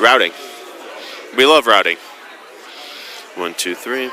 Routing. We love routing. 1, 2, 3.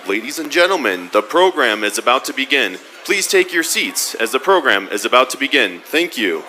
Ladies and gentlemen, the program is about to begin. Please take your seats as the program is about to begin. Thank you.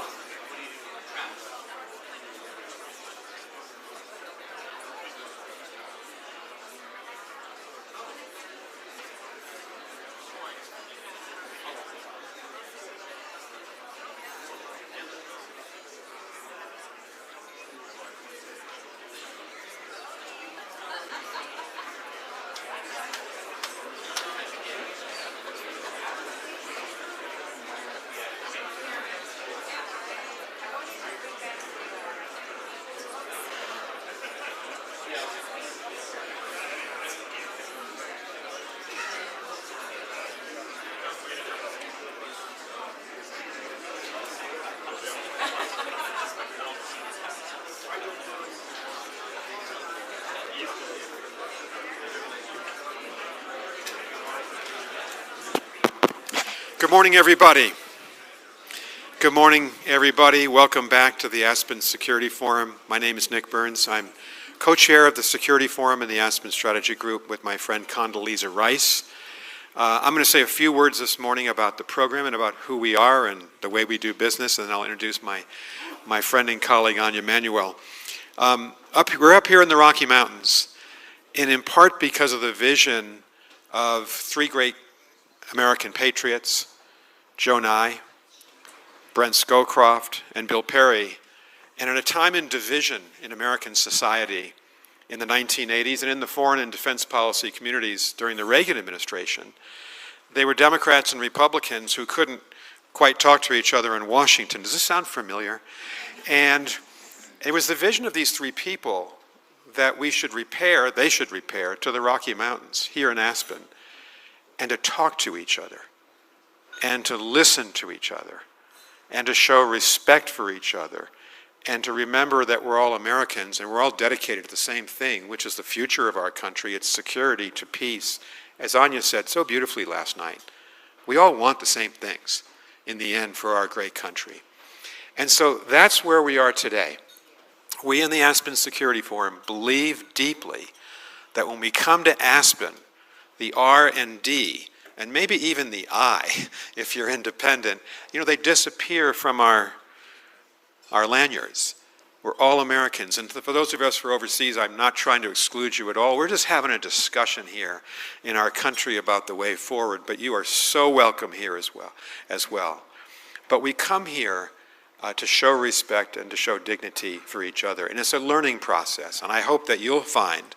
Good morning, everybody. Good morning, everybody. Welcome back to the Aspen Security Forum. My name is Nick Burns. I'm co-chair of the Security Forum in the Aspen Strategy Group with my friend Condoleezza Rice. I'm going to say a few words this morning about the program and about who we are and the way we do business, and then I'll introduce my friend and colleague, Anya Manuel. We're up here in the Rocky Mountains, and in part because of the vision of three great American patriots, Joe Nye, Brent Scowcroft, and Bill Perry, and at a time in division in American society in the 1980s and in the foreign and defense policy communities during the Reagan administration, they were Democrats and Republicans who couldn't quite talk to each other in Washington. Does this sound familiar? And it was the vision of these three people that they should repair to the Rocky Mountains here in Aspen, and to talk to each other, and to listen to each other, and to show respect for each other, and to remember that we're all Americans and we're all dedicated to the same thing, which is the future of our country, its security to peace. As Anya said so beautifully last night, we all want the same things in the end for our great country. And so that's where we are today. We in the Aspen Security Forum believe deeply that when we come to Aspen, the R and D, and maybe even the I, if you're independent, they disappear from our lanyards. We're all Americans. And for those of us who are overseas, I'm not trying to exclude you at all. We're just having a discussion here in our country about the way forward, but you are so welcome here as well. But we come here to show respect and to show dignity for each other. And it's a learning process. And I hope that you'll find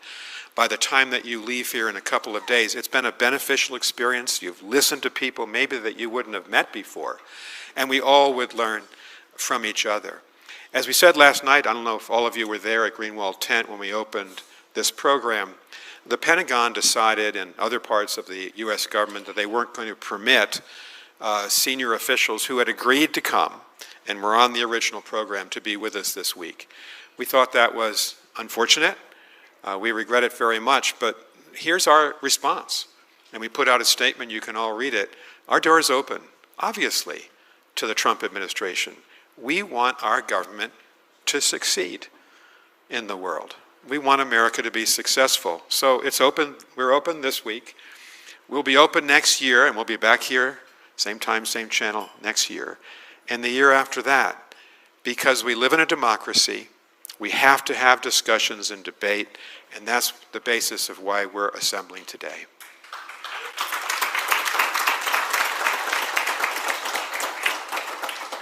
by the time that you leave here in a couple of days, it's been a beneficial experience. You've listened to people maybe that you wouldn't have met before, and we all would learn from each other. As we said last night, I don't know if all of you were there at Greenwald Tent when we opened this program, the Pentagon decided and other parts of the U.S. government that they weren't going to permit senior officials who had agreed to come and were on the original program to be with us this week. We thought that was unfortunate. We regret it very much, but here's our response. And we put out a statement, you can all read it. Our door is open, obviously, to the Trump administration. We want our government to succeed in the world. We want America to be successful. So it's open, we're open this week. We'll be open next year, and we'll be back here, same time, same channel, next year. And the year after that, because we live in a democracy, We have to have discussions and debate, and that's the basis of why we're assembling today.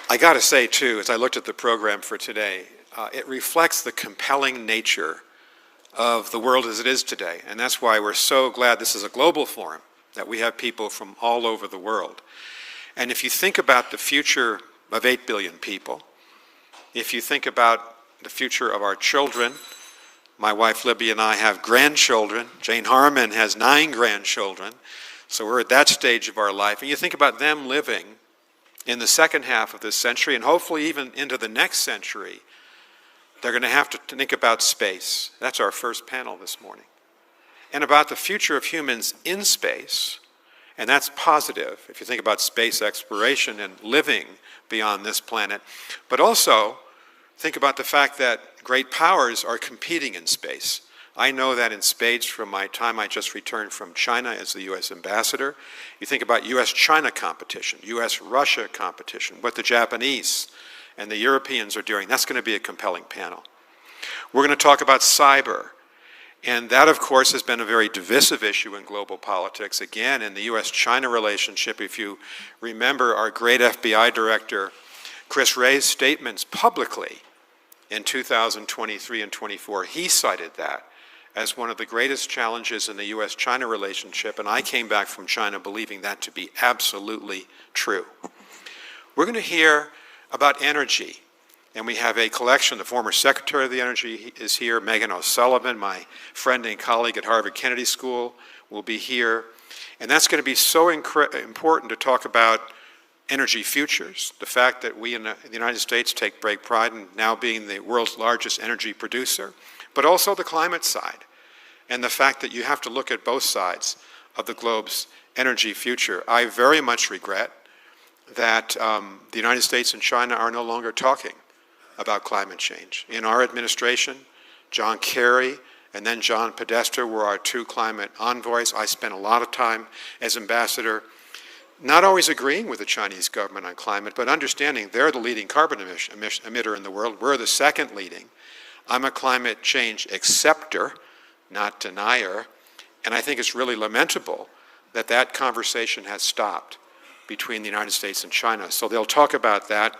I got to say, too, as I looked at the program for today, it reflects the compelling nature of the world as it is today. And that's why we're so glad this is a global forum, that we have people from all over the world. And if you think about the future of 8 billion people, if you think about the future of our children, my wife Libby and I have grandchildren. Jane Harmon has 9 grandchildren. So we're at that stage of our life. And you think about them living in the second half of this century, and hopefully even into the next century, they're going to have to think about space. That's our first panel this morning. And about the future of humans in space, and that's positive if you think about space exploration and living beyond this planet. But also, think about the fact that great powers are competing in space. I know that in spades from my time I just returned from China as the U.S. ambassador. You think about U.S.-China competition, U.S.-Russia competition, what the Japanese and the Europeans are doing. That's going to be a compelling panel. We're going to talk about cyber. And that, of course, has been a very divisive issue in global politics. Again, in the U.S.-China relationship, if you remember our great FBI director, Chris Wray's statements publicly in 2023 and 24, he cited that as one of the greatest challenges in the U.S.-China relationship, and I came back from China believing that to be absolutely true. We're going to hear about energy, and we have a collection. The former Secretary of the Energy is here. Megan O'Sullivan, my friend and colleague at Harvard Kennedy School, will be here. And that's going to be so important to talk about energy futures, the fact that we in the United States take great pride in now being the world's largest energy producer, but also the climate side, and the fact that you have to look at both sides of the globe's energy future. I very much regret that the United States and China are no longer talking about climate change. In our administration, John Kerry and then John Podesta were our 2 climate envoys. I spent a lot of time as ambassador not always agreeing with the Chinese government on climate, but understanding they're the leading carbon emitter in the world. We're the second leading. I'm a climate change acceptor, not denier, and I think it's really lamentable that that conversation has stopped between the United States and China. So they'll talk about that,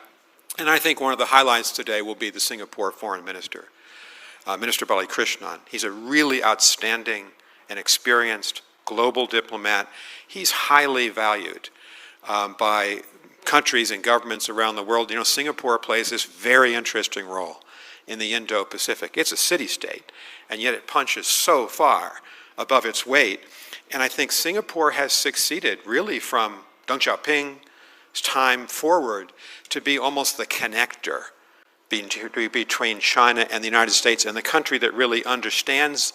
and I think one of the highlights today will be the Singapore Foreign Minister, Minister Balakrishnan. He's a really outstanding and experienced global diplomat. He's highly valued by countries and governments around the world. You know, Singapore plays this very interesting role in the Indo-Pacific. It's a city-state, and yet it punches so far above its weight. And I think Singapore has succeeded really from Deng Xiaoping's time forward to be almost the connector between China and the United States, and the country that really understands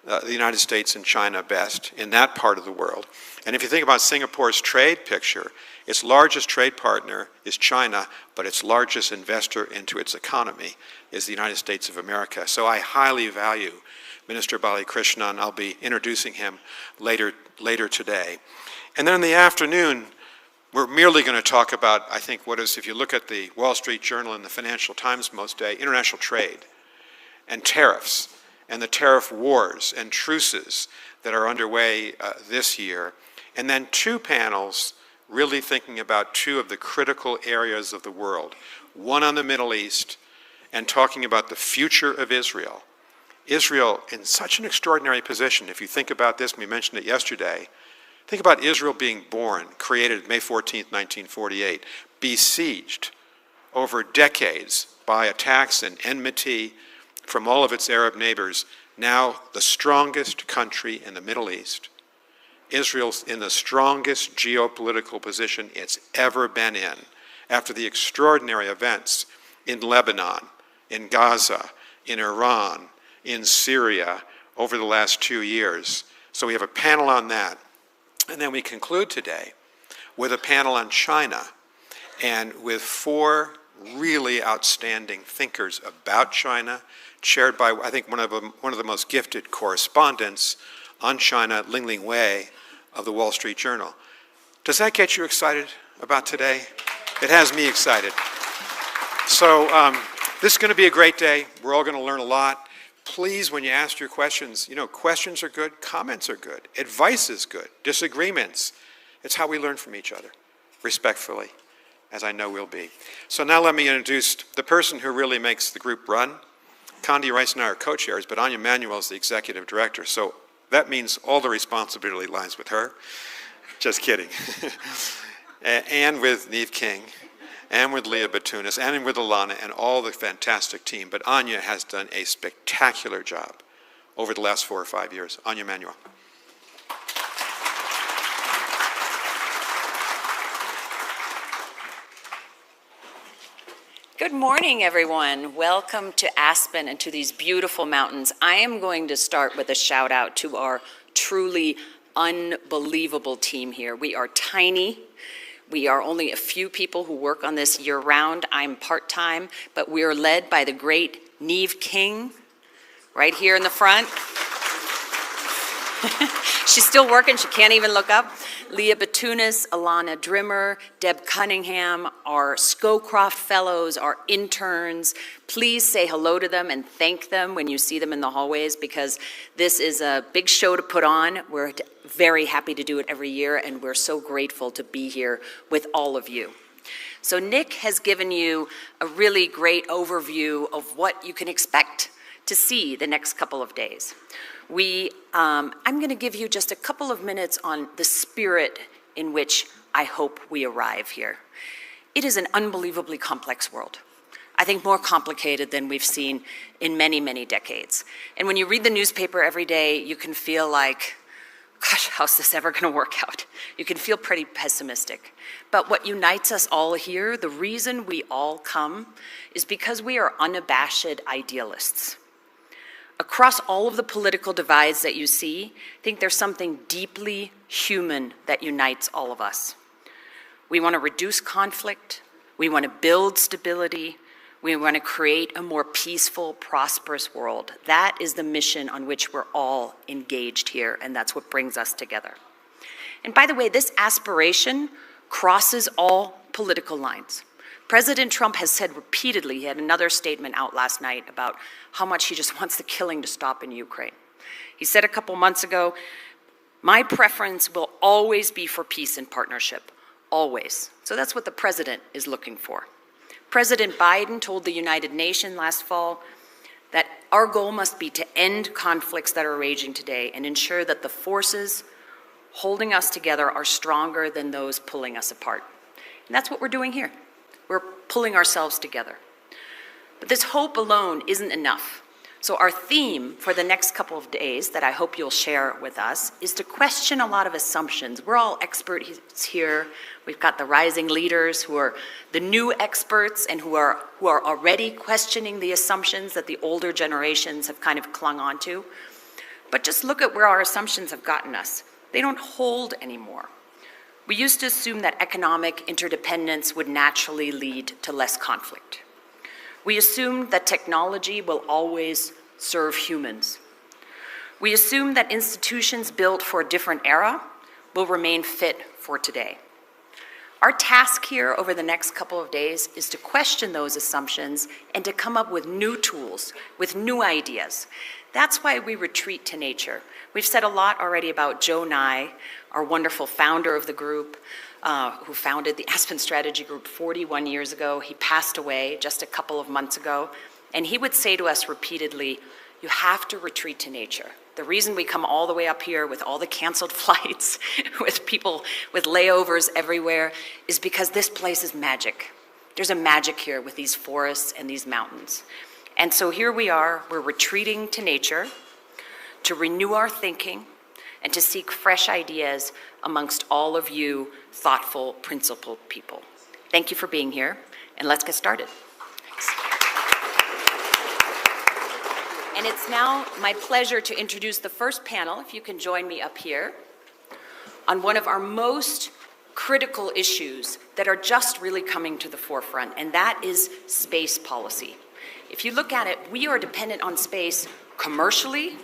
the United States and China best in that part of the world. And if you think about Singapore's trade picture, its largest trade partner is China, but its largest investor into its economy is the United States of America. So I highly value Minister Balakrishnan. I'll be introducing him later today. And then in the afternoon, we're merely going to talk about, I think, what is, if you look at the Wall Street Journal and the Financial Times most day, international trade and tariffs and the tariff wars and truces that are underway this year. And then 2 panels really thinking about 2 of the critical areas of the world, one on the Middle East and talking about the future of Israel. Israel in such an extraordinary position. If you think about this, we mentioned it yesterday, think about Israel being born, created May 14th, 1948, besieged over decades by attacks and enmity from all of its Arab neighbors, now the strongest country in the Middle East. Israel's in the strongest geopolitical position it's ever been in after the extraordinary events in Lebanon, in Gaza, in Iran, in Syria over the last 2 years. So we have a panel on that. And then we conclude today with a panel on China, and with 4 really outstanding thinkers about China, chaired by, I think, one of the most gifted correspondents on China, Lingling Wei of the Wall Street Journal. Does that get you excited about today? It has me excited. So This is going to be a great day. We're all going to learn a lot. Please, when you ask your questions, questions are good, comments are good, advice is good, disagreements. It's how we learn from each other, respectfully, as I know we'll be. So now let me introduce the person who really makes the group run. Condi Rice and I are co-chairs, but Anya Manuel is the executive director, so that means all the responsibility lies with her. Just kidding. And with Neve King, and with Leah Batunis, and with Alana, and all the fantastic team. But Anya has done a spectacular job over the last 4 or 5 years. Anya Manuel. Good morning, everyone. Welcome to Aspen and to these beautiful mountains. I am going to start with a shout out to our truly unbelievable team here. We are tiny. We are only a few people who work on this year-round. I'm part-time, but we are led by the great Neve King, right here in the front. She's still working, she can't even look up. Leah Batunis, Alana Drimmer, Deb Cunningham, our Scowcroft Fellows, our interns. Please say hello to them and thank them when you see them in the hallways, because this is a big show to put on. We're very happy to do it every year, and we're so grateful to be here with all of you. So Nick has given you a really great overview of what you can expect to see the next couple of days. I'm going to give you just a couple of minutes on the spirit in which I hope we arrive here. It is an unbelievably complex world. I think more complicated than we've seen in many, many decades. And when you read the newspaper every day, you can feel like, gosh, how's this ever going to work out? You can feel pretty pessimistic. But what unites us all here, the reason we all come, is because we are unabashed idealists. Across all of the political divides that you see, I think there's something deeply human that unites all of us. We want to reduce conflict. We want to build stability. We want to create a more peaceful, prosperous world. That is the mission on which we're all engaged here, and that's what brings us together. And by the way, this aspiration crosses all political lines. President Trump has said repeatedly, he had another statement out last night about how much he just wants the killing to stop in Ukraine. He said a couple months ago, my preference will always be for peace and partnership, always. So that's what the president is looking for. President Biden told the United Nations last fall that our goal must be to end conflicts that are raging today and ensure that the forces holding us together are stronger than those pulling us apart. And that's what we're doing here. We're pulling ourselves together. But this hope alone isn't enough. So our theme for the next couple of days that I hope you'll share with us is to question a lot of assumptions. We're all experts here. We've got the rising leaders who are the new experts and who are already questioning the assumptions that the older generations have kind of clung on to. But just look at where our assumptions have gotten us. They don't hold anymore. We used to assume that economic interdependence would naturally lead to less conflict. We assumed that technology will always serve humans. We assumed that institutions built for a different era will remain fit for today. Our task here over the next couple of days is to question those assumptions and to come up with new tools, with new ideas. That's why we retreat to nature. We've said a lot already about Joe Nye, our wonderful founder of the group, who founded the Aspen Strategy Group 41 years ago. He passed away just a couple of months ago, and he would say to us repeatedly, you have to retreat to nature. The reason we come all the way up here with all the canceled flights, with people with layovers everywhere, is because this place is magic. There's a magic here with these forests and these mountains. And so here we are, we're retreating to nature to renew our thinking and to seek fresh ideas amongst all of you thoughtful, principled people. Thank you for being here, and let's get started. Thanks. And it's now my pleasure to introduce the first panel, if you can join me up here, on one of our most critical issues that are just really coming to the forefront, and that is space policy. If you look at it, we are dependent on space commercially.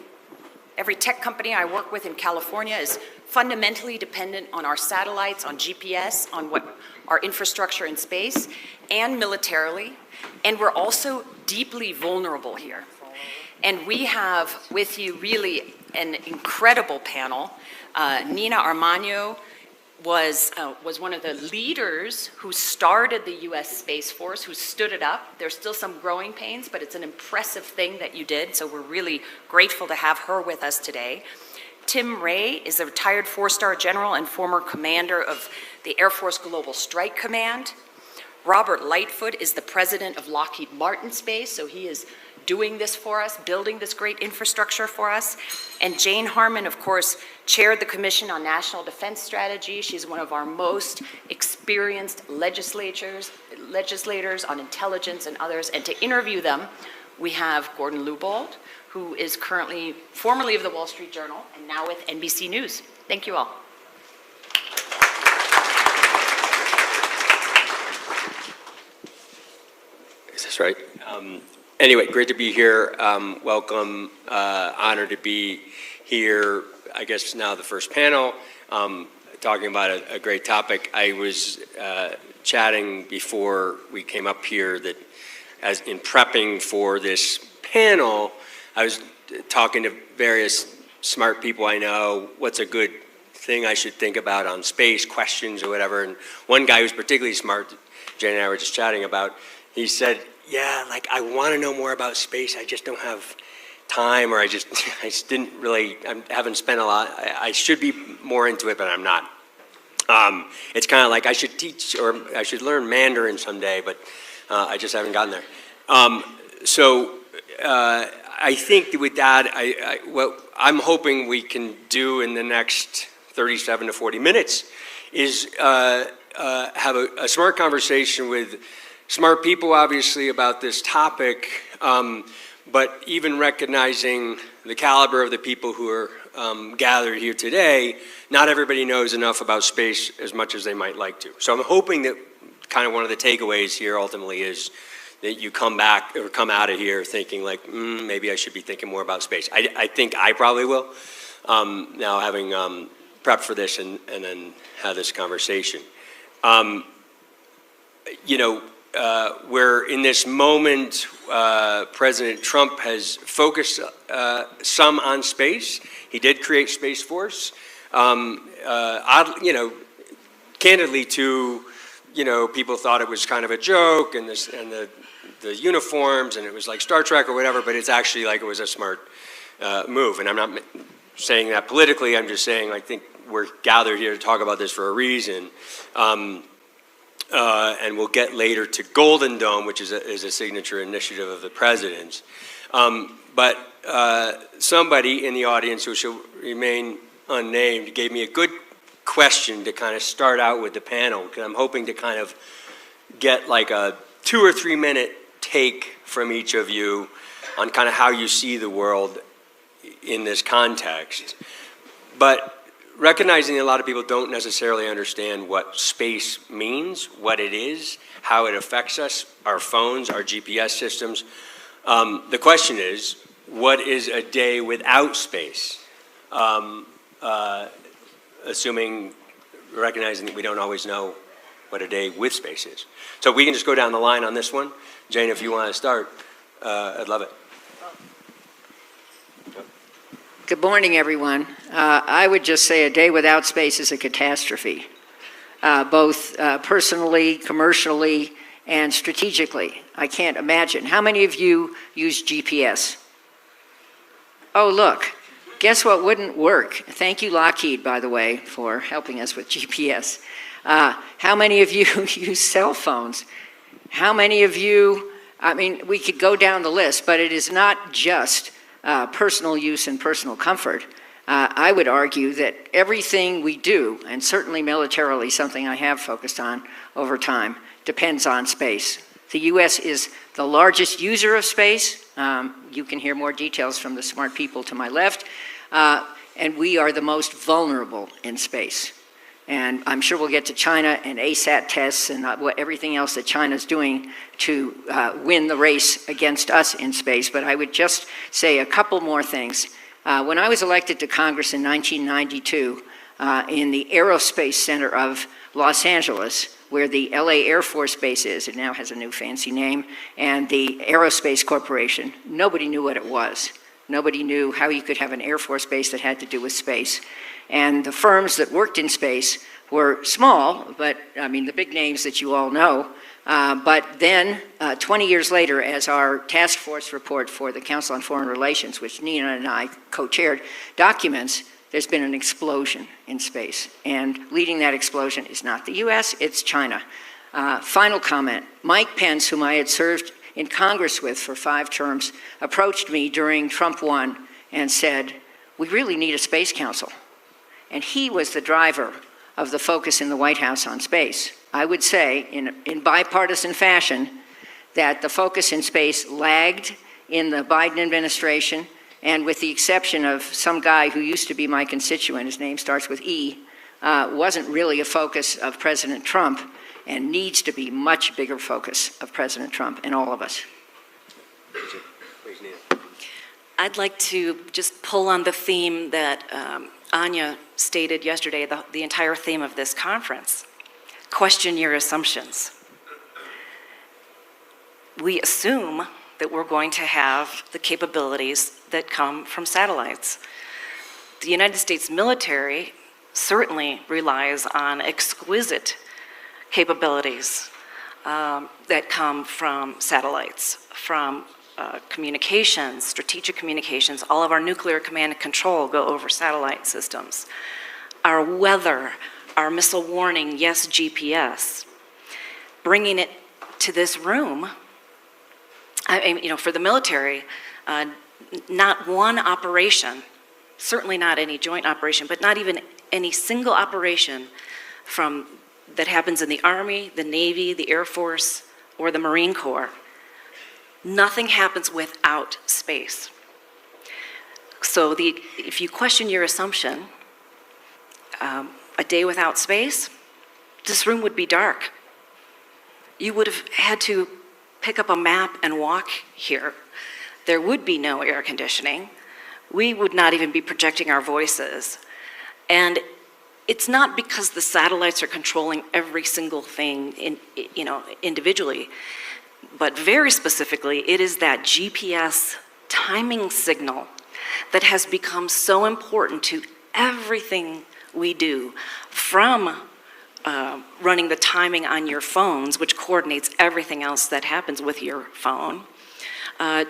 Every tech company I work with in California is fundamentally dependent on our satellites, on GPS, on what our infrastructure in space, and militarily. And we're also deeply vulnerable here. And we have with you really an incredible panel. Nina Armagno was one of the leaders who started the U.S. Space Force, who stood it up. There's still some growing pains, but it's an impressive thing that you did, so we're really grateful to have her with us today. Tim Ray is a retired four-star general and former commander of the Air Force Global Strike Command. Robert Lightfoot is the president of Lockheed Martin Space, so he is doing this for us, building this great infrastructure for us. And Jane Harman, of course, chaired the Commission on National Defense Strategy. She's one of our most experienced legislators on intelligence and others. And to interview them, we have Gordon Lubold, who is formerly of the Wall Street Journal and now with NBC News. Thank you all. Is this right? Anyway, great to be here. Welcome. Honored to be here. I guess now the first panel, talking about a great topic. I was chatting before we came up here that as in prepping for this panel, I was talking to various smart people I know, what's a good thing I should think about on space, questions or whatever. And one guy who's particularly smart, Jane and I were just chatting about, he said, yeah, like I want to know more about space. I just don't have time, or I just didn't really, I haven't spent a lot. I should be more into it, but I'm not. It's kind of like I should teach, or I should learn Mandarin someday, but I just haven't gotten there. So I think with that, what I'm hoping we can do in the next 37 to 40 minutes is have a smart conversation with smart people, obviously, about this topic, but even recognizing the caliber of the people who are gathered here today, not everybody knows enough about space as much as they might like to. So I'm hoping that kind of one of the takeaways here ultimately is that you come back or come out of here thinking like, maybe I should be thinking more about space. I think I probably will, now having prepped for this and then had this conversation. Where in this moment, President Trump has focused some on space. He did create Space Force. Candidly, people thought it was kind of a joke and the uniforms and it was like Star Trek or whatever, but it's actually like it was a smart move. And I'm not saying that politically. I'm just saying I think we're gathered here to talk about this for a reason. And we'll get later to Golden Dome, which is a signature initiative of the president's. But somebody in the audience who shall remain unnamed gave me a good question to kind of start out with the panel, because I'm hoping to kind of get like a 2 or 3 minute take from each of you on kind of how you see the world in this context. But recognizing that a lot of people don't necessarily understand what space means, what it is, how it affects us, our phones, our GPS systems. The question is, what is a day without space? Recognizing that we don't always know what a day with space is. So we can just go down the line on this one. Jane, if you want to start, I'd love it. Good morning, everyone. I would just say a day without space is a catastrophe, both personally, commercially, and strategically. I can't imagine. How many of you use GPS? Oh, look, guess what wouldn't work? Thank you, Lockheed, by the way, for helping us with GPS. How many of you use cell phones? How many of you, we could go down the list, but it is not just personal use and personal comfort. I would argue that everything we do, and certainly militarily, something I have focused on over time, depends on space. The U.S. is the largest user of space. You can hear more details from the smart people to my left. And we are the most vulnerable in space. And I'm sure we'll get to China and ASAT tests and everything else that China's doing to win the race against us in space. But I would just say a couple more things. When I was elected to Congress in 1992, in the Aerospace Center of Los Angeles, where the LA Air Force Base is. It now has a new fancy name, and the Aerospace Corporation. Nobody knew what it was. Nobody knew how you could have an Air Force base that had to do with space. And the firms that worked in space were small, but I mean the big names that you all know. But then 20 years later, as our task force report for the Council on Foreign Relations, which Nina and I co-chaired, documents, there's been an explosion in space. And leading that explosion is not the US, it's China. Final comment, Mike Pence, whom I had served in Congress with for 5 terms, approached me during Trump 1 and said, we really need a space council. And he was the driver of the focus in the White House on space. I would say, in bipartisan fashion, that the focus in space lagged in the Biden administration, and with the exception of some guy who used to be my constituent, his name starts with E, wasn't really a focus of President Trump, and needs to be much bigger focus of President Trump and all of us. I'd like to just pull on the theme that Anya stated yesterday, the entire theme of this conference. Question your assumptions. We assume that we're going to have the capabilities that come from satellites. The United States military certainly relies on exquisite capabilities that come from satellites, from communications, strategic communications. All of our nuclear command and control go over satellite systems. Our weather, our missile warning, yes, GPS. Bringing it to this room, for the military, not one operation, certainly not any joint operation, but not even any single operation that happens in the Army, the Navy, the Air Force, or the Marine Corps. Nothing happens without space. So if you question your assumption, a day without space, this room would be dark. You would have had to pick up a map and walk here. There would be no air conditioning. We would not even be projecting our voices. And it's not because the satellites are controlling every single thing individually, but very specifically, it is that GPS timing signal that has become so important to everything we do, from running the timing on your phones, which coordinates everything else that happens with your phone,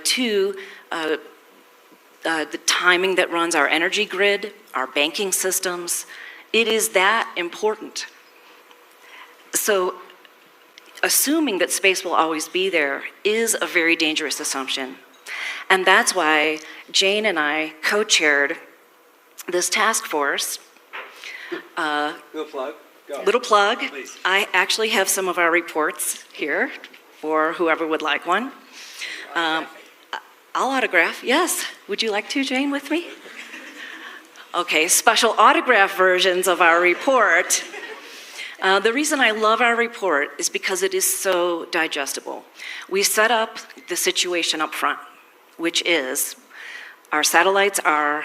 to the timing that runs our energy grid, our banking systems. It is that important. So assuming that space will always be there is a very dangerous assumption. And that's why Jane and I co-chaired this task force. Little plug. Go. Little plug. Please. I actually have some of our reports here for whoever would like one. I'll autograph. Yes. Would you like to, Jane, with me? Okay, special autograph versions of our report. The reason I love our report is because it is so digestible. We set up the situation up front, which is our satellites are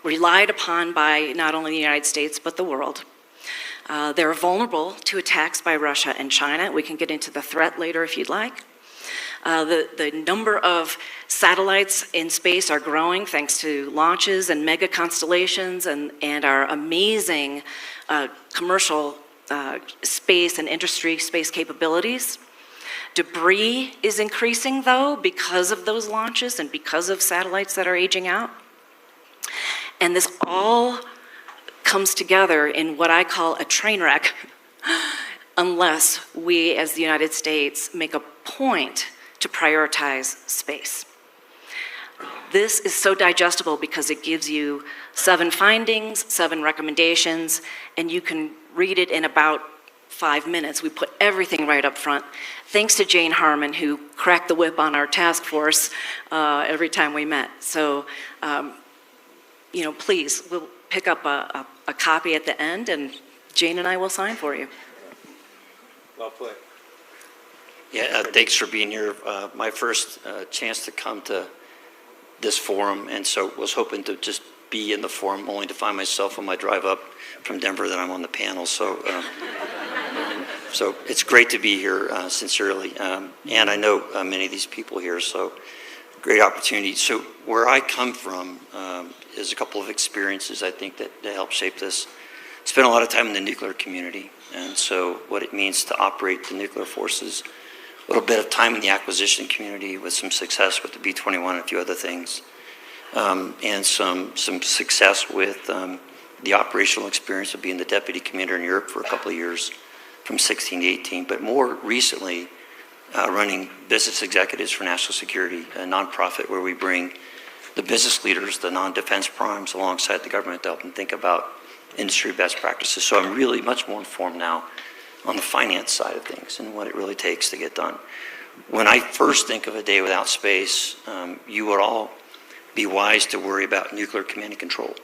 relied upon by not only the United States, but the world. They're vulnerable to attacks by Russia and China. We can get into the threat later if you'd like. The number of satellites in space are growing thanks to launches and mega constellations and our amazing commercial space and industry space capabilities. Debris is increasing, though, because of those launches and because of satellites that are aging out. And this all comes together in what I call a train wreck, unless we, as the United States, make a point to prioritize space. This is so digestible because it gives you 7 findings, 7 recommendations, and you can read it in about 5 minutes. We put everything right up front. Thanks to Jane Harmon, who cracked the whip on our task force every time we met. So, please, we'll pick up a copy at the end, and Jane and I will sign for you. Well put. Yeah, thanks for being here. My first chance to come to this forum, and so was hoping to just be in the forum, only to find myself on my drive up from Denver that I'm on the panel. So So it's great to be here, sincerely. And I know many of these people here, so great opportunity. So where I come from is a couple of experiences I think that help shape this. Spent a lot of time in the nuclear community, and so what it means to operate the nuclear forces. A little bit of time in the acquisition community with some success with the B-21 and a few other things. And some success with the operational experience of being the deputy commander in Europe for a couple of years, from 16 to 18. But more recently, running business executives for national security, a nonprofit where we bring the business leaders, the non-defense primes, alongside the government to help them think about industry best practices. So I'm really much more informed now on the finance side of things and what it really takes to get done. When I first think of a day without space, you would all be wise to worry about nuclear command and control.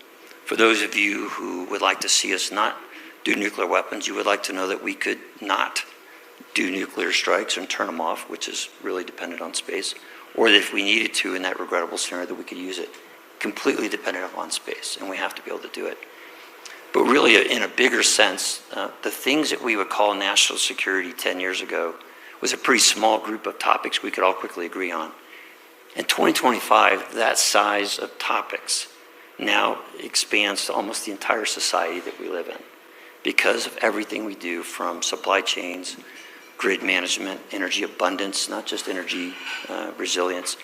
For those of you who would like to see us not do nuclear weapons, you would like to know that we could not do nuclear strikes and turn them off, which is really dependent on space, or that if we needed to in that regrettable scenario that we could use it, completely dependent upon space, and we have to be able to do it. But really, in a bigger sense, the things that we would call national security 10 years ago was a pretty small group of topics we could all quickly agree on. In 2025, that size of topics now expands to almost the entire society that we live in because of everything we do, from supply chains, grid management, energy abundance, not just energy resilience,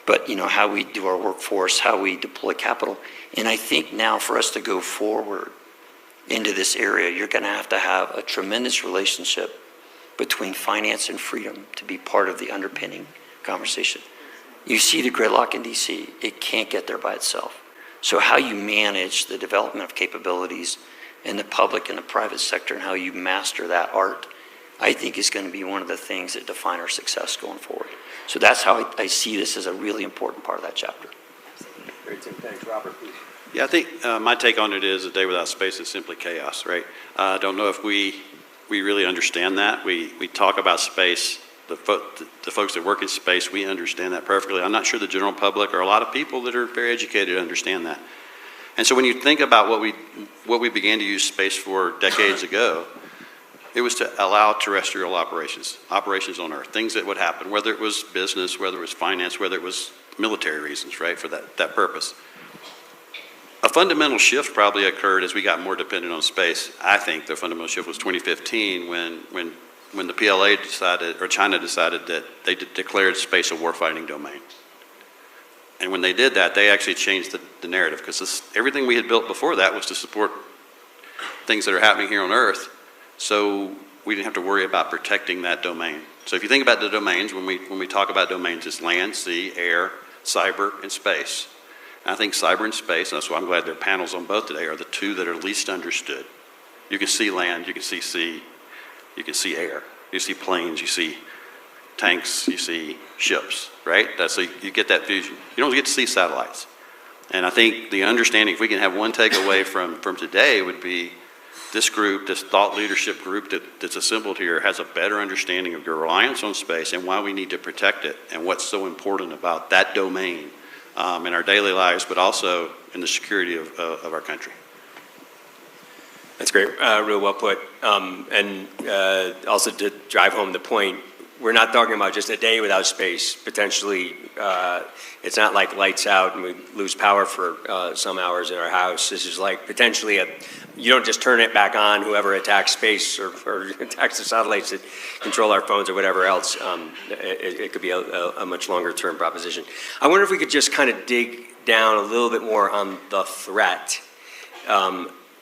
but how we do our workforce, how we deploy capital. And I think now for us to go forward into this area, you're going to have a tremendous relationship between finance and freedom to be part of the underpinning conversation. You see the gridlock in DC, it can't get there by itself. So how you manage the development of capabilities in the public and the private sector and how you master that art, I think is going to be one of the things that define our success going forward. So that's how I see this as a really important part of that chapter. Great, Tim. Thanks. Robert, please. Yeah, I think my take on it is a day without space is simply chaos, right? I don't know if we really understand that. We talk about space. The folks that work in space, we understand that perfectly. I'm not sure the general public or a lot of people that are very educated understand that. And so when you think about what we began to use space for decades ago, it was to allow terrestrial operations on Earth, things that would happen, whether it was business, whether it was finance, whether it was military reasons, right, for that purpose. A fundamental shift probably occurred as we got more dependent on space. I think the fundamental shift was 2015 when the PLA decided, or China decided, that they declared space a warfighting domain. And when they did that, they actually changed the narrative, because everything we had built before that was to support things that are happening here on Earth. So we didn't have to worry about protecting that domain. So if you think about the domains, when we talk about domains, it's land, sea, air, cyber, and space. And I think cyber and space, and that's why I'm glad there are panels on both today, are the two that are least understood. You can see land, you can see sea, you can see air, you see planes, you see tanks, you see ships, right? So you get that fusion. You don't get to see satellites. And I think the understanding, if we can have one takeaway from today, would be this group, this thought leadership group that's assembled here, has a better understanding of your reliance on space and why we need to protect it and what's so important about that domain in our daily lives, but also in the security of our country. That's great, real well put. And also to drive home the point, we're not talking about just a day without space. Potentially, it's not like lights out and we lose power for some hours in our house. This is like potentially you don't just turn it back on, whoever attacks space or attacks the satellites that control our phones or whatever else. It could be a much longer term proposition. I wonder if we could just kind of dig down a little bit more on the threat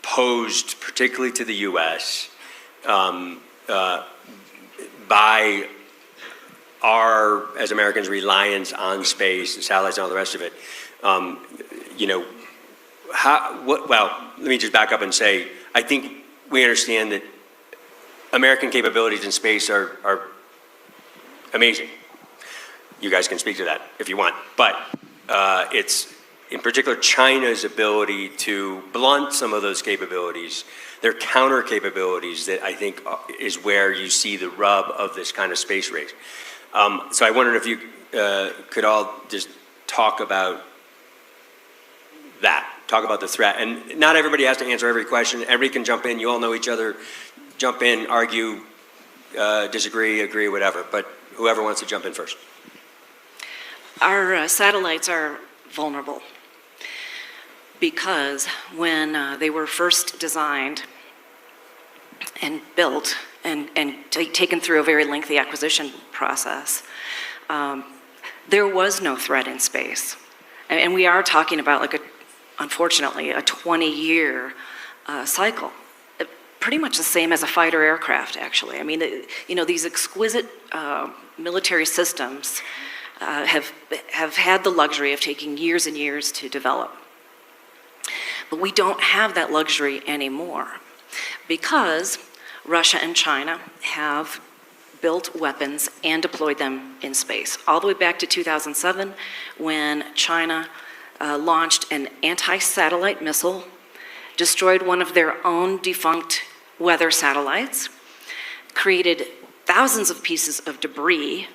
posed particularly to the U.S. By our, as Americans, reliance on space and satellites and all the rest of it. Well, let me just back up and say, I think we understand that American capabilities in space are amazing. You guys can speak to that if you want. But it's, in particular, China's ability to blunt some of those capabilities, their counter capabilities, that I think is where you see the rub of this kind of space race. So I wondered if you could all just talk about that, talk about the threat. And not everybody has to answer every question. Everybody can jump in. You all know each other. Jump in, argue, disagree, agree, whatever, but whoever wants to jump in first. Our satellites are vulnerable because when they were first designed and built and taken through a very lengthy acquisition process, there was no threat in space. And we are talking about, like, unfortunately, a 20-year cycle. Pretty much the same as a fighter aircraft, actually. I mean, these exquisite military systems have had the luxury of taking years and years to develop. But we don't have that luxury anymore because Russia and China have built weapons and deployed them in space. All the way back to 2007, when China launched an anti-satellite missile, destroyed one of their own defunct weather satellites, created thousands of pieces of debris,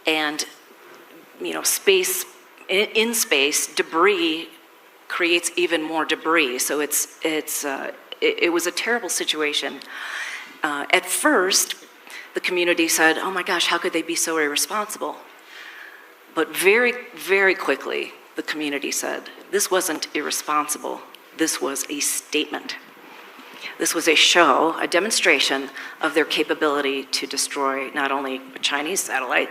and in space, debris creates even more debris. So it was a terrible situation. At first, the community said, "Oh my gosh, how could they be so irresponsible?" But very, very quickly, the community said, this wasn't irresponsible. This was a statement. This was a show, a demonstration of their capability to destroy not only a Chinese satellite,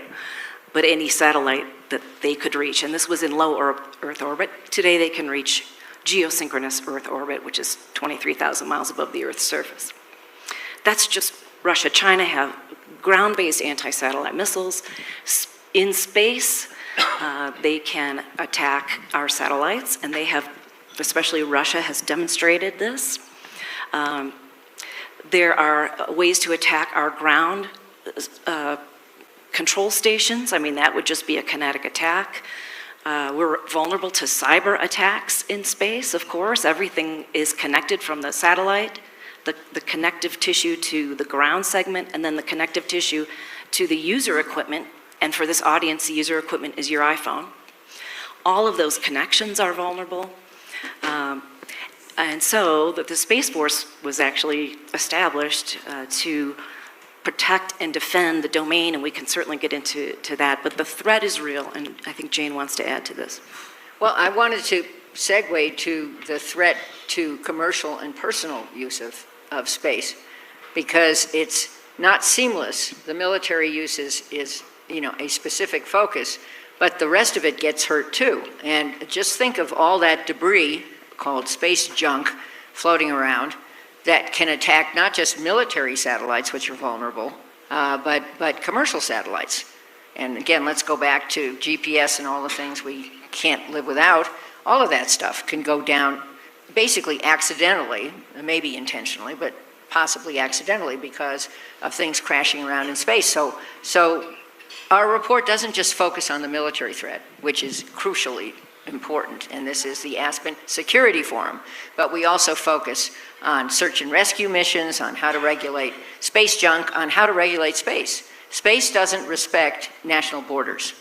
but any satellite that they could reach. And this was in low Earth orbit. Today they can reach geosynchronous Earth orbit, which is 23,000 miles above the Earth's surface. That's just Russia. China have ground-based anti-satellite missiles. In space, they can attack our satellites, and they have, especially Russia has demonstrated this. There are ways to attack our ground control stations. I mean, that would just be a kinetic attack. We're vulnerable to cyber attacks in space, of course. Everything is connected from the satellite, the connective tissue to the ground segment, and then the connective tissue to the user equipment. And for this audience, the user equipment is your iPhone. All of those connections are vulnerable. And so the Space Force was actually established to protect and defend the domain, and we can certainly get into that. But the threat is real, and I think Jane wants to add to this. Well, I wanted to segue to the threat to commercial and personal use of space, because it's not seamless. The military use is a specific focus, but the rest of it gets hurt too. And just think of all that debris called space junk floating around that can attack not just military satellites, which are vulnerable, but commercial satellites. And again, let's go back to GPS and all the things we can't live without. All of that stuff can go down basically accidentally, maybe intentionally, but possibly accidentally because of things crashing around in space. So our report doesn't just focus on the military threat, which is crucially important, and this is the Aspen Security Forum, but we also focus on search and rescue missions, on how to regulate space junk, on how to regulate space. Space doesn't respect national borders.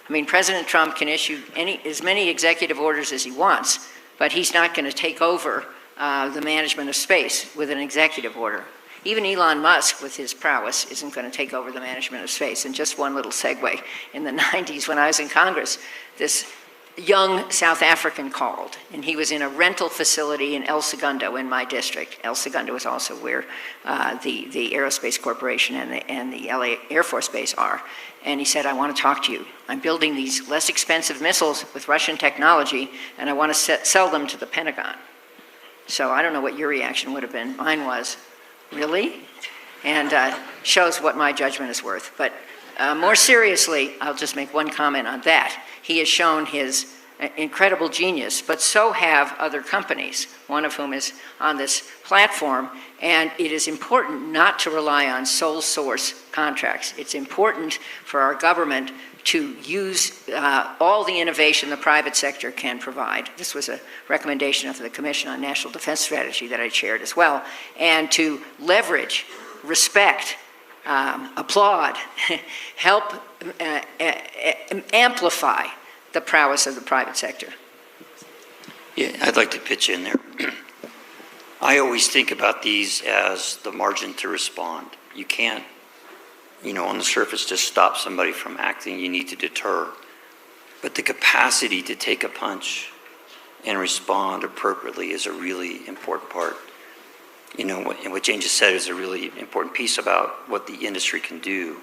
I mean, President Trump can issue as many executive orders as he wants, but he's not going to take over the management of space with an executive order. Even Elon Musk, with his prowess, isn't going to take over the management of space. And just one little segue. In the 90s, when I was in Congress, this young South African called, and he was in a rental facility in El Segundo in my district. El Segundo is also where the Aerospace Corporation and the LA Air Force Base are. And he said, "I want to talk to you. I'm building these less expensive missiles with Russian technology, and I want to sell them to the Pentagon." So I don't know what your reaction would have been. Mine was, "Really?" And shows what my judgment is worth. But more seriously, I'll just make one comment on that. He has shown his incredible genius, but so have other companies, one of whom is on this platform. And it is important not to rely on sole source contracts. It's important for our government to use all the innovation the private sector can provide. This was a recommendation of the Commission on National Defense Strategy that I chaired as well. And to leverage, respect, applaud, help amplify the prowess of the private sector. Yeah, I'd like to pitch in there. I always think about these as the margin to respond. You can't on the surface just stop somebody from acting. You need to deter. But the capacity to take a punch and respond appropriately is a really important part. What Jane just said is a really important piece about what the industry can do.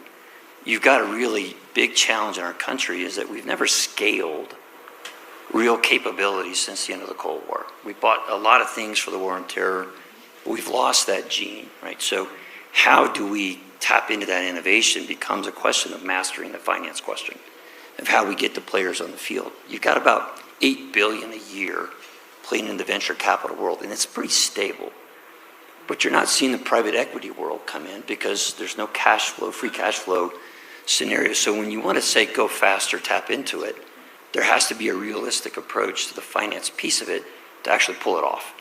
You've got a really big challenge in our country is that we've never scaled real capabilities since the end of the Cold War. We bought a lot of things for the war on terror, but we've lost that gene, right? So how do we tap into that innovation becomes a question of mastering the finance question of how we get the players on the field. You've got about $8 billion a year playing in the venture capital world, and it's pretty stable. But you're not seeing the private equity world come in because there's no cash flow, free cash flow scenario. So when you want to say go faster, tap into it, there has to be a realistic approach to the finance piece of it to actually pull it off.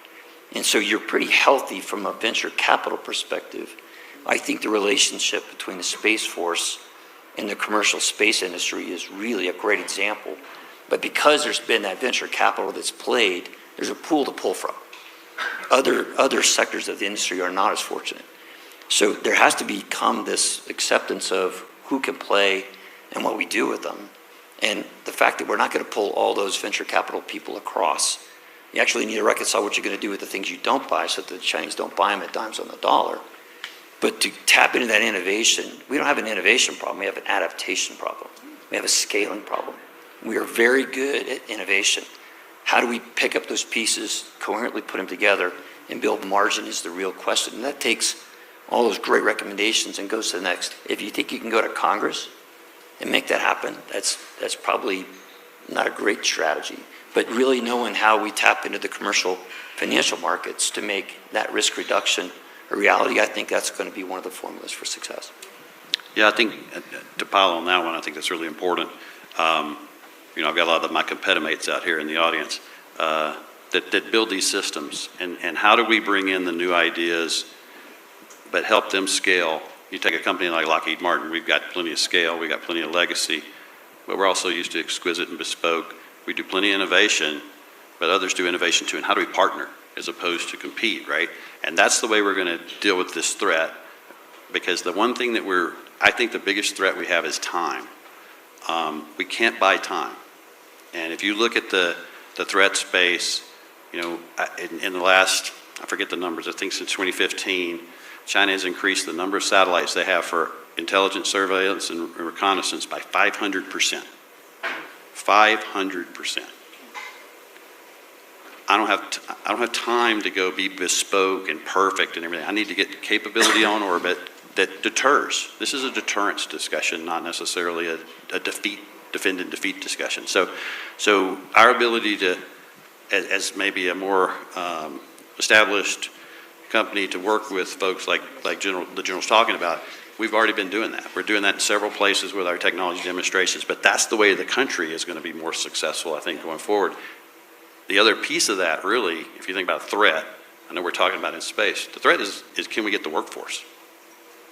And so you're pretty healthy from a venture capital perspective. I think the relationship between the Space Force and the commercial space industry is really a great example. But because there's been that venture capital that's played, there's a pool to pull from. Other sectors of the industry are not as fortunate. So there has to become this acceptance of who can play and what we do with them. And the fact that we're not going to pull all those venture capital people across. You actually need to reconcile what you're going to do with the things you don't buy so that the Chinese don't buy them at dimes on the dollar. But to tap into that innovation, we don't have an innovation problem, we have an adaptation problem. We have a scaling problem. We are very good at innovation. How do we pick up those pieces, coherently put them together, and build margin is the real question. And that takes all those great recommendations and goes to the next. If you think you can go to Congress and make that happen, that's probably not a great strategy. But really knowing how we tap into the commercial financial markets to make that risk reduction a reality, I think that's going to be one of the formulas for success. Yeah, I think to pile on that one, I think that's really important. I've got a lot of my competimates out here in the audience that build these systems. And how do we bring in the new ideas but help them scale? You take a company like Lockheed Martin, we've got plenty of scale, we've got plenty of legacy, but we're also used to exquisite and bespoke. We do plenty of innovation, but others do innovation too. And how do we partner as opposed to compete, right? And that's the way we're going to deal with this threat, because the one thing that I think the biggest threat we have is time. We can't buy time. And if you look at the threat space, in the last, I forget the numbers, I think since 2015, China has increased the number of satellites they have for intelligence, surveillance, and reconnaissance by 500%. 500%. I don't have time to go be bespoke and perfect and everything. I need to get capability on orbit that deters. This is a deterrence discussion, not necessarily a defend and defeat discussion. So our ability to, as maybe a more established company, to work with folks like the General's talking about, we've already been doing that. We're doing that in several places with our technology demonstrations, but that's the way the country is going to be more successful, I think, going forward. The other piece of that, really, if you think about threat, I know we're talking about in space, the threat is can we get the workforce?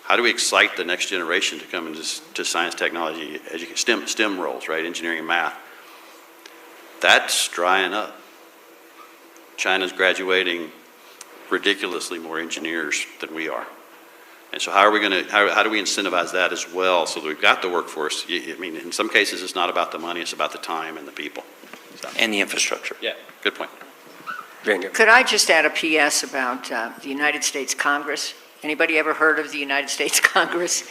How do we excite the next generation to come into science, technology, education, STEM roles, right? Engineering and math. That's drying up. China's graduating ridiculously more engineers than we are. And so how do we incentivize that as well so that we've got the workforce? I mean, in some cases, it's not about the money, it's about the time and the people. So. And the infrastructure. Yeah, good point. Could I just add a PS about the United States Congress? Anybody ever heard of the United States Congress?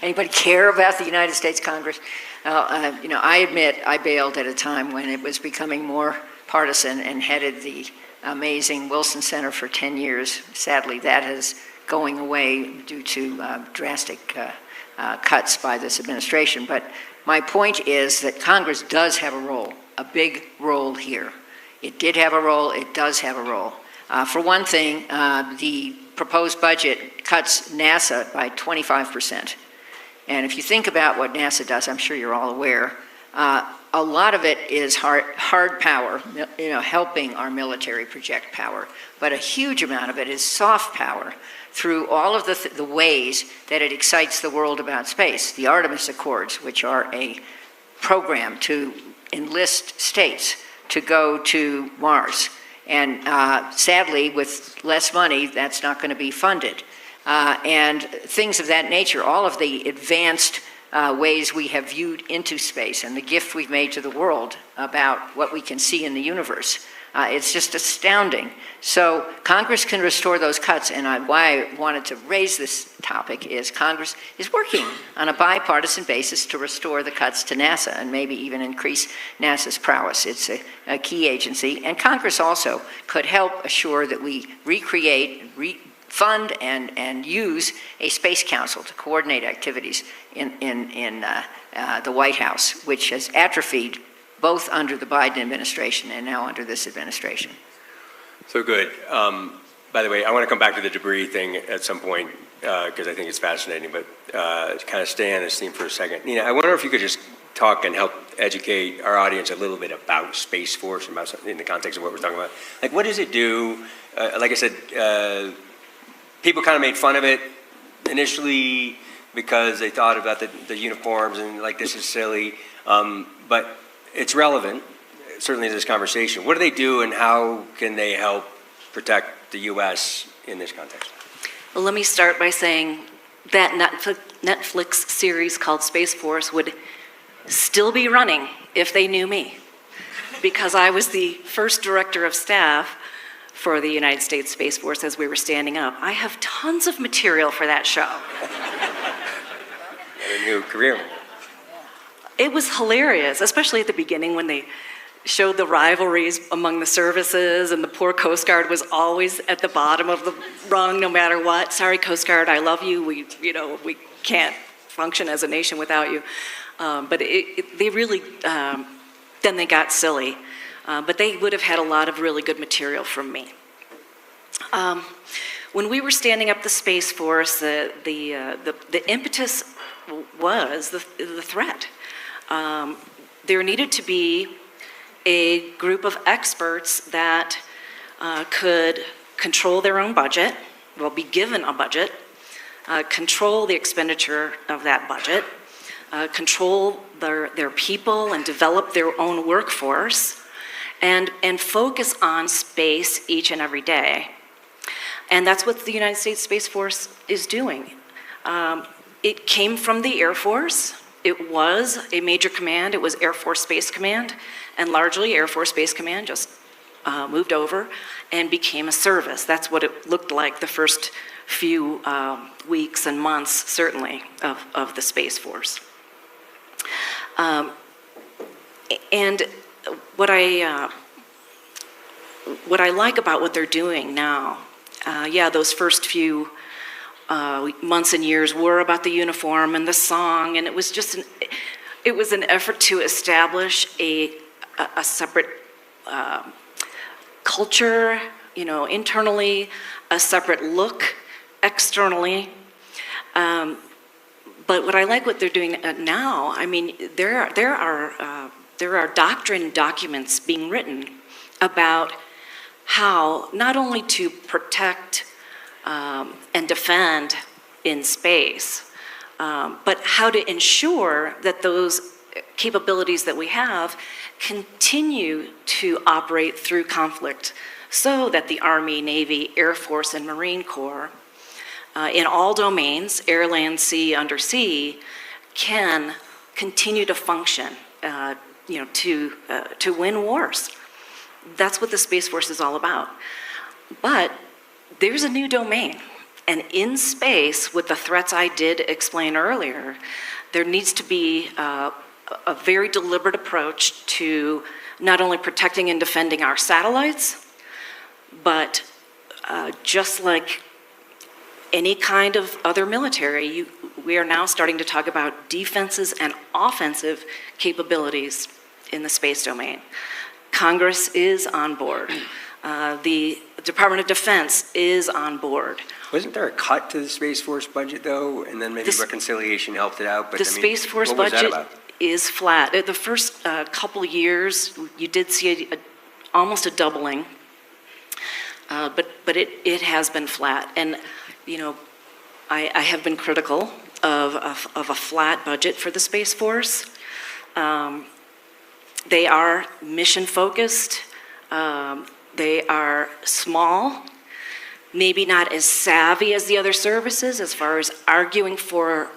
Anybody care about the United States Congress? I admit I bailed at a time when it was becoming more partisan and headed the amazing Wilson Center for 10 years. Sadly, that is going away due to drastic cuts by this administration. But my point is that Congress does have a role, a big role here. It did have a role, it does have a role. For one thing, the proposed budget cuts NASA by 25%. And if you think about what NASA does, I'm sure you're all aware, a lot of it is hard power, helping our military project power. But a huge amount of it is soft power through all of the ways that it excites the world about space. The Artemis Accords, which are a program to enlist states to go to Mars. And sadly, with less money, that's not going to be funded. and things of that nature, all of the advanced ways we have viewed into space and the gift we've made to the world about what we can see in the universe. It's just astounding. So Congress can restore those cuts, and why I wanted to raise this topic is Congress is working on a bipartisan basis to restore the cuts to NASA and maybe even increase NASA's prowess. It's a key agency, and Congress also could help assure that we recreate, fund, and use a space council to coordinate activities in the White House, which has atrophied both under the Biden administration and now under this administration. So good. By the way, I want to come back to the debris thing at some point because I think it's fascinating, but to kind of stay on this theme for a second. Nina, I wonder if you could just talk and help educate our audience a little bit about Space Force and about, in the context of what we're talking about. Like, what does it do? Like I said, people kind of made fun of it initially because they thought about the uniforms and like, this is silly, but it's relevant, certainly to this conversation. What do they do and how can they help protect the U.S. in this context? Well, let me start by saying that Netflix series called Space Force would still be running if they knew me, because I was the first director of staff for the United States Space Force as we were standing up. I have tons of material for that show. A new career. It was hilarious, especially at the beginning when they showed the rivalries among the services, and the poor Coast Guard was always at the bottom of the rung no matter what. Sorry, Coast Guard, I love you. We can't function as a nation without you. But they really, then they got silly. But they would have had a lot of really good material from me. When we were standing up the Space Force, the impetus was the threat. There needed to be a group of experts that could control their own budget, well, be given a budget, control the expenditure of that budget, control their people and develop their own workforce, and focus on space each and every day. And that's what the United States Space Force is doing. It came from the Air Force. It was a major command. It was Air Force Space Command, and largely Air Force Space Command just moved over and became a service. That's what it looked like the first few weeks and months, certainly, of the Space Force. And what I like about what they're doing now, those first few months and years were about the uniform and the song, and it was just an effort to establish a separate culture, internally, a separate look externally. But what I like what they're doing now, I mean, there are doctrine documents being written about how not only to protect and defend in space, but how to ensure that those capabilities that we have continue to operate through conflict so that the Army, Navy, Air Force, and Marine Corps, in all domains, air, land, sea, undersea, can continue to function, to win wars. That's what the Space Force is all about. But there's a new domain, and in space, with the threats I did explain earlier, there needs to be a very deliberate approach to not only protecting and defending our satellites, but just like any kind of other military, we are now starting to talk about defenses and offensive capabilities in the space domain. Congress is on board. The Department of Defense is on board. Wasn't there a cut to the Space Force budget, though, and then maybe reconciliation helped it out? But the Space Force budget is flat. The first couple years, you did see almost a doubling, but it has been flat. And I have been critical of a flat budget for the Space Force. They are mission focused. They are small. maybe not as savvy as the other services as far as arguing for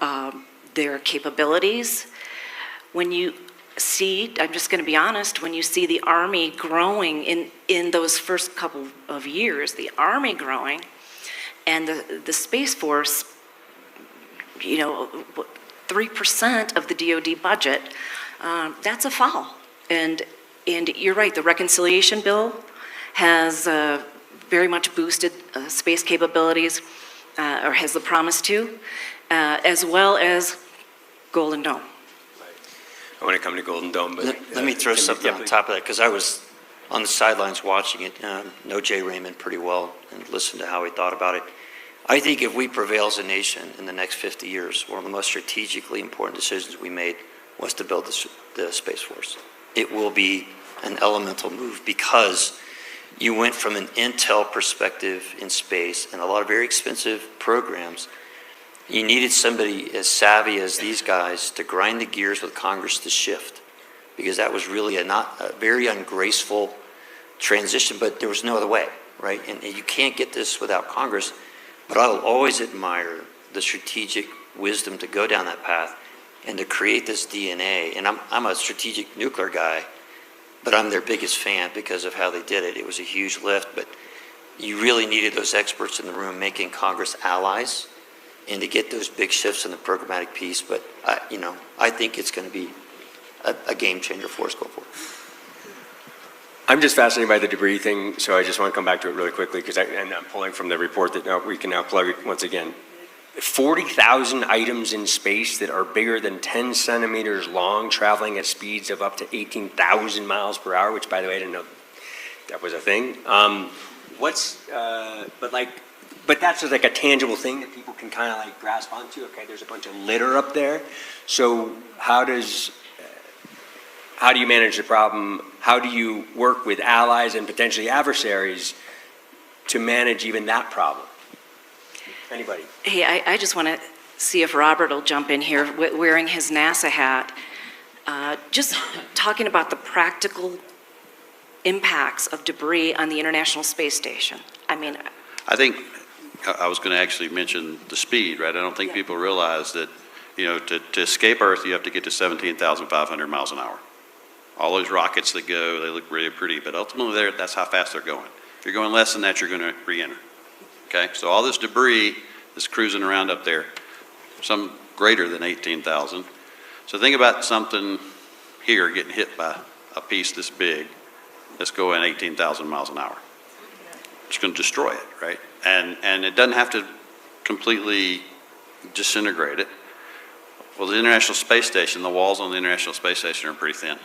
their capabilities. When you see, I'm just going to be honest, when you see the Army growing in those first couple of years, the Army growing, and the Space Force, 3% of the DoD budget, that's a foul. And you're right, the reconciliation bill has very much boosted space capabilities, or has the promise to, as well as Golden Dome. I want to come to Golden Dome, but... Let me throw something yeah, on please. top of that, because I was on the sidelines watching it, know Jay Raymond pretty well, and listened to how he thought about it. I think if we prevail as a nation in the next 50 years, one of the most strategically important decisions we made was to build the Space Force. It will be an elemental move because you went from an intel perspective in space and a lot of very expensive programs. You needed somebody as savvy as these guys to grind the gears with Congress to shift, because that was really a very ungraceful transition, but there was no other way, right? And you can't get this without Congress. But I'll always admire the strategic wisdom to go down that path and to create this DNA. And I'm a strategic nuclear guy, but I'm their biggest fan because of how they did it. It was a huge lift, but you really needed those experts in the room making Congress allies and to get those big shifts in the programmatic piece. But I think it's going to be a game changer for us going forward. I'm just fascinated by the debris thing, so I just want to come back to it really quickly, because I'm pulling from the report that we can now plug it once again. 40,000 items in space that are bigger than 10 centimeters long, traveling at speeds of up to 18,000 miles per hour, which, by the way, I didn't know that was a thing. But that's just like a tangible thing that people can kind of like grasp onto. Okay, there's a bunch of litter up there. So how do you manage the problem? How do you work with allies and potentially adversaries to manage even that problem? Anybody? Hey, I just want to see if Robert will jump in here wearing his NASA hat. Just talking about the practical impacts of debris on the International Space Station. I think I was going to actually mention the speed, right? I don't think people realize that, to escape Earth, you have to get to 17,500 miles an hour. All those rockets that go, they look really pretty, but ultimately that's how fast they're going. If you're going less than that, you're going to re-enter. Okay, so all this debris that's cruising around up there, some greater than 18,000. So think about something here getting hit by a piece this big that's going 18,000 miles an hour. It's going to destroy it, right? And it doesn't have to completely disintegrate it. Well, the International Space Station, the walls on the International Space Station are pretty thin.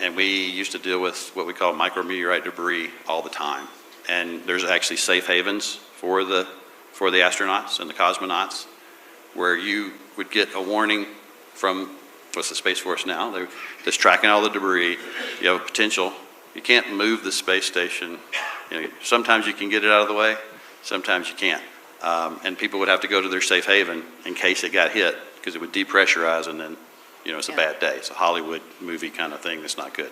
And we used to deal with what we call micrometeorite debris all the time. And there's actually safe havens for the astronauts and the cosmonauts where you would get a warning from, what's the Space Force now? They're just tracking all the debris. You have a potential. You can't move the space station. Sometimes you can get it out of the way, sometimes you can't. And people would have to go to their safe haven in case it got hit, because it would depressurize and then it's a bad day. It's a Hollywood movie kind of thing that's not good.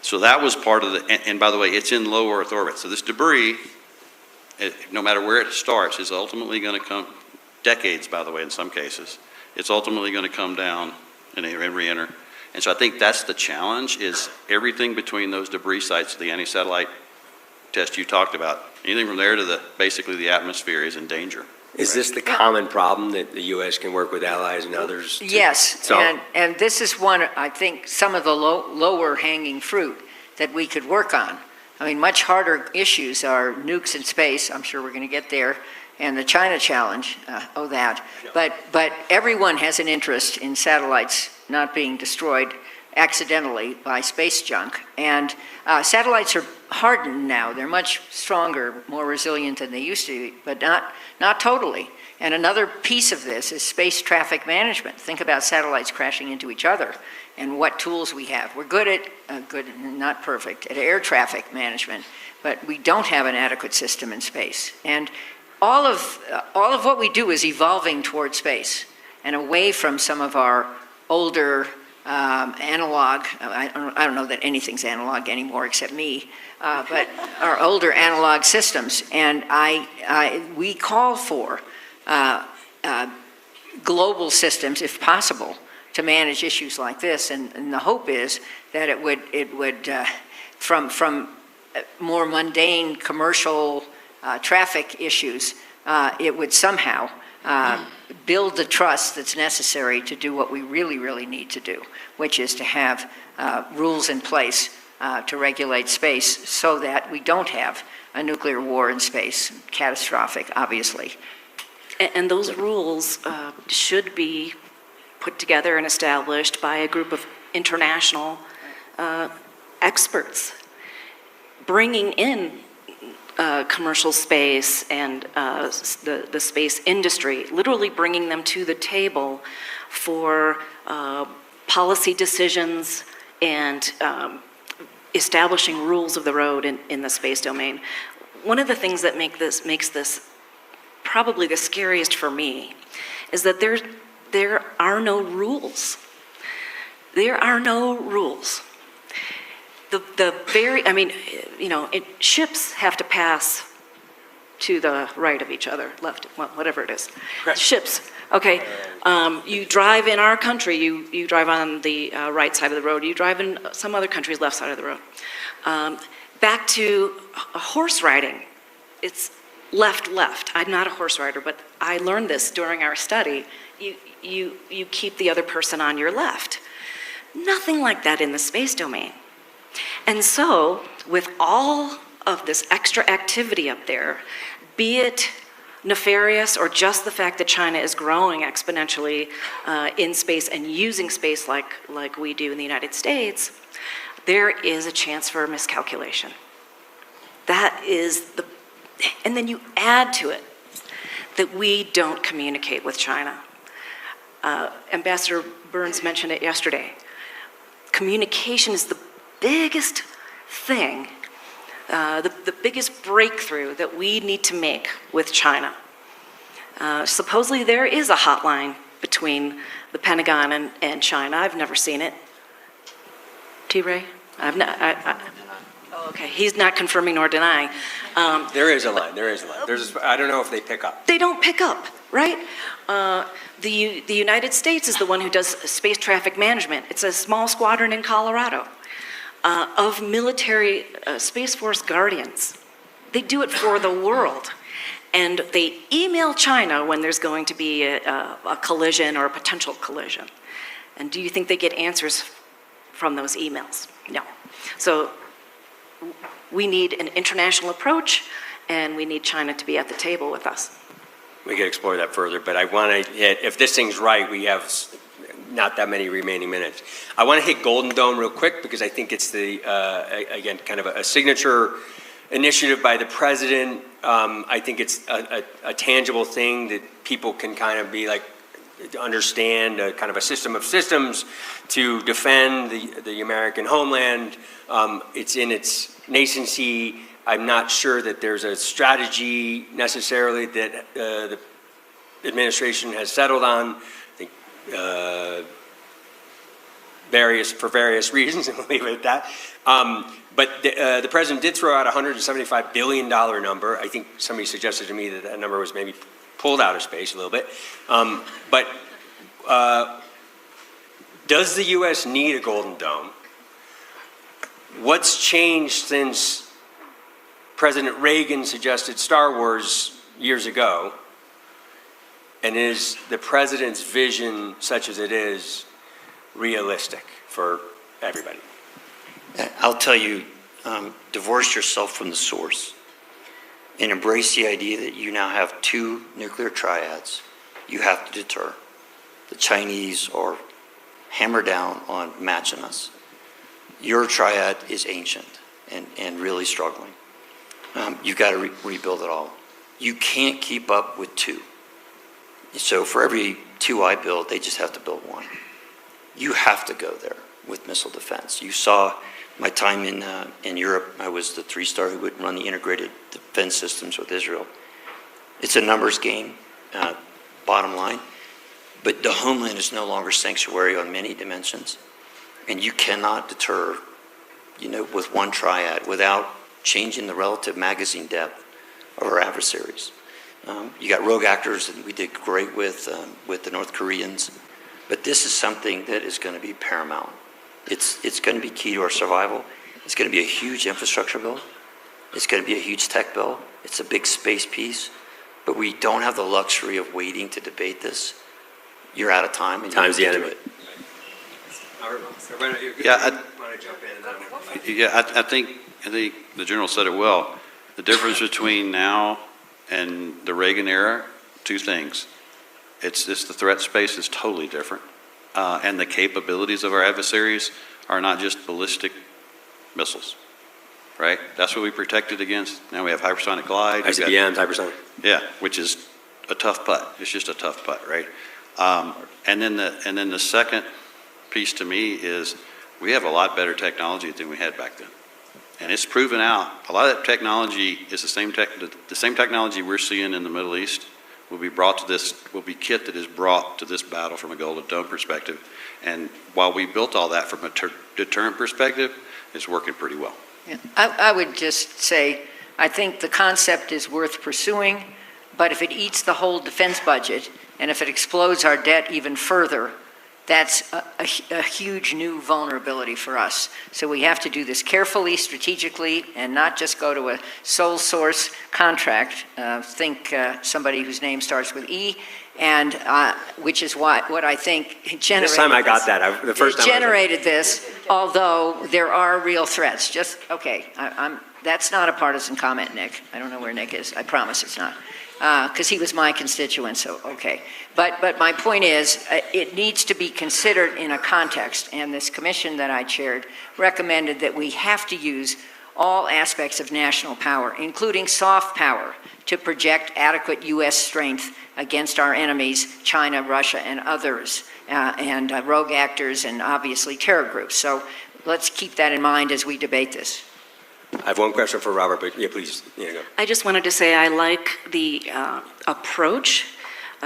So that was part of and by the way, it's in low Earth orbit. So this debris, no matter where it starts, is ultimately going to come, decades by the way in some cases, it's ultimately going to come down and re-enter. And so I think that's the challenge, is everything between those debris sites, the anti-satellite test you talked about, anything from there to basically the atmosphere is in danger. Is this the common problem that the U.S. can work with allies and others? Yes, and this is one, I think, some of the lower hanging fruit that we could work on. I mean, much harder issues are nukes in space. I'm sure we're going to get there. And the China challenge, But everyone has an interest in satellites not being destroyed accidentally by space junk. And satellites are hardened now. They're much stronger, more resilient than they used to be, but not totally. And another piece of this is space traffic management. Think about satellites crashing into each other and what tools we have. We're good at, not perfect, at air traffic management, but we don't have an adequate system in space. And all of what we do is evolving toward space and away from some of our older analog, I don't know that anything's analog anymore except me, but our older analog systems. And we call for global systems, if possible, to manage issues like this. And the hope is that it would from more mundane commercial traffic issues, it would somehow build the trust that's necessary to do what we really, really need to do, which is to have rules in place to regulate space so that we don't have a nuclear war in space, catastrophic, obviously. And those rules should be put together and established by a group of international experts, bringing in commercial space and the space industry, literally bringing them to the table for policy decisions and establishing rules of the road in the space domain. One of the things that makes this probably the scariest for me is that there are no rules. There are no rules. Ships have to pass to the right of each other, left, well, whatever it is. Correct. Ships, okay. You drive in our country, you drive on the right side of the road. You drive in some other countries, left side of the road. Back to horse riding, it's left. I'm not a horse rider, but I learned this during our study. You keep the other person on your left. Nothing like that in the space domain. And so, with all of this extra activity up there, be it nefarious or just the fact that China is growing exponentially in space and using space like we do in the United States, there is a chance for a miscalculation. And then you add to it that we don't communicate with China. Ambassador Burns mentioned it yesterday. Communication is the biggest thing, the biggest breakthrough that we need to make with China. Supposedly there is a hotline between the Pentagon and China. I've never seen it. T-Ray? Okay, he's not confirming nor denying. There is a line. I don't know if they pick up. They don't pick up, right? The United States is the one who does space traffic management. It's a small squadron in Colorado of military Space Force guardians. They do it for the world. And they email China when there's going to be a collision or a potential collision. And do you think they get answers from those emails? No. So we need an international approach, and we need China to be at the table with us. We could explore that further, but I want to hit, if this thing's right, we have not that many remaining minutes. I want to hit Golden Dome real quick because I think it's again, kind of a signature initiative by the president. I think it's a tangible thing that people can kind of be like, understand kind of a system of systems to defend the American homeland. It's in its nascency. I'm not sure that there's a strategy necessarily that the administration has settled on. I think for various reasons, and we'll leave it at that. But the president did throw out a $175 billion number. I think somebody suggested to me that that number was maybe pulled out of space a little bit. But does the U.S. need a Golden Dome? What's changed since President Reagan suggested Star Wars years ago? And is the president's vision, such as it is, realistic for everybody? I'll tell you, divorce yourself from the source and embrace the idea that you now have two nuclear triads you have to deter. The Chinese are hammered down on matching us. Your triad is ancient and really struggling. You've got to rebuild it all. You can't keep up with two. So for every two I build, they just have to build one. You have to go there with missile defense. You saw my time in Europe. I was the three-star who would run the integrated defense systems with Israel. It's a numbers game, bottom line. But the homeland is no longer sanctuary on many dimensions. And you cannot deter, with one triad without changing the relative magazine depth of our adversaries. You got rogue actors, and we did great with the North Koreans, but this is something that is going to be paramount. It's going to be key to our survival. It's going to be a huge infrastructure bill. It's going to be a huge tech bill. It's a big space piece, but we don't have the luxury of waiting to debate this. You're out of time, and Time's the you need to enemy. do it. I think the general said it well. The difference between now and the Reagan era, two things. It's the threat space is totally different. And the capabilities of our adversaries are not just ballistic missiles, right? That's what we protected against. Now we have hypersonic glide. we've got- ICBMs, hypersonic. Yeah, which is a tough putt. It's just a tough putt, right? And then the second piece to me is we have a lot better technology than we had back then. And it's proven out. A lot of that technology is the same technology we're seeing in the Middle East will be kit that is brought to this battle from a Golden Dome perspective. And while we built all that from a deterrent perspective, it's working pretty well. Yeah. I would just say, I think the concept is worth pursuing, but if it eats the whole defense budget, and if it explodes our debt even further, that's a huge new vulnerability for us. So we have to do this carefully, strategically, and not just go to a sole source contract. Think somebody whose name starts with E, and which is what I think generated This time I got that. The first time generated this, although there are real threats. That's not a partisan comment, Nick. I don't know where Nick is. I promise it's not. Because he was my constituent, so okay. But my point is, it needs to be considered in a context, and this commission that I chaired recommended that we have to use all aspects of national power, including soft power, to project adequate U.S. strength against our enemies, China, Russia, and others, and rogue actors, and obviously terror groups. So let's keep that in mind as we debate this. I have one question for Robert, but yeah, please. Yeah, go. I just wanted to say I like the approach,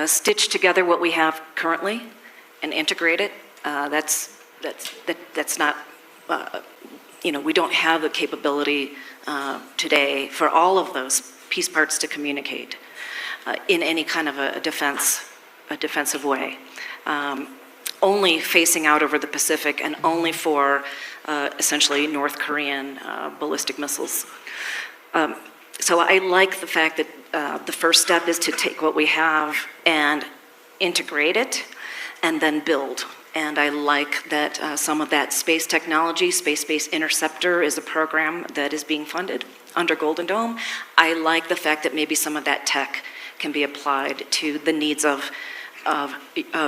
stitch together what we have currently and integrate it. That's not, we don't have the capability today for all of those piece parts to communicate in any kind of a defensive way. Only facing out over the Pacific and only for essentially North Korean ballistic missiles. So I like the fact that the first step is to take what we have and integrate it and then build. And I like that some of that space technology, Space-Based Interceptor, is a program that is being funded under Golden Dome. I like the fact that maybe some of that tech can be applied to the needs of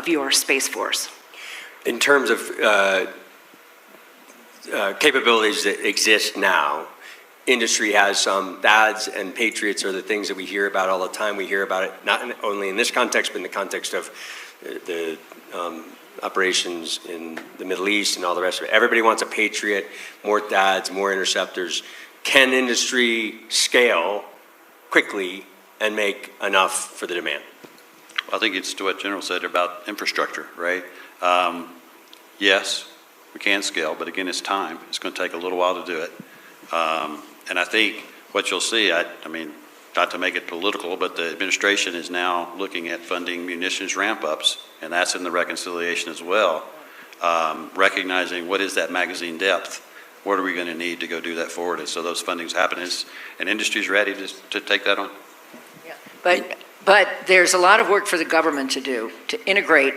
your Space Force. In terms of capabilities that exist now, industry has some. THAADs and Patriots are the things that we hear about all the time. We hear about it not only in this context, but in the context of the operations in the Middle East and all the rest of it. Everybody wants a Patriot, more THAADs, more interceptors. Can industry scale quickly and make enough for the demand? I think it's to what General said about infrastructure, right? Yes, we can scale, but again, it's time. It's going to take a little while to do it. And I think what you'll see, I mean, not to make it political, but the administration is now looking at funding munitions ramp-ups, and that's in the reconciliation as well, recognizing what is that magazine depth, what are we going to need to go do that forward, and so those fundings happen, and industry's ready to take that on. Yeah. But there's a lot of work for the government to do to integrate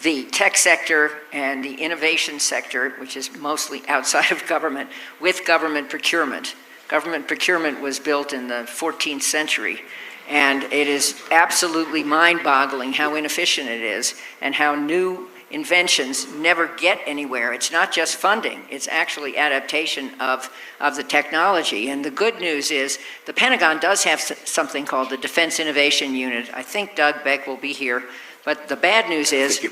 the tech sector and the innovation sector, which is mostly outside of government, with government procurement. Government procurement was built in the 14th century, and it is absolutely mind-boggling how inefficient it is and how new inventions never get anywhere. It's not just funding, it's actually adaptation of the technology. And the good news is the Pentagon does have something called the Defense Innovation Unit. I think Doug Beck will be here. But the bad news is, he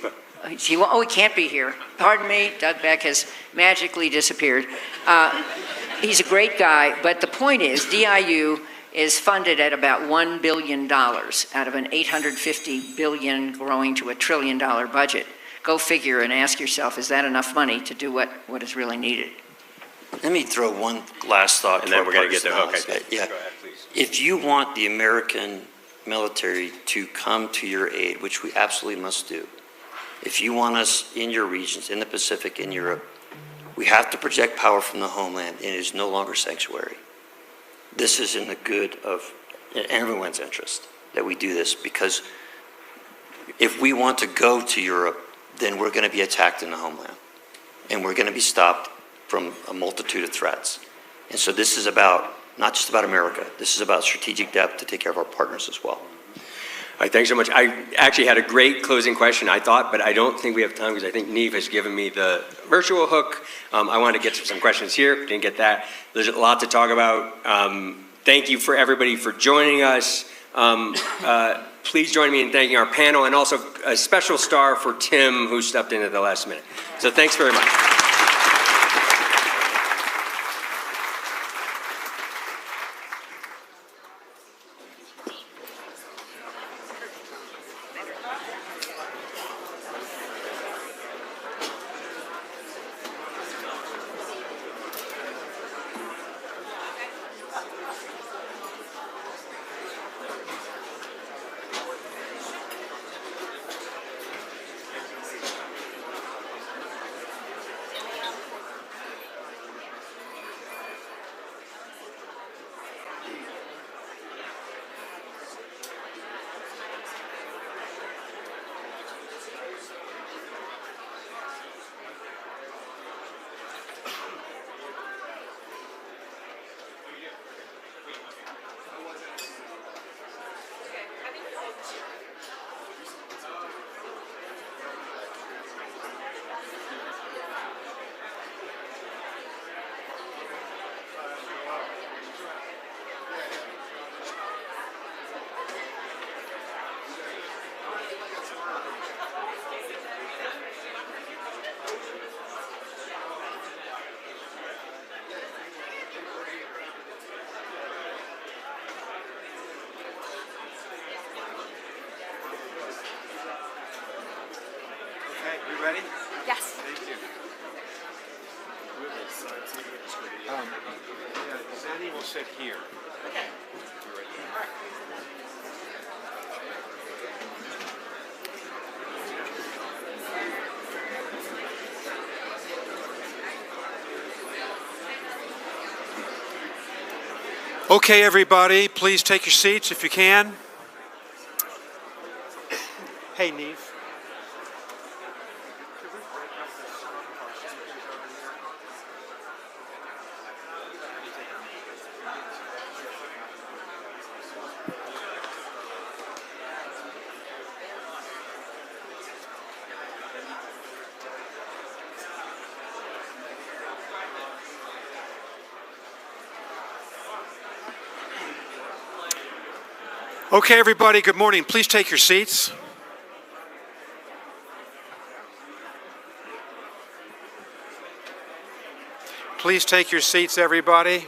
can't be here. Pardon me, Doug Beck has magically disappeared. He's a great guy, but the point is, DIU is funded at about $1 billion out of an $850 billion growing to $1 trillion budget. go figure and ask yourself, is that enough money to do what is really needed? Let me throw one last thought. And to then our we're going to get to, partners okay. now. Yeah. Go ahead, please. If you want the American military to come to your aid, which we absolutely must do, if you want us in your regions, in the Pacific, in Europe, we have to project power from the homeland, and it is no longer sanctuary. This is in the good of everyone's interest that we do this, because if we want to go to Europe, then we're going to be attacked in the homeland, and we're going to be stopped from a multitude of threats. And so this is about, not just about America, this is about strategic depth to take care of our partners as well. All right, thanks so much. I actually had a great closing question, I thought, but I don't think we have time because I think Neve has given me the virtual hook. I wanted to get to some questions here, didn't get that. There's a lot to talk about. Thank you for everybody for joining us. Please join me in thanking our panel, and also a special star for Tim, who stepped in at the last minute. So thanks very much. You ready? Yes. Thank you. Sandy will sit here. Okay, everybody, please take your seats if you can. Hey, Neve. Okay, everybody, good morning. Please take your seats. Please take your seats, everybody.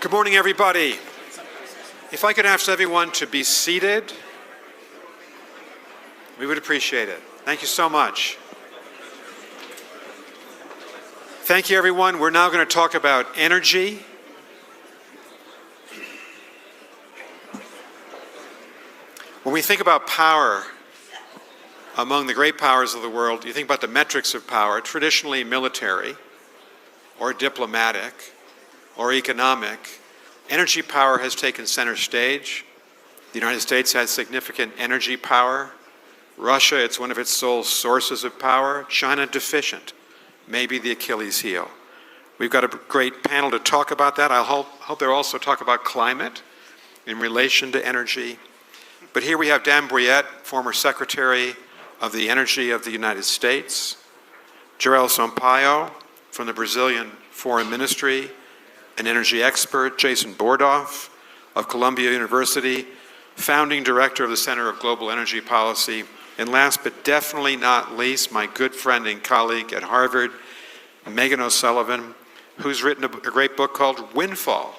Good morning, everybody. If I could ask everyone to be seated, we would appreciate it. Thank you so much. Thank you, everyone. We're now going to talk about energy. When we think about power, among the great powers of the world, you think about the metrics of power, traditionally military, or diplomatic, or economic. Energy power has taken center stage. The United States has significant energy power. Russia, it's one of its sole sources of power. China, deficient. Maybe the Achilles heel. We've got a great panel to talk about that. I hope they'll also talk about climate in relation to energy. But here we have Dan Brouillette, former Secretary of the Energy of the United States, Jorel Sampaio from the Brazilian Foreign Ministry, an energy expert, Jason Bordoff of Columbia University, founding director of the Center of Global Energy Policy, and last but definitely not least, my good friend and colleague at Harvard, Megan O'Sullivan, who's written a great book called Windfall,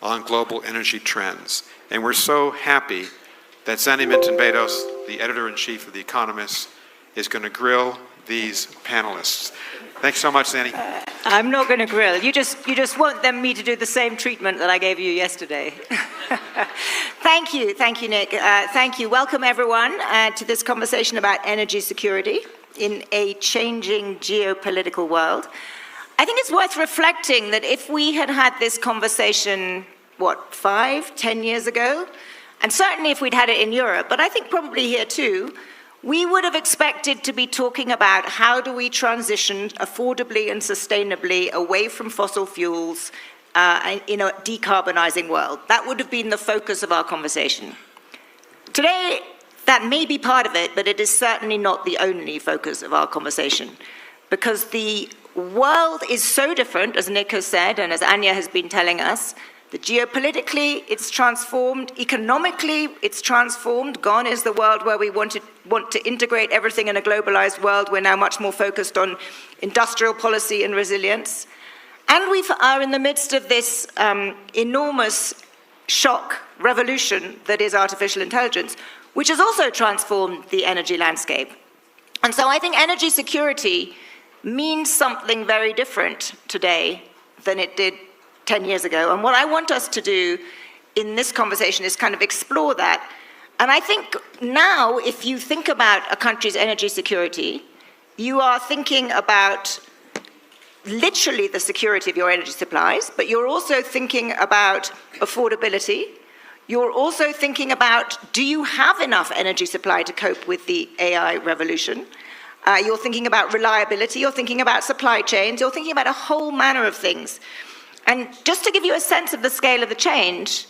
on global energy trends. And we're so happy that Zanny Minton-Bedos, the editor-in-chief of The Economist, is going to grill these panelists. Thanks so much, Zanny. I'm not going to grill. You just want me to do the same treatment that I gave you yesterday. Thank you, Nick. Thank you. Welcome, everyone, to this conversation about energy security in a changing geopolitical world. I think it's worth reflecting that if we had had this conversation, 5, 10 years ago, and certainly if we'd had it in Europe, but I think probably here too, we would have expected to be talking about how do we transition affordably and sustainably away from fossil fuels in a decarbonizing world. That would have been the focus of our conversation. Today, that may be part of it, but it is certainly not the only focus of our conversation, because the world is so different, as Nick has said, and as Anya has been telling us, that geopolitically it's transformed, economically it's transformed. Gone is the world where we want to integrate everything in a globalized world. We're now much more focused on industrial policy and resilience. And we are in the midst of this enormous shock revolution that is artificial intelligence, which has also transformed the energy landscape. And so I think energy security means something very different today than it did 10 years ago. And what I want us to do in this conversation is kind of explore that. And I think now, if you think about a country's energy security, you are thinking about literally the security of your energy supplies, but you're also thinking about affordability. You're also thinking about, do you have enough energy supply to cope with the AI revolution? You're thinking about reliability, you're thinking about supply chains, you're thinking about a whole manner of things. And just to give you a sense of the scale of the change,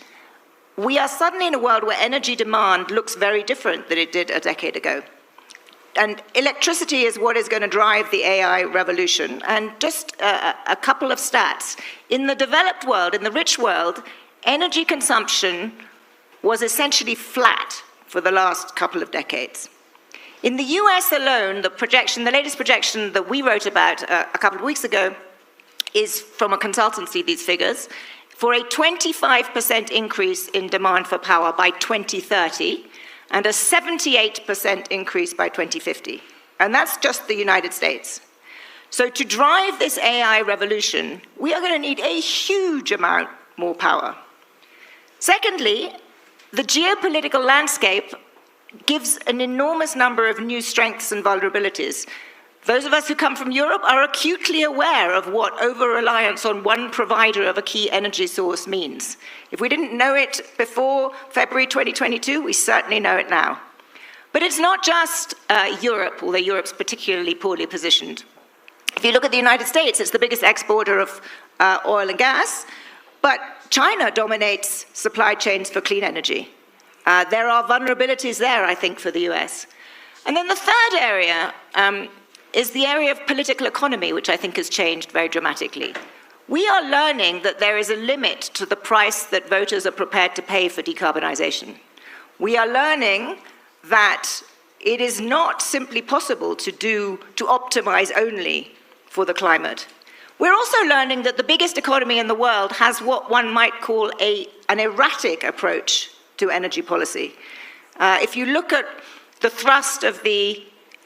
we are suddenly in a world where energy demand looks very different than it did a decade ago. And electricity is what is going to drive the AI revolution. And just a couple of stats. In the developed world, in the rich world, energy consumption was essentially flat for the last couple of decades. In the US alone, the latest projection that we wrote about a couple of weeks ago is from a consultancy, these figures, for a 25% increase in demand for power by 2030 and a 78% increase by 2050. And that's just the United States. So to drive this AI revolution, we are going to need a huge amount more power. Secondly, the geopolitical landscape gives an enormous number of new strengths and vulnerabilities. Those of us who come from Europe are acutely aware of what over-reliance on one provider of a key energy source means. If we didn't know it before February 2022, we certainly know it now. But it's not just Europe, although Europe's particularly poorly positioned. If you look at the United States, it's the biggest exporter of oil and gas, but China dominates supply chains for clean energy. There are vulnerabilities there, I think, for the US. And then the third area is the area of political economy, which I think has changed very dramatically. We are learning that there is a limit to the price that voters are prepared to pay for decarbonization. We are learning that it is not simply possible to optimize only for the climate. We're also learning that the biggest economy in the world has what one might call an erratic approach to energy policy. If you look at the thrust of the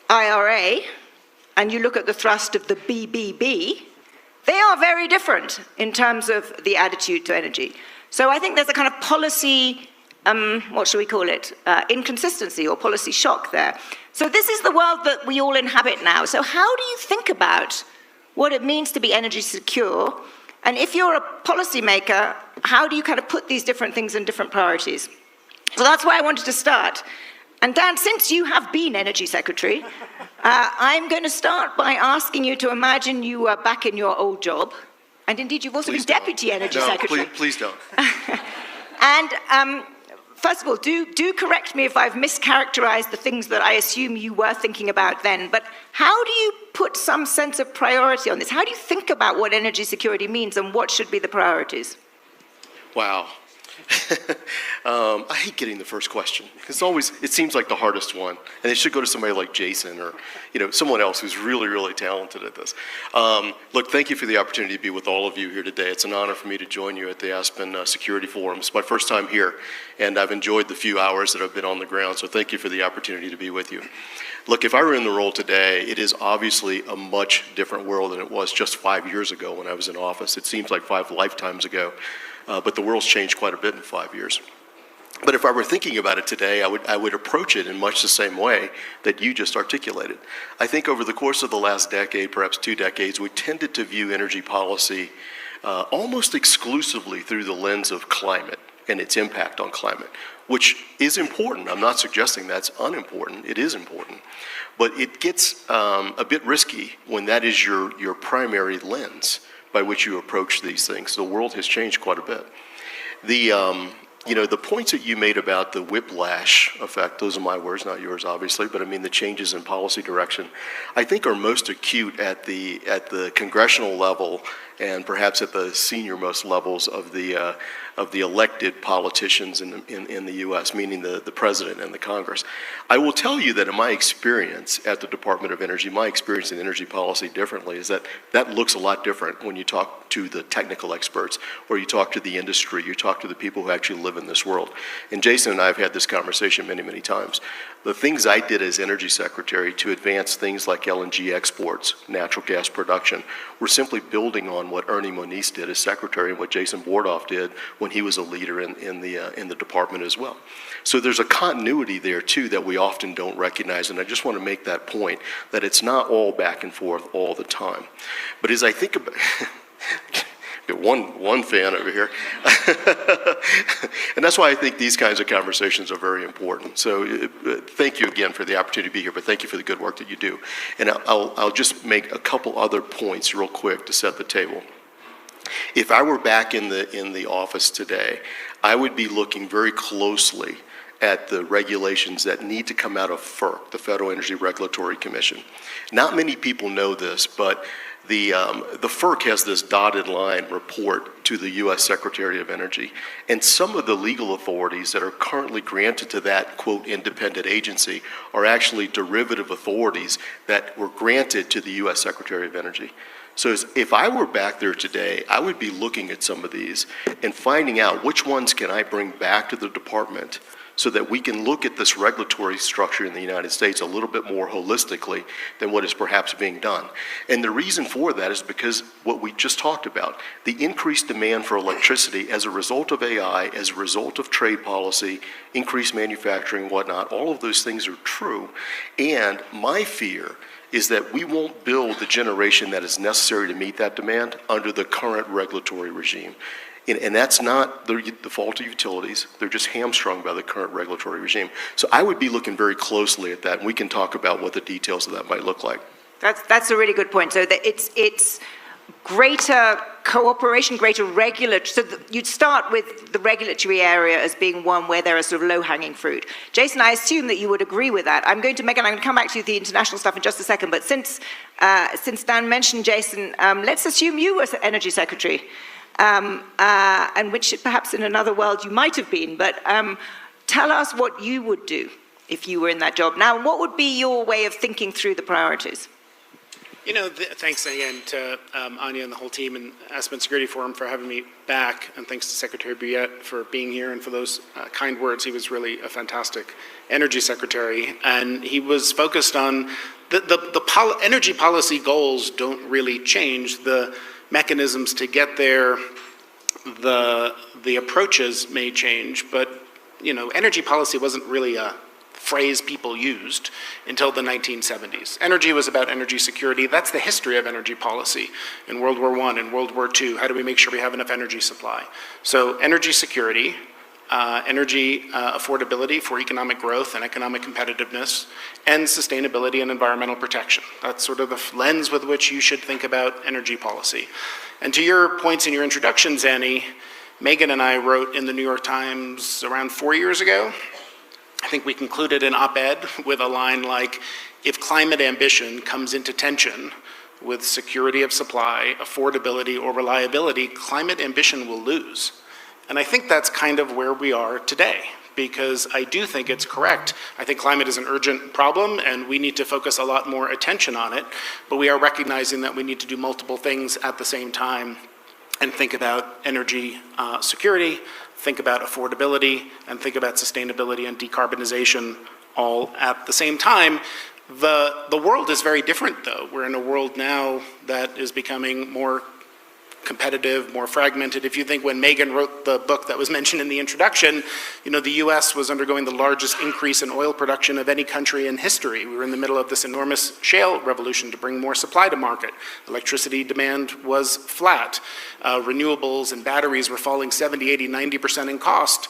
IRA, and you look at the thrust of the BBB, they are very different in terms of the attitude to energy. So I think there's a kind of policy, what should we call it, inconsistency or policy shock there. So this is the world that we all inhabit now. So how do you think about what it means to be energy secure? And if you're a policymaker, how do you kind of put these different things in different priorities? So that's why I wanted to start. And Dan, since you have been Energy Secretary, I'm going to start by asking you to imagine you are back in your old job. And indeed, you've also been Deputy Energy Secretary. Please don't. And first of all, do correct me if I've mischaracterized the things that I assume you were thinking about then. But how do you put some sense of priority on this? How do you think about what energy security means and what should be the priorities? Wow. I hate getting the first question. It seems like the hardest one, and it should go to somebody like Jason or someone else who's really, really talented at this. Look, thank you for the opportunity to be with all of you here today. It's an honor for me to join you at the Aspen Security Forum. It's my first time here, and I've enjoyed the few hours that I've been on the ground, so thank you for the opportunity to be with you. Look, if I were in the role today, it is obviously a much different world than it was just 5 years ago when I was in office. It seems like 5 lifetimes ago, but the world's changed quite a bit in 5 years. But if I were thinking about it today, I would approach it in much the same way that you just articulated. I think over the course of the last decade, perhaps 2 decades, we tended to view energy policy almost exclusively through the lens of climate and its impact on climate, which is important. I'm not suggesting that's unimportant. It is important. But it gets a bit risky when that is your primary lens by which you approach these things. The world has changed quite a bit. The points that you made about the whiplash effect, those are my words, not yours, obviously, but I mean the changes in policy direction, I think are most acute at the congressional level and perhaps at the senior-most levels of the elected politicians in the U.S., meaning the president and the Congress. I will tell you that in my experience at the Department of Energy, my experience in energy policy differently is that looks a lot different when you talk to the technical experts or you talk to the industry, you talk to the people who actually live in this world. And Jason and I have had this conversation many, many times. The things I did as Energy Secretary to advance things like LNG exports, natural gas production, were simply building on what Ernie Moniz did as Secretary and what Jason Bordoff did when he was a leader in the department as well. So there's a continuity there too that we often don't recognize, and I just want to make that point that it's not all back and forth all the time. But as I think about one fan over here. And that's why I think these kinds of conversations are very important. So thank you again for the opportunity to be here, but thank you for the good work that you do. And I'll just make a couple other points real quick to set the table. If I were back in the office today, I would be looking very closely at the regulations that need to come out of FERC, the Federal Energy Regulatory Commission. Not many people know this, but the FERC has this dotted line report to the U.S. Secretary of Energy, and some of the legal authorities that are currently granted to that, quote, independent agency are actually derivative authorities that were granted to the U.S. Secretary of Energy. So if I were back there today, I would be looking at some of these and finding out which ones can I bring back to the department so that we can look at this regulatory structure in the United States a little bit more holistically than what is perhaps being done. And the reason for that is because what we just talked about, the increased demand for electricity as a result of AI, as a result of trade policy, increased manufacturing, whatnot, all of those things are true. And my fear is that we won't build the generation that is necessary to meet that demand under the current regulatory regime. And that's not the fault of utilities. They're just hamstrung by the current regulatory regime. So I would be looking very closely at that, and we can talk about what the details of that might look like. That's a really good point. So that it's greater cooperation, greater regulatory. So you'd start with the regulatory area as being one where there are sort of low-hanging fruit. Jason, I assume that you would agree with that. I'm going to come back to the international stuff in just a second. But since Dan mentioned Jason, let's assume you were Energy Secretary. And which perhaps in another world you might have been, but tell us what you would do if you were in that job. Now, what would be your way of thinking through the priorities? Thanks again to Anya and the whole team and Aspen Security Forum for having me back, and thanks to Secretary Bouillette for being here and for those kind words. He was really a fantastic energy secretary, and he was focused on the energy policy goals don't really change. The mechanisms to get there, the approaches may change, but energy policy wasn't really a phrase people used until the 1970s. Energy was about energy security. That's the history of energy policy in World War I and World War II. How do we make sure we have enough energy supply? So energy security, energy affordability for economic growth and economic competitiveness, and sustainability and environmental protection. That's sort of the lens with which you should think about energy policy. And to your points in your introduction, Zanny, Megan and I wrote in the New York Times around 4 years ago. I think we concluded an op-ed with a line like, if climate ambition comes into tension with security of supply, affordability, or reliability, climate ambition will lose. And I think that's kind of where we are today, because I do think it's correct. I think climate is an urgent problem, and we need to focus a lot more attention on it, but we are recognizing that we need to do multiple things at the same time and think about energy security, think about affordability, and think about sustainability and decarbonization all at the same time. The world is very different, though. We're in a world now that is becoming more competitive, more fragmented. If you think when Megan wrote the book that was mentioned in the introduction, the US was undergoing the largest increase in oil production of any country in history. We were in the middle of this enormous shale revolution to bring more supply to market. Electricity demand was flat. Renewables and batteries were falling 70, 80, 90% in cost,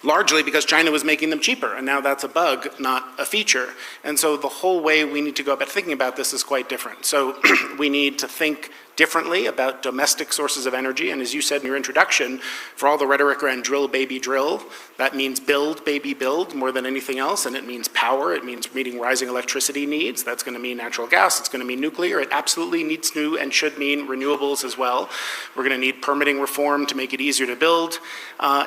largely because China was making them cheaper, and now that's a bug, not a feature. And so the whole way we need to go about thinking about this is quite different. So we need to think differently about domestic sources of energy, and as you said in your introduction, for all the rhetoric around drill, baby, drill, that means build, baby, build more than anything else, and it means power, it means meeting rising electricity needs, that's going to mean natural gas, it's going to mean nuclear, it absolutely needs to and should mean renewables as well. We're going to need permitting reform to make it easier to build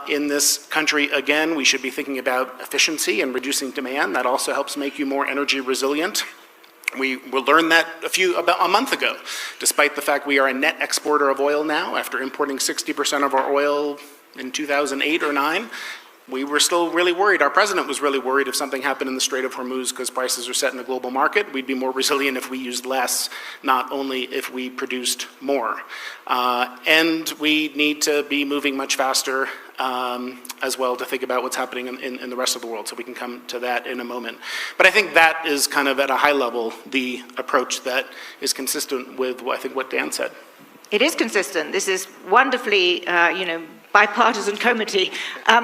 in this country. Again, we should be thinking about efficiency and reducing demand. That also helps make you more energy resilient. We learned that about a month ago, despite the fact we are a net exporter of oil now. After importing 60% of our oil in 2008 or 9, we were still really worried. Our president was really worried if something happened in the Strait of Hormuz because prices are set in the global market. We'd be more resilient if we used less, not only if we produced more. And we need to be moving much faster as well to think about what's happening in the rest of the world. So we can come to that in a moment. But I think that is kind of at a high level the approach that is consistent with what Dan said. It is consistent. This is wonderfully, bipartisan committee.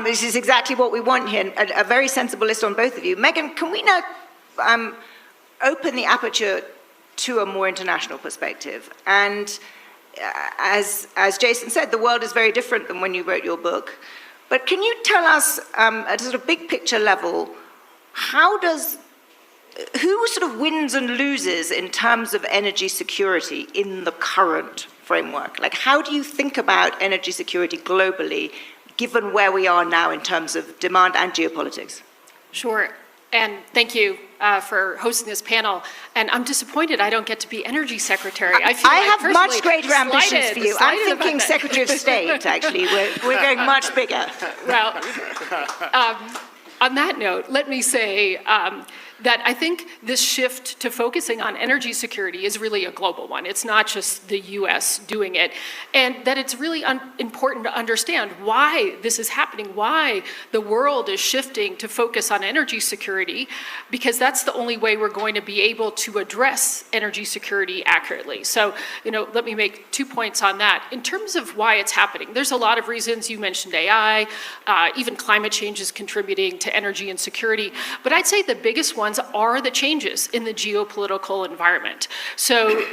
This is exactly what we want here, a very sensible list on both of you. Megan, can we now open the aperture to a more international perspective? And as Jason said, the world is very different than when you wrote your book. But can you tell us, at a sort of big picture level, who sort of wins and loses in terms of energy security in the current framework? Like, how do you think about energy security globally, given where we are now in terms of demand and geopolitics? Sure, and thank you for hosting this panel. And I'm disappointed I don't get to be energy secretary. I have much greater ambitions for you. I'm thinking Secretary of State, actually. We're going much bigger. Well, on that note, let me say that I think this shift to focusing on energy security is really a global one. It's not just the US doing it. And that it's really important to understand why this is happening, why the world is shifting to focus on energy security, because that's the only way we're going to be able to address energy security accurately. So, let me make 2 points on that. In terms of why it's happening, there's a lot of reasons. You mentioned AI, even climate change is contributing to energy and security. But I'd say the biggest ones are the changes in the geopolitical environment. So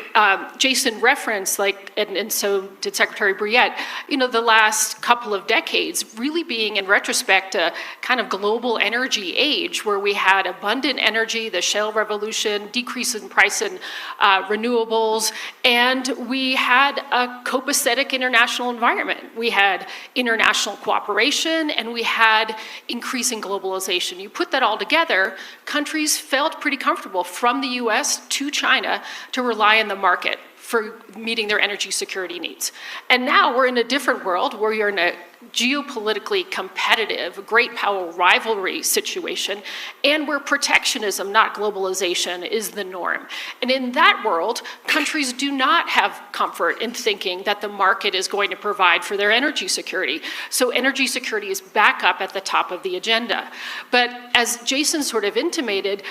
Jason referenced, and so did Secretary Brouillette, the last couple of decades really being, in retrospect, a kind of global energy age where we had abundant energy, the shale revolution, decrease in price in renewables, and we had a copacetic international environment. We had international cooperation, and we had increasing globalization. You put that all together, countries felt pretty comfortable, from the US to China, to rely on the market for meeting their energy security needs. And now we're in a different world where you're in a geopolitically competitive, great power rivalry situation, and where protectionism, not globalization, is the norm. And in that world, countries do not have comfort in thinking that the market is going to provide for their energy security. So energy security is back up at the top of the agenda. But as Jason sort of intimated,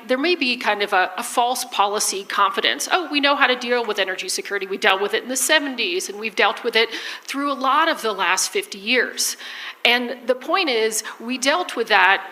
there may be kind of a false policy confidence. Oh, we know how to deal with energy security. We dealt with it in the 70s, and we've dealt with it through a lot of the last 50 years. And the point is, we dealt with that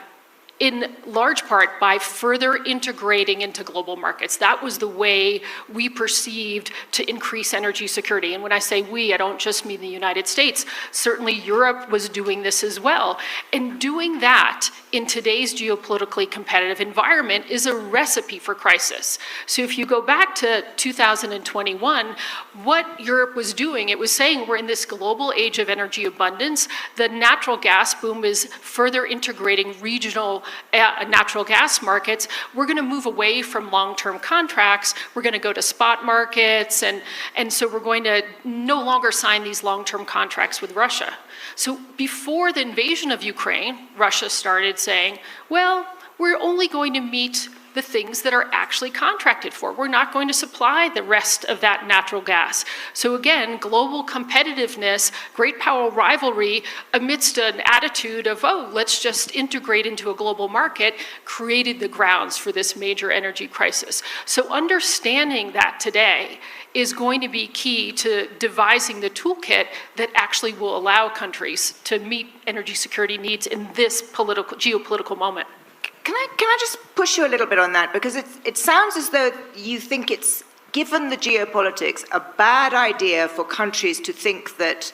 in large part by further integrating into global markets. That was the way we perceived to increase energy security. And when I say we, I don't just mean the United States. Certainly Europe was doing this as well. And doing that in today's geopolitically competitive environment is a recipe for crisis. So if you go back to 2021, what Europe was doing, it was saying we're in this global age of energy abundance. The natural gas boom is further integrating regional natural gas markets. We're going to move away from long-term contracts. We're going to go to spot markets. And so we're going to no longer sign these long-term contracts with Russia. So before the invasion of Ukraine, Russia started saying, well, we're only going to meet the things that are actually contracted for. We're not going to supply the rest of that natural gas. So again, global competitiveness, great power rivalry amidst an attitude of, oh, let's just integrate into a global market, created the grounds for this major energy crisis. So understanding that today is going to be key to devising the toolkit that actually will allow countries to meet energy security needs in this geopolitical moment. Can I just push you a little bit on that? Because it sounds as though you think it's, given the geopolitics, a bad idea for countries to think that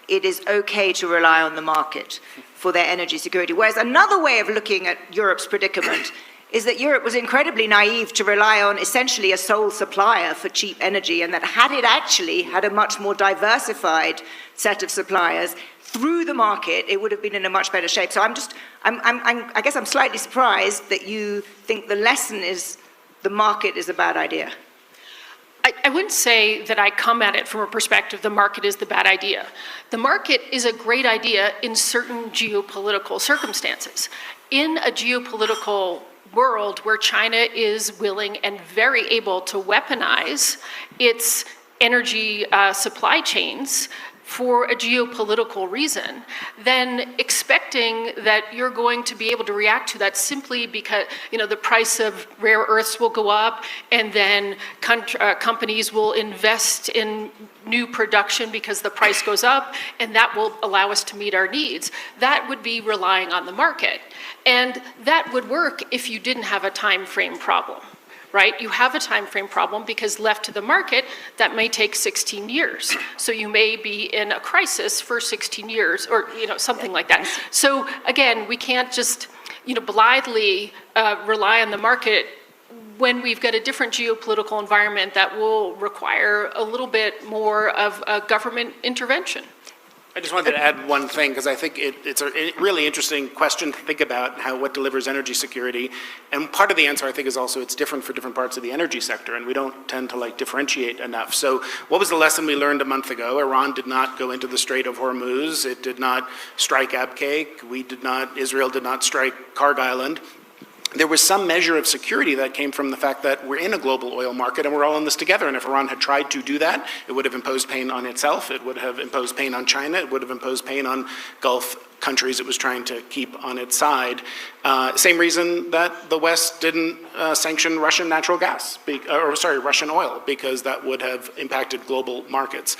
it is okay to rely on the market for their energy security. Whereas another way of looking at Europe's predicament is that Europe was incredibly naive to rely on essentially a sole supplier for cheap energy, and that had it actually had a much more diversified set of suppliers through the market, it would have been in a much better shape. So I guess I'm slightly surprised that you think the lesson is the market is a bad idea. I wouldn't say that I come at it from a perspective the market is the bad idea. The market is a great idea in certain geopolitical circumstances. In a geopolitical world where China is willing and very able to weaponize its energy supply chains for a geopolitical reason, then expecting that you're going to be able to react to that simply because, the price of rare earths will go up, and then companies will invest in new production because the price goes up, and that will allow us to meet our needs. That would be relying on the market. And that would work if you didn't have a time frame problem. Right? You have a time frame problem because left to the market, that may take 16 years. So you may be in a crisis for 16 years or something like that. So again, we can't just blithely rely on the market when we've got a different geopolitical environment that will require a little bit more of a government intervention. I just wanted to add one thing, because I think it's a really interesting question to think about, what delivers energy security. And part of the answer, I think, is also it's different for different parts of the energy sector, and we don't tend to differentiate enough. So what was the lesson we learned a month ago? Iran did not go into the Strait of Hormuz. It did not strike Abqaiq. Israel did not strike Karg Island. There was some measure of security that came from the fact that we're in a global oil market and we're all in this together. And if Iran had tried to do that, it would have imposed pain on itself. It would have imposed pain on China. It would have imposed pain on Gulf countries it was trying to keep on its side. Same reason that the West didn't sanction Russian natural gas, Russian oil, because that would have impacted global markets.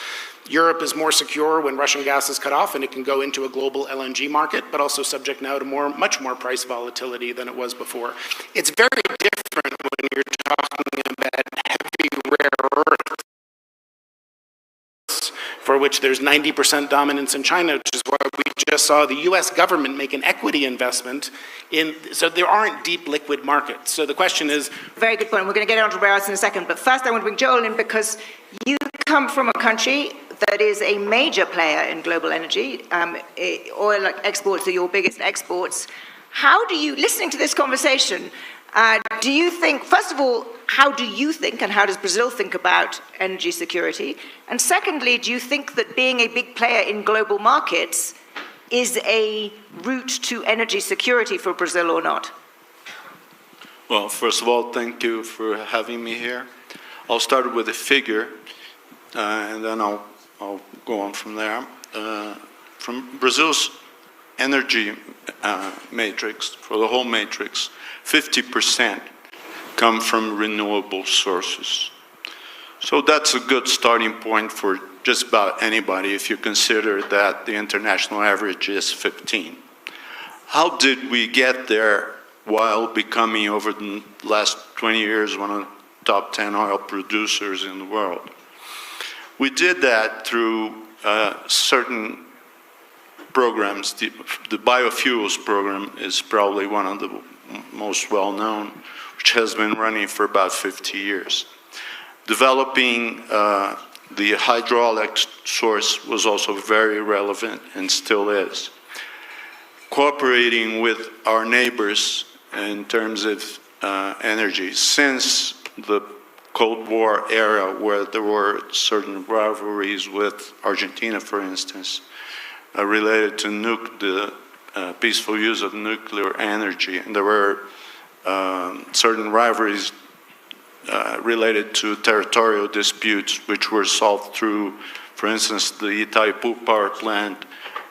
Europe is more secure when Russian gas is cut off, and it can go into a global LNG market, but also subject now to much more price volatility than it was before. It's very different when you're talking about heavy rare earths, for which there's 90% dominance in China, which is why we just saw the US government make an equity investment so there aren't deep liquid markets. So the question is... Very good point. We're going to get on to rare earths in a second, but first I want to bring Joel in because you come from a country that is a major player in global energy. Oil exports are your biggest exports. How do you, listening to this conversation, do you think, first of all, how do you think and how does Brazil think about energy security? And secondly, do you think that being a big player in global markets is a route to energy security for Brazil or not? Well, first of all, thank you for having me here. I'll start with a figure, and then I'll go on from there. From Brazil's energy matrix, for the whole matrix, 50% come from renewable sources. So that's a good starting point for just about anybody if you consider that the international average is 15. How did we get there while becoming, over the last 20 years, one of the top 10 oil producers in the world. We did that through certain programs. The biofuels program is probably one of the most well-known, which has been running for about 50 years. Developing the hydraulic source was also very relevant and still is. Cooperating with our neighbors in terms of energy since the Cold War era, where there were certain rivalries with Argentina, for instance, related to the peaceful use of nuclear energy. And there were certain rivalries related to territorial disputes, which were solved through, for instance, the Itaipu power plant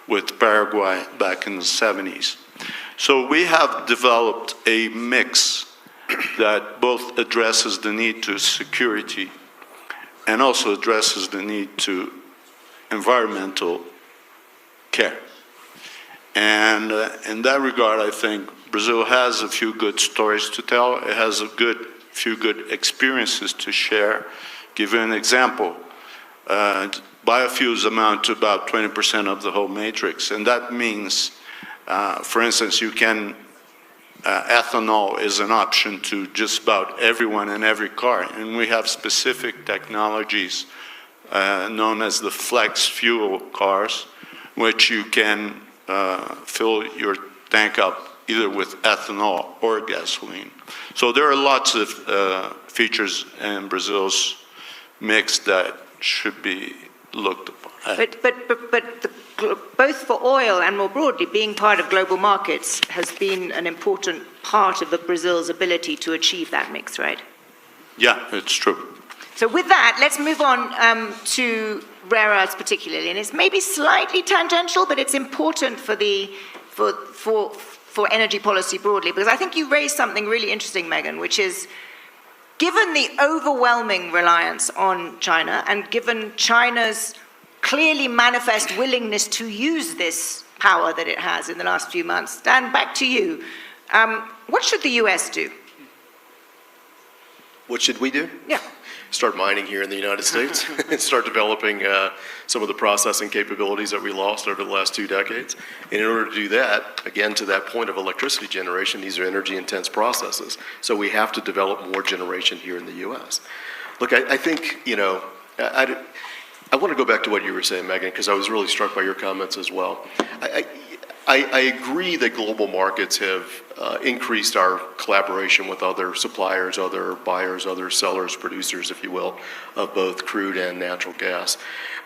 with Paraguay back in the 70s. So we have developed a mix that both addresses the need to security and also addresses the need to environmental care. And in that regard, I think Brazil has a few good stories to tell. It has a few good experiences to share. Give you an example. Biofuels amount to about 20% of the whole matrix, and that means, for instance, ethanol is an option to just about everyone in every car, and we have specific technologies known as the flex fuel cars, which you can fill your tank up either with ethanol or gasoline. So there are lots of features in Brazil's mix that should be looked upon. Both for oil and more broadly, being part of global markets has been an important part of Brazil's ability to achieve that mix, right? Yeah, it's true. So with that, let's move on to rare earths particularly, and it's maybe slightly tangential, but it's important for energy policy broadly, because I think you raised something really interesting, Megan, which is, given the overwhelming reliance on China and given China's clearly manifest willingness to use this power that it has in the last few months, Dan, back to you. What should the US do? What should we do? Yeah. Start mining here in the United States and start developing some of the processing capabilities that we lost over the last 2 decades. And in order to do that, again, to that point of electricity generation, these are energy-intense processes. So we have to develop more generation here in the U.S. Look, I think, I want to go back to what you were saying, Megan, because I was really struck by your comments as well. I agree that global markets have increased our collaboration with other suppliers, other buyers, other sellers, producers, if you will, of both crude and natural gas.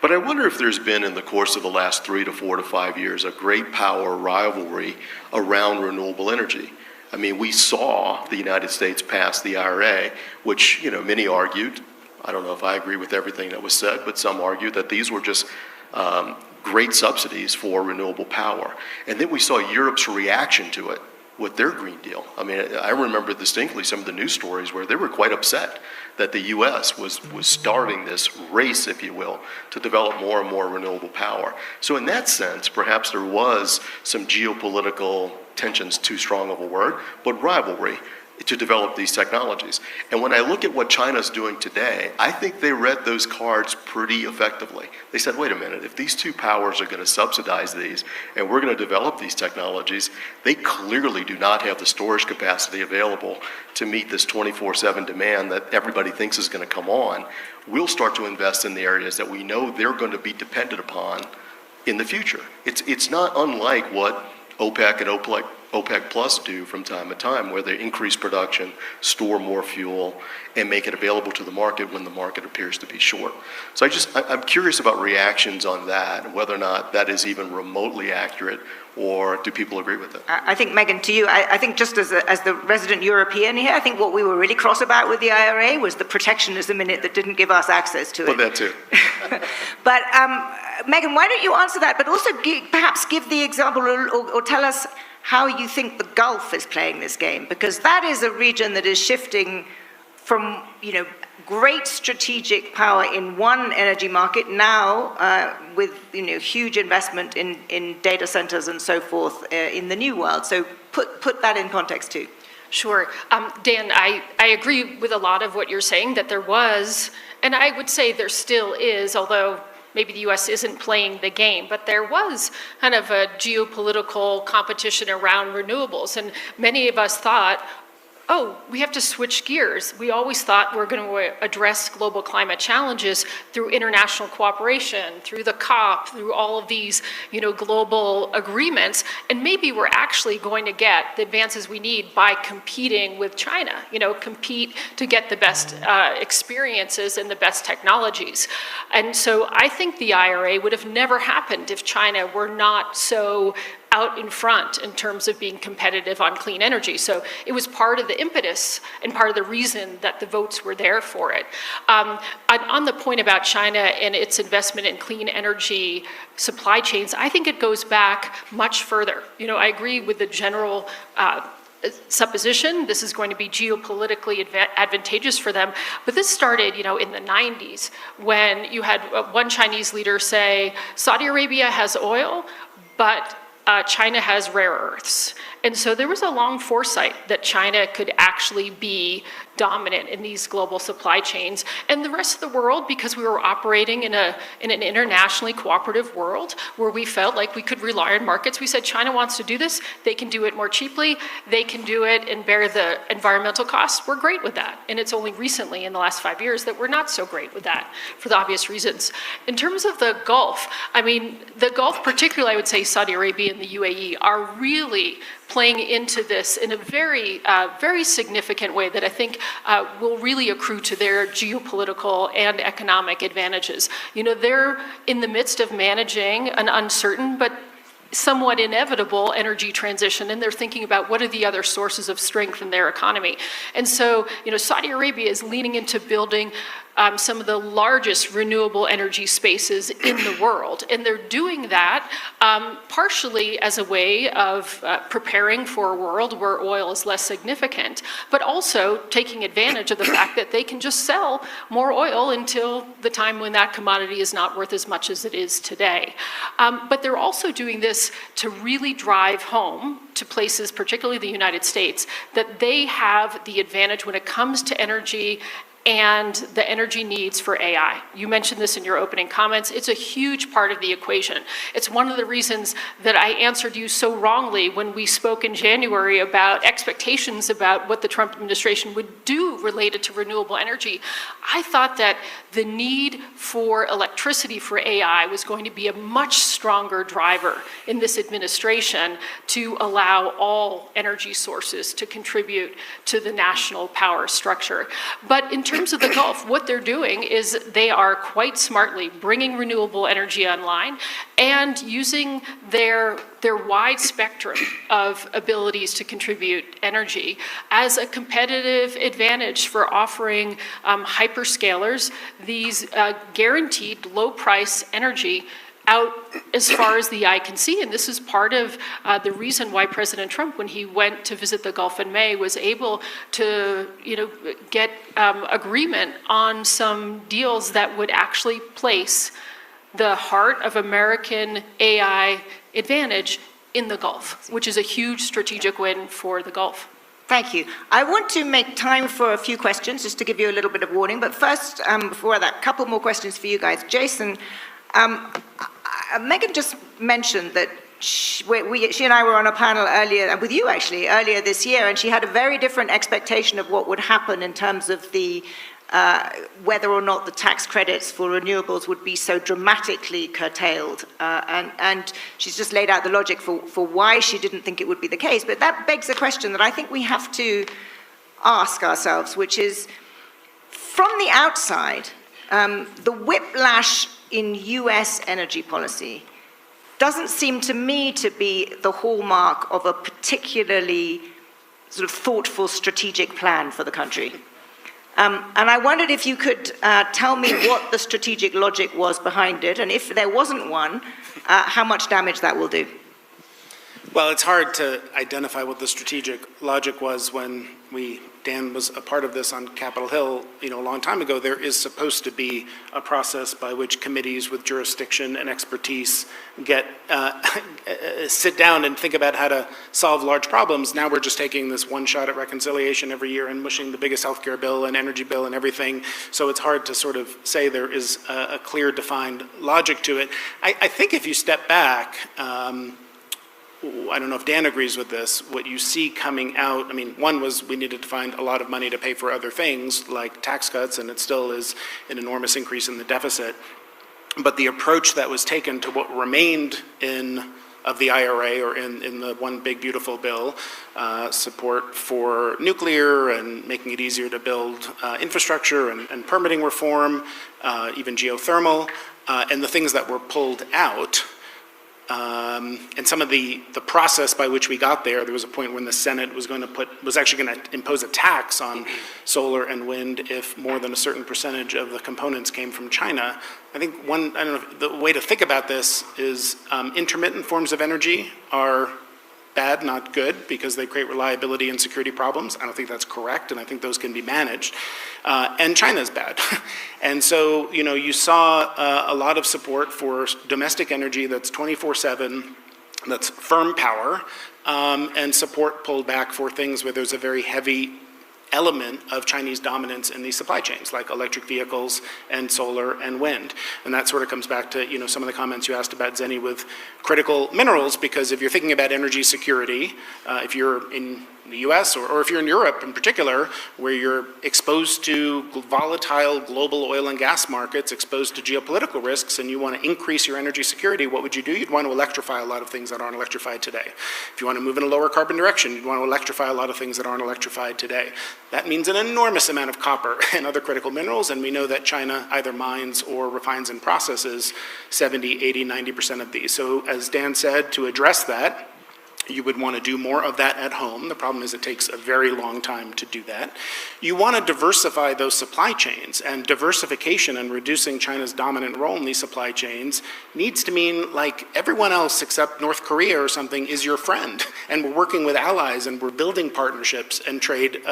But I wonder if there's been, in the course of the last 3 to 4 to 5 years, a great power rivalry around renewable energy. I mean, we saw the United States pass the IRA, which, many argued, I don't know if I agree with everything that was said, but some argued that these were just great subsidies for renewable power. And then we saw Europe's reaction to it with their Green Deal. I mean, I remember distinctly some of the news stories where they were quite upset that the U.S. was starting this race, if you will, to develop more and more renewable power. So in that sense, perhaps there was some geopolitical tensions, too strong of a word, but rivalry to develop these technologies. And when I look at what China's doing today, I think they read those cards pretty effectively. They said, wait a minute, if these two powers are going to subsidize these and we're going to develop these technologies, they clearly do not have the storage capacity available to meet this 24/7 demand that everybody thinks is going to come on. We'll start to invest in the areas that we know they're going to be dependent upon in the future. It's not unlike what OPEC and OPEC Plus do from time to time, where they increase production, store more fuel, and make it available to the market when the market appears to be short. So I'm curious about reactions on that, and whether or not that is even remotely accurate, or do people agree with it? I think, Megan, to you, I think just as the resident European here, I think what we were really cross about with the IRA was the protectionism in it that didn't give us access to it. Well, that too. But Megan, why don't you answer that, but also perhaps give the example or tell us how you think the Gulf is playing this game, because that is a region that is shifting from, great strategic power in one energy market now with, huge investment in data centers and so forth in the new world. So put that in context too. Sure. Dan, I agree with a lot of what you're saying, that there was, and I would say there still is, although maybe the U.S. isn't playing the game, but there was kind of a geopolitical competition around renewables. And many of us thought, oh, we have to switch gears. We always thought we're going to address global climate challenges through international cooperation, through the COP, through all of these, global agreements. And maybe we're actually going to get the advances we need by competing with China, compete to get the best experiences and the best technologies. And so I think the IRA would have never happened if China were not so out in front in terms of being competitive on clean energy. So it was part of the impetus and part of the reason that the votes were there for it. On the point about China and its investment in clean energy supply chains, I think it goes back much further. I agree with the general supposition. This is going to be geopolitically advantageous for them. But this started, in the 90s when you had one Chinese leader say, Saudi Arabia has oil, but China has rare earths. And so there was a long foresight that China could actually be dominant in these global supply chains. And the rest of the world, because we were operating in an internationally cooperative world where we felt like we could rely on markets, we said, China wants to do this, they can do it more cheaply, they can do it and bear the environmental costs. We're great with that. And it's only recently, in the last 5 years, that we're not so great with that, for the obvious reasons. In terms of the Gulf, the Gulf, particularly I would say Saudi Arabia and the UAE, are really playing into this in a very, very significant way that I think will really accrue to their geopolitical and economic advantages. They're in the midst of managing an uncertain but somewhat inevitable energy transition, and they're thinking about what are the other sources of strength in their economy. And so, Saudi Arabia is leaning into building some of the largest renewable energy spaces in the world. And they're doing that partially as a way of preparing for a world where oil is less significant, but also taking advantage of the fact that they can just sell more oil until the time when that commodity is not worth as much as it is today. But they're also doing this to really drive home to places, particularly the United States, that they have the advantage when it comes to energy and the energy needs for AI. You mentioned this in your opening comments. It's a huge part of the equation. It's one of the reasons that I answered you so wrongly when we spoke in January about expectations about what the Trump administration would do related to renewable energy. I thought that the need for electricity for AI was going to be a much stronger driver in this administration to allow all energy sources to contribute to the national power structure. But in terms of the Gulf, what they're doing is they are quite smartly bringing renewable energy online and using their wide spectrum of abilities to contribute energy as a competitive advantage for offering hyperscalers these guaranteed low-price energy out as far as the eye can see. And this is part of the reason why President Trump, when he went to visit the Gulf in May, was able to get agreement on some deals that would actually place the heart of American AI advantage in the Gulf, which is a huge strategic win for the Gulf. Thank you. I want to make time for a few questions, just to give you a little bit of warning. But first, before that, a couple more questions for you guys. Jason, Megan just mentioned that she and I were on a panel earlier, with you actually, earlier this year, and she had a very different expectation of what would happen in terms of the whether or not the tax credits for renewables would be so dramatically curtailed. And she's just laid out the logic for why she didn't think it would be the case. But that begs a question that I think we have to ask ourselves, which is, from the outside, the whiplash in US energy policy doesn't seem to me to be the hallmark of a particularly sort of thoughtful strategic plan for the country. And I wondered if you could tell me what the strategic logic was behind it, and if there wasn't one, how much damage that will do. Well, it's hard to identify what the strategic logic was when Dan was a part of this on Capitol Hill, a long time ago. There is supposed to be a process by which committees with jurisdiction and expertise sit down and think about how to solve large problems. Now we're just taking this one shot at reconciliation every year and mushing the biggest healthcare bill and energy bill and everything. So it's hard to sort of say there is a clear defined logic to it. I think if you step back, I don't know if Dan agrees with this, what you see coming out, one was we needed to find a lot of money to pay for other things like tax cuts, and it still is an enormous increase in the deficit. But the approach that was taken to what remained of the IRA or in the one big beautiful bill, support for nuclear and making it easier to build infrastructure and permitting reform, even geothermal, and the things that were pulled out, and some of the process by which we got there was a point when the Senate was actually going to impose a tax on solar and wind if more than a certain percentage of the components came from China. I think the way to think about this is intermittent forms of energy are bad, not good, because they create reliability and security problems. I don't think that's correct, and I think those can be managed. And China's bad. And so, you saw a lot of support for domestic energy that's 24/7, that's firm power, and support pulled back for things where there's a very heavy element of Chinese dominance in these supply chains, like electric vehicles and solar and wind. And that sort of comes back to, some of the comments you asked about, Zenny, with critical minerals, because if you're thinking about energy security, if you're in the US or if you're in Europe in particular, where you're exposed to volatile global oil and gas markets, exposed to geopolitical risks, and you want to increase your energy security, what would you do? You'd want to electrify a lot of things that aren't electrified today. If you want to move in a lower carbon direction, you'd want to electrify a lot of things that aren't electrified today. That means an enormous amount of copper and other critical minerals, and we know that China either mines or refines and processes 70, 80, 90% of these. So as Dan said, to address that, you would want to do more of that at home. The problem is it takes a very long time to do that. You want to diversify those supply chains, and diversification and reducing China's dominant role in these supply chains needs to mean like everyone else except North Korea or something is your friend, and we're working with allies and we're building partnerships and trade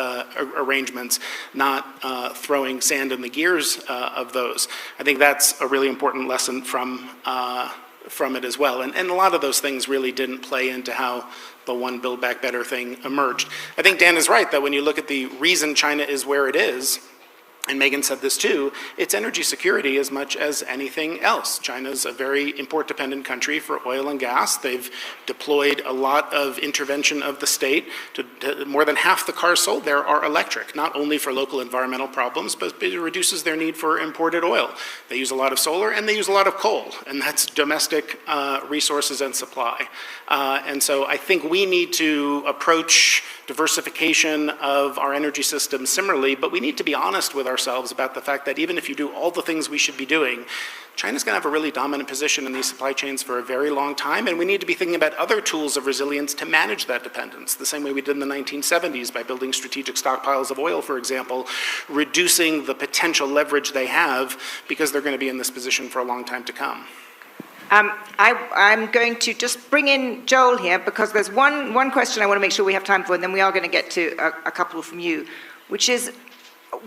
arrangements, not throwing sand in the gears of those. I think that's a really important lesson from it as well. And a lot of those things really didn't play into how the One Build Back Better thing emerged. I think Dan is right that when you look at the reason China is where it is, and Megan said this too, it's energy security as much as anything else. China's a very import-dependent country for oil and gas. They've deployed a lot of intervention of the state. More than half the cars sold there are electric, not only for local environmental problems, but it reduces their need for imported oil. They use a lot of solar and they use a lot of coal, and that's domestic resources and supply. And so I think we need to approach diversification of our energy system similarly, but we need to be honest with ourselves about the fact that even if you do all the things we should be doing, China's going to have a really dominant position in these supply chains for a very long time, and we need to be thinking about other tools of resilience to manage that dependence, the same way we did in the 1970s by building strategic stockpiles of oil, for example, reducing the potential leverage they have because they're going to be in this position for a long time to come. I'm going to just bring in Joel here because there's one question I want to make sure we have time for, and then we are going to get to a couple from you, which is,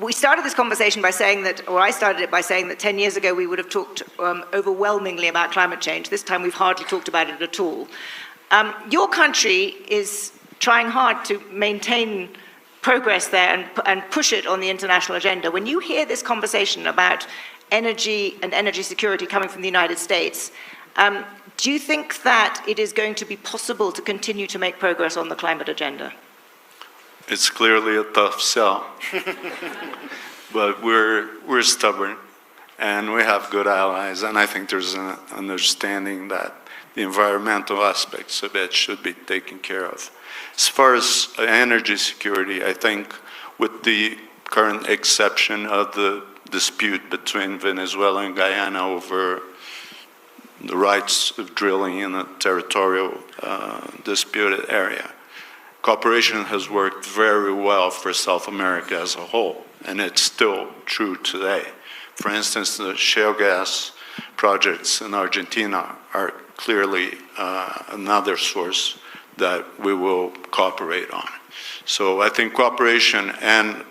we started this conversation by saying that, or I started it by saying that 10 years ago we would have talked overwhelmingly about climate change. This time we've hardly talked about it at all. Your country is trying hard to maintain progress there and push it on the international agenda. When you hear this conversation about energy and energy security coming from the United States, do you think that it is going to be possible to continue to make progress on the climate agenda? It's clearly a tough sell, but we're stubborn, and we have good allies, and I think there's an understanding that the environmental aspects of it should be taken care of. As far as energy security, I think with the current exception of the dispute between Venezuela and Guyana over the rights of drilling in a territorial disputed area, cooperation has worked very well for South America as a whole, and it's still true today. For instance, the shale gas projects in Argentina are clearly another source that we will cooperate on. So I think cooperation and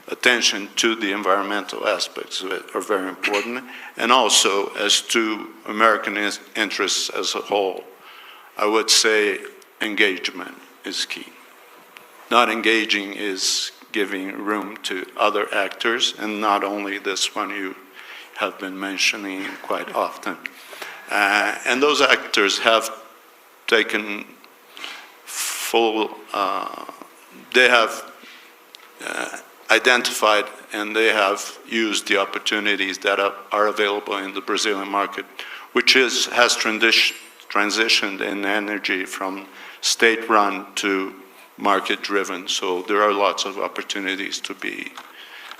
attention to the environmental aspects of it are very important, and also as to American interests as a whole, I would say engagement is key. Not engaging is giving room to other actors, and not only this one you have been mentioning quite often. And those actors have taken full, they have identified and they have used the opportunities that are available in the Brazilian market, which has transitioned in energy from state-run to market-driven. So there are lots of opportunities to be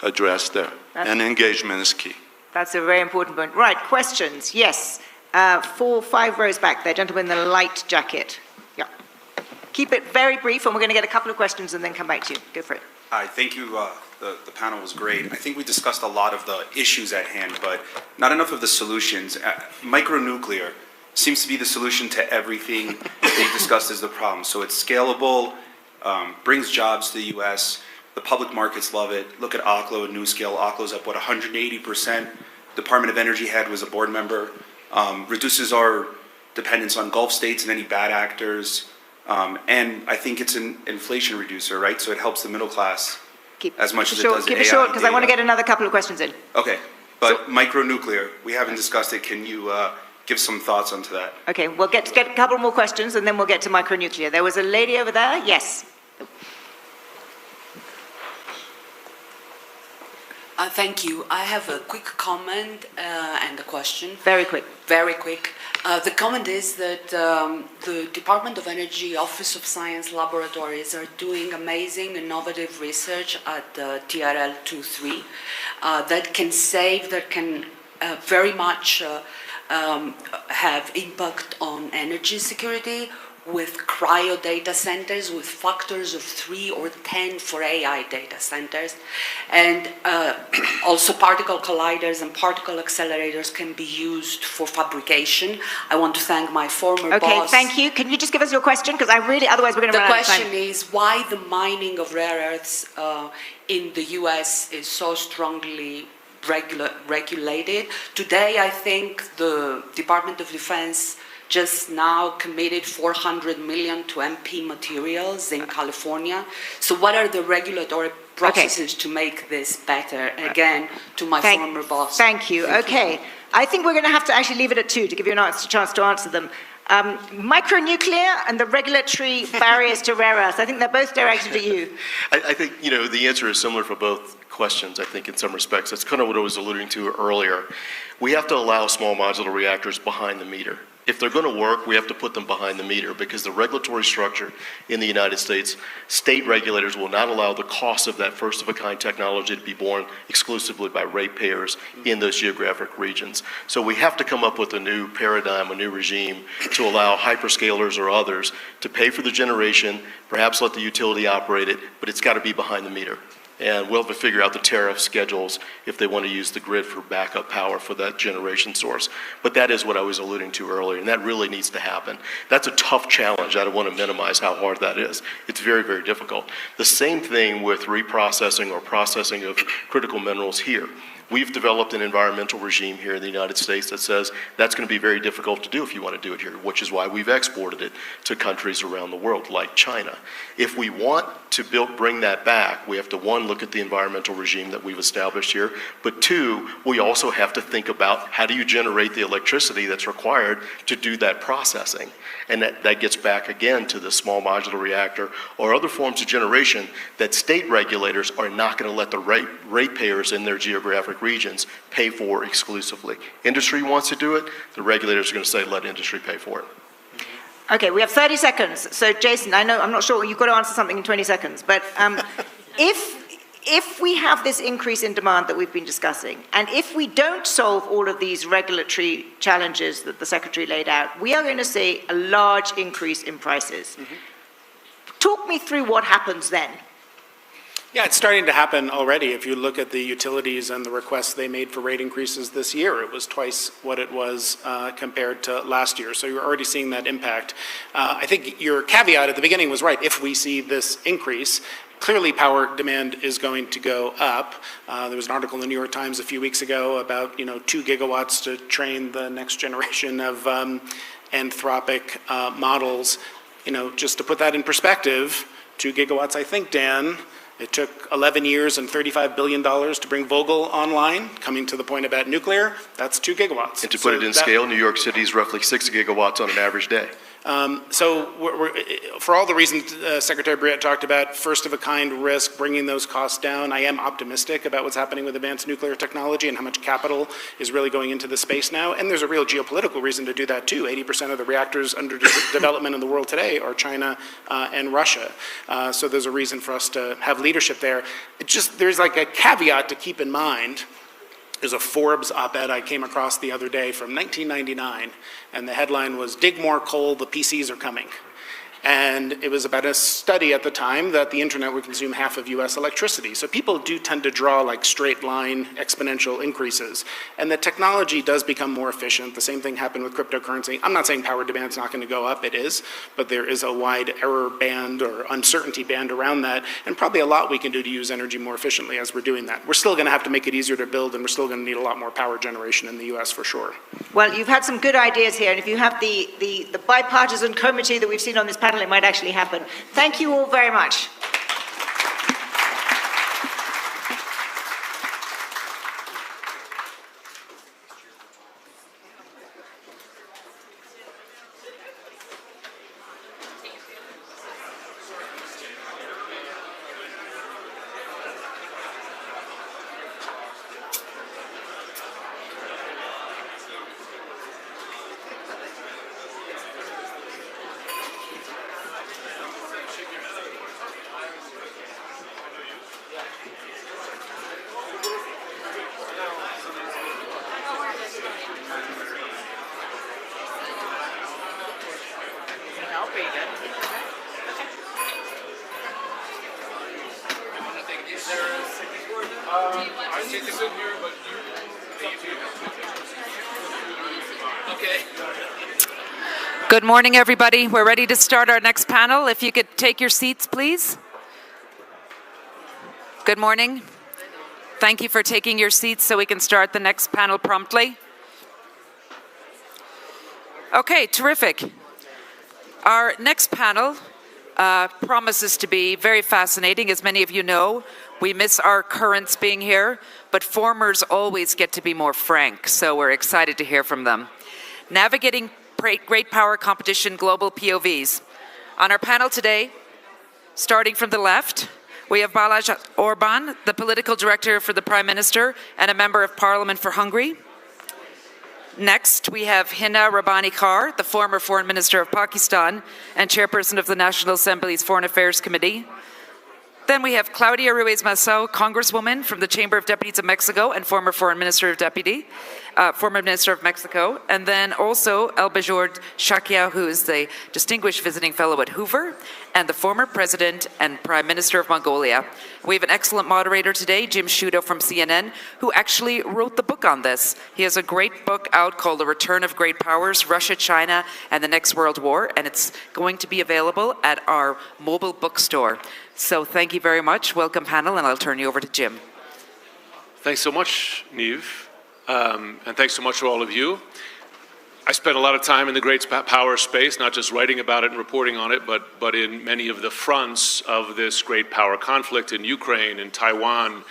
addressed there. And engagement is key. That's a very important point. Right, questions? Yes. 5 rows back there, gentleman in the light jacket. Yeah. Keep it very brief, and we're going to get a couple of questions and then come back to you. Go for it. Hi, thank you. The panel was great. I think we discussed a lot of the issues at hand, but not enough of the solutions. Micronuclear seems to be the solution to everything that you discussed as the problem. So it's scalable, brings jobs to the U.S., the public markets love it. Look at Oklo and NuScale. Oklo's up, 180%. Department of Energy head was a board member. Reduces our dependence on Gulf states and any bad actors. And I think it's an inflation reducer, right? So it helps the middle class as much as it does AI. Keep it short, because I want to get another couple of questions in. Okay, but micronuclear, we haven't discussed it. Can you give some thoughts onto that? Okay, we'll get a couple more questions, and then we'll get to micronuclear. There was a lady over there. Yes. Thank you. I have a quick comment and a question. Very quick. Very quick. The comment is that the Department of Energy Office of Science Laboratories are doing amazing, innovative research at TRL 23 that can very much have impact on energy security, with cryo data centers with factors of 3 or 10 for AI data centers. And also particle colliders and particle accelerators can be used for fabrication. I want to thank my former boss. Okay, thank you. Can you just give us your question? Because otherwise we're going to run out of time. The question is why the mining of rare earths in the US is so strongly regulated. Today, I think the Department of Defense just now committed $400 million to MP Materials in California. So what are the regulatory processes to make this better? Again, to my former boss. Thank you. Okay. I think we're going to have to actually leave it at 2 to give you a chance to answer them. Micronuclear and the regulatory barriers to rare earths. I think they're both directed at you. I think, the answer is similar for both questions, I think, in some respects. That's kind of what I was alluding to earlier. We have to allow small modular reactors behind the meter. If they're going to work, we have to put them behind the meter, because the regulatory structure in the United States, state regulators will not allow the cost of that first-of-a-kind technology to be borne exclusively by ratepayers in those geographic regions. So we have to come up with a new paradigm, a new regime to allow hyperscalers or others to pay for the generation, perhaps let the utility operate it, but it's got to be behind the meter. And we'll have to figure out the tariff schedules if they want to use the grid for backup power for that generation source. But that is what I was alluding to earlier, and that really needs to happen. That's a tough challenge. I don't want to minimize how hard that is. It's very, very difficult. The same thing with reprocessing or processing of critical minerals here. We've developed an environmental regime here in the United States that says that's going to be very difficult to do if you want to do it here, which is why we've exported it to countries around the world, like China. If we want to bring that back, we have to, 1, look at the environmental regime that we've established here, but 2, we also have to think about how do you generate the electricity that's required to do that processing. And that gets back again to the small modular reactor or other forms of generation that state regulators are not going to let the ratepayers in their geographic regions pay for exclusively. Industry wants to do it, the regulators are going to say let industry pay for it. Okay, we have 30 seconds. So Jason, I'm not sure, you've got to answer something in 20 seconds, but if we have this increase in demand that we've been discussing, and if we don't solve all of these regulatory challenges that the Secretary laid out, we are going to see a large increase in prices. Talk me through what happens then. Yeah, it's starting to happen already. If you look at the utilities and the requests they made for rate increases this year, it was twice what it was compared to last year. So you're already seeing that impact. I think your caveat at the beginning was right. If we see this increase, clearly power demand is going to go up. There was an article in the New York Times a few weeks ago about 2 gigawatts to train the next generation of Anthropic models. Just to put that in perspective, 2 gigawatts, I think, Dan, it took 11 years and $35 billion to bring Vogtle online. Coming to the point about nuclear, that's 2 gigawatts. And to put it in scale, New York City is roughly 6 gigawatts on an average day. So for all the reasons Secretary Brouillette talked about, first-of-a-kind risk, bringing those costs down, I am optimistic about what's happening with advanced nuclear technology and how much capital is really going into the space now. And there's a real geopolitical reason to do that, too. 80% of the reactors under development in the world today are China and Russia. So there's a reason for us to have leadership there. There's like a caveat to keep in mind. There's a Forbes op-ed I came across the other day from 1999, and the headline was, "Dig More Coal, the PCs are coming." And it was about a study at the time that the internet would consume half of US electricity. So people do tend to draw like straight line exponential increases. And the technology does become more efficient. The same thing happened with cryptocurrency. I'm not saying power demand is not going to go up, it is, but there is a wide error band or uncertainty band around that, and probably a lot we can do to use energy more efficiently as we're doing that. We're still going to have to make it easier to build, and we're still going to need a lot more power generation in the US for sure. Well, you've had some good ideas here, and if you have the bipartisan committee that we've seen on this panel, it might actually happen. Thank you all very much. Good morning, everybody. We're ready to start our next panel. If you could take your seats, please. Good morning. Thank you for taking your seats so we can start the next panel promptly. Okay, terrific. Our next panel promises to be very fascinating. As many of you know, we miss our currents being here, but formers always get to be more frank, so we're excited to hear from them. Navigating Great Power Competition Global POVs. On our panel today, starting from the left, we have Balázs Orbán, the political director for the Prime Minister and a member of Parliament for Hungary. Next, we have Hina Rabbani Kar, the former Foreign Minister of Pakistan and chairperson of the National Assembly's Foreign Affairs Committee. Then we have Claudia Ruiz Massieu, Congresswoman from the Chamber of Deputies of Mexico and former Foreign Minister of Mexico. And then also Elbejord Shakia, who is the Distinguished Visiting Fellow at Hoover and the former President and Prime Minister of Mongolia. We have an excellent moderator today, Jim Sciutto from CNN, who actually wrote the book on this. He has a great book out called The Return of Great Powers, Russia, China, and the Next World War, and it's going to be available at our mobile bookstore. So thank you very much. Welcome, panel, and I'll turn you over to Jim. Thanks so much, Niamh, and thanks so much to all of you. I spent a lot of time in the great power space, not just writing about it and reporting on it, but in many of the fronts of this great power conflict in Ukraine, in Taiwan,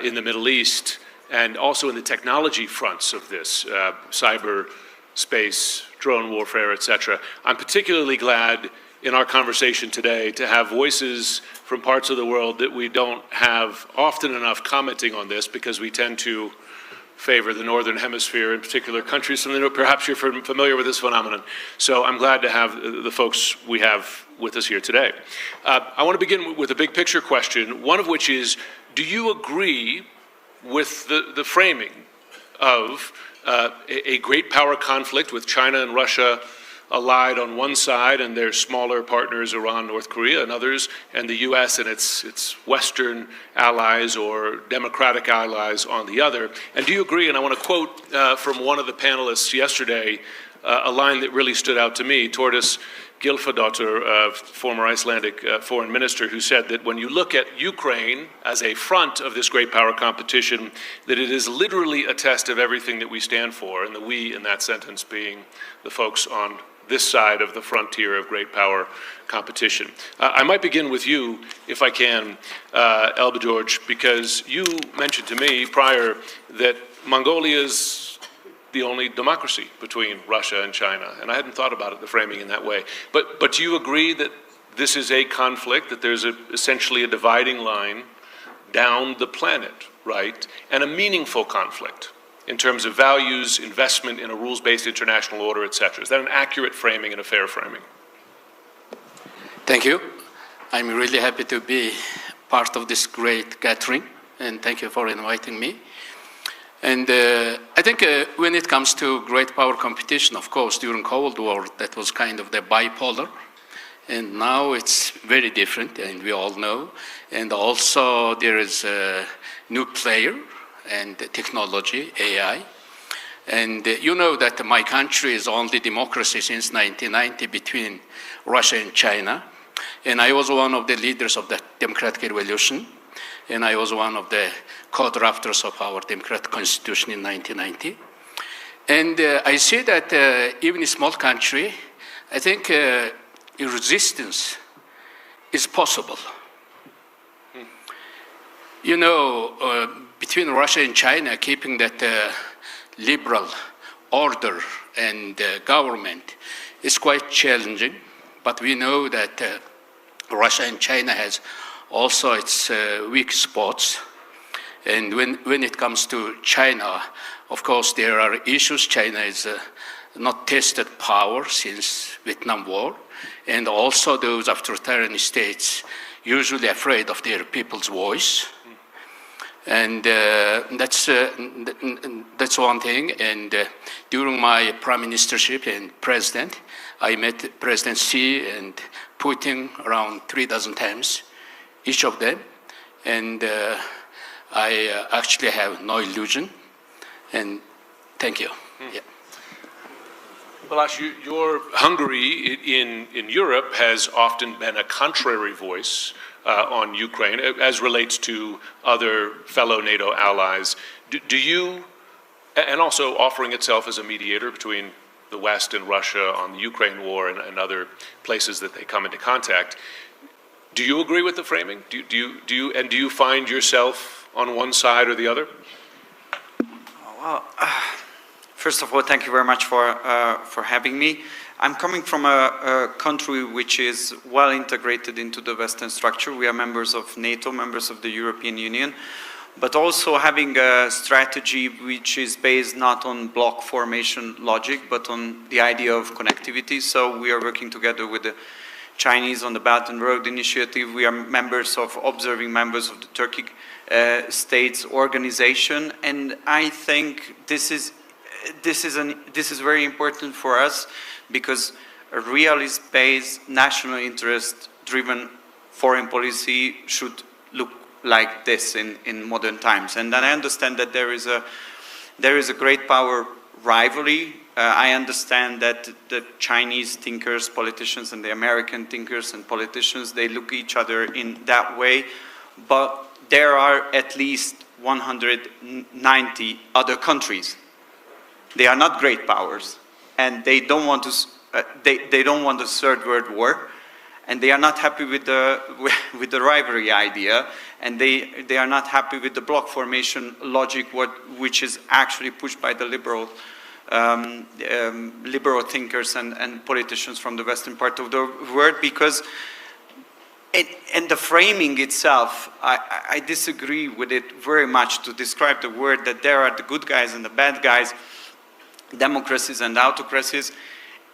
in the Middle East, and also in the technology fronts of this, cyber space, drone warfare, etc. I'm particularly glad in our conversation today to have voices from parts of the world that we don't have often enough commenting on this, because we tend to favor the Northern Hemisphere, in particular countries. Perhaps you're familiar with this phenomenon. So I'm glad to have the folks we have with us here today. I want to begin with a big picture question, one of which is, do you agree with the framing of a great power conflict with China and Russia allied on one side and their smaller partners, Iran, North Korea, and others, and the U.S. and its Western allies or democratic allies on the other. And do you agree, and I want to quote from one of the panelists yesterday, a line that really stood out to me, Thordis Gylfadóttir, former Icelandic foreign minister, who said that when you look at Ukraine as a front of this great power competition, that it is literally a test of everything that we stand for, and the we in that sentence being the folks on this side of the frontier of great power competition. I might begin with you, if I can, Elba George, because you mentioned to me prior that Mongolia's the only democracy between Russia and China, and I hadn't thought about it, the framing in that way. But do you agree that this is a conflict, that there's essentially a dividing line down the planet, right, and a meaningful conflict in terms of values, investment in a rules-based international order, et cetera? Is that an accurate framing and a fair framing? Thank you. I'm really happy to be part of this great gathering, and thank you for inviting me. And I think when it comes to great power competition, of course, during Cold War, that was kind of the bipolar. And now it's very different, and we all know. And also there is a new player and technology, AI. And you know that my country is only democracy since 1990 between Russia and China. And I was one of the leaders of the democratic revolution. And I was one of the co-drafters of our democratic constitution in 1990. And I see that even a small country, I think resistance is possible. You know, between Russia and China, keeping that liberal order and government is quite challenging. But we know that Russia and China has also its weak spots. And when it comes to China, of course, there are issues. China is not tested power since Vietnam War. And also those authoritarian states usually afraid of their people's voice. And that's one thing. And during my prime ministership and president, I met President Xi and Putin around 3 dozen times, each of them. And I actually have no illusion. And thank you. Yeah. Balázs, your Hungary in Europe has often been a contrary voice on Ukraine as relates to other fellow NATO allies. Do you, and also offering itself as a mediator between the West and Russia on the Ukraine war and other places that they come into contact, do you agree with the framing? Do you find yourself on one side or the other? Well, first of all, thank you very much for having me. I'm coming from a country which is well integrated into the Western structure. We are members of NATO, members of the European Union, but also having a strategy which is based not on bloc formation logic, but on the idea of connectivity. So we are working together with the Chinese on the Belt and Road Initiative. We are members of the Turkic States Organization, and I think this is very important for us, because a realist-based, national interest-driven foreign policy should look like this in modern times. And then I understand that there is a great power rivalry. I understand that the Chinese thinkers, politicians, and the American thinkers and politicians, they look at each other in that way. But there are at least 190 other countries. They are not great powers, and they don't want to. They don't want a third world war, and they are not happy with the rivalry idea, and they are not happy with the bloc formation logic, which is actually pushed by the liberal thinkers and politicians from the western part of the world. Because in the framing itself, I disagree with it very much to describe the word that there are the good guys and the bad guys, democracies and autocracies.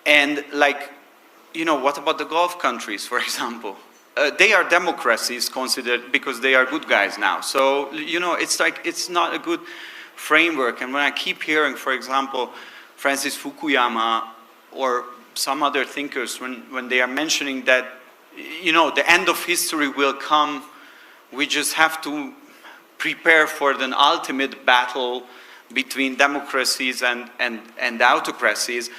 And what about the Gulf countries, for example? They are democracies considered because they are good guys now. So, it's not a good framework. And when I keep hearing, for example, Francis Fukuyama or some other thinkers when they are mentioning that, the end of history will come. We just have to prepare for the ultimate battle between democracies and autocracies,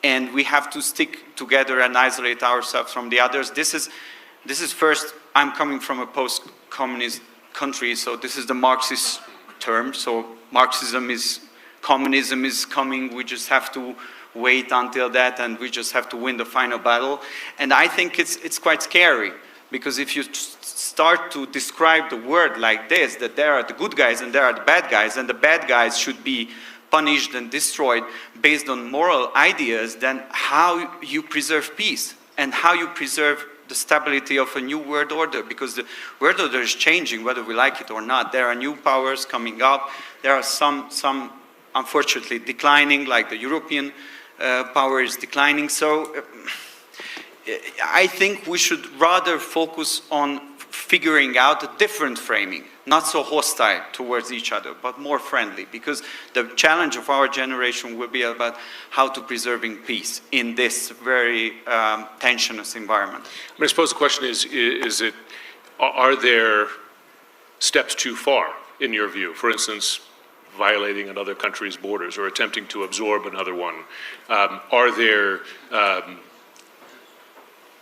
and we have to stick together and isolate ourselves from the others. This is first, I'm coming from a post-communist country, so this is the Marxist term. So communism is coming. We just have to wait until that, and we just have to win the final battle. And I think it's quite scary, because if you start to describe the world like this, that there are the good guys and there are the bad guys, and the bad guys should be punished and destroyed based on moral ideas, then how you preserve peace and how you preserve the stability of a new world order, because the world order is changing whether we like it or not. There are new powers coming up. There are some unfortunately declining, like the European power is declining. So I think we should rather focus on figuring out a different framing, not so hostile towards each other, but more friendly, because the challenge of our generation will be about how to preserving peace in this very tensionous environment. I suppose the question is are there steps too far, in your view? For instance, violating another country's borders or attempting to absorb another one.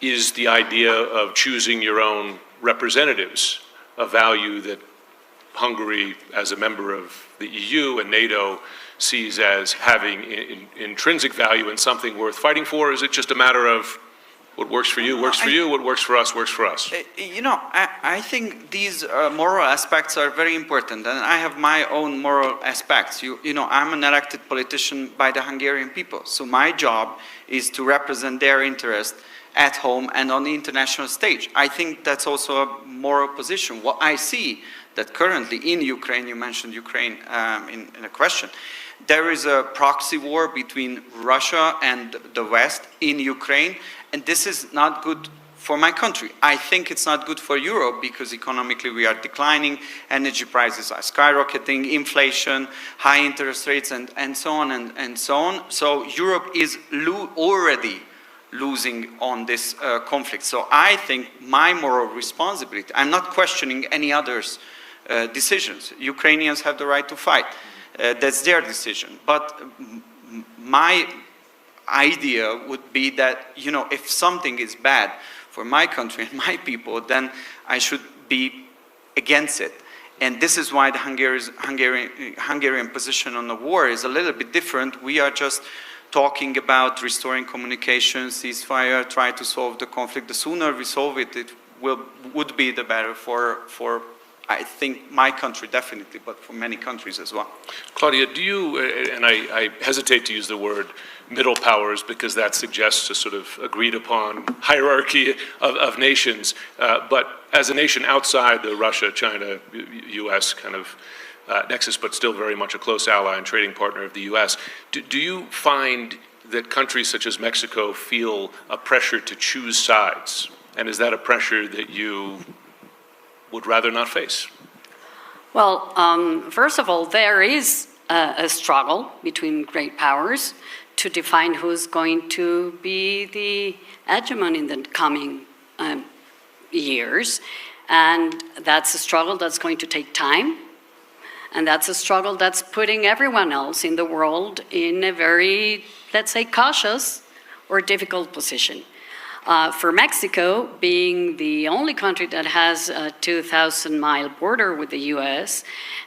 Is the idea of choosing your own representatives a value that Hungary, as a member of the EU and NATO, sees as having intrinsic value and something worth fighting for? Or is it just a matter of what works for you, works for you, what works for us, works for us? I think these moral aspects are very important, and I have my own moral aspects. I'm an elected politician by the Hungarian people, so my job is to represent their interest at home and on the international stage. I think that's also a moral position. What I see that currently in Ukraine, you mentioned Ukraine in a question, there is a proxy war between Russia and the West in Ukraine, and this is not good for my country. I think it's not good for Europe, because economically we are declining, energy prices are skyrocketing, inflation, high interest rates, and so on and so on. So Europe is already losing on this conflict. So I think my moral responsibility, I'm not questioning any other's decisions. Ukrainians have the right to fight. That's their decision. But my idea would be that, if something is bad for my country and my people, then I should be against it. And this is why the Hungarian position on the war is a little bit different. We are just talking about restoring communication, ceasefire, try to solve the conflict. The sooner we solve it, would be the better for I think my country definitely, but for many countries as well. Claudia, do you, and I hesitate to use the word middle powers because that suggests a sort of agreed upon hierarchy of nations, but as a nation outside the Russia, China, US kind of nexus, but still very much a close ally and trading partner of the US, do you find that countries such as Mexico feel a pressure to choose sides? And is that a pressure that you would rather not face? Well, first of all, there is a struggle between great powers to define who's going to be the hegemon in the coming years. And that's a struggle that's going to take time. And that's a struggle that's putting everyone else in the world in a very, let's say, cautious or difficult position. For Mexico, being the only country that has a 2,000-mile border with the U.S.,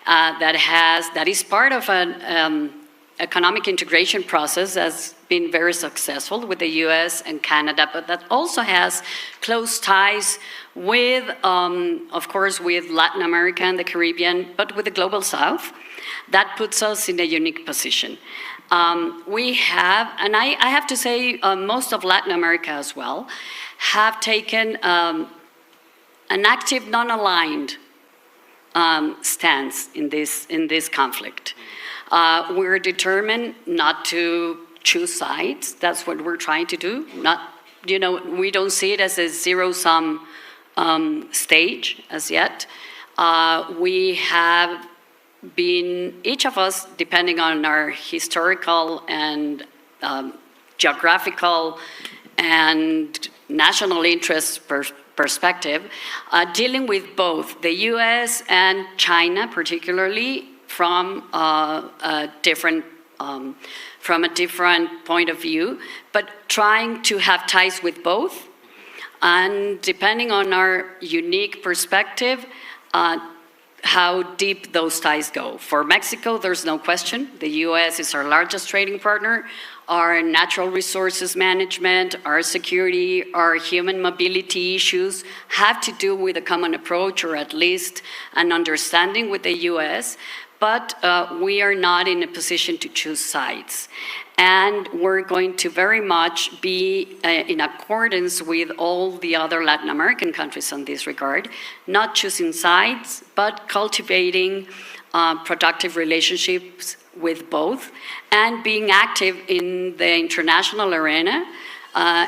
that is part of an economic integration process that's been very successful with the U.S. and Canada, but that also has close ties with, of course, with Latin America and the Caribbean, but with the Global South. That puts us in a unique position. We have, and I have to say, most of Latin America as well, have taken an active, non-aligned stance in this conflict. We're determined not to choose sides. That's what we're trying to do. We don't see it as a zero-sum stage as yet. We have been, each of us, depending on our historical and geographical and national interest perspective, dealing with both the US and China, particularly from a different point of view, but trying to have ties with both. And depending on our unique perspective, how deep those ties go. For Mexico, there's no question. The US is our largest trading partner. Our natural resources management, our security, our human mobility issues have to do with a common approach, or at least an understanding with the US, but we are not in a position to choose sides. And we're going to very much be in accordance with all the other Latin American countries in this regard, not choosing sides, but cultivating productive relationships with both, and being active in the international arena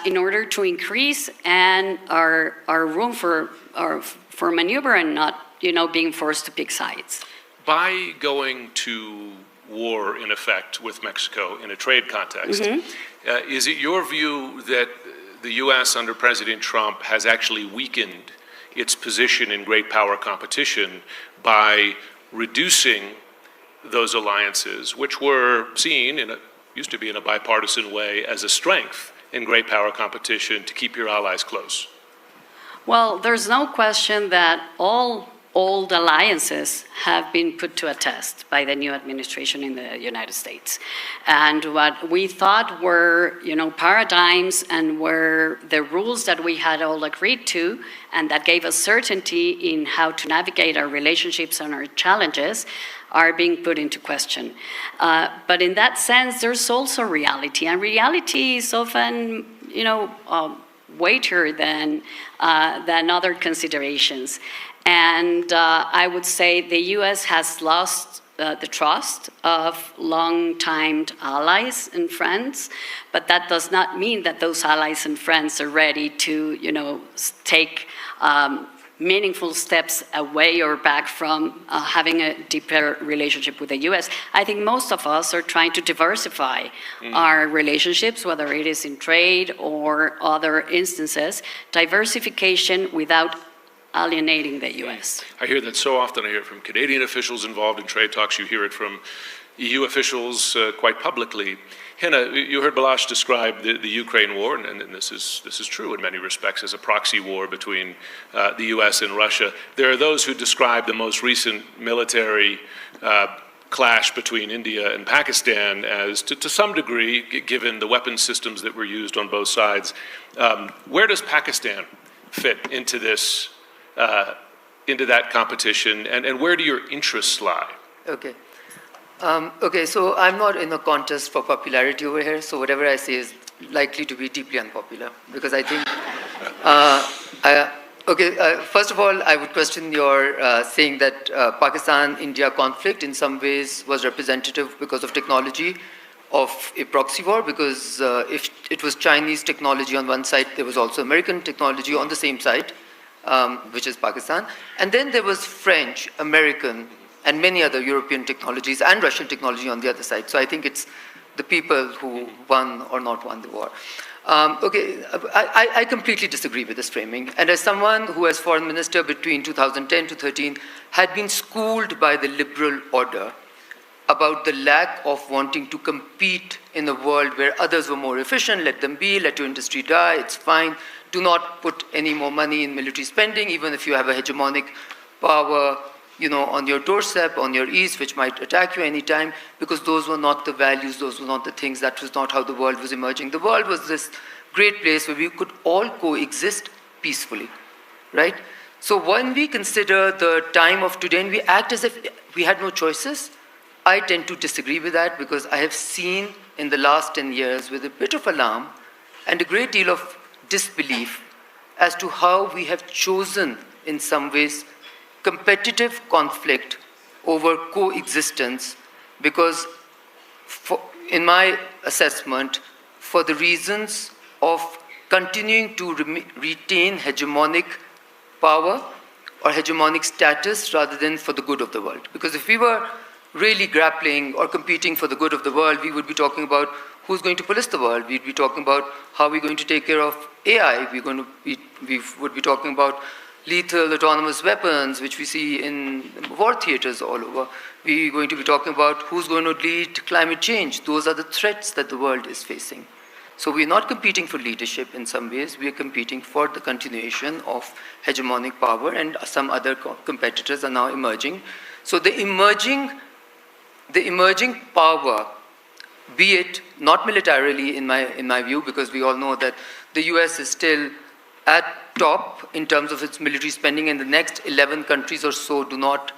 in order to increase our room for maneuver and not, being forced to pick sides. By going to war, in effect, with Mexico in a trade context, is it your view that the U.S. under President Trump has actually weakened its position in great power competition by reducing those alliances, which were seen used to be in a bipartisan way as a strength in great power competition to keep your allies close? Well, there's no question that all old alliances have been put to a test by the new administration in the United States. And what we thought were, paradigms and were the rules that we had all agreed to, and that gave us certainty in how to navigate our relationships and our challenges, are being put into question. But in that sense, there's also reality, and reality is often, weightier than other considerations. And I would say the U.S. has lost the trust of long-time allies and friends, but that does not mean that those allies and friends are ready to, take meaningful steps away or back from having a deeper relationship with the U.S. I think most of us are trying to diversify our relationships, whether it is in trade or other instances, diversification without alienating the U.S. I hear that so often. I hear it from Canadian officials involved in trade talks. You hear it from EU officials quite publicly. Hina, you heard Balázs describe the Ukraine war, and this is true in many respects, as a proxy war between the U.S. and Russia. There are those who describe the most recent military clash between India and Pakistan as, to some degree, given the weapons systems that were used on both sides. Where does Pakistan fit into this? Into that competition, and where do your interests lie? Okay, so I'm not in a contest for popularity over here, so whatever I say is likely to be deeply unpopular, because I think, first of all, I would question your saying that Pakistan-India conflict in some ways was representative because of technology of a proxy war, because if it was Chinese technology on one side, there was also American technology on the same side, which is Pakistan. And then there was French, American, and many other European technologies and Russian technology on the other side. So I think it's the people who won or not won the war. I completely disagree with this framing. And as someone who, as foreign minister between 2010 to 13, had been schooled by the liberal order about the lack of wanting to compete in a world where others were more efficient, let them be, let your industry die, it's fine. Do not put any more money in military spending, even if you have a hegemonic power, on your doorstep, on your east, which might attack you anytime, because those were not the values, those were not the things, that was not how the world was emerging. The world was this great place where we could all coexist peacefully, right? So when we consider the time of today and we act as if we had no choices, I tend to disagree with that, because I have seen in the last 10 years with a bit of alarm and a great deal of disbelief as to how we have chosen, in some ways, competitive conflict over coexistence, because in my assessment, for the reasons of continuing to retain hegemonic power or hegemonic status rather than for the good of the world. Because if we were really grappling or competing for the good of the world, we would be talking about who's going to police the world. We'd be talking about how we're going to take care of AI. We would be talking about lethal autonomous weapons, which we see in war theaters all over. We're going to be talking about who's going to lead climate change. Those are the threats that the world is facing. So we're not competing for leadership in some ways. We are competing for the continuation of hegemonic power, and some other competitors are now emerging. So the emerging power, be it not militarily in my view, because we all know that the US is still at top in terms of its military spending, and the next 11 countries or so do not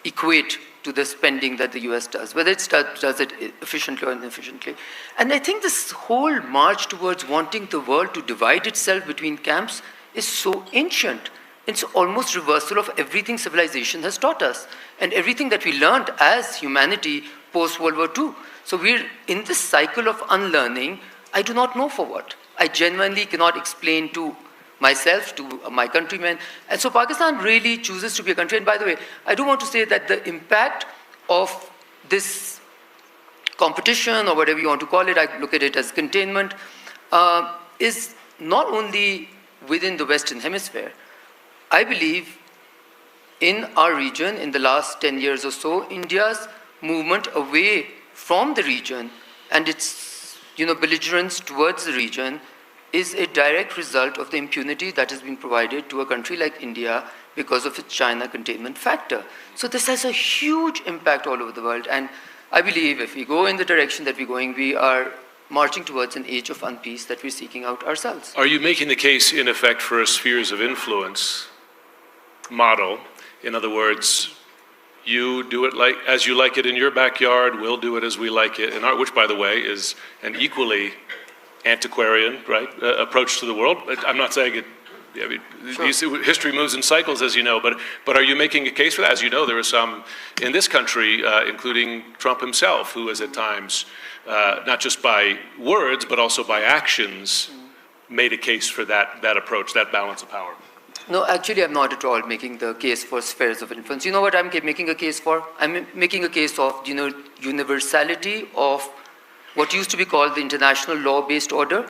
equate to the spending that the US does, whether it does it efficiently or inefficiently. And I think this whole march towards wanting the world to divide itself between camps is so ancient. It's almost reversal of everything civilization has taught us and everything that we learned as humanity post-World War II. So we're in this cycle of unlearning. I do not know for what. I genuinely cannot explain to myself, to my countrymen. And so Pakistan really chooses to be a country. And by the way, I do want to say that the impact of this competition, or whatever you want to call it, I look at it as containment, is not only within the Western Hemisphere. I believe in our region, in the last 10 years or so, India's movement away from the region and its belligerence towards the region is a direct result of the impunity that has been provided to a country like India because of its China containment factor. So this has a huge impact all over the world. And I believe if we go in the direction that we're going, we are marching towards an age of unpeace that we're seeking out ourselves. Are you making the case, in effect, for a spheres of influence model? In other words, you do it like as you like it in your backyard, we'll do it as we like it in our, which, by the way, is an equally antiquarian, right, approach to the world. I'm not saying it. I mean, Sure. you see, history moves in cycles, as you know. But are you making a case for that? As you know, there are some in this country, including Trump himself, who has at times, not just by words but also by actions, made a case for that approach, that balance of power. No, actually, I'm not at all making the case for spheres of influence. You know what I'm making a case for? I'm making a case of universality of what used to be called the international law-based order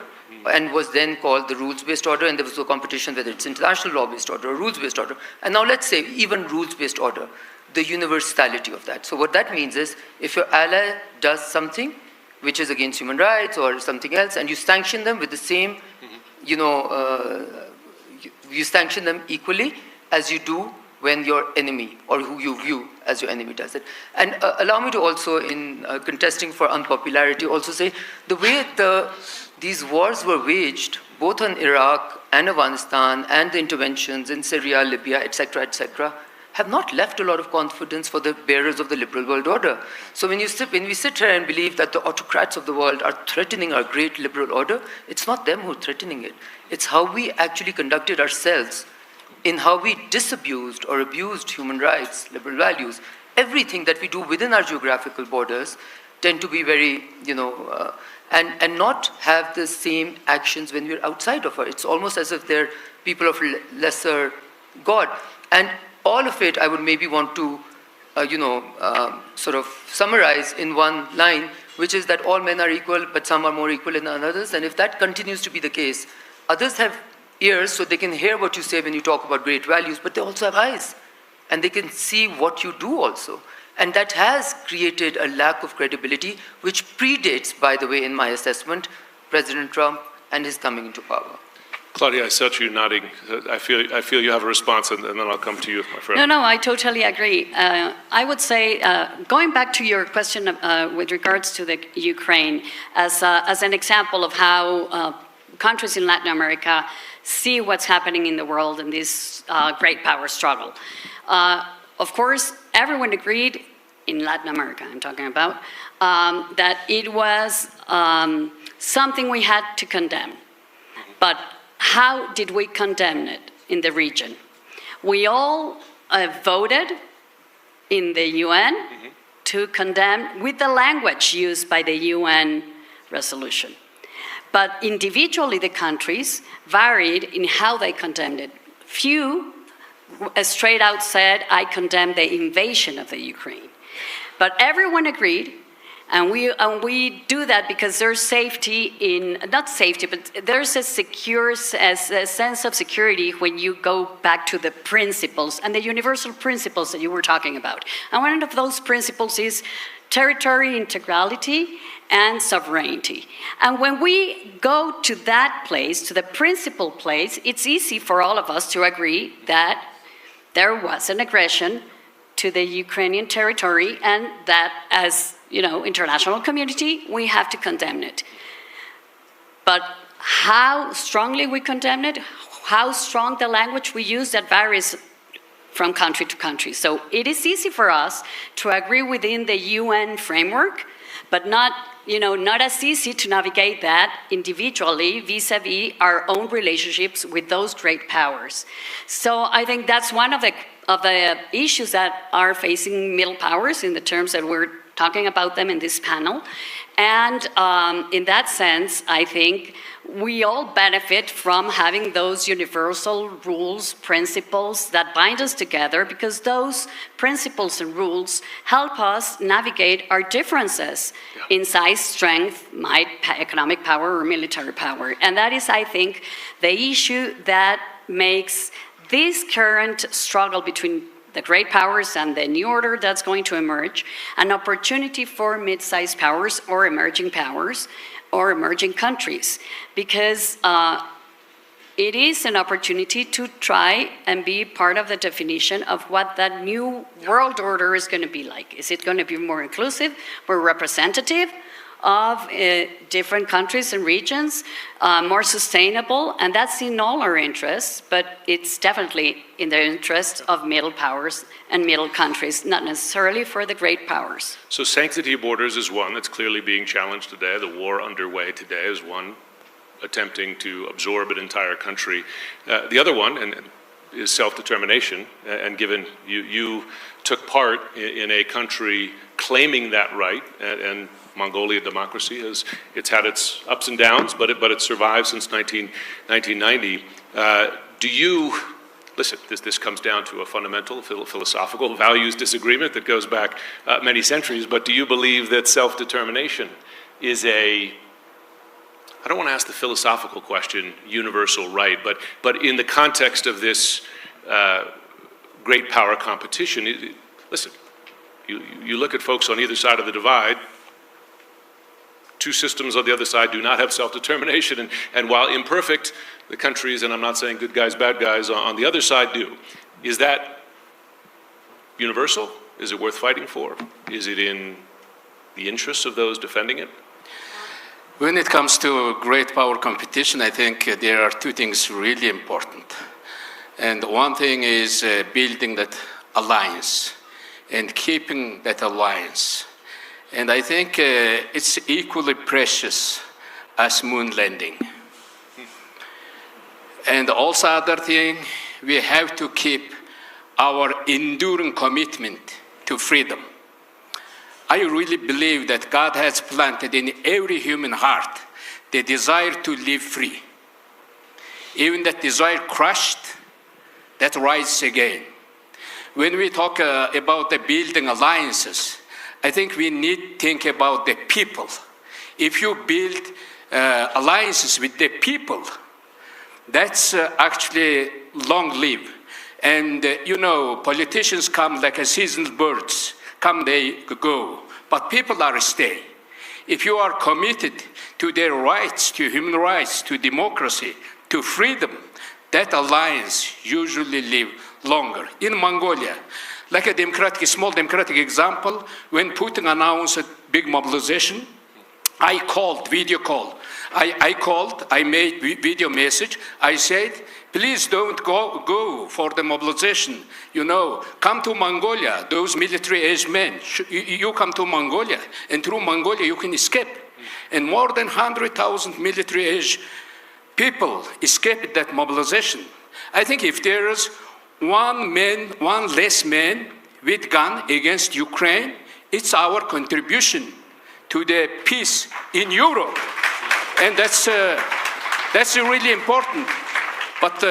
and was then called the rules-based order, and there was a competition whether it's international law-based order or rules-based order. And now let's say even rules-based order, the universality of that. So what that means is if your ally does something which is against human rights or something else, and you sanction them with the same, you sanction them equally as you do when your enemy or who you view as your enemy does it. And allow me to also, in contesting for unpopularity, also say the way these wars were waged, both on Iraq and Afghanistan and the interventions in Syria, Libya, etc., have not left a lot of confidence for the bearers of the liberal world order. So when we sit here and believe that the autocrats of the world are threatening our great liberal order, it's not them who are threatening it. It's how we actually conducted ourselves, in how we disabused or abused human rights, liberal values. Everything that we do within our geographical borders tend to be very, and not have the same actions when we're outside of her. It's almost as if they're people of lesser God. And all of it, I would maybe want to, sort of summarize in one line, which is that all men are equal, but some are more equal than others. And if that continues to be the case, others have ears so they can hear what you say when you talk about great values, but they also have eyes, and they can see what you do also. And that has created a lack of credibility, which predates, by the way, in my assessment, President Trump and his coming into power. Claudia, I saw you nodding. I feel you have a response, and then I'll come to you, my friend. No, I totally agree. I would say, going back to your question with regards to the Ukraine, as an example of how countries in Latin America see what's happening in the world in this great power struggle. Of course, everyone agreed, in Latin America I'm talking about, that it was something we had to condemn. But how did we condemn it in the region? We all voted in the UN to condemn with the language used by the UN resolution. But individually, the countries varied in how they condemned it. Few straight out said, I condemn the invasion of the Ukraine. But everyone agreed, and we do that because there's safety in, not safety, but there's a sense of security when you go back to the principles and the universal principles that you were talking about. And one of those principles is territory integrality and sovereignty. And when we go to that place, to the principal place, it's easy for all of us to agree that there was an aggression to the Ukrainian territory and that as, international community, we have to condemn it. But how strongly we condemn it, how strong the language we use, that varies from country to country. So it is easy for us to agree within the UN framework, but not as easy to navigate that individually vis-a-vis our own relationships with those great powers. So I think that's one of the issues that are facing middle powers in the terms that we're talking about them in this panel. And in that sense, I think we all benefit from having those universal rules, principles that bind us together, because those principles and rules help us navigate our differences in size, strength, might, economic power, or military power. And that is, I think, the issue that makes this current struggle between the great powers and the new order that's going to emerge an opportunity for mid-sized powers or emerging countries, because it is an opportunity to try and be part of the definition of what that new world order is going to be like. Is it going to be more inclusive, more representative of different countries and regions, more sustainable? And that's in all our interests, but it's definitely in the interest of middle powers and middle countries, not necessarily for the great powers. So sanctity of borders is one that's clearly being challenged today. The war underway today is one attempting to absorb an entire country. The other one is self-determination, and given you took part in a country claiming that right, and Mongolia democracy it's had its ups and downs, but it survived since 1990. Do you, listen, this comes down to a fundamental philosophical values disagreement that goes back many centuries, but do you believe that self-determination is I don't want to ask the philosophical question, universal right, but in the context of this great power competition, listen, you look at folks on either side of the divide, two systems on the other side do not have self-determination, and while imperfect, the countries, and I'm not saying good guys, bad guys, on the other side do. Is that universal? Is it worth fighting for? Is it in the interests of those defending it? When it comes to great power competition, I think there are two things really important. And one thing is building that alliance and keeping that alliance. And I think it's equally precious as moon landing. And also other thing, we have to keep our enduring commitment to freedom. I really believe that God has planted in every human heart the desire to live free. Even that desire crushed, that rises again. When we talk about the building alliances, I think we need to think about the people. If you build alliances with the people, that's actually long-lived. And politicians come like a seasoned birds. Come, they go. But people are staying. If you are committed to their rights, to human rights, to democracy, to freedom, that alliance usually live longer. In Mongolia, like a small democratic example, when Putin announced a big mobilization, I called, video call. I called, I made video message. I said, please don't go for the mobilization. Come to Mongolia, those military-aged men. You come to Mongolia, and through Mongolia you can escape. And more than 100,000 military-aged people escaped that mobilization. I think if there is one less man with gun against Ukraine, it's our contribution to the peace in Europe. And that's really important. But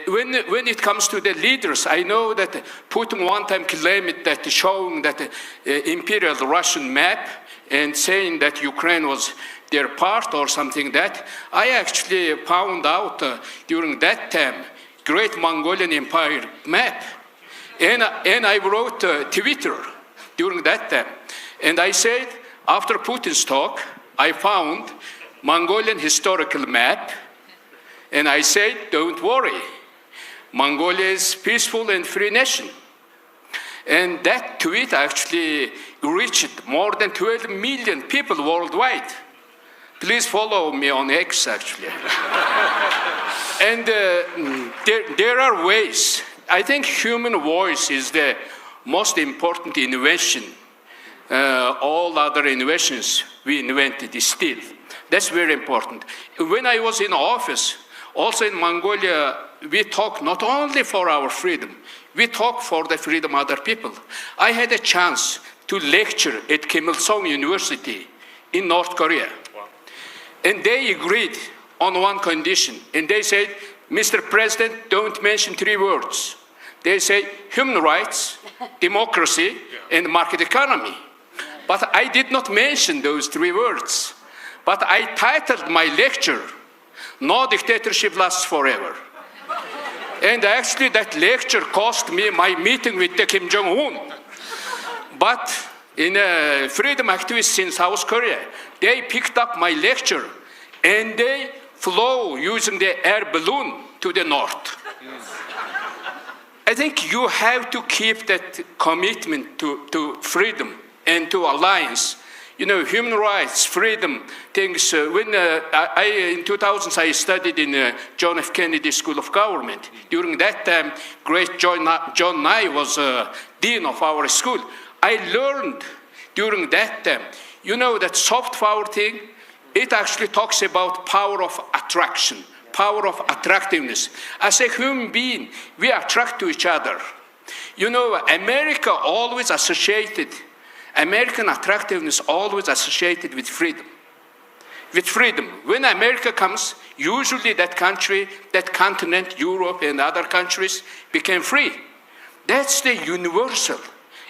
when it comes to the leaders, I know that Putin one time claimed that showing that imperial Russian map and saying that Ukraine was their part or something that I actually found out during that time, Great Mongolian Empire map. And I wrote Twitter during that time. And I said, after Putin's talk, I found Mongolian historical map. And I said, don't worry, Mongolia is peaceful and free nation. And that tweet actually reached more than 12 million people worldwide. Please follow me on X, actually. And there are ways. I think human voice is the most important invention. All other inventions we invented is still. That's very important. When I was in office, also in Mongolia, we talk not only for our freedom, we talk for the freedom of other people. I had a chance to lecture at Kim Il-sung University in North Korea. Wow. And they agreed on one condition. And they said, Mr. President, don't mention 3 words. They say human rights, democracy, and market economy. But I did not mention those 3 words. But I titled my lecture, No Dictatorship Lasts Forever. And actually that lecture cost me my meeting with the Kim Jong-un. But in freedom activists in South Korea, they picked up my lecture and they flew using the air balloon to the north. I think you have to keep that commitment to freedom and to alliance. You know, human rights, freedom, things. In 2000, I studied in John F. Kennedy School of Government. During that time, great John Nye was dean of our school. I learned during that time, you know, that soft power thing, it actually talks about power of attraction, power of attractiveness. As a human being, we attract to each other. You know, American attractiveness always associated with freedom. With freedom. When America comes, usually that country, that continent, Europe and other countries became free. That's the universal.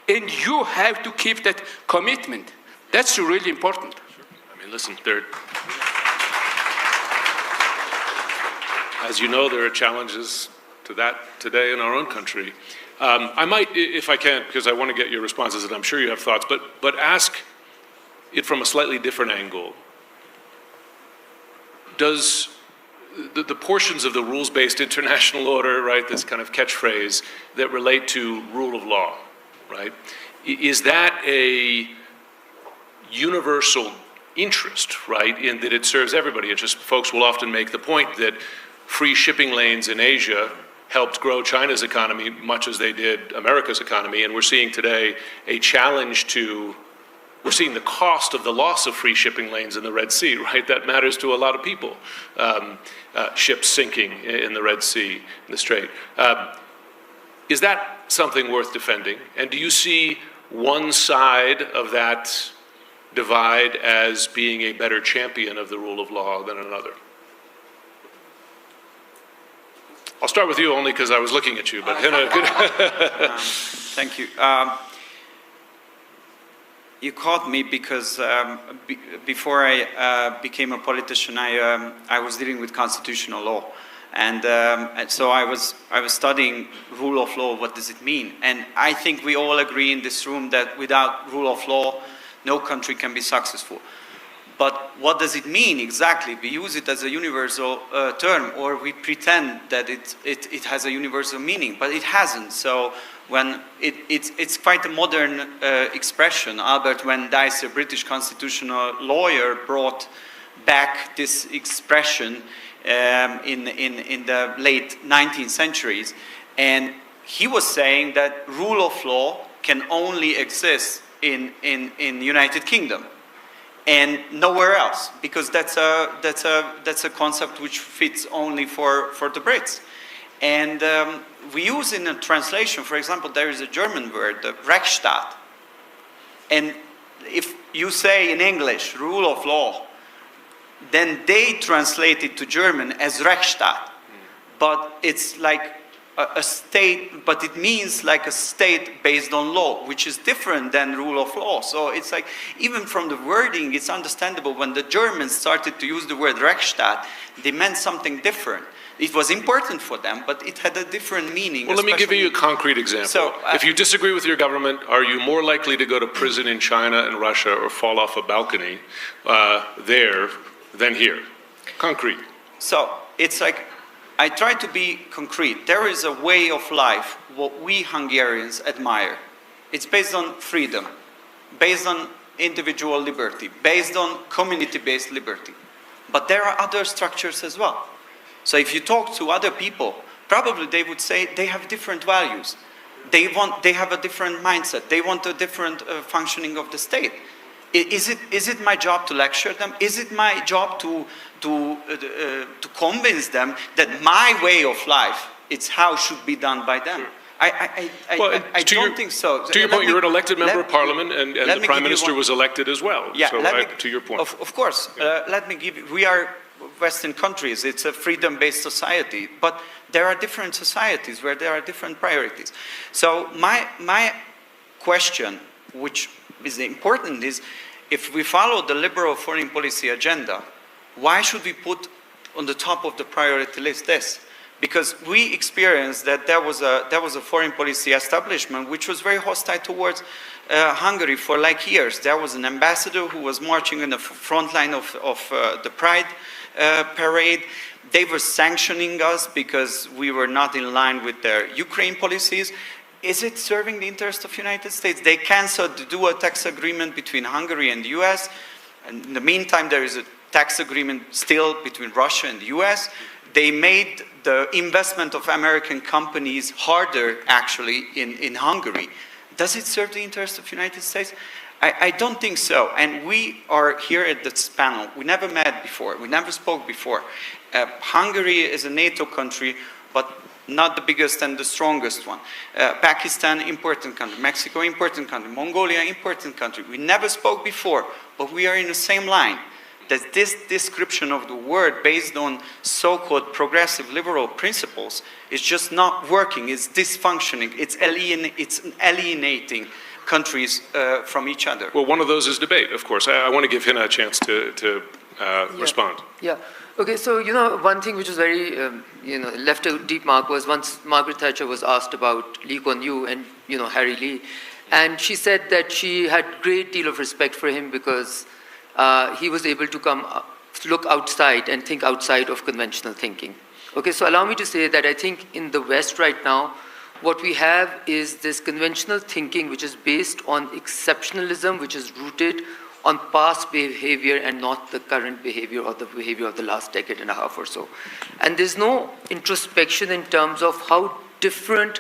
And you have to keep that commitment. That's really important. Sure. I mean, listen, as you know, there are challenges to that today in our own country. I might, if I can, because I want to get your responses, and I'm sure you have thoughts, but ask it from a slightly different angle. Does the portions of the rules-based international order, right, this kind of catchphrase that relate to rule of law, right, is that a universal interest, right, in that it serves everybody? It's just folks will often make the point that free shipping lanes in Asia helped grow China's economy much as they did America's economy. And we're seeing today a challenge we're seeing the cost of the loss of free shipping lanes in the Red Sea, right? That matters to a lot of people. Ships sinking in the Red Sea, in the Strait. Is that something worth defending? And do you see one side of that divide as being a better champion of the rule of law than another? I'll start with you only because I was looking at you, but thank you. You caught me because before I became a politician, I was dealing with constitutional law, and so I was studying rule of law. What does it mean? And I think we all agree in this room that without rule of law, no country can be successful. But what does it mean exactly? We use it as a universal term, or we pretend that it has a universal meaning, but it hasn't. So when it's quite a modern expression. Albert Van Dyce, a British constitutional lawyer, brought back this expression in the late 19th centuries, and he was saying that rule of law can only exist in the United Kingdom and nowhere else, because that's a concept which fits only for the Brits. And we use in a translation, for example, there is a German word, Rechtsstaat. And if you say in English, rule of law, then they translate it to German as Rechtsstaat. but it's like a state, but it means like a state based on law, which is different than rule of law. So it's like, even from the wording, it's understandable when the Germans started to use the word Rechtsstaat, they meant something different. It was important for them, but it had a different meaning. Well, let me give you a concrete example. So, if you disagree with your government, are you more likely to go to prison in China and Russia or fall off a balcony there than here? Concrete. So it's like, I try to be concrete. There is a way of life, what we Hungarians admire. It's based on freedom, based on individual liberty, based on community-based liberty. But there are other structures as well. So if you talk to other people, probably they would say they have different values. They have a different mindset. They want a different functioning of the state. Is it my job to lecture them? Is it my job to convince them that my way of life, it's how should be done by them? I don't think so. To your point, you're an elected member of parliament, and the Prime Minister was elected as well. Yeah, so to your point. Of course. Let me give you, we are Western countries, it's a freedom-based society, but there are different societies where there are different priorities. So my question, which is important, is if we follow the liberal foreign policy agenda, why should we put on the top of the priority list this? Because we experienced that there was a foreign policy establishment which was very hostile towards Hungary for like years. There was an ambassador who was marching in the front line of the Pride parade. They were sanctioning us because we were not in line with their Ukraine policies. Is it serving the interest of the United States? They canceled the dual tax agreement between Hungary and the US. And in the meantime, there is a tax agreement still between Russia and the US. They made the investment of American companies harder, actually, in Hungary. Does it serve the interest of the United States? I don't think so. And we are here at this panel. We never met before. We never spoke before. Hungary is a NATO country, but not the biggest and the strongest one. Pakistan, important country. Mexico, important country. Mongolia, important country. We never spoke before, but we are in the same line. That this description of the word based on so-called progressive liberal principles is just not working. It's dysfunctioning. It's alienating countries from each other. Well, one of those is debate, of course. I want to give Hina a chance to respond. Yeah. Okay, so, one thing which was very, left a deep mark was once Margaret Thatcher was asked about Lee Kuan Yew and, Harry Lee, and she said that she had great deal of respect for him because he was able to look outside and think outside of conventional thinking. Okay, so allow me to say that I think in the West right now, what we have is this conventional thinking which is based on exceptionalism, which is rooted on past behavior and not the current behavior or the behavior of the last decade and a half or so. And there's no introspection in terms of how different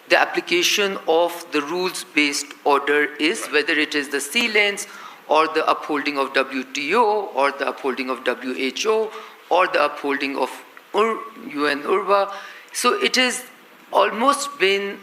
the application of the rules-based order is, whether it is the sea lanes or the upholding of WTO or the upholding of WHO or the upholding of UN URBA. So it has almost been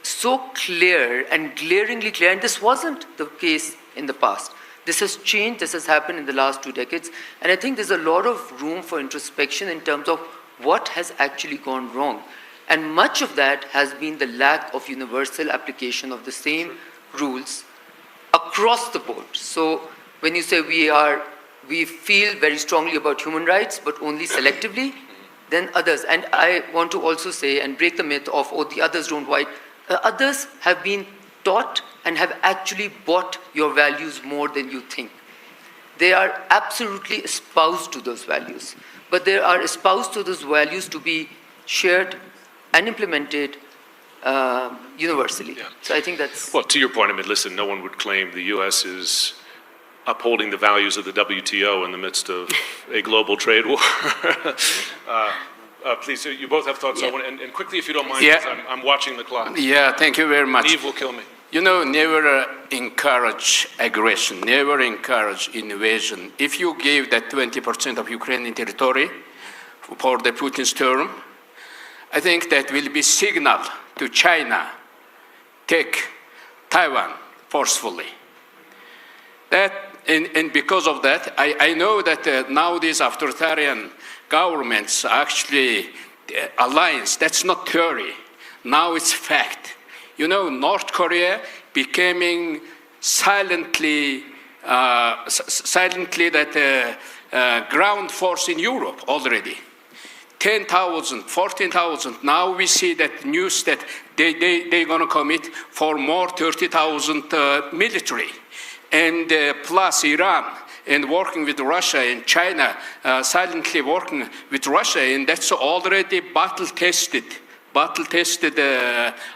so clear and glaringly clear, and this wasn't the case in the past. This has changed, this has happened in the last 2 decades, and I think there's a lot of room for introspection in terms of what has actually gone wrong. And much of that has been the lack of universal application of the same rules across the board. So when you say we feel very strongly about human rights, but only selectively, then others. And I want to also say and break the myth of, the others don't white. Others have been taught and have actually bought your values more than you think. They are absolutely espoused to those values, but they are espoused to those values to be shared and implemented universally. Yeah. So I think that's... Well, to your point, listen, no one would claim the U.S. is upholding the values of the WTO in the midst of a global trade war. Please, so you both have thoughts. Yeah. And quickly, if you don't mind, Yeah. I'm watching the clock. Yeah, thank you very much. Eve will kill me. Never encourage aggression, never encourage invasion. If you give that 20% of Ukrainian territory for the Putin's term, I think that will be signal to China, take Taiwan forcefully. And because of that, I know that nowadays authoritarian governments actually alliance. That's not theory. Now it's fact. You know, North Korea becoming silently that ground force in Europe already. 10,000, 14,000. Now we see that news that they're going to commit for more 30,000 military. And plus Iran, and working with Russia and China, silently working with Russia, and that's already battle-tested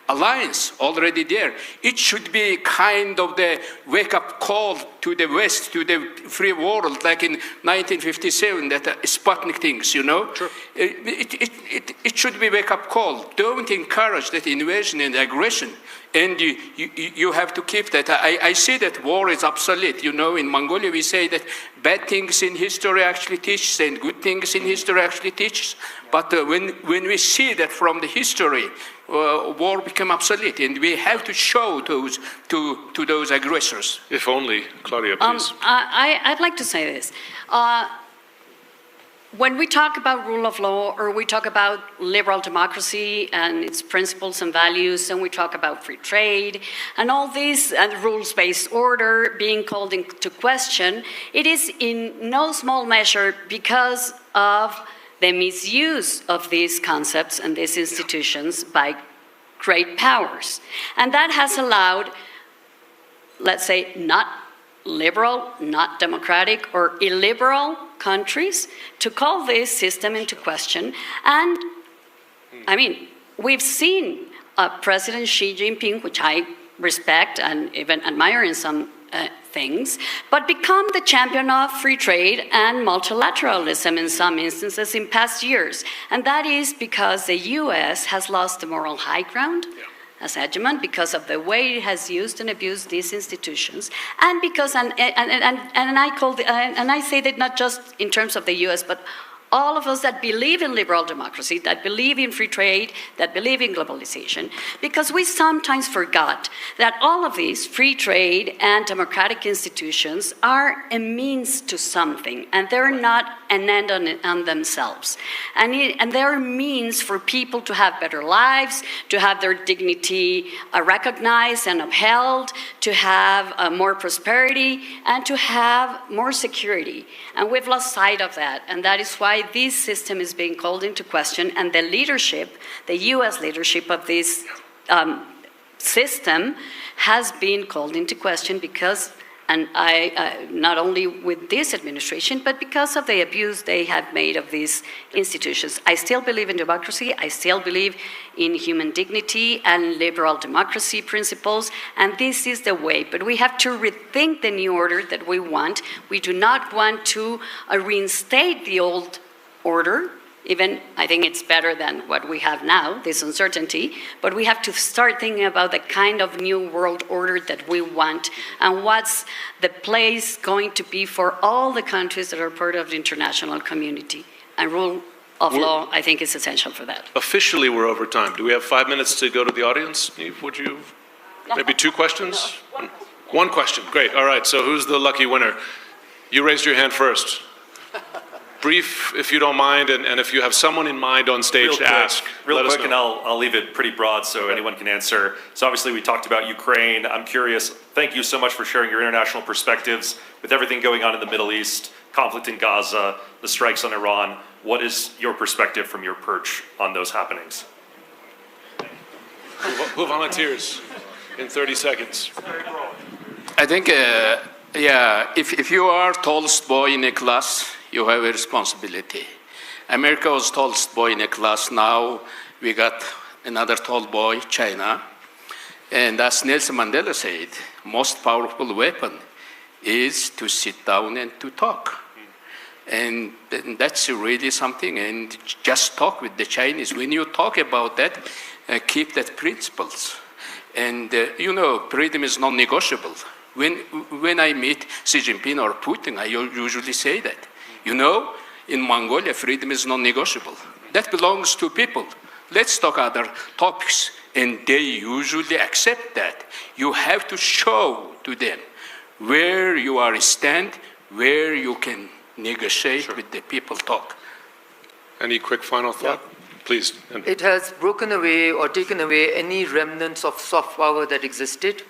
alliance already there. It should be kind of the wake-up call to the West, to the free world, like in 1957, that Sputnik things, you know? Sure. It should be wake-up call. Don't encourage that invasion and aggression. And you have to keep that. I see that war is obsolete. You know, in Mongolia we say that bad things in history actually teaches and good things in history actually teaches. But when we see that from the history, war become obsolete, and we have to show those to those aggressors. If only, Claudia, please. I'd like to say this. When we talk about rule of law, or we talk about liberal democracy and its principles and values, and we talk about free trade, and all this, and rules-based order being called into question, it is in no small measure because of the misuse of these concepts and these institutions by great powers. And that has allowed, let's say, not liberal, not democratic, or illiberal countries to call this system into question. And, I mean, we've seen President Xi Jinping, which I respect and even admire in some things, but become the champion of free trade and multilateralism in some instances in past years. And that is because the US has lost the moral high ground as hegemon, because of the way it has used and abused these institutions, and because, and I say that not just in terms of the US, but all of us that believe in liberal democracy, that believe in free trade, that believe in globalization, because we sometimes forgot that all of these free trade and democratic institutions are a means to something, and they're not an end on themselves. And they're a means for people to have better lives, to have their dignity recognized and upheld, to have more prosperity, and to have more security. And we've lost sight of that, and that is why this system is being called into question, and the leadership, the US leadership of this system has been called into question because, and not only with this administration, but because of the abuse they have made of these institutions. I still believe in democracy, I still believe in human dignity and liberal democracy principles, and this is the way. But we have to rethink the new order that we want. We do not want to reinstate the old order. Even, I think it's better than what we have now, this uncertainty, but we have to start thinking about the kind of new world order that we want, and what's the place going to be for all the countries that are part of the international community. And rule of law, I think, is essential for that. Officially, we're over time. Do we have 5 minutes to go to the audience? Eve, would you, maybe 2 questions? No, 1 question, great, all right, so who's the lucky winner? You raised your hand first. Brief, if you don't mind, and if you have someone in mind on stage to ask, real quick, and I'll leave it pretty broad so anyone can answer. So obviously we talked about Ukraine. I'm curious, thank you so much for sharing your international perspectives with everything going on in the Middle East, conflict in Gaza, the strikes on Iran. What is your perspective from your perch on those happenings? Who volunteers in 30 seconds? I think, if you are tallest boy in a class, you have a responsibility. America was tallest boy in a class. Now we got another tall boy, China. And as Nelson Mandela said, most powerful weapon is to sit down and to talk. And that's really something. And just talk with the Chinese. When you talk about that, keep that principles. And freedom is non-negotiable. When I meet Xi Jinping or Putin, I usually say that. In Mongolia, freedom is non-negotiable. That belongs to people. Let's talk other topics. And they usually accept that. You have to show to them where you are stand, where you can negotiate with the people talk. Any quick final thought? Please. It has broken away or taken away any remnants of soft power that existed.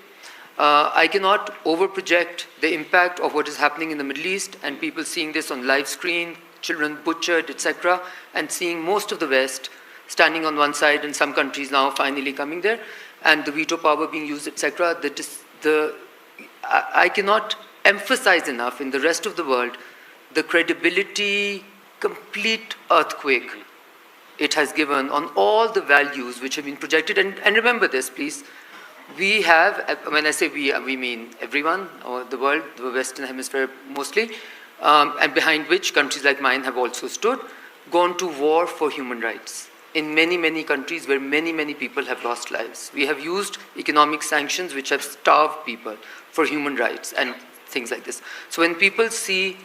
I cannot overproject the impact of what is happening in the Middle East and people seeing this on live screen, children butchered, etc., and seeing most of the West standing on one side and some countries now finally coming there, and the veto power being used, etc. I cannot emphasize enough in the rest of the world the credibility, complete earthquake it has given on all the values which have been projected. And remember this, please. We have, when I say we mean everyone, or the world, the Western Hemisphere mostly, and behind which countries like mine have also stood, gone to war for human rights. In many, many countries where many, many people have lost lives. We have used economic sanctions which have starved people for human rights and things like this. So when people see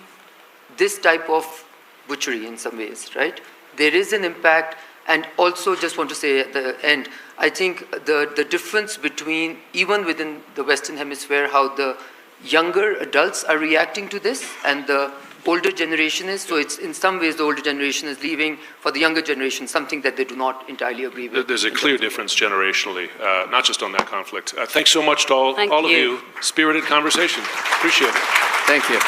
this type of butchery in some ways, right, there is an impact. And also just want to say at the end, I think the difference between, even within the Western Hemisphere, how the younger adults are reacting to this and the older generation is. So it's in some ways the older generation is leaving for the younger generation something that they do not entirely agree with. There's a clear difference generationally, not just on that conflict. Thanks so much to all of you. Spirited conversation. Appreciate it. Thank you.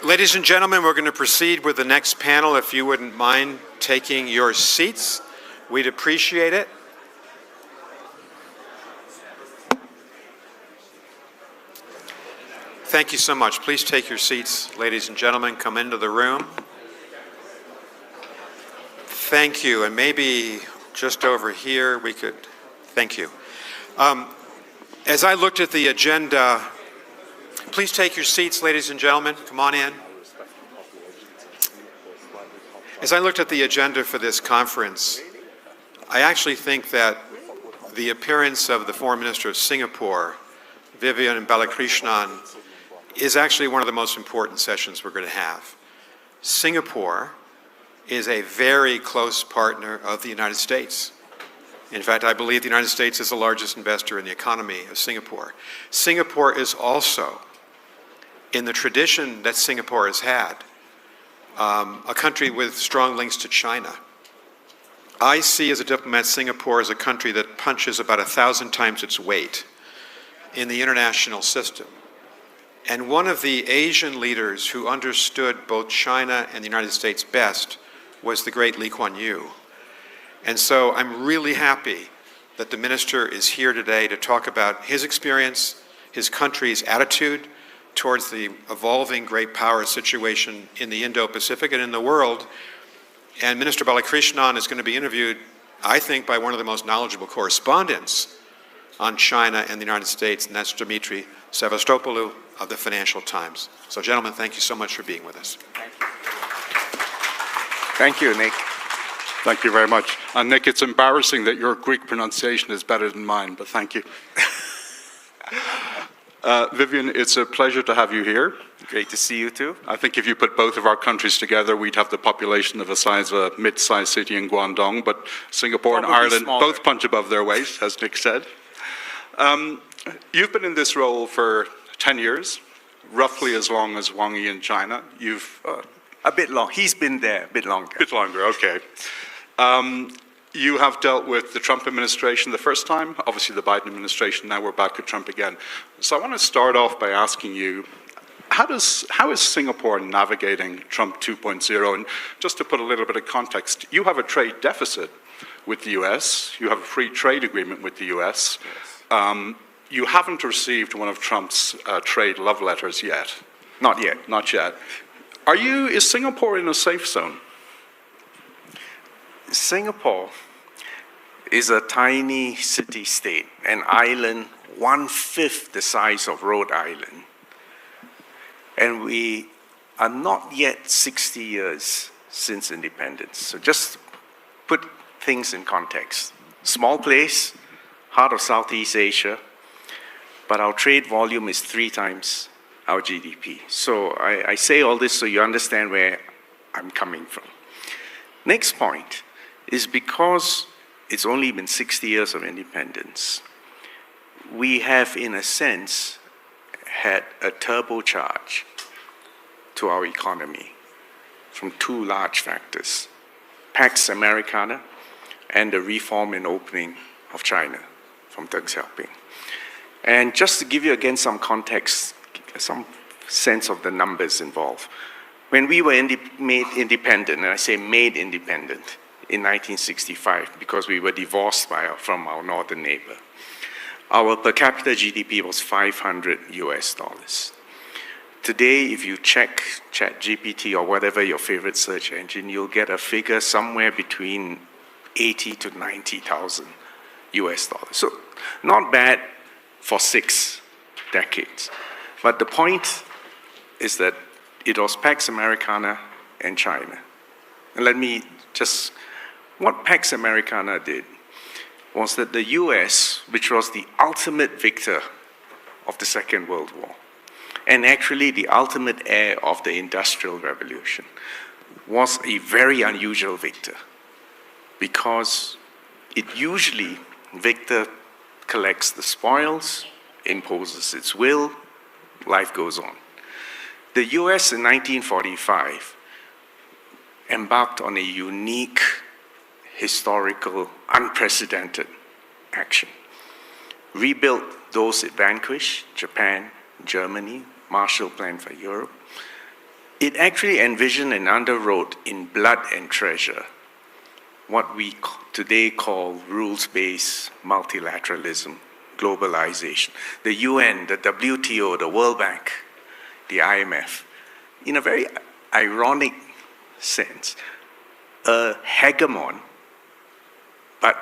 Ladies and gentlemen, we're going to proceed with the next panel. If you wouldn't mind taking your seats, we'd appreciate it. Thank you so much. Please take your seats, ladies and gentlemen. Come into the room. Thank you. And maybe just over here we could, thank you. As I looked at the agenda, please take your seats, ladies and gentlemen. Come on in. As I looked at the agenda for this conference, I actually think that the appearance of the Foreign Minister of Singapore, Vivian Balakrishnan, is actually one of the most important sessions we're going to have. Singapore is a very close partner of the United States. In fact, I believe the United States is the largest investor in the economy of Singapore. Singapore is also, in the tradition that Singapore has had, a country with strong links to China. I see as a diplomat Singapore as a country that punches about 1,000 times its weight in the international system. And one of the Asian leaders who understood both China and the United States best was the great Lee Kuan Yew. And so I'm really happy that the minister is here today to talk about his experience, his country's attitude towards the evolving great power situation in the Indo-Pacific and in the world, And Minister Balakrishnan is going to be interviewed, I think, by one of the most knowledgeable correspondents on China and the United States, and that's Dimitri Sevastopoulou of the Financial Times. So, gentlemen, thank you so much for being with us. Thank you, Nick. Thank you very much. And Nick, it's embarrassing that your Greek pronunciation is better than mine, but thank you. Vivian, it's a pleasure to have you here. Great to see you too. I think if you put both of our countries together, we'd have the population of the size of a mid-sized city in Guangdong, but Singapore and Probably Ireland smaller. both punch above their weight, as Nick said. You've been in this role for 10 years, roughly as long as Wang Yi in China. You've a bit long. He's been there a bit longer. A bit longer, okay. You have dealt with the Trump administration the first time, obviously the Biden administration, now we're back at Trump again. So I want to start off by asking you, how is Singapore navigating Trump 2.0? And just to put a little bit of context, you have a trade deficit with the US, you have a free trade agreement with the US. Yes. You haven't received one of Trump's trade love letters yet. Not yet. Not yet. Is Singapore in a safe zone? Singapore is a tiny city-state, an island 1/5 the size of Rhode Island. And we are not yet 60 years since independence. So just put things in context. Small place, heart of Southeast Asia, but our trade volume is 3 times our GDP. So I say all this so you understand where I'm coming from. Next point is because it's only been 60 years of independence, we have, in a sense, had a turbocharge to our economy from 2 large factors: Pax Americana and the reform and opening of China from Deng Xiaoping. And just to give you again some context, some sense of the numbers involved. When we were made independent, and I say made independent, in 1965, because we were divorced from our northern neighbor, our per capita GDP was $500 US. Today, if you check ChatGPT or whatever your favorite search engine, you'll get a figure somewhere between 80 to 90,000 US dollars. So not bad for 6 decades. But the point is that it was Pax Americana and China. And let me just, what Pax Americana did was that the US, which was the ultimate victor of the Second World War, and actually the ultimate heir of the Industrial Revolution, was a very unusual victor, because it usually, victor collects the spoils, imposes its will, life goes on. The US in 1945 embarked on a unique, historical, unprecedented action. Rebuilt those it vanquished, Japan, Germany, Marshall Plan for Europe. It actually envisioned and underwrote in blood and treasure what we today call rules-based multilateralism, globalization. The UN, the WTO, the World Bank, the IMF, in a very ironic sense, a hegemon, but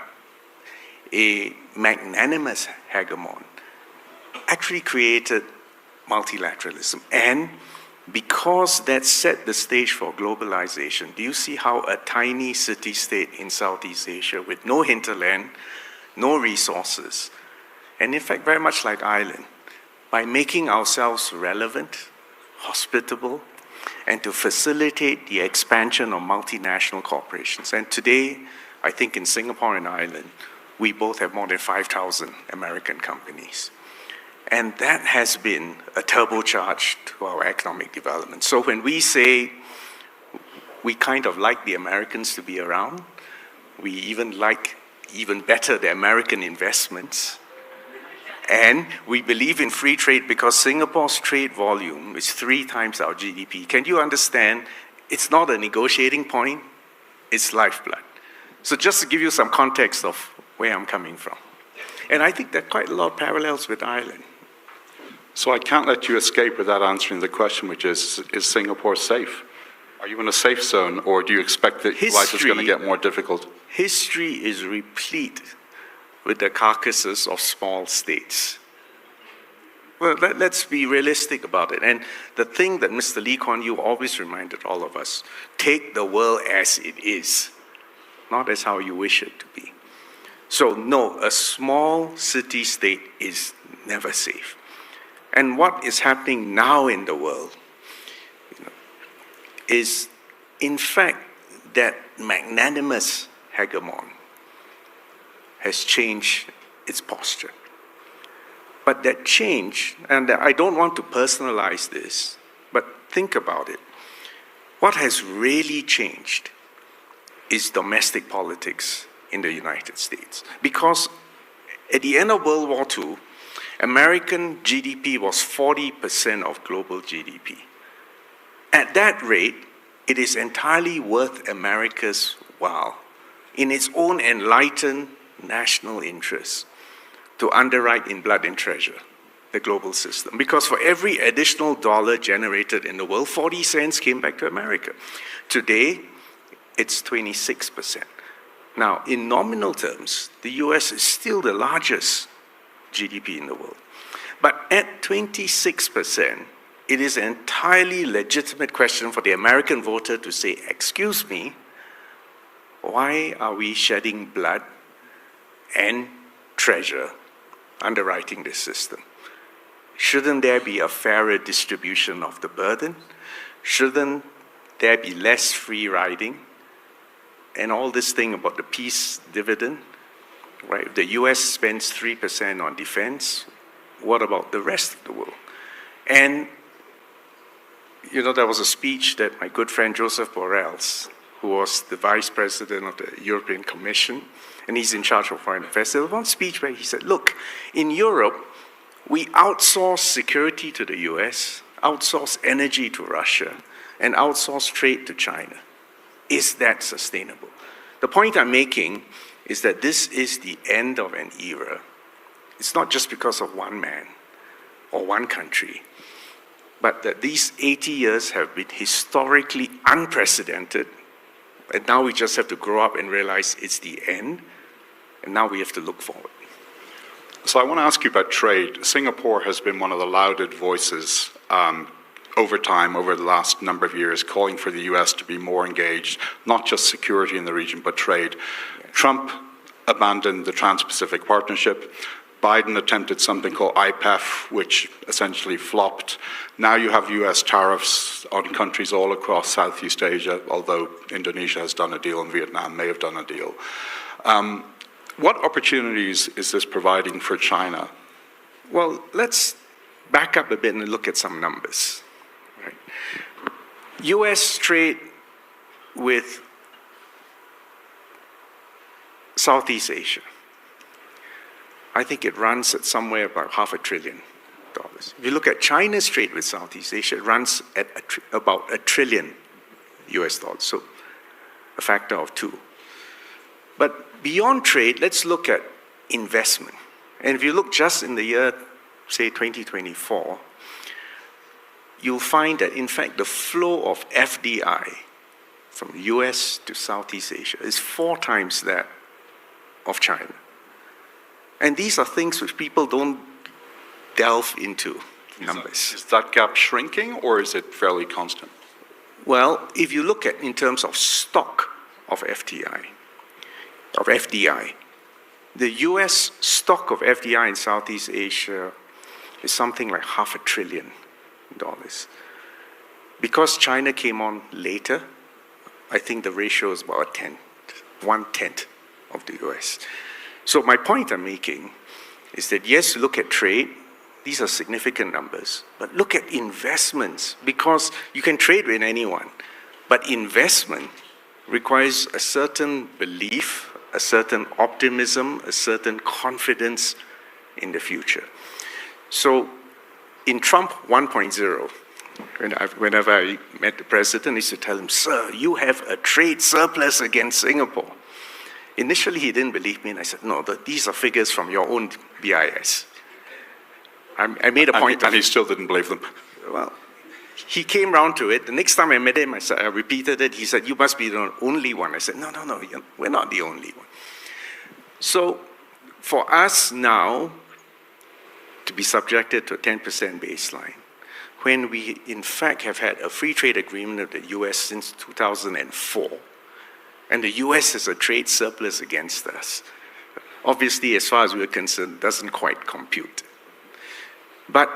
a magnanimous hegemon, actually created multilateralism. And because that set the stage for globalization, do you see how a tiny city-state in Southeast Asia with no hinterland, no resources, and in fact very much like Ireland, by making ourselves relevant, hospitable, and to facilitate the expansion of multinational corporations. And today, I think in Singapore and Ireland, we both have more than 5,000 American companies. And that has been a turbocharge to our economic development. So when we say we kind of like the Americans to be around, we even like, even better, the American investments. And we believe in free trade because Singapore's trade volume is 3 times our GDP. Can you understand? It's not a negotiating point, it's lifeblood. So just to give you some context of where I'm coming from. And I think there are quite a lot of parallels with Ireland. So I can't let you escape without answering the question, which is Singapore safe? Are you in a safe zone, or do you expect that life is going to get more difficult? History is replete with the carcasses of small states. Well, let's be realistic about it. And the thing that Mr. Lee Kuan Yew always reminded all of us, take the world as it is, not as how you wish it to be. So no, a small city-state is never safe. And what is happening now in the world is, in fact, that magnanimous hegemon has changed its posture. But that change, and I don't want to personalize this, but think about it. What has really changed is domestic politics in the United States. Because at the end of World War II, American GDP was 40% of global GDP. At that rate, it is entirely worth America's while, in its own enlightened national interests, to underwrite in blood and treasure the global system. Because for every additional dollar generated in the world, 40 cents came back to America. Today, it's 26%. Now, in nominal terms, the US is still the largest GDP in the world. But at 26%, it is an entirely legitimate question for the American voter to say, excuse me, why are we shedding blood and treasure underwriting this system? Shouldn't there be a fairer distribution of the burden? Shouldn't there be less free riding? And all this thing about the peace dividend, right? The US spends 3% on defense. What about the rest of the world? And, you know, there was a speech that my good friend Joseph Borrell, who was the vice president of the European Commission, and he's in charge of foreign affairs. There was one speech where he said, look, in Europe, we outsource security to the US, outsource energy to Russia, and outsource trade to China. Is that sustainable? The point I'm making is that this is the end of an era. It's not just because of one man or one country, but that these 80 years have been historically unprecedented, and now we just have to grow up and realize it's the end, and now we have to look forward. So I want to ask you about trade. Singapore has been one of the lauded voices over time, over the last number of years, calling for the US to be more engaged, not just security in the region, but trade. Yes. Trump abandoned the Trans-Pacific Partnership. Biden attempted something called IPEF, which essentially flopped. Now you have US tariffs on countries all across Southeast Asia, although Indonesia has done a deal and Vietnam may have done a deal. What opportunities is this providing for China? Well, let's back up a bit and look at some numbers. Right? US trade with Southeast Asia, I think it runs at somewhere about $500 billion. If you look at China's trade with Southeast Asia, it runs at about $1 trillion US, so a factor of 2. But beyond trade, let's look at investment. And if you look just in the year, say 2024, you'll find that in fact the flow of FDI from the US to Southeast Asia is 4 times that of China. And these are things which people don't delve into numbers. Is that gap shrinking, or is it fairly constant? Well, if you look at in terms of stock of FDI, the US stock of FDI in Southeast Asia is something like $500 billion. Because China came on later, I think the ratio is about 1/10 of the US. So my point I'm making is that yes, look at trade, these are significant numbers, but look at investments, because you can trade with anyone, but investment requires a certain belief, a certain optimism, a certain confidence in the future. So in Trump 1.0, whenever I met the president, I used to tell him, "Sir, you have a trade surplus against Singapore." Initially, he didn't believe me, and I said, "No, these are figures from your own BIS." I made a point. And he still didn't believe them. Well, he came round to it. The next time I met him, I repeated it. He said, "You must be the only one." I said, no, we're not the only one. So for us now to be subjected to a 10% baseline, when we in fact have had a free trade agreement with the US since 2004, and the US has a trade surplus against us, obviously, as far as we're concerned, doesn't quite compute. But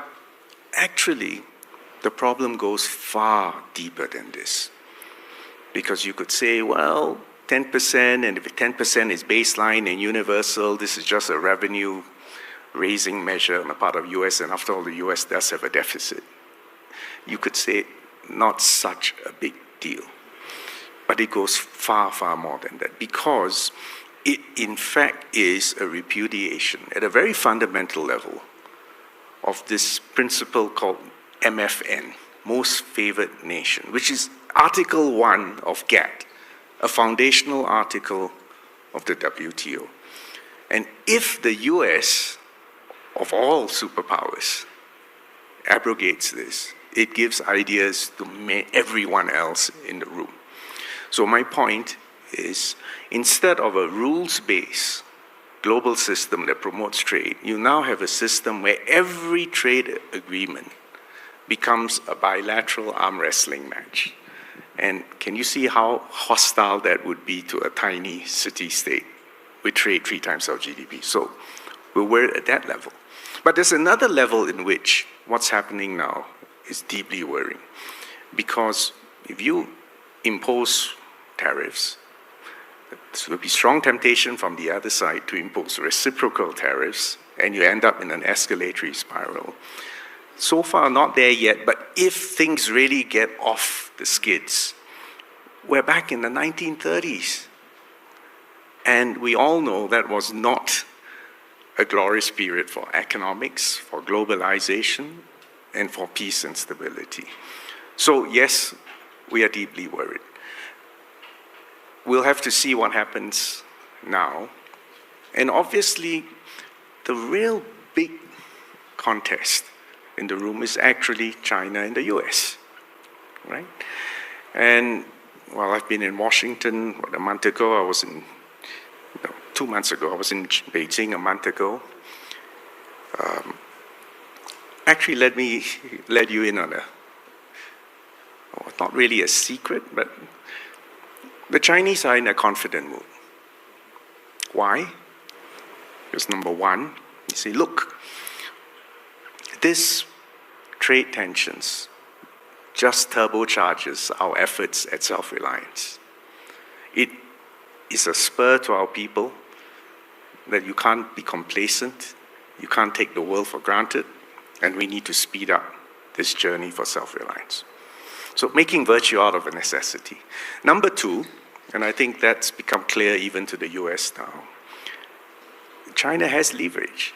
actually, the problem goes far deeper than this. Because you could say, well, 10%, and if 10% is baseline and universal, this is just a revenue-raising measure on the part of US, and after all, the US does have a deficit. You could say, not such a big deal. But it goes far, far more than that, because it, in fact, is a repudiation at a very fundamental level of this principle called MFN, Most Favored Nation, which is Article 1 of GATT, a foundational article of the WTO. And if the US, of all superpowers, abrogates this, it gives ideas to everyone else in the room. So my point is, instead of a rules-based global system that promotes trade, you now have a system where every trade agreement becomes a bilateral arm wrestling match. And can you see how hostile that would be to a tiny city-state with trade 3 times our GDP? So we're worried at that level. But there's another level in which what's happening now is deeply worrying. Because if you impose tariffs, there will be strong temptation from the other side to impose reciprocal tariffs, and you end up in an escalatory spiral. So far, not there yet, but if things really get off the skids, we're back in the 1930s. And we all know that was not a glorious period for economics, for globalization, and for peace and stability. So yes, we are deeply worried. We'll have to see what happens now. And obviously, the real big contest in the room is actually China and the US, right? And while I've been in Washington a month ago, 2 months ago, I was in Beijing a month ago. Actually, let me let you in on not really a secret, but the Chinese are in a confident mood. Why? Because number one, you say, look, this trade tensions just turbocharges our efforts at self-reliance. It is a spur to our people that you can't be complacent, you can't take the world for granted, and we need to speed up this journey for self-reliance. So making virtue out of a necessity. Number two, and I think that's become clear even to the US now, China has leverage.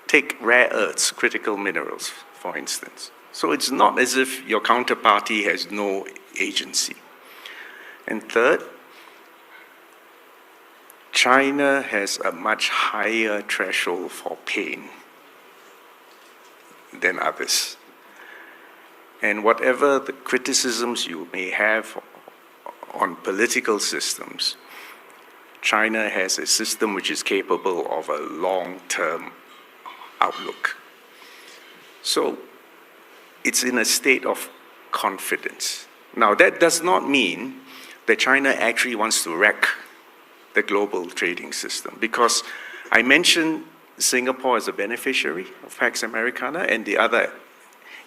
Take rare earths, critical minerals, for instance. So it's not as if your counterparty has no agency. And third, China has a much higher threshold for pain than others. And whatever the criticisms you may have on political systems, China has a system which is capable of a long-term outlook. So it's in a state of confidence. Now, that does not mean that China actually wants to wreck the global trading system, because I mentioned Singapore as a beneficiary of Pax Americana and the other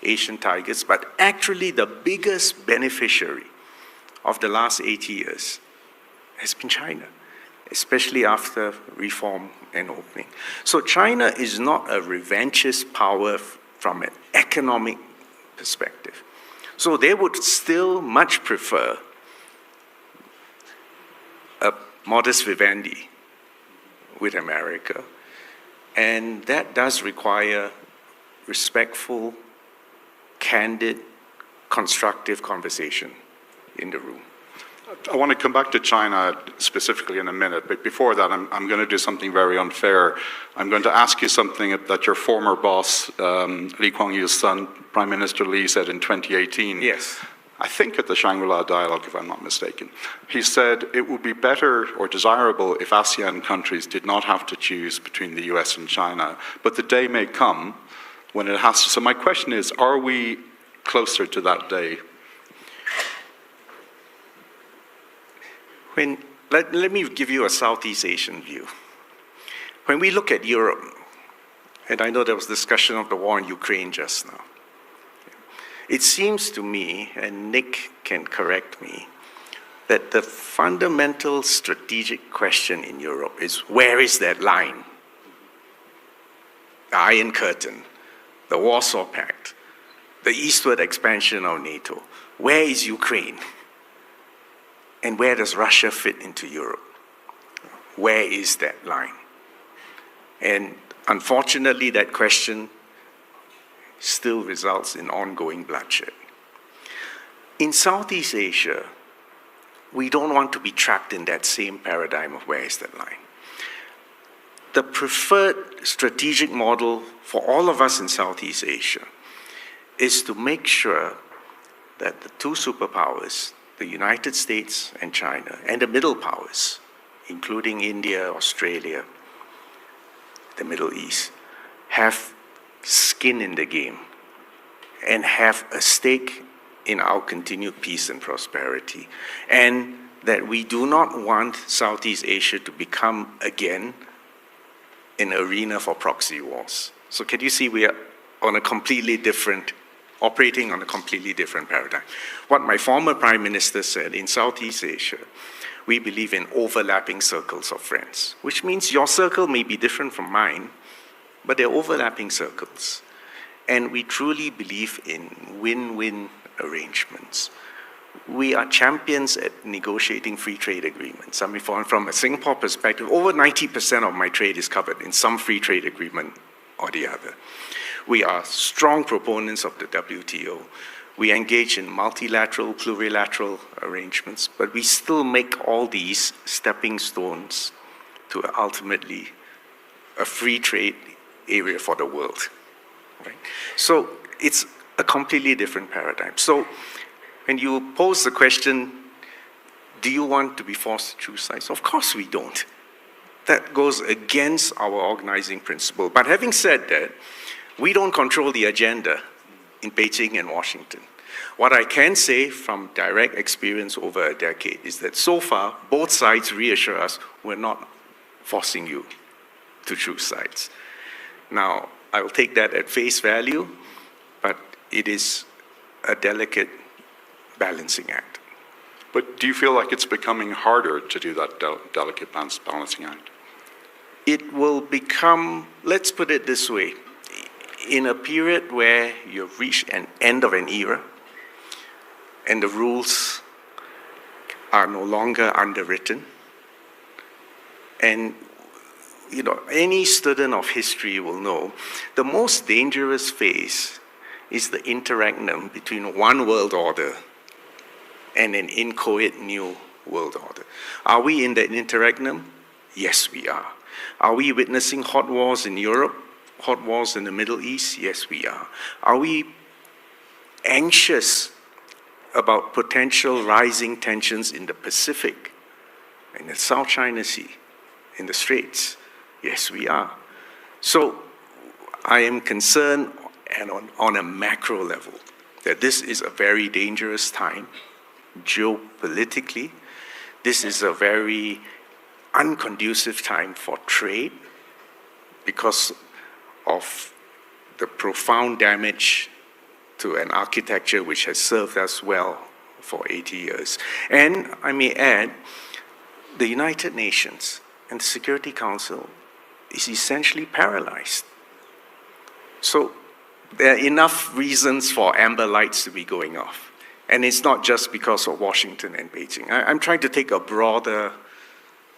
Asian tigers, but actually the biggest beneficiary of the last 80 years has been China, especially after reform and opening. So China is not a revanchist power from an economic perspective. So they would still much prefer a modus vivendi with America. And that does require respectful, candid, constructive conversation in the room. I want to come back to China specifically in a minute, but before that, I'm going to do something very unfair. I'm going to ask you something that your former boss, Lee Kuan Yew's son, Prime Minister Lee, said in 2018. Yes. I think at the Shangri-La Dialogue, if I'm not mistaken. He said it would be better or desirable if ASEAN countries did not have to choose between the US and China, but the day may come when it has to. So my question is, are we closer to that day? Let me give you a Southeast Asian view. When we look at Europe, and I know there was discussion of the war in Ukraine just now, it seems to me, and Nick can correct me, that the fundamental strategic question in Europe is, where is that line? The Iron Curtain, the Warsaw Pact, the eastward expansion of NATO. Where is Ukraine? And where does Russia fit into Europe? Where is that line? And unfortunately, that question still results in ongoing bloodshed. In Southeast Asia, we don't want to be trapped in that same paradigm of where is that line. The preferred strategic model for all of us in Southeast Asia is to make sure that the two superpowers, the United States and China, and the middle powers, including India, Australia, the Middle East, have skin in the game and have a stake in our continued peace and prosperity. And that we do not want Southeast Asia to become, again, an arena for proxy wars. So can you see we are on a completely different, operating on a completely different paradigm. What my former Prime Minister said, in Southeast Asia, we believe in overlapping circles of friends, which means your circle may be different from mine, but they're overlapping circles. And we truly believe in win-win arrangements. We are champions at negotiating free trade agreements. I mean, from a Singapore perspective, over 90% of my trade is covered in some free trade agreement or the other. We are strong proponents of the WTO. We engage in multilateral, plurilateral arrangements, but we still make all these stepping stones to ultimately a free trade area for the world. Right? So it's a completely different paradigm. So when you pose the question, do you want to be forced to choose sides? Of course we don't. That goes against our organizing principle. But having said that, we don't control the agenda in Beijing and Washington. What I can say from direct experience over a decade is that so far, both sides reassure us we're not forcing you to choose sides. Now, I will take that at face value, but it is a delicate balancing act. But do you feel like it's becoming harder to do that delicate balancing act? It will become, let's put it this way, in a period where you've reached an end of an era and the rules are no longer underwritten, and any student of history will know the most dangerous phase is the interregnum between one world order and an inchoate new world order. Are we in that interregnum? Yes, we are. Are we witnessing hot wars in Europe? Hot wars in the Middle East? Yes, we are. Are we anxious about potential rising tensions in the Pacific, in the South China Sea, in the Straits? Yes, we are. So I am concerned, and on a macro level, that this is a very dangerous time geopolitically. This is a very unconducive time for trade because of the profound damage to an architecture which has served us well for 80 years. And I may add, the United Nations and the Security Council is essentially paralyzed. So there are enough reasons for amber lights to be going off. And it's not just because of Washington and Beijing. I'm trying to take a broader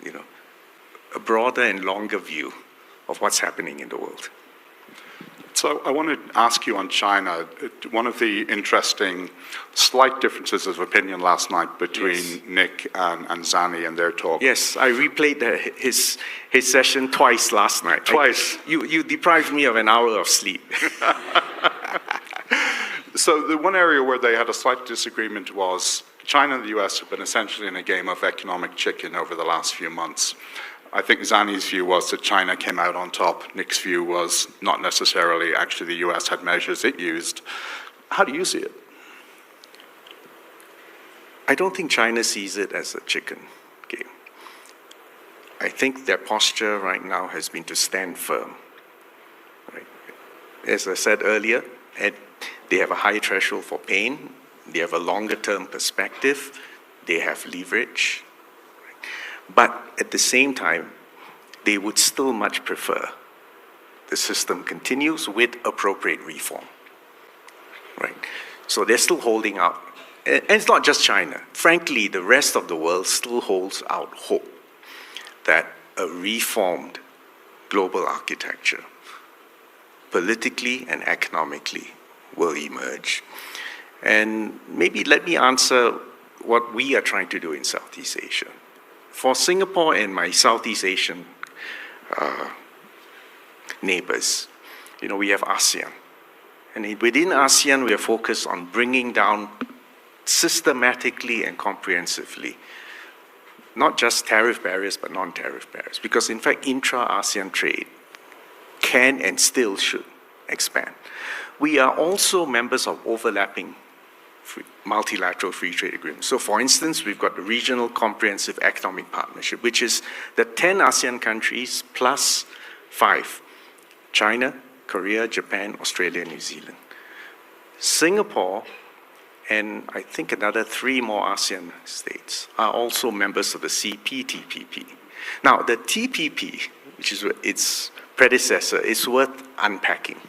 and longer view of what's happening in the world. So I want to ask you on China, one of the interesting slight differences of opinion last night between Nick and Zani and their talk. Yes, I replayed his session twice last night. Twice? You deprived me of an hour of sleep. So the one area where they had a slight disagreement was China and the US have been essentially in a game of economic chicken over the last few months. I think Zani's view was that China came out on top. Nick's view was not necessarily. Actually, the US had measures it used. How do you see it? I don't think China sees it as a chicken game. I think their posture right now has been to stand firm. Right? As I said earlier, they have a high threshold for pain. They have a longer-term perspective. They have leverage. But at the same time, they would still much prefer the system continues with appropriate reform. Right? So they're still holding out. And it's not just China. Frankly, the rest of the world still holds out hope that a reformed global architecture, politically and economically, will emerge. And maybe let me answer what we are trying to do in Southeast Asia. For Singapore and my Southeast Asian neighbors, we have ASEAN. And within ASEAN, we are focused on bringing down systematically and comprehensively, not just tariff barriers, but non-tariff barriers. Because in fact, intra-ASEAN trade can and still should expand. We are also members of overlapping multilateral free trade agreements. So for instance, we've got the Regional Comprehensive Economic Partnership, which is the 10 ASEAN countries plus 5, China, Korea, Japan, Australia, New Zealand. Singapore, and I think another 3 more ASEAN states, are also members of the CPTPP. Now, the TPP, which is its predecessor, is worth unpacking.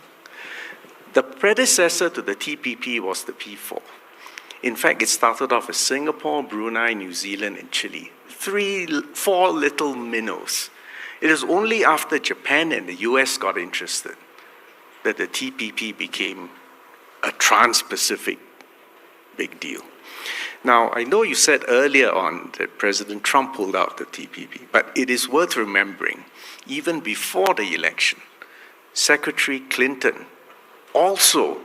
The predecessor to the TPP was the P4. In fact, it started off as Singapore, Brunei, New Zealand, and Chile. 4 little minnows. It is only after Japan and the US got interested that the TPP became a trans-Pacific big deal. Now, I know you said earlier on that President Trump pulled out the TPP, but it is worth remembering, even before the election, Secretary Clinton also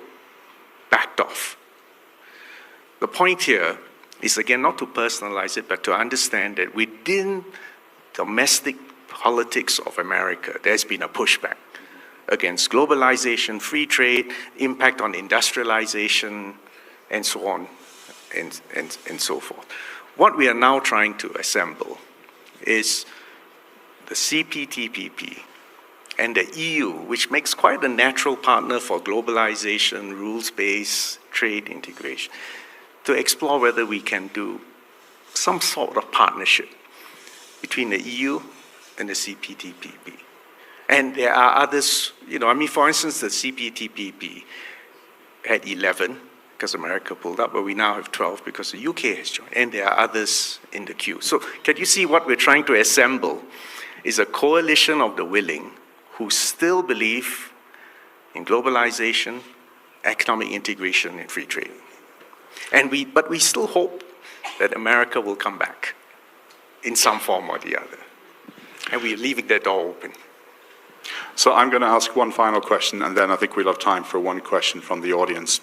backed off. The point here is, again, not to personalize it, but to understand that within domestic politics of America, there's been a pushback against globalization, free trade, impact on industrialization, and so on, and so forth. What we are now trying to assemble is the CPTPP and the EU, which makes quite a natural partner for globalization, rules-based trade integration, to explore whether we can do some sort of partnership between the EU and the CPTPP. And there are others, for instance, the CPTPP had 11 because America pulled up, but we now have 12 because the UK has joined, and there are others in the queue. So can you see what we're trying to assemble is a coalition of the willing who still believe in globalization, economic integration, and free trade. But we still hope that America will come back in some form or the other. And we're leaving that door open. So I'm going to ask one final question, and then I think we'll have time for one question from the audience.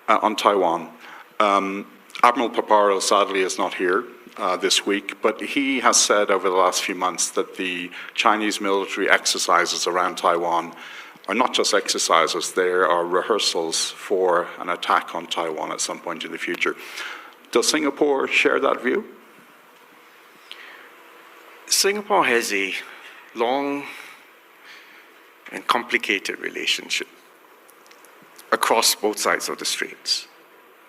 On Taiwan, Admiral Paparo sadly is not here this week, but he has said over the last few months that the Chinese military exercises around Taiwan are not just exercises, they are rehearsals for an attack on Taiwan at some point in the future. Does Singapore share that view? Singapore has a long and complicated relationship across both sides of the straits.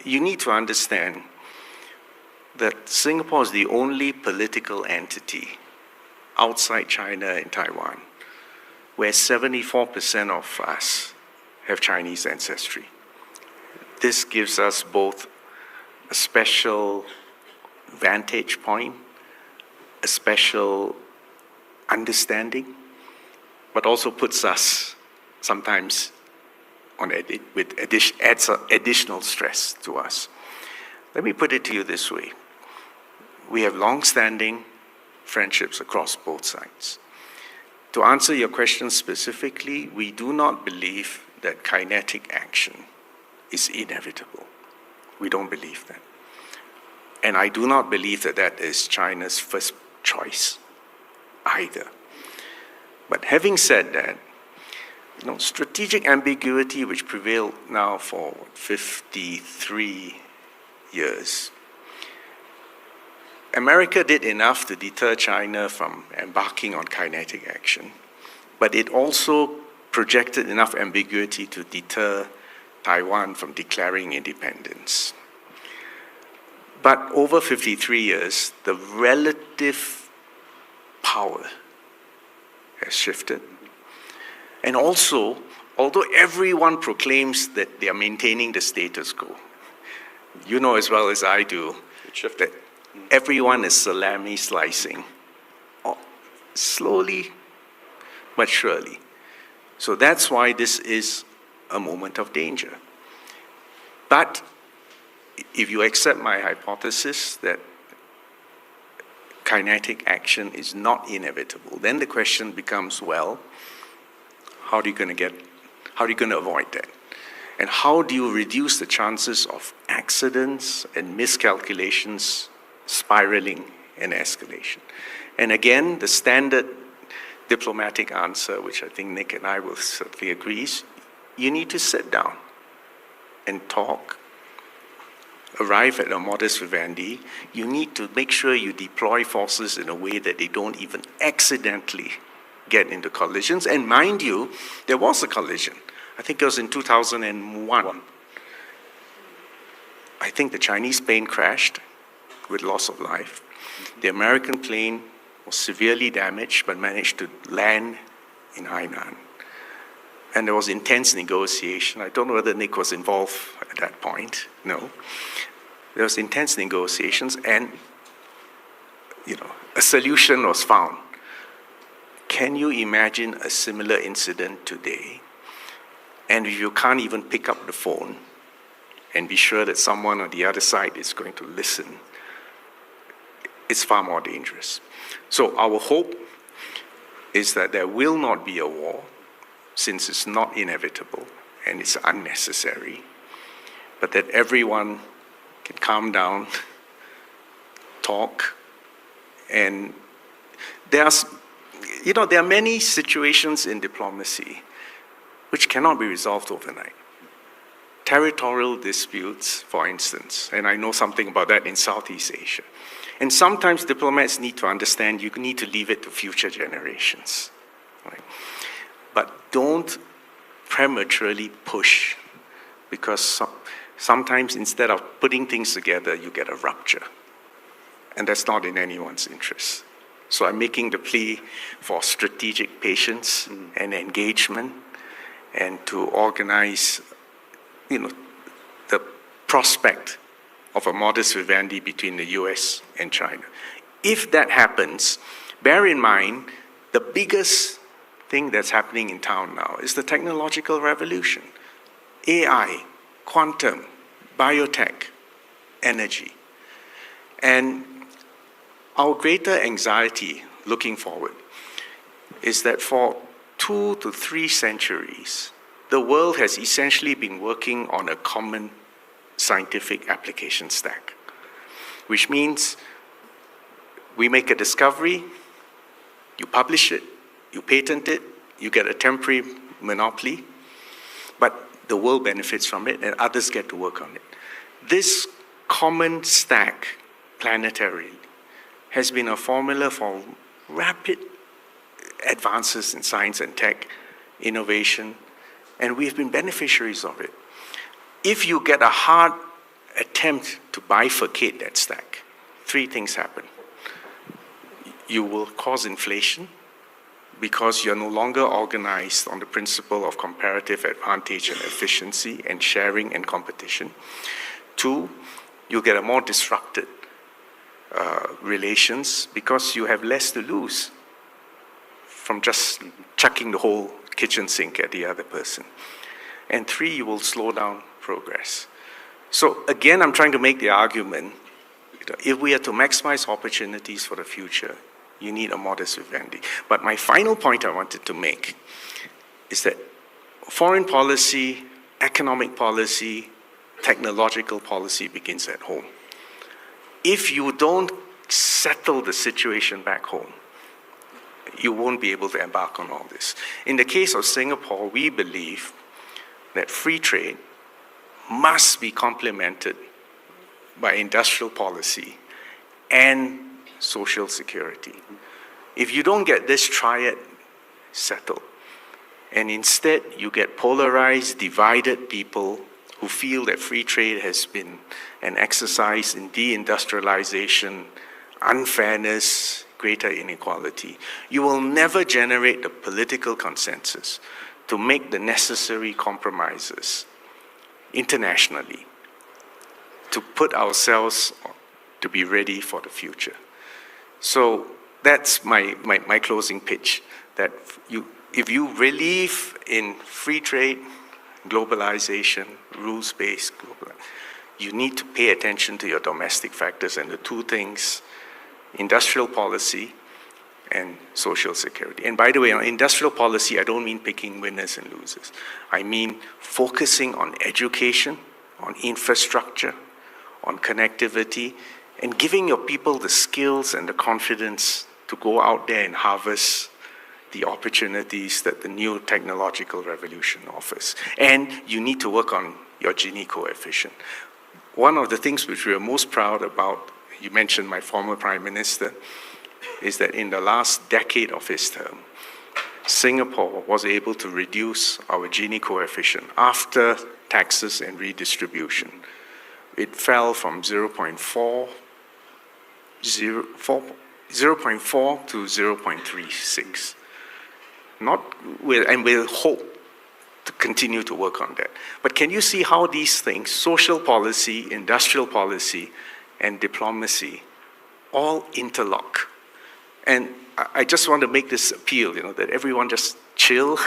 You need to understand that Singapore is the only political entity outside China and Taiwan where 74% of us have Chinese ancestry. This gives us both a special vantage point, a special understanding, but also puts us sometimes adds additional stress to us. Let me put it to you this way. We have long-standing friendships across both sides. To answer your question specifically, we do not believe that kinetic action is inevitable. We don't believe that. And I do not believe that that is China's first choice either. But having said that, strategic ambiguity, which prevailed now for 53 years, America did enough to deter China from embarking on kinetic action, but it also projected enough ambiguity to deter Taiwan from declaring independence. But over 53 years, the relative power has shifted. And also, although everyone proclaims that they are maintaining the status quo, you know as well as I do that everyone is salami slicing, slowly but surely. So that's why this is a moment of danger. But if you accept my hypothesis that kinetic action is not inevitable, then the question becomes, well, how are you going to avoid that? And how do you reduce the chances of accidents and miscalculations spiraling and escalation? And again, the standard diplomatic answer, which I think Nick and I will certainly agree, is you need to sit down and talk, arrive at a modus vivendi. You need to make sure you deploy forces in a way that they don't even accidentally get into collisions. And mind you, there was a collision. I think it was in 2001. I think the Chinese plane crashed with loss of life. The American plane was severely damaged but managed to land in Hainan. And there was intense negotiation. I don't know whether Nick was involved at that point. No. There was intense negotiations and, a solution was found. Can you imagine a similar incident today? And if you can't even pick up the phone and be sure that someone on the other side is going to listen, it's far more dangerous. So our hope is that there will not be a war, since it's not inevitable and it's unnecessary, but that everyone can calm down, talk, and there are many situations in diplomacy which cannot be resolved overnight. Territorial disputes, for instance, and I know something about that in Southeast Asia. And sometimes diplomats need to understand you need to leave it to future generations. Right? But don't prematurely push, because sometimes instead of putting things together, you get a rupture. And that's not in anyone's interest. So I'm making the plea for strategic patience and engagement, and to organize, the prospect of a modus vivendi between the US and China. If that happens, bear in mind, the biggest thing that's happening in town now is the technological revolution. AI, quantum, biotech, energy. And our greater anxiety looking forward is that for 2 to 3 centuries, the world has essentially been working on a common scientific application stack, which means we make a discovery, you publish it, you patent it, you get a temporary monopoly, but the world benefits from it and others get to work on it. This common stack planetarily has been a formula for rapid advances in science and tech, innovation, and we've been beneficiaries of it. If you get a hard attempt to bifurcate that stack, 3 things happen. You will cause inflation because you're no longer organized on the principle of comparative advantage and efficiency and sharing and competition. 2, you'll get a more disrupted relations because you have less to lose from just chucking the whole kitchen sink at the other person. And 3, you will slow down progress. So again, I'm trying to make the argument, if we are to maximize opportunities for the future, you need a modest Vivendi. But my final point I wanted to make is that foreign policy, economic policy, technological policy begins at home. If you don't settle the situation back home, you won't be able to embark on all this. In the case of Singapore, we believe that free trade must be complemented by industrial policy and social security. If you don't get this triad settled, and instead you get polarized, divided people who feel that free trade has been an exercise in deindustrialization, unfairness, greater inequality, you will never generate the political consensus to make the necessary compromises internationally to put ourselves to be ready for the future. So that's my closing pitch, that if you believe in free trade, globalization, rules-based globalization, you need to pay attention to your domestic factors, and the two things, industrial policy and social security. And by the way, on industrial policy, I don't mean picking winners and losers. I mean focusing on education, on infrastructure, on connectivity, and giving your people the skills and the confidence to go out there and harvest the opportunities that the new technological revolution offers. And you need to work on your Gini coefficient. One of the things which we are most proud about, you mentioned my former Prime Minister, is that in the last decade of his term, Singapore was able to reduce our Gini coefficient after taxes and redistribution. It fell from 0.4 to 0.36. And we'll hope to continue to work on that. But can you see how these things, social policy, industrial policy, and diplomacy, all interlock? And I just want to make this appeal, that everyone just chill,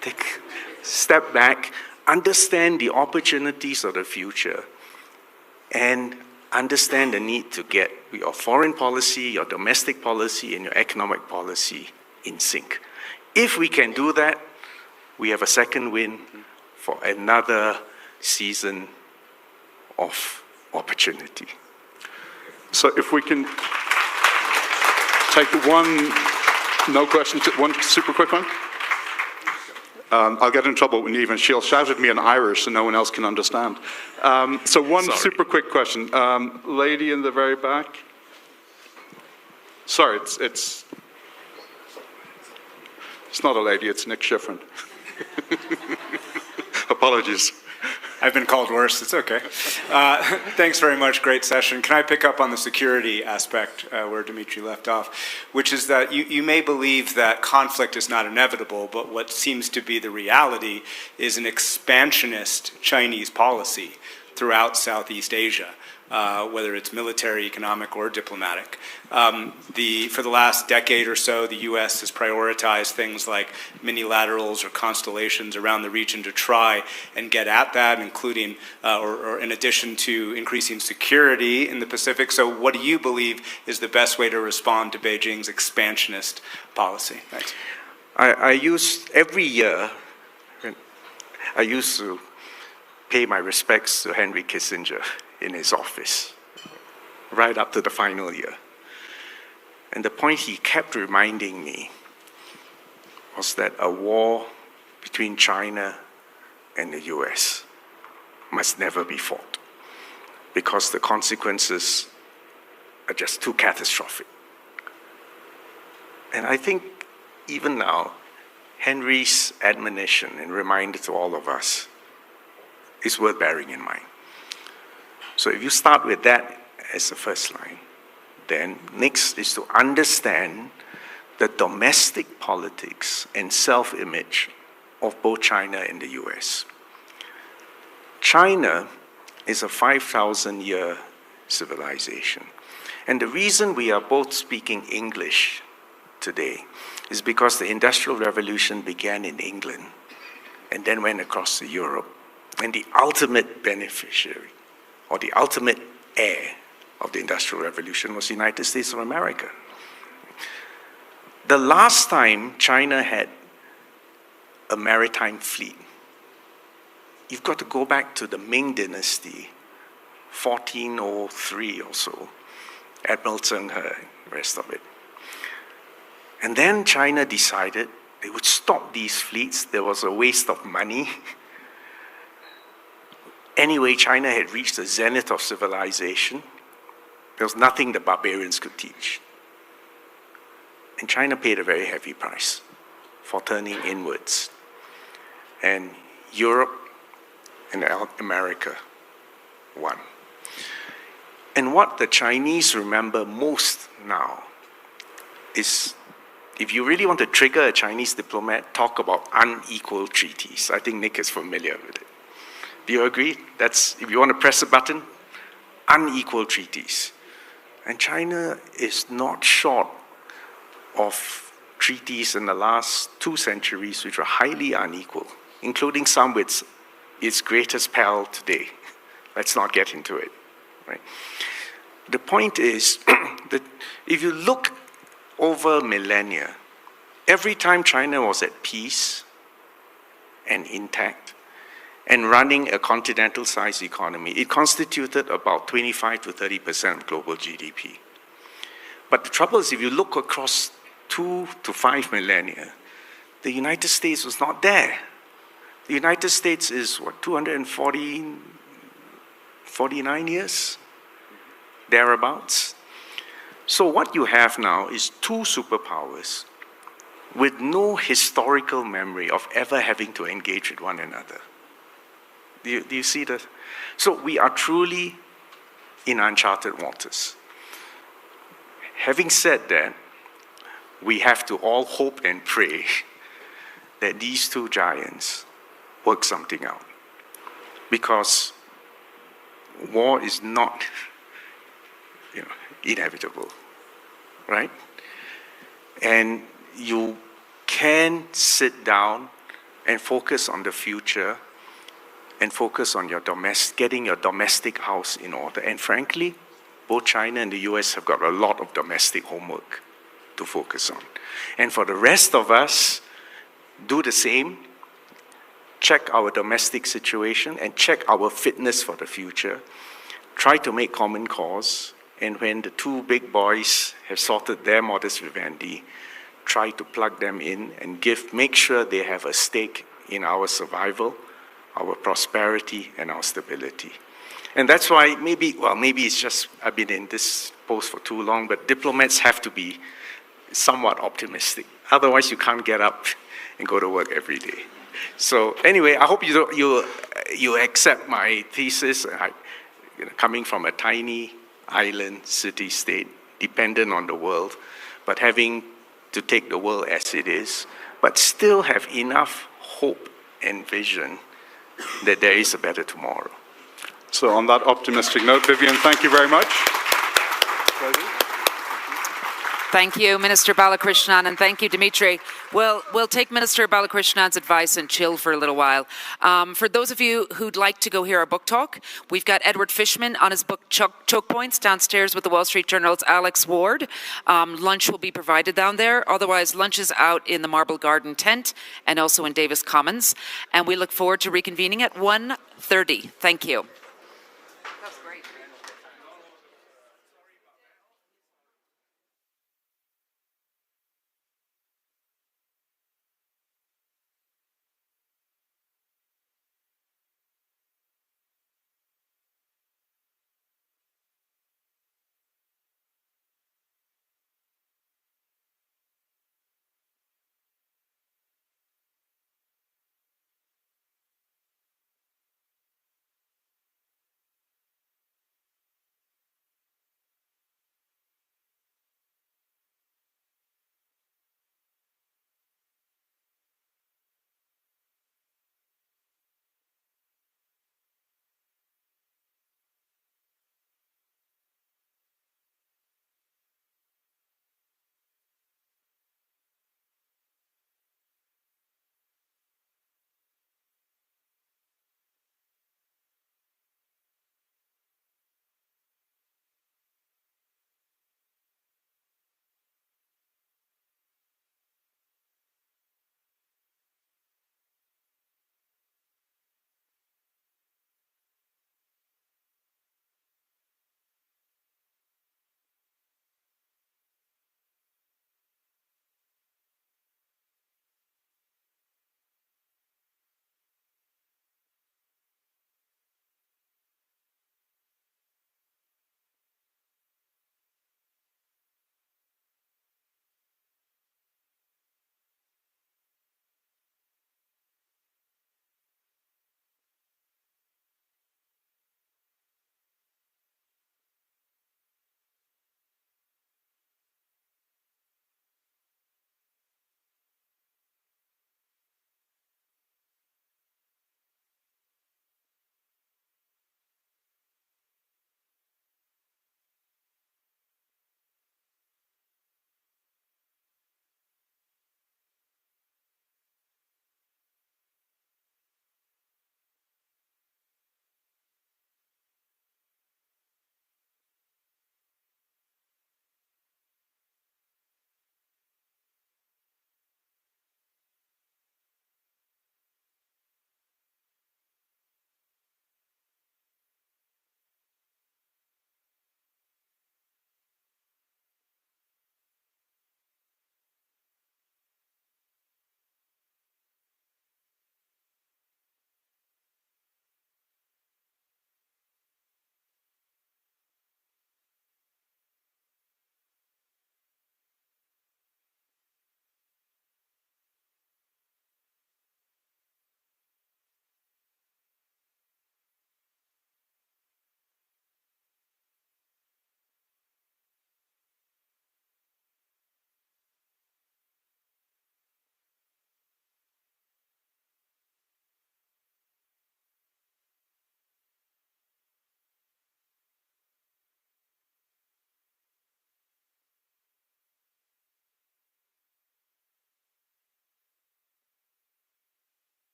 take a step back, understand the opportunities of the future, and understand the need to get your foreign policy, your domestic policy, and your economic policy in sync. If we can do that, we have a second win for another season of opportunity. So if we can take one, no question, one super quick one. I'll get in trouble with Niamh, and she'll shout at me in Irish so no one else can understand. So one super quick question. Lady in the very back. Sorry, it's not a lady, it's Nick Schifrin. Apologies. I've been called worse, it's okay. Thanks very much, great session. Can I pick up on the security aspect where Dimitri left off, which is that you may believe that conflict is not inevitable, but what seems to be the reality is an expansionist Chinese policy throughout Southeast Asia. Whether it's military, economic, or diplomatic. For the last decade or so, the U.S. has prioritized things like minilaterals or constellations around the region to try and get at that, including, or in addition to increasing security in the Pacific. So what do you believe is the best way to respond to Beijing's expansionist policy? Thanks. I used every year, I used to pay my respects to Henry Kissinger in his office, right up to the final year. And the point he kept reminding me was that a war between China and the US must never be fought, because the consequences are just too catastrophic. And I think even now, Henry's admonition and reminder to all of us is worth bearing in mind. So if you start with that as the first line, then next is to understand the domestic politics and self-image of both China and the US. China is a 5,000-year civilization. And the reason we are both speaking English today is because the Industrial Revolution began in England and then went across to Europe. And the ultimate beneficiary, or the ultimate heir of the Industrial Revolution was the United States of America. The last time China had a maritime fleet, you've got to go back to the Ming Dynasty, 1403 or so, Admiral Zheng He, the rest of it. And then China decided they would stop these fleets. There was a waste of money. Anyway, China had reached the zenith of civilization. There was nothing the barbarians could teach. And China paid a very heavy price for turning inwards. And Europe and America won. And what the Chinese remember most now is, if you really want to trigger a Chinese diplomat, talk about unequal treaties. I think Nick is familiar with it. Do you agree? That's, if you want to press a button, unequal treaties. And China is not short of treaties in the last 2 centuries which were highly unequal, including some with its greatest pal today. Let's not get into it. Right? The point is that if you look over millennia, every time China was at peace and intact and running a continental-sized economy, it constituted about 25 to 30% of global GDP. But the trouble is, if you look across 2 to 5 millennia, the United States was not there. The United States is, what, 249 years? Thereabouts. So what you have now is 2 superpowers with no historical memory of ever having to engage with one another. Do you see that? So we are truly in uncharted waters. Having said that, we have to all hope and pray that these 2 giants work something out. Because war is not, inevitable, right? And you can sit down and focus on the future and focus on your getting your domestic house in order. And frankly, both China and the US have got a lot of domestic homework to focus on. And for the rest of us, do the same. Check our domestic situation and check our fitness for the future. Try to make common cause. And when the 2 big boys have sorted their modus vivendi, try to plug them in and make sure they have a stake in our survival, our prosperity, and our stability. And that's why maybe it's just I've been in this post for too long, but diplomats have to be somewhat optimistic. Otherwise, you can't get up and go to work every day. So anyway, I hope you accept my thesis. Coming from a tiny island city-state, dependent on the world, but having to take the world as it is, but still have enough hope and vision that there is a better tomorrow. So on that optimistic note, Vivian, thank you very much. Thank you, Minister Balakrishnan, and thank you, Dimitri. We'll take Minister Balakrishnan's advice and chill for a little while. For those of you who'd like to go hear our book talk, we've got Edward Fishman on his book Choke Points downstairs with the Wall Street Journal's Alex Ward. Lunch will be provided down there. Otherwise, lunch is out in the Marble Garden tent and also in Davis Commons. And we look forward to reconvening at 1:30. Thank you.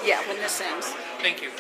Yeah, when this ends. Thank you.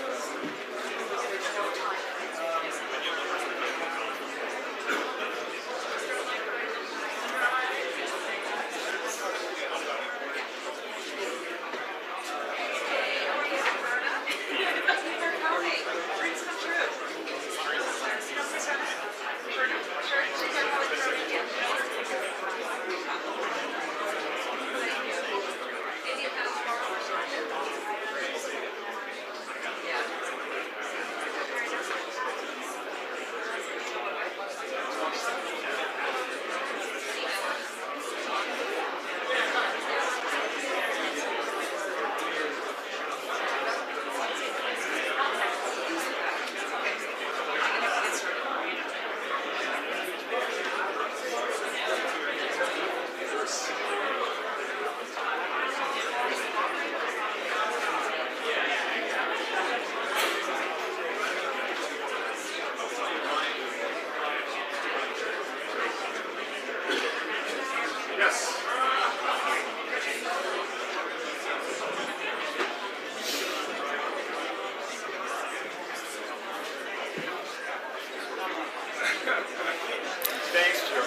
Thanks, Joe.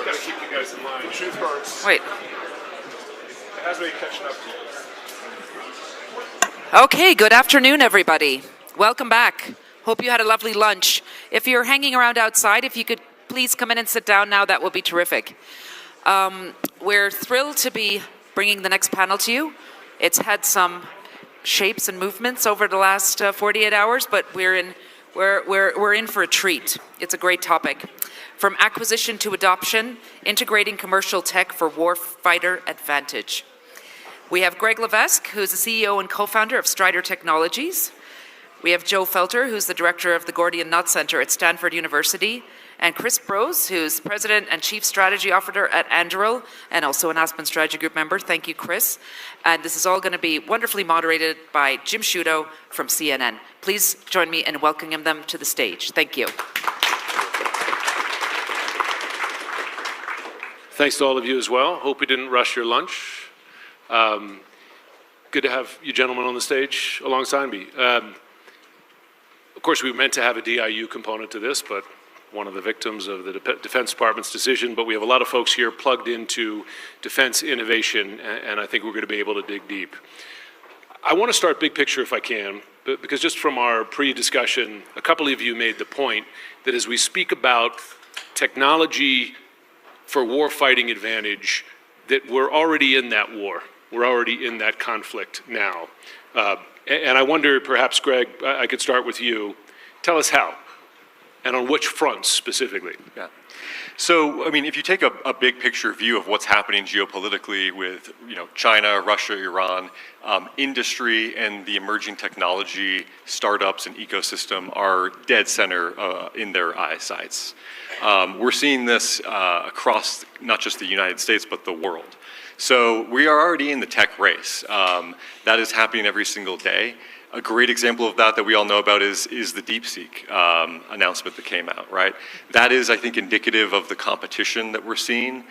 Gotta keep you guys in line. Truth hurts. Wait. It has me catching up. Okay, good afternoon, everybody. Welcome back. Hope you had a lovely lunch. If you're hanging around outside, if you could please come in and sit down now, that would be terrific. We're thrilled to be bringing the next panel to you. It's had some shapes and movements over the last 48 hours, but we're in for a treat. It's a great topic. From acquisition to adoption, integrating commercial tech for warfighter advantage. We have Greg Levesque, who's the CEO and co-founder of Strider Technologies. We have Joe Felter, who's the director of the Gordian Knot Center at Stanford University, and Chris Brose, who's president and chief strategy officer at Anduril, and also an Aspen Strategy Group member. Thank you, Chris. And this is all going to be wonderfully moderated by Jim Sciutto from CNN. Please join me in welcoming them to the stage. Thank you. Thanks to all of you as well. Hope we didn't rush your lunch. Good to have you gentlemen on the stage alongside me. Of course, we were meant to have a DIU component to this, but one of the victims of the Defense Department's decision, but we have a lot of folks here plugged into defense innovation, and I think we're going to be able to dig deep. I want to start big picture if I can, because just from our pre-discussion, a couple of you made the point that as we speak about technology for warfighting advantage, that we're already in that war. We're already in that conflict now. And I wonder, perhaps, Greg, I could start with you. Tell us how, and on which fronts specifically. Yeah. So, I mean, if you take a big picture view of what's happening geopolitically with, China, Russia, Iran, industry and the emerging technology startups and ecosystem are dead center in their eyesights. We're seeing this across not just the United States, but the world. So we are already in the tech race. That is happening every single day. A great example of that we all know about is the DeepSeek announcement that came out, right? That is, I think, indicative of the competition that we're seeing.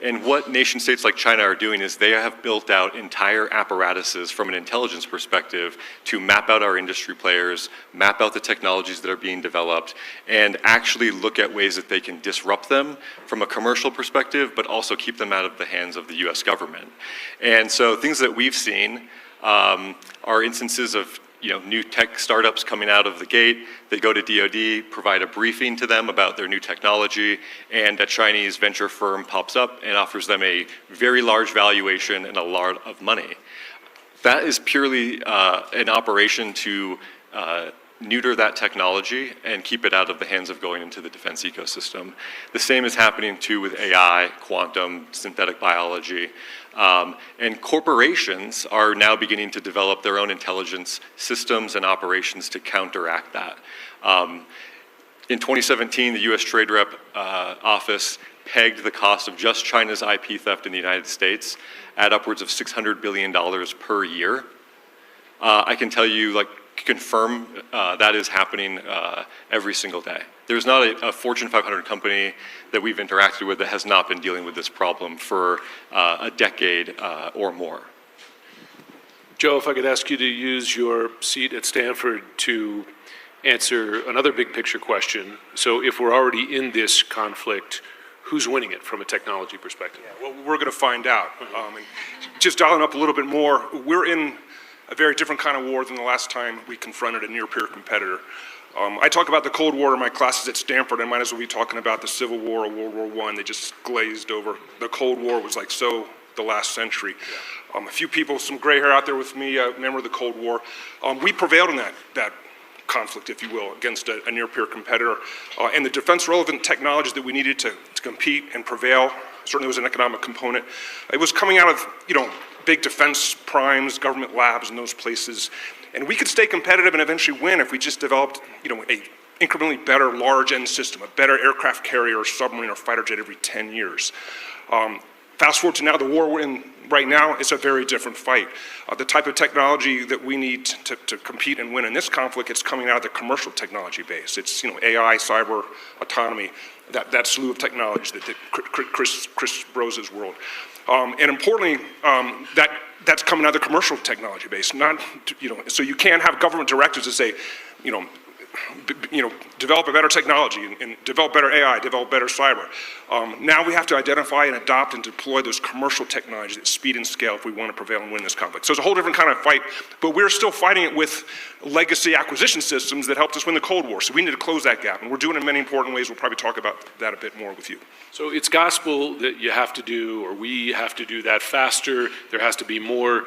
And what nation states like China are doing is they have built out entire apparatuses from an intelligence perspective to map out our industry players, map out the technologies that are being developed, and actually look at ways that they can disrupt them from a commercial perspective, but also keep them out of the hands of the US government. And so things that we've seen are instances of new tech startups coming out of the gate. They go to DoD, provide a briefing to them about their new technology, and a Chinese venture firm pops up and offers them a very large valuation and a lot of money. That is purely an operation to neuter that technology and keep it out of the hands of going into the defense ecosystem. The same is happening too with AI, quantum, synthetic biology. And corporations are now beginning to develop their own intelligence systems and operations to counteract that. In 2017, the US Trade Rep Office pegged the cost of just China's IP theft in the United States at upwards of $600 billion per year. I can tell you, confirm that is happening every single day. There's not a Fortune 500 company that we've interacted with that has not been dealing with this problem for a decade or more. Joe, if I could ask you to use your seat at Stanford to answer another big picture question. So if we're already in this conflict, who's winning it from a technology perspective? Well, we're going to find out. And just dialing up a little bit more, we're in a very different kind of war than the last time we confronted a near-peer competitor. I talk about the Cold War in my classes at Stanford. I might as well be talking about the Civil War or World War I. They just glazed over. The Cold War was the last century. A few people, some gray hair out there with me, remember the Cold War. We prevailed in that conflict, if you will, against a near-peer competitor. And the defense-relevant technologies that we needed to compete and prevail certainly was an economic component. It was coming out of, big defense primes, government labs, and those places. And we could stay competitive and eventually win if we just developed, a incrementally better large end system, a better aircraft carrier or submarine or fighter jet every 10 years. Fast forward to now, the war we're in right now, it's a very different fight. The type of technology that we need to compete and win in this conflict, it's coming out of the commercial technology base. It's AI, cyber, autonomy, that slew of technologies that Chris Rose's world. And importantly, that's coming out of the commercial technology base. Not, so you can't have government directives that say, develop a better technology and develop better AI, develop better cyber. Now we have to identify and adopt and deploy those commercial technologies at speed and scale if we want to prevail and win this conflict. So it's a whole different kind of fight, but we're still fighting it with legacy acquisition systems that helped us win the Cold War. So we need to close that gap, and we're doing it in many important ways. We'll probably talk about that a bit more with you. So it's gospel that you have to do, or we have to do that faster. There has to be more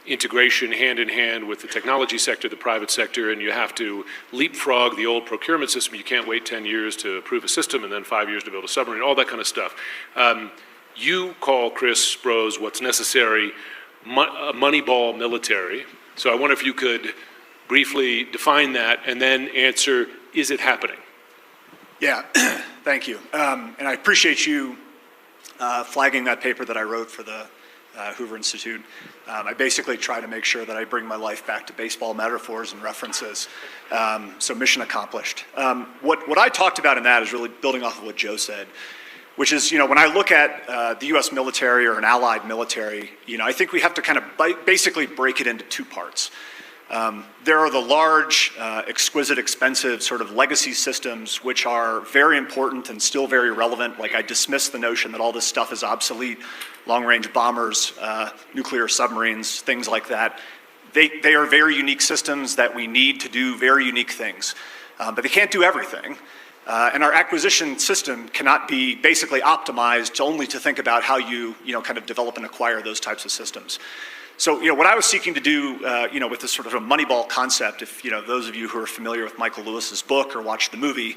integration hand in hand with the technology sector, the private sector, and you have to leapfrog the old procurement system. You can't wait 10 years to approve a system and then 5 years to build a submarine, all that kind of stuff. You call, Chris Rose, what's necessary a Moneyball military. So I wonder if you could briefly define that and then answer, is it happening? Yeah, thank you. And I appreciate you flagging that paper that I wrote for the Hoover Institute. I basically try to make sure that I bring my life back to baseball metaphors and references. So mission accomplished. What I talked about in that is really building off of what Joe said, which is, when I look at the U.S. military or an allied military, I think we have to kind of basically break it into two parts. There are the large, exquisite, expensive sort of legacy systems which are very important and still very relevant. Like, I dismiss the notion that all this stuff is obsolete. Long-range bombers, nuclear submarines, things like that. They are very unique systems that we need to do very unique things. But they can't do everything. And our acquisition system cannot be basically optimized only to think about how you kind of develop and acquire those types of systems. So, what I was seeking to do, with this sort of a Moneyball concept, if, those of you who are familiar with Michael Lewis's book or watched the movie,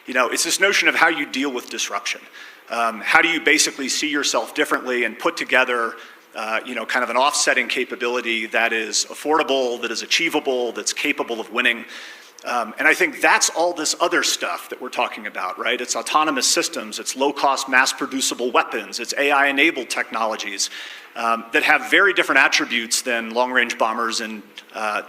it's this notion of how you deal with disruption. How do you basically see yourself differently and put together, kind of an offsetting capability that is affordable, that is achievable, that's capable of winning. And I think that's all this other stuff that we're talking about, right? It's autonomous systems, it's low-cost, mass-producible weapons, it's AI-enabled technologies that have very different attributes than long-range bombers and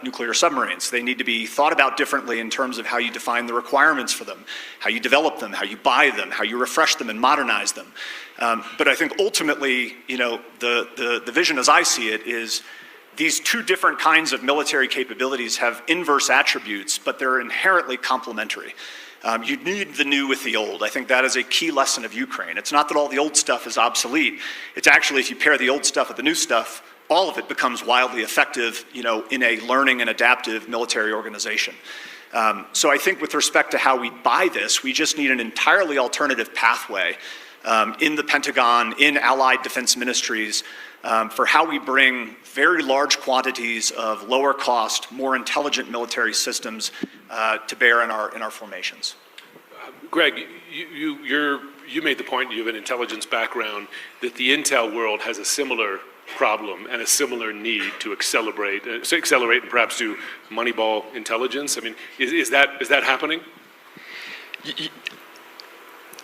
nuclear submarines. They need to be thought about differently in terms of how you define the requirements for them, how you develop them, how you buy them, how you refresh them and modernize them. But I think ultimately, the vision as I see it is these two different kinds of military capabilities have inverse attributes, but they're inherently complementary. You need the new with the old. I think that is a key lesson of Ukraine. It's not that all the old stuff is obsolete. It's actually, if you pair the old stuff with the new stuff, all of it becomes wildly effective, in a learning and adaptive military organization. So I think with respect to how we buy this, we just need an entirely alternative pathway in the Pentagon, in allied defense ministries, for how we bring very large quantities of lower cost, more intelligent military systems to bear in our formations. Greg, you made the point, you have an intelligence background, that the intel world has a similar problem and a similar need to accelerate and perhaps do Moneyball intelligence. I mean, is that happening?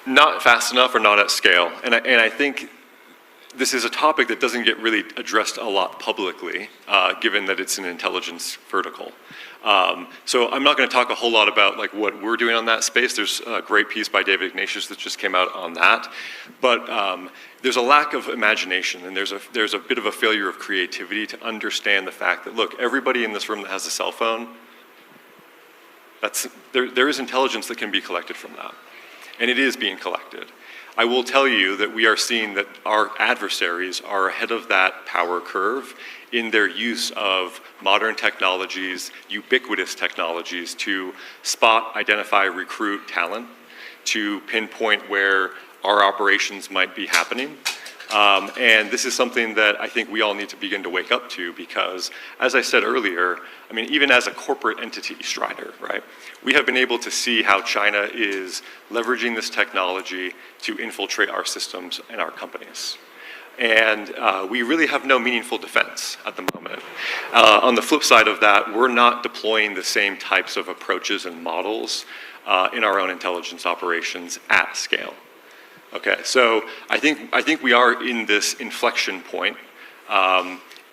Not fast enough or not at scale. And I think this is a topic that doesn't get really addressed a lot publicly, given that it's an intelligence vertical. So I'm not going to talk a whole lot about like what we're doing on that space. There's a great piece by David Ignatius that just came out on that. But there's a lack of imagination, and there's a bit of a failure of creativity to understand the fact that, look, everybody in this room that has a cell phone, there is intelligence that can be collected from that. And it is being collected. I will tell you that we are seeing that our adversaries are ahead of that power curve in their use of modern technologies, ubiquitous technologies to spot, identify, recruit talent, to pinpoint where our operations might be happening. And this is something that I think we all need to begin to wake up to because, as I said earlier, I mean, even as a corporate entity, Strider, right, we have been able to see how China is leveraging this technology to infiltrate our systems and our companies. And we really have no meaningful defense at the moment. On the flip side of that, we're not deploying the same types of approaches and models in our own intelligence operations at scale. Okay, so I think we are in this inflection point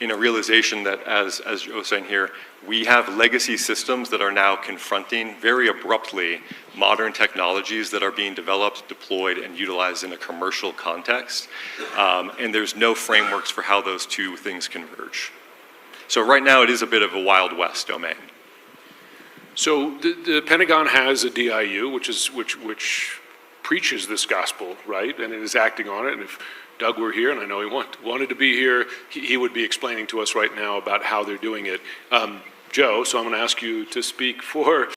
in a realization that, as Joe was saying here, we have legacy systems that are now confronting very abruptly modern technologies that are being developed, deployed, and utilized in a commercial context, and there's no frameworks for how those two things converge. So right now it is a bit of a Wild West domain. So the Pentagon has a DIU, which preaches this gospel, right, and it is acting on it. And if Doug were here, and I know he wanted to be here, he would be explaining to us right now about how they're doing it. Joe, so I'm going to ask you to speak for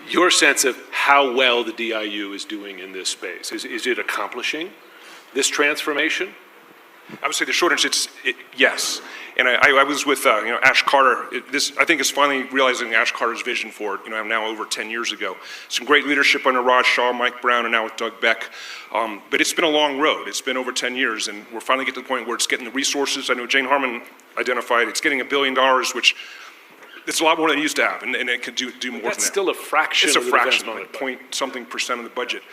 your sense of how well the DIU is doing in this space. Is it accomplishing this transformation? I would say the short answer is yes. And I was with Ash Carter. This I think is finally realizing Ash Carter's vision for it. Now over 10 years ago. Some great leadership under Raj Shah, Mike Brown, and now with Doug Beck. But it's been a long road. It's been over 10 years, and we're finally getting to the point where it's getting the resources. I know Jane Harmon identified it's getting $1 billion, which it's a lot more than it used to have, and it could do more than that. That's still a fraction. It's a of the fraction, defense like point-something% of the budget.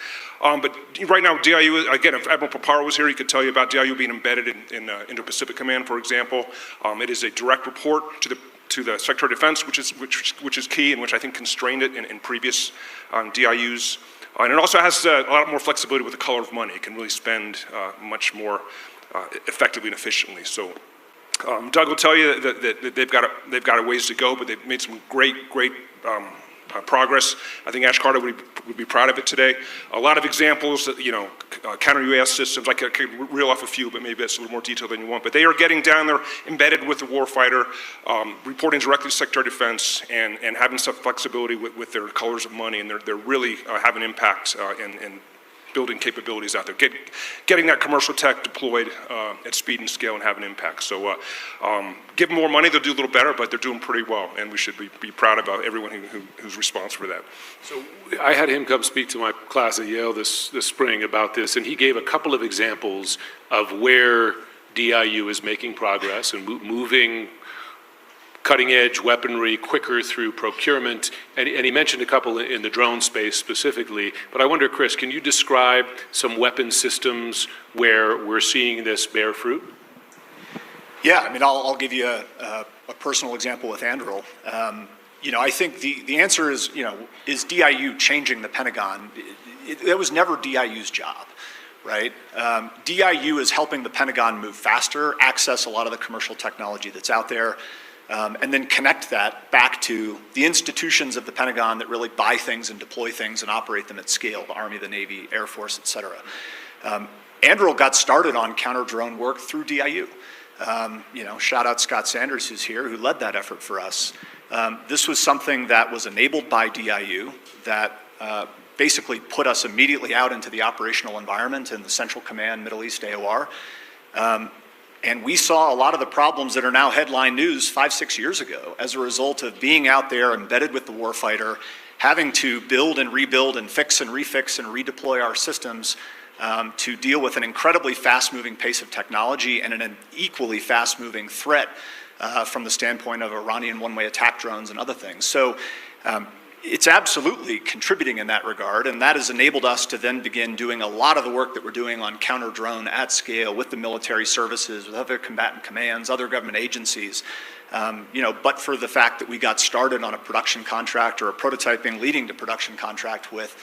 But right now, DIU, again, if Admiral Paparo was here, he could tell you about DIU being embedded in Indo-Pacific Command, for example. It is a direct report to the Secretary of Defense, which is key and which I think constrained it in previous DIUs. And it also has a lot more flexibility with the color of money. It can really spend much more effectively and efficiently. So. Doug will tell you that they've got a ways to go, but they've made some great progress. I think Ash Carter would be proud of it today. A lot of examples, counter-UAS systems. I could reel off a few, but maybe that's a little more detail than you want. But they are getting down there, embedded with the warfighter, reporting directly to Secretary of Defense, and having some flexibility with their colors of money, and they're really having impact and building capabilities out there, getting that commercial tech deployed at speed and scale and have an impact. So give them more money, they'll do a little better, but they're doing pretty well, and we should be proud about everyone who's responsible for that. So I had him come speak to my class at Yale this spring about this, and he gave a couple of examples of where DIU is making progress and moving cutting-edge weaponry quicker through procurement, and he mentioned a couple in the drone space specifically, but I wonder, Chris, can you describe some weapon systems where we're seeing this bear fruit? Yeah, I mean, I'll give you a personal example with Anduril. I think the answer is, is DIU changing the Pentagon? It was never DIU's job, right? DIU is helping the Pentagon move faster, access a lot of the commercial technology that's out there, and then connect that back to the institutions of the Pentagon that really buy things and deploy things and operate them at scale, the Army, the Navy, Air Force, et cetera. Anduril got started on counter-drone work through DIU. Shout out Scott Sanders, who's here, who led that effort for us. This was something that was enabled by DIU that basically put us immediately out into the operational environment in the Central Command Middle East AOR. And we saw a lot of the problems that are now headline news 5, 6 years ago as a result of being out there embedded with the warfighter, having to build and rebuild and fix and refix and redeploy our systems to deal with an incredibly fast-moving pace of technology and an equally fast-moving threat from the standpoint of Iranian one-way attack drones and other things. So it's absolutely contributing in that regard, and that has enabled us to then begin doing a lot of the work that we're doing on counter-drone at scale with the military services, with other combatant commands, other government agencies. But for the fact that we got started on a production contract or a prototyping leading to production contract with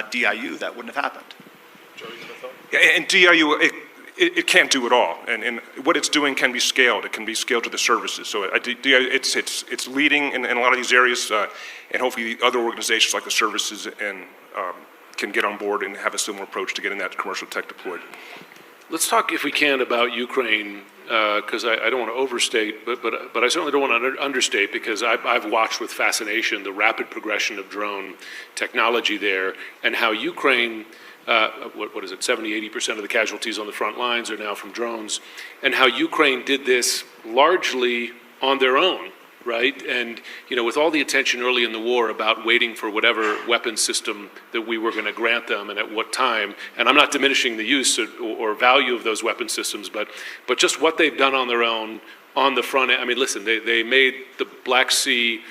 DIU, that wouldn't have happened. Yeah, and DIU, it can't do it all, and what it's doing can be scaled. It can be scaled to the services. So it's leading in a lot of these areas, and hopefully other organizations like the services can get on board and have a similar approach to getting that commercial tech deployed. Let's talk, if we can, about Ukraine, because I don't want to overstate, but I certainly don't want to understate, because I've watched with fascination the rapid progression of drone technology there, and how Ukraine, what is it, 70–80% of the casualties on the front lines are now from drones, and how Ukraine did this largely on their own, right? And, with all the attention early in the war about waiting for whatever weapon system that we were going to grant them and at what time, and I'm not diminishing the use or value of those weapon systems, but just what they've done on their own on the front end. I mean, listen, they made the Black Sea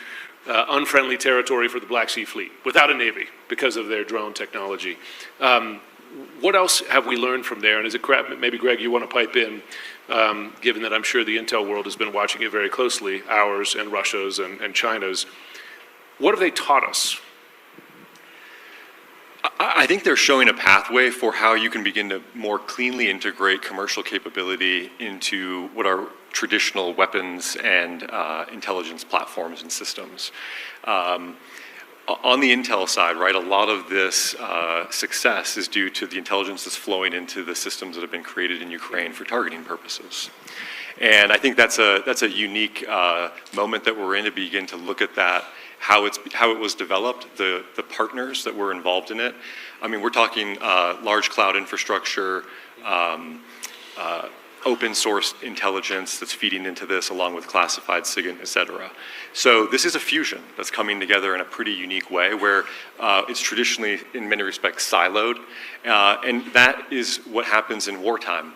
unfriendly territory for the Black Sea Fleet without a navy because of their drone technology. What else have we learned from there? And is it maybe, Greg, you want to pipe in, given that I'm sure the intel world has been watching it very closely, ours and Russia's and China's. What have they taught us? I think they're showing a pathway for how you can begin to more cleanly integrate commercial capability into what are traditional weapons and intelligence platforms and systems. On the intel side, right, a lot of this success is due to the intelligence that's flowing into the systems that have been created in Ukraine for targeting purposes. And I think that's a unique moment that we're in to begin to look at that, how it was developed, the partners that were involved in it. I mean, we're talking large cloud infrastructure, open source intelligence that's feeding into this, along with classified SIGINT, et cetera. So this is a fusion that's coming together in a pretty unique way, where it's traditionally, in many respects, siloed, and that is what happens in wartime.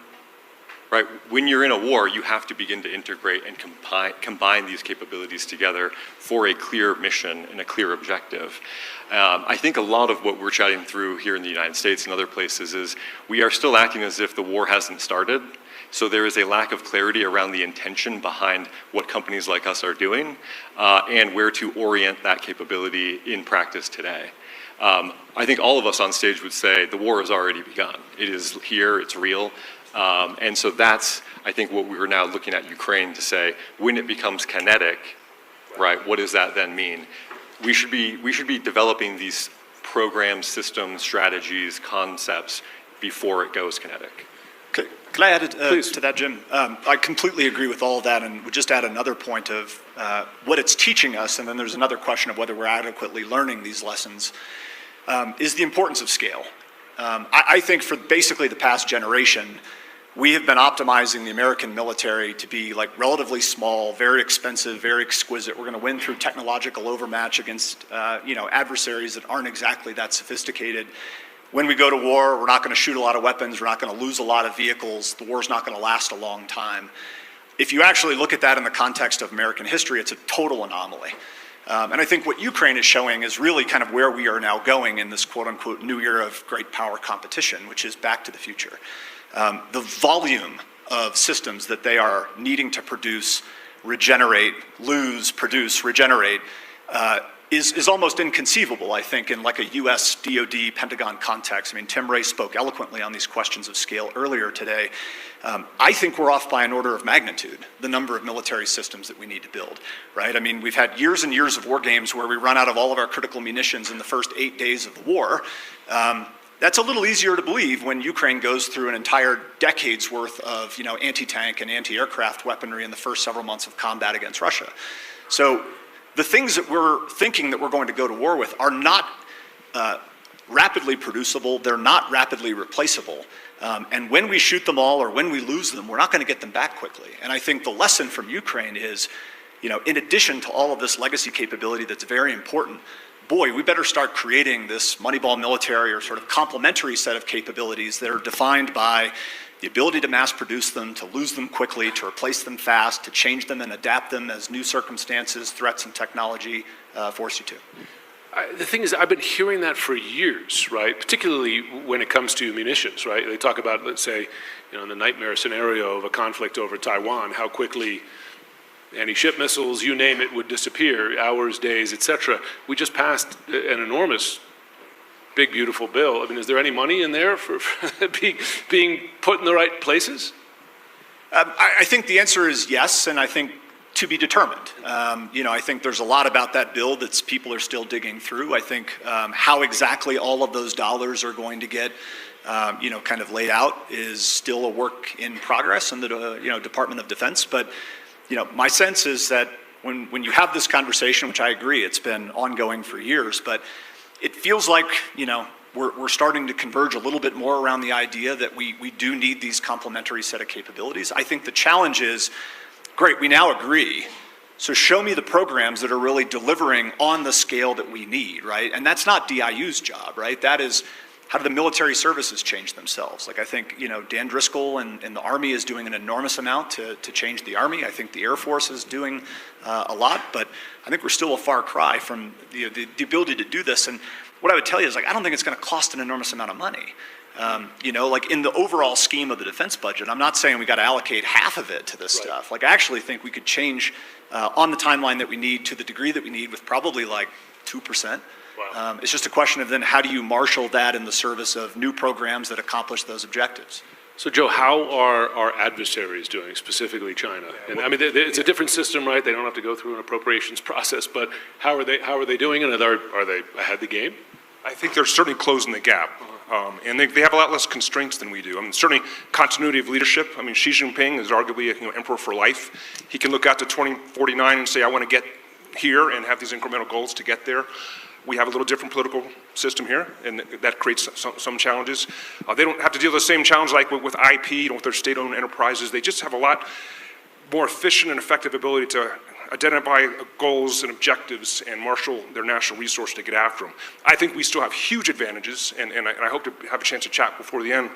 Right? When you're in a war, you have to begin to integrate and combine these capabilities together for a clear mission and a clear objective. I think a lot of what we're chatting through here in the United States and other places is we are still acting as if the war hasn't started. So there is a lack of clarity around the intention behind what companies like us are doing and where to orient that capability in practice today. I think all of us on stage would say the war has already begun. It is here, it's real. And so that's, I think, what we're now looking at Ukraine to say, when it becomes kinetic, right, what does that then mean? We should be developing these programs, systems, strategies, concepts before it goes kinetic. Can I add to that, Jim? I completely agree with all of that, and would just add another point of what it's teaching us, and then there's another question of whether we're adequately learning these lessons, is the importance of scale. I think for basically the past generation, we have been optimizing the American military to be like relatively small, very expensive, very exquisite. We're going to win through technological overmatch against adversaries that aren't exactly that sophisticated. When we go to war, we're not going to shoot a lot of weapons. We're not going to lose a lot of vehicles. The war's not going to last a long time. If you actually look at that in the context of American history, it's a total anomaly. And I think what Ukraine is showing is really kind of where we are now going in this quote-unquote new era of great power competition, which is back to the future. The volume of systems that they are needing to produce, regenerate, lose, produce, regenerate, is almost inconceivable, I think, in like a US DoD Pentagon context. I mean, Tim Ray spoke eloquently on these questions of scale earlier today. I think we're off by an order of magnitude, the number of military systems that we need to build, right? I mean, we've had years and years of war games where we run out of all of our critical munitions in the first 8 days of the war. That's a little easier to believe when Ukraine goes through an entire decade's worth of, anti-tank and anti-aircraft weaponry in the first several months of combat against Russia. So the things that we're thinking that we're going to go to war with are not rapidly producible, they're not rapidly replaceable. And when we shoot them all or when we lose them, we're not going to get them back quickly. And I think the lesson from Ukraine is, in addition to all of this legacy capability that's very important, boy, we better start creating this Moneyball military or sort of complementary set of capabilities that are defined by the ability to mass produce them, to lose them quickly, to replace them fast, to change them and adapt them as new circumstances, threats, and technology force you to. The thing is, I've been hearing that for years, right? Particularly when it comes to munitions, right? They talk about, let's say, in the nightmare scenario of a conflict over Taiwan, how quickly anti-ship missiles, you name it, would disappear, hours, days, etc. We just passed an enormous, big, beautiful bill. I mean, is there any money in there for being put in the right places? I think the answer is yes, and I think to be determined. I think there's a lot about that bill that people are still digging through. I think how exactly all of those dollars are going to get, kind of laid out is still a work in progress in the, Department of Defense. But, my sense is that when you have this conversation, which I agree, it's been ongoing for years, but it feels like, we're starting to converge a little bit more around the idea that we do need these complementary set of capabilities. I think the challenge is, great, we now agree. So show me the programs that are really delivering on the scale that we need, right? And that's not DIU's job, right? That is, how do the military services change themselves? Like I think, Dan Driscoll and the Army is doing an enormous amount to change the Army. I think the Air Force is doing a lot, but I think we're still a far cry from the ability to do this. And what I would tell you is, I don't think it's going to cost an enormous amount of money. In the overall scheme of the defense budget, I'm not saying we got to allocate half of it to this stuff. I actually think we could change on the timeline that we need to the degree that we need with probably 2%. Wow. It's just a question of then how do you marshal that in the service of new programs that accomplish those objectives. So, Joe, how are our adversaries doing, specifically China? And I mean, it's a different system, right? They don't have to go through an appropriations process, but how are they doing, and are they ahead of the game? I think they're certainly closing the gap. And they have a lot less constraints than we do. I mean, certainly continuity of leadership. I mean, Xi Jinping is arguably emperor for life. He can look out to 2049 and say, I want to get here and have these incremental goals to get there. We have a little different political system here, and that creates some challenges. They don't have to deal with the same challenge like with IP, with their state-owned enterprises. They just have a lot more efficient and effective ability to identify goals and objectives and marshal their national resource to get after them. I think we still have huge advantages, and I hope to have a chance to chat before the end.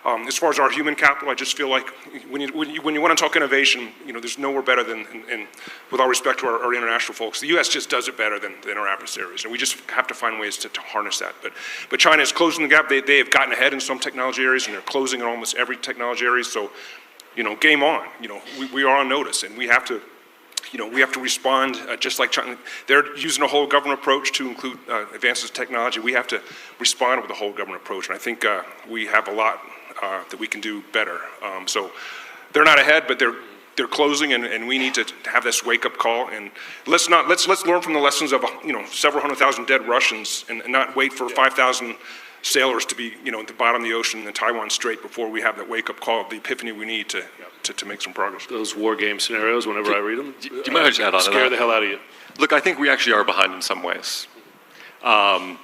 As far as our human capital, I just feel like when you want to talk innovation, there's nowhere better than, and with all respect to our international folks, the U.S. just does it better than our adversaries, and we just have to find ways to harness that. But China is closing the gap. They have gotten ahead in some technology areas, and they're closing in almost every technology area. So, game on. We are on notice, and we have to. We have to respond just like China. They're using a whole government approach to include advances in technology. We have to respond with a whole government approach, and I think we have a lot that we can do better. So they're not ahead, but they're closing, and we need to have this wake-up call. And let's learn from the lessons of several 100,000 dead Russians, and not wait for 5,000 sailors to be at the bottom of the ocean in the Taiwan Strait before we have that wake-up call, the epiphany we need to make some progress. Those war game scenarios, whenever I read them, do you mind if I add on to that? Scare the hell out of you. Look, I think we actually are behind in some ways. And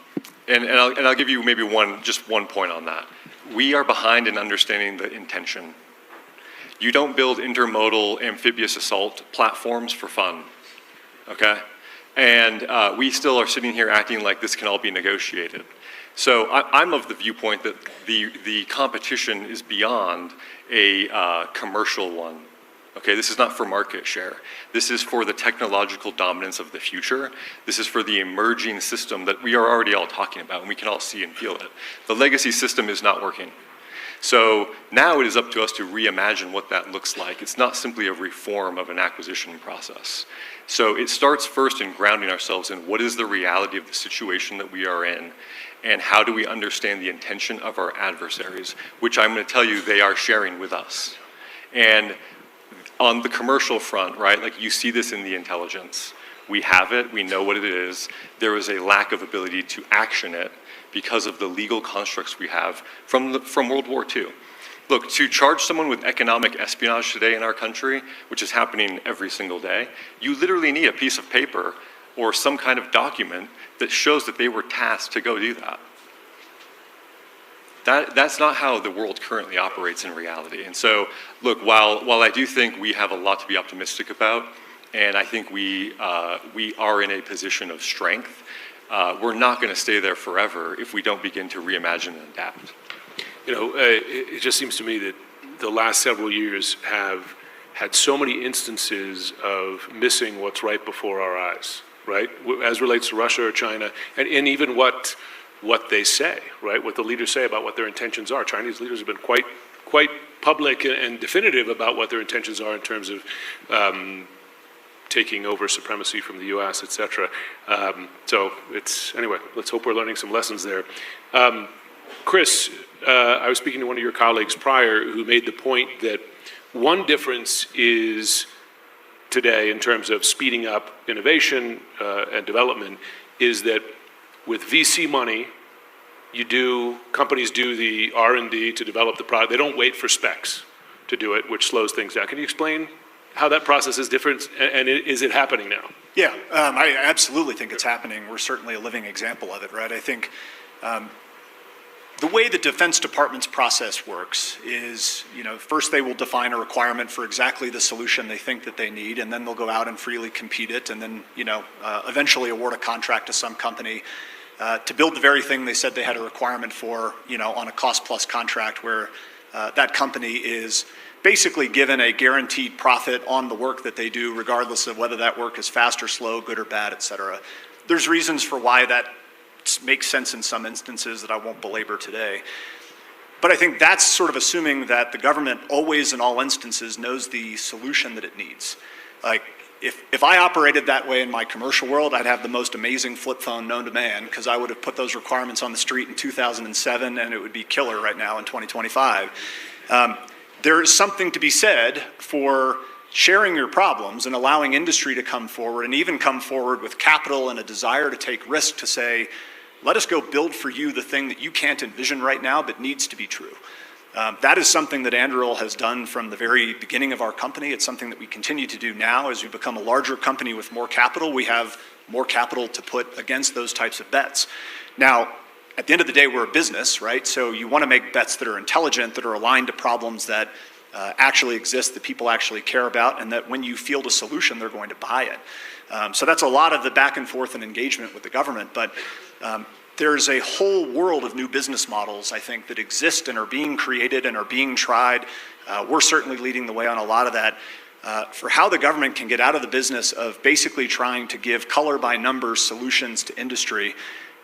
I'll give you maybe just one point on that. We are behind in understanding the intention. You don't build intermodal amphibious assault platforms for fun, okay? And we still are sitting here acting like this can all be negotiated. So I'm of the viewpoint that the competition is beyond a commercial one. Okay, this is not for market share. This is for the technological dominance of the future. This is for the emerging system that we are already all talking about, and we can all see and feel it. The legacy system is not working. So now it is up to us to reimagine what that looks like. It's not simply a reform of an acquisition process. So it starts first in grounding ourselves in what is the reality of the situation that we are in, and how do we understand the intention of our adversaries, which I'm going to tell you they are sharing with us. And on the commercial front, right, like you see this in the intelligence. We have it, we know what it is. There is a lack of ability to action it because of the legal constructs we have from World War II. Look, to charge someone with economic espionage today in our country, which is happening every single day, you literally need a piece of paper or some kind of document that shows that they were tasked to go do that. That's not how the world currently operates in reality. And so, look, while I do think we have a lot to be optimistic about, and I think we are in a position of strength, we're not going to stay there forever if we don't begin to reimagine and adapt. You know, it just seems to me that the last several years have had so many instances of missing what's right before our eyes, right? As relates to Russia or China, and even what they say, right? What the leaders say about what their intentions are. Chinese leaders have been quite public and definitive about what their intentions are in terms of taking over supremacy from the U.S., et cetera. So anyway, let's hope we're learning some lessons there. Chris, I was speaking to one of your colleagues prior who made the point that one difference is today in terms of speeding up innovation and development is that with VC money, companies do the R&D to develop the product. They don't wait for specs to do it, which slows things down. Can you explain how that process is different, and is it happening now? Yeah, I absolutely think it's happening. We're certainly a living example of it, right? I think the way the Defense Department's process works is, first they will define a requirement for exactly the solution they think that they need, and then they'll go out and freely compete it, and then, eventually award a contract to some company to build the very thing they said they had a requirement for, on a cost-plus contract where that company is basically given a guaranteed profit on the work that they do, regardless of whether that work is fast or slow, good or bad, et cetera. There's reasons for why that makes sense in some instances that I won't belabor today. But I think that's sort of assuming that the government always in all instances knows the solution that it needs. Like, if I operated that way in my commercial world, I'd have the most amazing flip phone known to man, because I would have put those requirements on the street in 2007 and it would be killer right now in 2025. There is something to be said for sharing your problems and allowing industry to come forward, and even come forward with capital and a desire to take risk to say, let us go build for you the thing that you can't envision right now but needs to be true. That is something that Anduril has done from the very beginning of our company. It's something that we continue to do now. As we become a larger company with more capital, we have more capital to put against those types of bets. Now, at the end of the day, we're a business, right? So you want to make bets that are intelligent, that are aligned to problems that actually exist, that people actually care about, and that when you field a solution, they're going to buy it. So that's a lot of the back and forth and engagement with the government. But there's a whole world of new business models, I think, that exist and are being created and are being tried. We're certainly leading the way on a lot of that. For how the government can get out of the business of basically trying to give color by numbers solutions to industry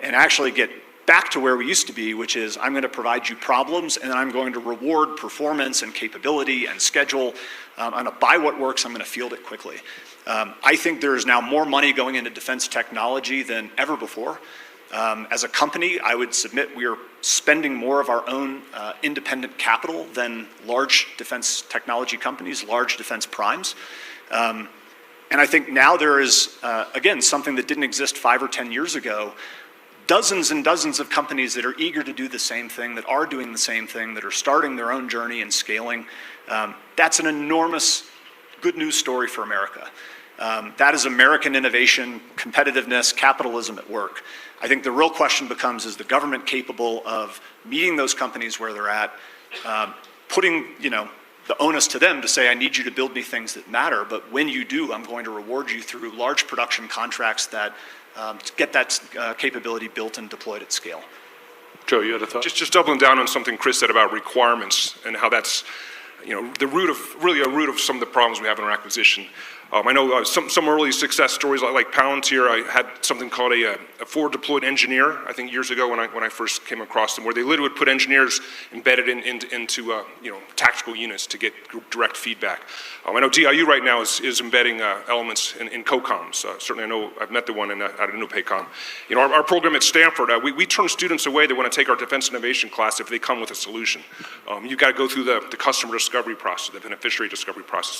and actually get back to where we used to be, which is I'm going to provide you problems and then I'm going to reward performance and capability and schedule. I'm going to buy what works, I'm going to field it quickly. I think there is now more money going into defense technology than ever before. As a company, I would submit we are spending more of our own independent capital than large defense technology companies, large defense primes. And I think now there is, again, something that didn't exist 5 or 10 years ago, dozens and dozens of companies that are eager to do the same thing, that are doing the same thing, that are starting their own journey and scaling. That's an enormous good news story for America. That is American innovation, competitiveness, capitalism at work. I think the real question becomes, is the government capable of meeting those companies where they're at, putting the onus to them to say, I need you to build me things that matter, but when you do, I'm going to reward you through large production contracts that get that capability built and deployed at scale. Joe, you had a thought? Just doubling down on something Chris said about requirements and how that's the root of some of the problems we have in our acquisition. I know some early success stories like Palantir. I had something called a forward deployed engineer, I think years ago when I first came across them, where they literally would put engineers embedded into tactical units to get direct feedback. I know DIU right now is embedding elements in COCOMs. Certainly I know I've met the one out of NUPACOM. Our program at Stanford, we turn students away that want to take our defense innovation class if they come with a solution. You've got to go through the customer discovery process, the beneficiary discovery process.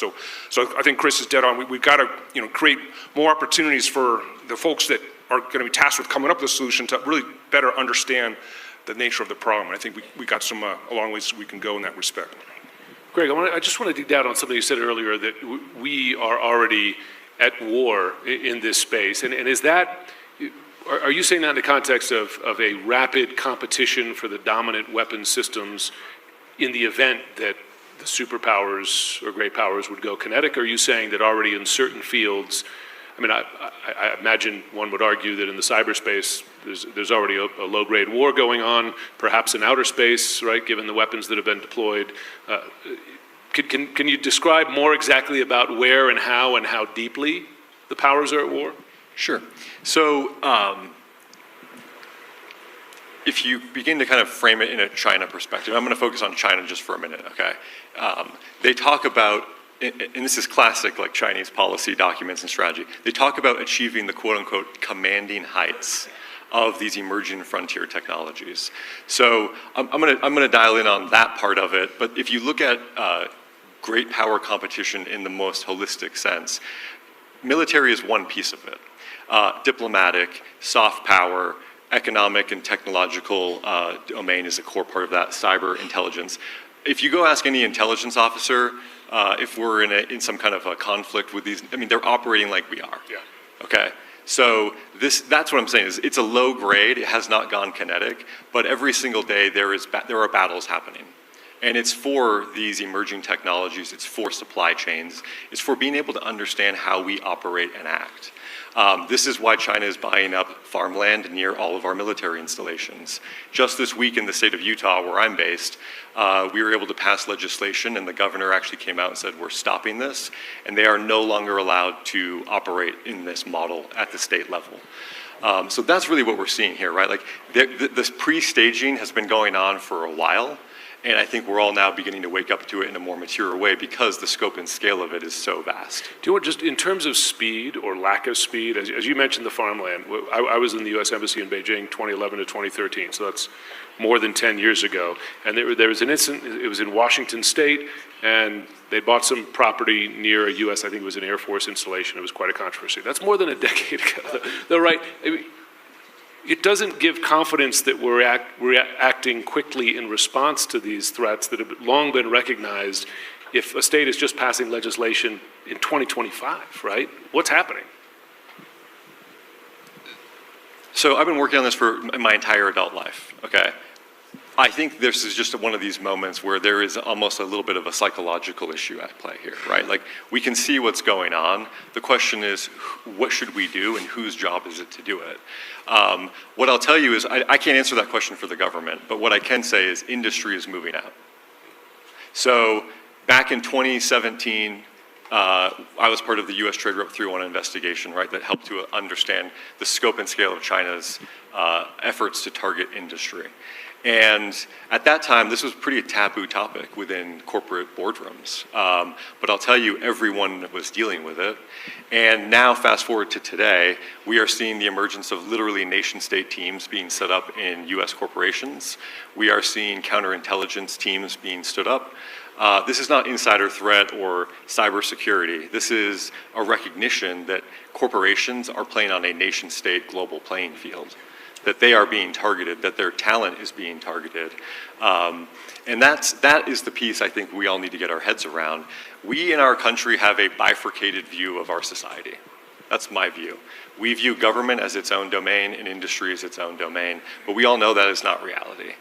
So I think Chris is dead on. We've got to create more opportunities for the folks that are going to be tasked with coming up with a solution to really better understand the nature of the problem. I think we got some a long ways we can go in that respect. Greg, I just want to dig down on something you said earlier, that we are already at war in this space. And is that, Are you saying that in the context of a rapid competition for the dominant weapon systems in the event that the superpowers or great powers would go kinetic? Or are you saying that already in certain fields, I mean, I imagine one would argue that in the cyberspace, there's already a low-grade war going on, perhaps in outer space, right, given the weapons that have been deployed. Can you describe more exactly about where and how deeply the powers are at war? Sure. So if you begin to kind of frame it in a China perspective, I'm going to focus on China just for a minute, okay? They talk about, and this is classic like Chinese policy documents and strategy, they talk about achieving the quote-unquote commanding heights of these emerging frontier technologies. So I'm gonna dial in on that part of it, but if you look at great power competition in the most holistic sense, military is one piece of it. Diplomatic, soft power, economic and technological domain is a core part of that, cyber intelligence. If you go ask any intelligence officer if we're in some kind of a conflict with these, I mean, they're operating like we are. Yeah. Okay. So that's what I'm saying is it's a low grade. It has not gone kinetic, but every single day there are battles happening. And it's for these emerging technologies, it's for supply chains, it's for being able to understand how we operate and act. This is why China is buying up farmland near all of our military installations. Just this week in the state of Utah, where I'm based, we were able to pass legislation, and the governor actually came out and said, we're stopping this, and they are no longer allowed to operate in this model at the state level. So that's really what we're seeing here, right? Like this pre-staging has been going on for a while, and I think we're all now beginning to wake up to it in a more mature way because the scope and scale of it is so vast. Do you know what, just in terms of speed or lack of speed, as you mentioned the farmland, I was in the U.S. Embassy in Beijing 2011 to 2013, so that's more than 10 years ago. And there was an incident, it was in Washington State, and they bought some property near a U.S., I think it was an Air Force installation. It was quite a controversy. That's more than a decade ago. They're right. I mean, it doesn't give confidence that we're acting quickly in response to these threats that have long been recognized if a state is just passing legislation in 2025, right? What's happening? So I've been working on this for my entire adult life, okay? I think this is just one of these moments where there is almost a little bit of a psychological issue at play here, right? Like, we can see what's going on. The question is, what should we do and whose job is it to do it? What I'll tell you is, I can't answer that question for the government, but what I can say is industry is moving out. So back in 2017, I was part of the U.S. Trade Rep 301 investigation, right, that helped to understand the scope and scale of China's efforts to target industry. And at that time, this was a pretty taboo topic within corporate boardrooms. But I'll tell you, everyone was dealing with it. And now, fast forward to today, we are seeing the emergence of literally nation-state teams being set up in U.S. corporations. We are seeing counterintelligence teams being stood up. This is not insider threat or cybersecurity. This is a recognition that corporations are playing on a nation-state global playing field, that they are being targeted, that their talent is being targeted. And that is the piece I think we all need to get our heads around. We in our country have a bifurcated view of our society. That's my view. We view government as its own domain and industry as its own domain, but we all know that is not reality.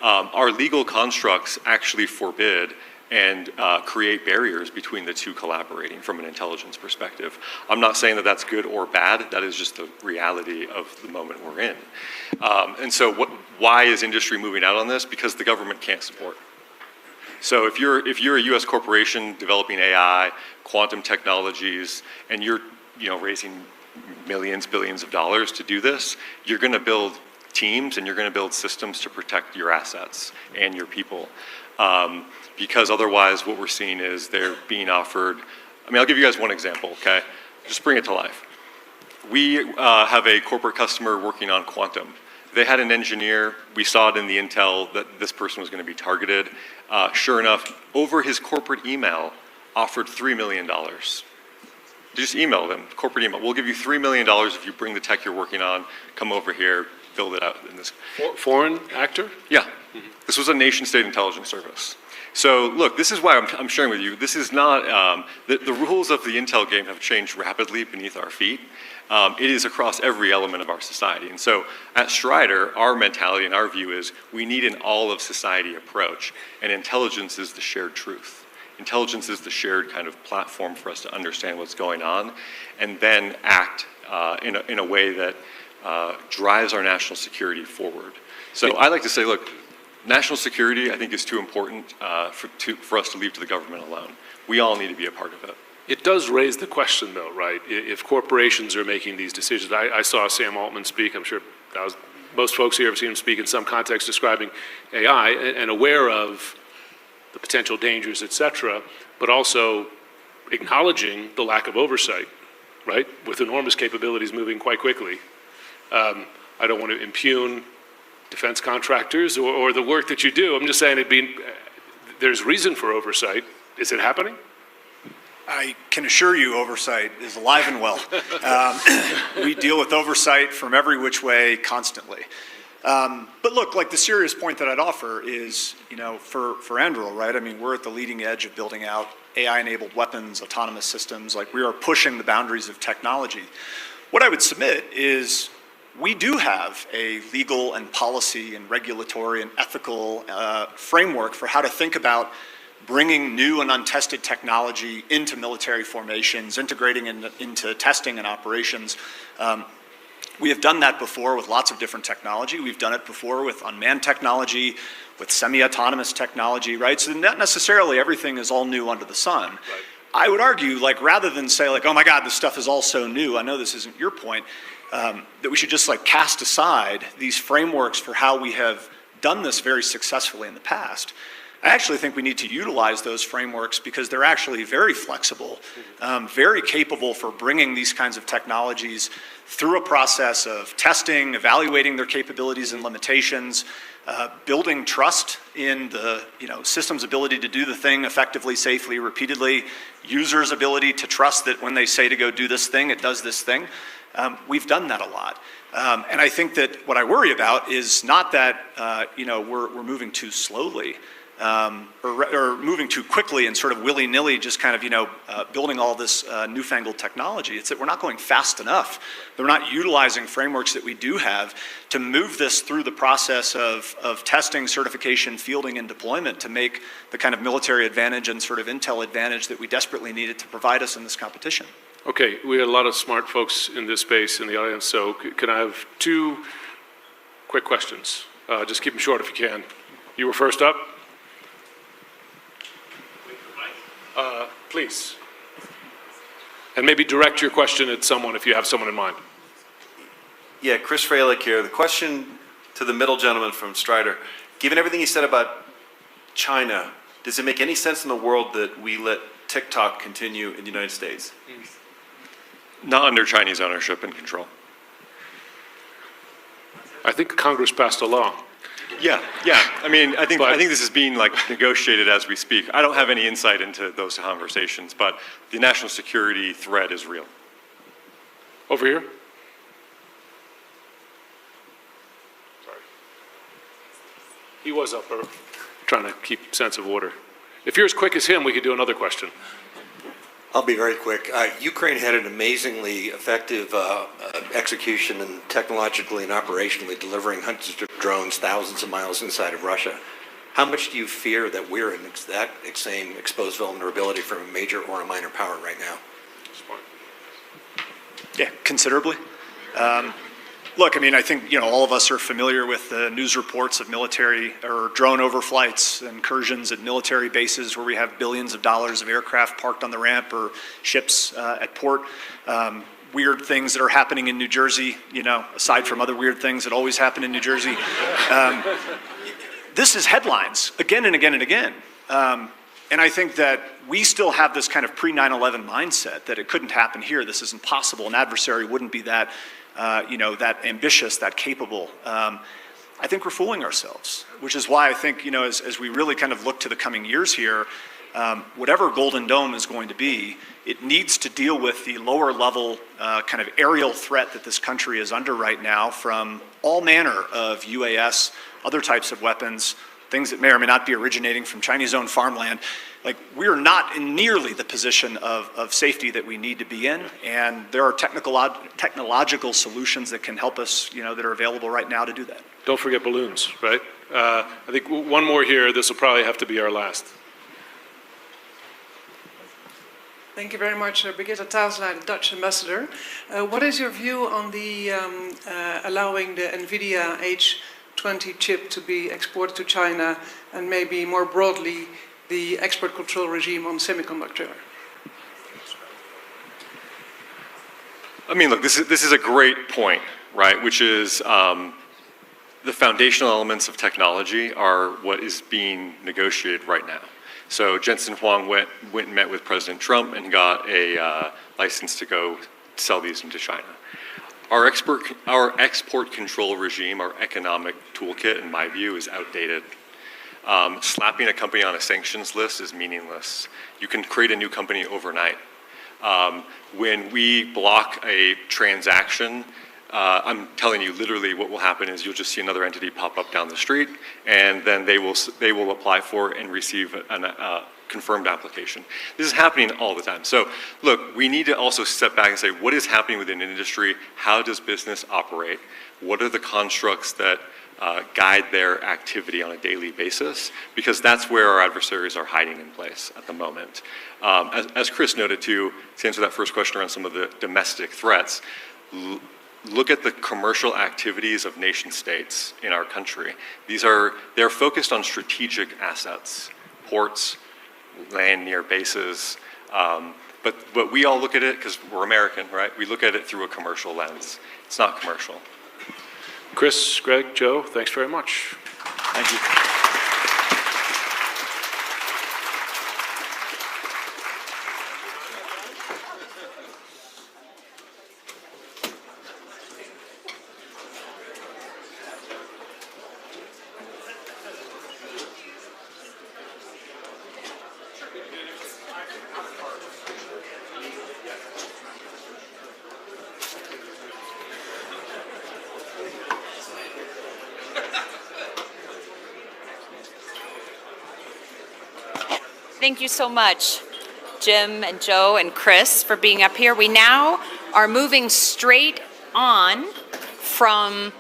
Our legal constructs actually forbid and create barriers between the two collaborating from an intelligence perspective. I'm not saying that that's good or bad, that is just the reality of the moment we're in. And so why is industry moving out on this? Because the government can't support. So if you're a US corporation developing AI, quantum technologies, and you're raising millions, billions of dollars to do this, you're gonna build teams and you're gonna build systems to protect your assets and your people. Because otherwise what we're seeing is they're being offered, I mean, I'll give you guys one example, okay? Just bring it to life. We have a corporate customer working on quantum. They had an engineer, we saw it in the intel that this person was gonna be targeted. Sure enough, over his corporate email, offered $3 million. Just email them, corporate email. We'll give you $3 million if you bring the tech you're working on, come over here, build it out in this. Foreign actor? Yeah. Mm-hmm. This was a nation-state intelligence service. So look, this is why I'm sharing with you, this is not, the rules of the intel game have changed rapidly beneath our feet. It is across every element of our society. And so at Strider, our mentality and our view is we need an all-of-society approach, and intelligence is the shared truth. Intelligence is the shared kind of platform for us to understand what's going on and then act in a way that drives our national security forward. So I like to say, look, national security, I think, is too important for us to leave to the government alone. We all need to be a part of it. It does raise the question, though, right? If corporations are making these decisions, I saw Sam Altman speak. I'm sure most folks here have seen him speak in some context describing AI and aware of the potential dangers, et cetera, but also acknowledging the lack of oversight, right? With enormous capabilities moving quite quickly. I don't want to impugn defense contractors or the work that you do. I'm just saying there's reason for oversight. Is it happening? I can assure you oversight is alive and well. We deal with oversight from every which way constantly. But look, like the serious point that I'd offer is, for Anduril, right? I mean, we're at the leading edge of building out AI-enabled weapons, autonomous systems. Like, we are pushing the boundaries of technology. What I would submit is we do have a legal and policy and regulatory and ethical framework for how to think about bringing new and untested technology into military formations, integrating into testing and operations. We have done that before with lots of different technology. We've done it before with unmanned technology, with semi-autonomous technology, right? So not necessarily everything is all new under the sun. Right. I would argue, like, rather than say, like, oh my God, this stuff is all so new, I know this isn't your point, that we should just like cast aside these frameworks for how we have done this very successfully in the past. I actually think we need to utilize those frameworks because they're actually very flexible, very capable for bringing these kinds of technologies through a process of testing, evaluating their capabilities and limitations, building trust in the system's ability to do the thing effectively, safely, repeatedly, users' ability to trust that when they say to go do this thing, it does this thing. We've done that a lot. And I think that what I worry about is not that we're moving too slowly, or moving too quickly and sort of willy-nilly just kind of, building all this newfangled technology. It's that we're not going fast enough. They're not utilizing frameworks that we do have to move this through the process of testing, certification, fielding, and deployment to make the kind of military advantage and sort of intel advantage that we desperately needed to provide us in this competition. Okay, we had a lot of smart folks in this space in the audience, so can I have two quick questions? Just keep them short if you can. You were first up. Please. And maybe direct your question at someone if you have someone in mind. Yeah, Chris Fralick here. The question to the middle gentleman from Strider. Given everything you said about China, does it make any sense in the world that we let TikTok continue in the United States? Not under Chinese ownership and control. I think Congress passed a law. Yeah. I mean, I think this is being like negotiated as we speak. I don't have any insight into those conversations, but the national security threat is real. Over here. Sorry. He was up, trying to keep sense of order. If you're as quick as him, we could do another question. I'll be very quick. Ukraine had an amazingly effective execution and technologically and operationally delivering hundreds of drones thousands of miles inside of Russia. How much do you fear that we're in that same exposed vulnerability from a major or a minor power right now? Yeah, considerably. Look, I mean, I think, all of us are familiar with the news reports of military or drone overflights, incursions at military bases where we have billions of dollars of aircraft parked on the ramp or ships at port. Weird things that are happening in New Jersey, aside from other weird things that always happen in New Jersey. This is headlines again and again and again. And I think that we still have this kind of pre-9/11 mindset that it couldn't happen here. This is impossible. An adversary wouldn't be that that ambitious, that capable. I think we're fooling ourselves, which is why I think, as we really kind of look to the coming years here, whatever Golden Dome is going to be, it needs to deal with the lower level kind of aerial threat that this country is under right now from all manner of UAS, other types of weapons, things that may or may not be originating from Chinese-owned farmland. Like, we're not in nearly the position of safety that we need to be in, and there are technological solutions that can help us, that are available right now to do that. Don't forget balloons, right? I think one more here. This will probably have to be our last. Thank you very much, Brigitte Tazelaar, the Dutch ambassador. What is your view on the allowing the NVIDIA H20 chip to be exported to China, and maybe more broadly, the export control regime on semiconductor? I mean, look, this is a great point, right? Which is the foundational elements of technology are what is being negotiated right now. So Jensen Huang went and met with President Trump and got a license to go sell these into China. Our export control regime, our economic toolkit, in my view, is outdated. Slapping a company on a sanctions list is meaningless. You can create a new company overnight. When we block a transaction, I'm telling you literally what will happen is you'll just see another entity pop up down the street, and then they will apply for and receive a confirmed application. This is happening all the time. So look, we need to also step back and say, what is happening within an industry? How does business operate? What are the constructs that guide their activity on a daily basis? Because that's where our adversaries are hiding in place at the moment. As Chris noted too, to answer that first question around some of the domestic threats, look at the commercial activities of nation states in our country. They're focused on strategic assets, ports, land near bases. But we all look at it, because we're American, right? We look at it through a commercial lens. It's not commercial. Chris, Greg, Joe, thanks very much. Thank you. Thank you so much, Jim and Joe and Chris, for being up here. We now are moving straight on from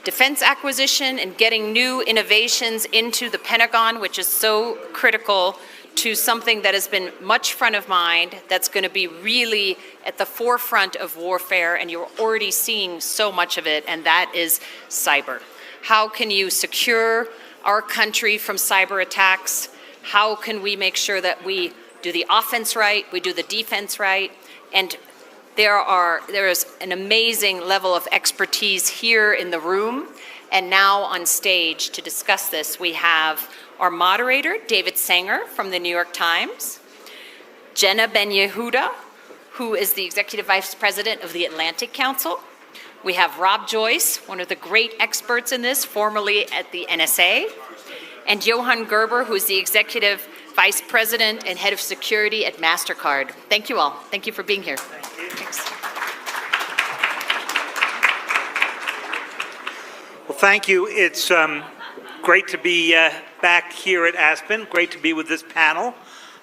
defense acquisition and getting new innovations into the Pentagon, which is so critical, to something that has been much front of mind, that's going to be really at the forefront of warfare, and you're already seeing so much of it, and that is cyber. How can you secure our country from cyber attacks? How can we make sure that we do the offense right, we do the defense right? And there is an amazing level of expertise here in the room and now on stage to discuss this. We have our moderator, David Sanger from the New York Times, Jenna Ben-Yehuda, who is the Executive Vice President of the Atlantic Council. We have Rob Joyce, one of the great experts in this, formerly at the NSA, and Johan Gerber, who is the Executive Vice President and Head of Security at MasterCard. Thank you all. Thank you for being here. Thanks. Well, thank you. It's great to be back here at Aspen. Great to be with this panel.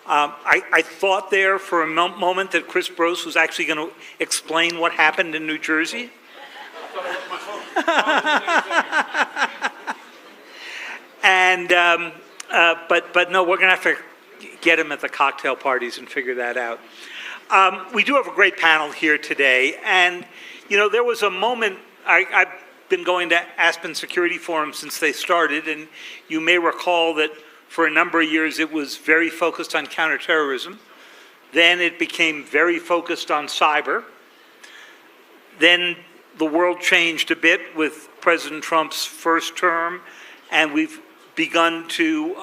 I thought there for a moment that Chris Brose was actually going to explain what happened in New Jersey. And but no, we're going to have to get him at the cocktail parties and figure that out. We do have a great panel here today, and there was a moment. I've been going to Aspen Security Forum since they started, and you may recall that for a number of years it was very focused on counterterrorism. Then it became very focused on cyber. Then the world changed a bit with President Trump's first term, and we've begun to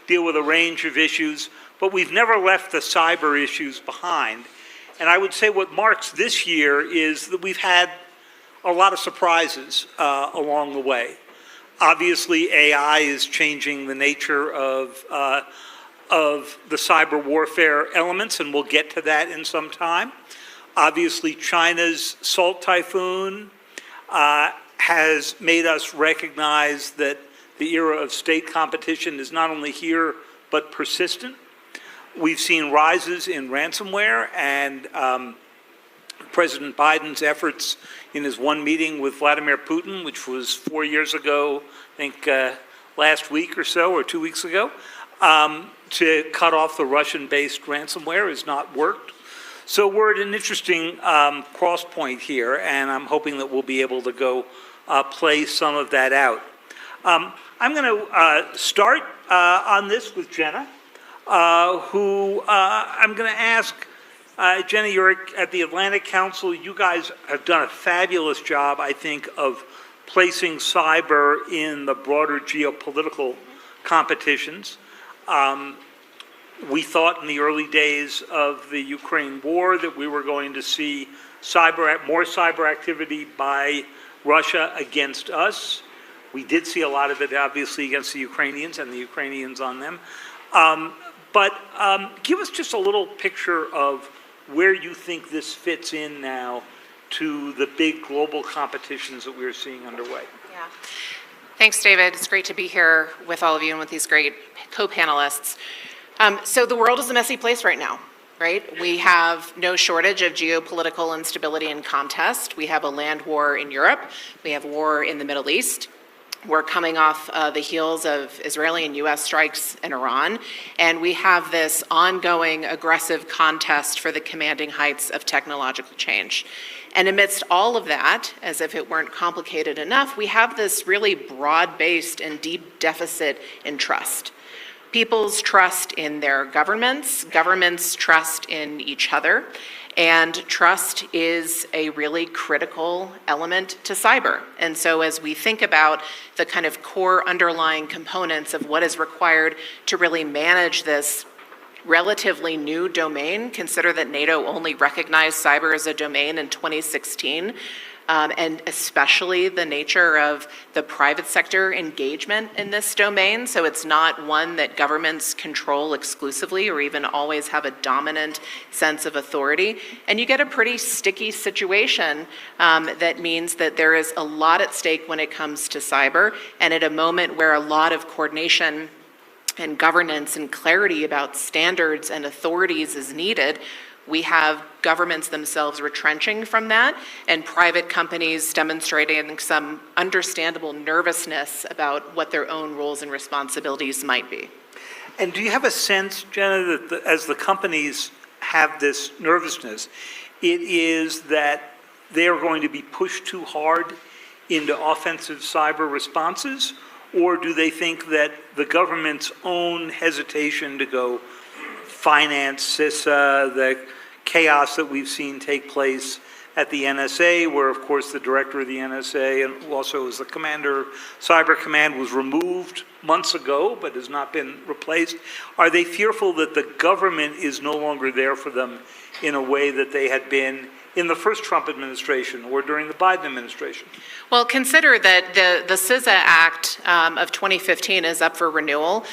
deal with a range of issues, but we've never left the cyber issues behind. And I would say what marks this year is that we've had a lot of surprises along the way. Obviously, AI is changing the nature of the cyber warfare elements, and we'll get to that in some time. Obviously, China's Salt Typhoon has made us recognize that the era of state competition is not only here, but persistent. We've seen rises in ransomware, and President Biden's efforts in his one meeting with Vladimir Putin, which was 4 years ago, I think last week or so, or 2 weeks ago, to cut off the Russian-based ransomware has not worked. So we're at an interesting cross point here, and I'm hoping that we'll be able to go play some of that out. I'm going to start on this with Jenna, who I'm going to ask, Jenna, you're at the Atlantic Council. You guys have done a fabulous job, I think, of placing cyber in the broader geopolitical competitions. We thought in the early days of the Ukraine war that we were going to see more cyber activity by Russia against us. We did see a lot of it, obviously, against the Ukrainians and the Ukrainians on them. But give us just a little picture of where you think this fits in now to the big global competitions that we're seeing underway. Yeah. Thanks, David. It's great to be here with all of you and with these great co-panelists. So the world is a messy place right now, right? We have no shortage of geopolitical instability and contest. We have a land war in Europe. We have war in the Middle East. We're coming off the heels of Israeli and U.S. strikes in Iran, and we have this ongoing aggressive contest for the commanding heights of technological change. And amidst all of that, as if it weren't complicated enough, we have this really broad-based and deep deficit in trust. People's trust in their governments, governments' trust in each other, and trust is a really critical element to cyber. And so as we think about the kind of core underlying components of what is required to really manage this relatively new domain, consider that NATO only recognized cyber as a domain in 2016, and especially the nature of the private sector engagement in this domain. So it's not one that governments control exclusively or even always have a dominant sense of authority. And you get a pretty sticky situation that means that there is a lot at stake when it comes to cyber. And at a moment where a lot of coordination and governance and clarity about standards and authorities is needed, we have governments themselves retrenching from that and private companies demonstrating some understandable nervousness about what their own roles and responsibilities might be. And do you have a sense, Jenna, that as the companies have this nervousness, it is that they are going to be pushed too hard into offensive cyber responses? Or do they think that the government's own hesitation to go finance CISA, the chaos that we've seen take place at the NSA, where, of course, the director of the NSA and also as the commander of Cyber Command was removed months ago but has not been replaced, are they fearful that the government is no longer there for them in a way that they had been in the first Trump administration or during the Biden administration? Well, consider that the CISA Act of 2015 is up for renewal.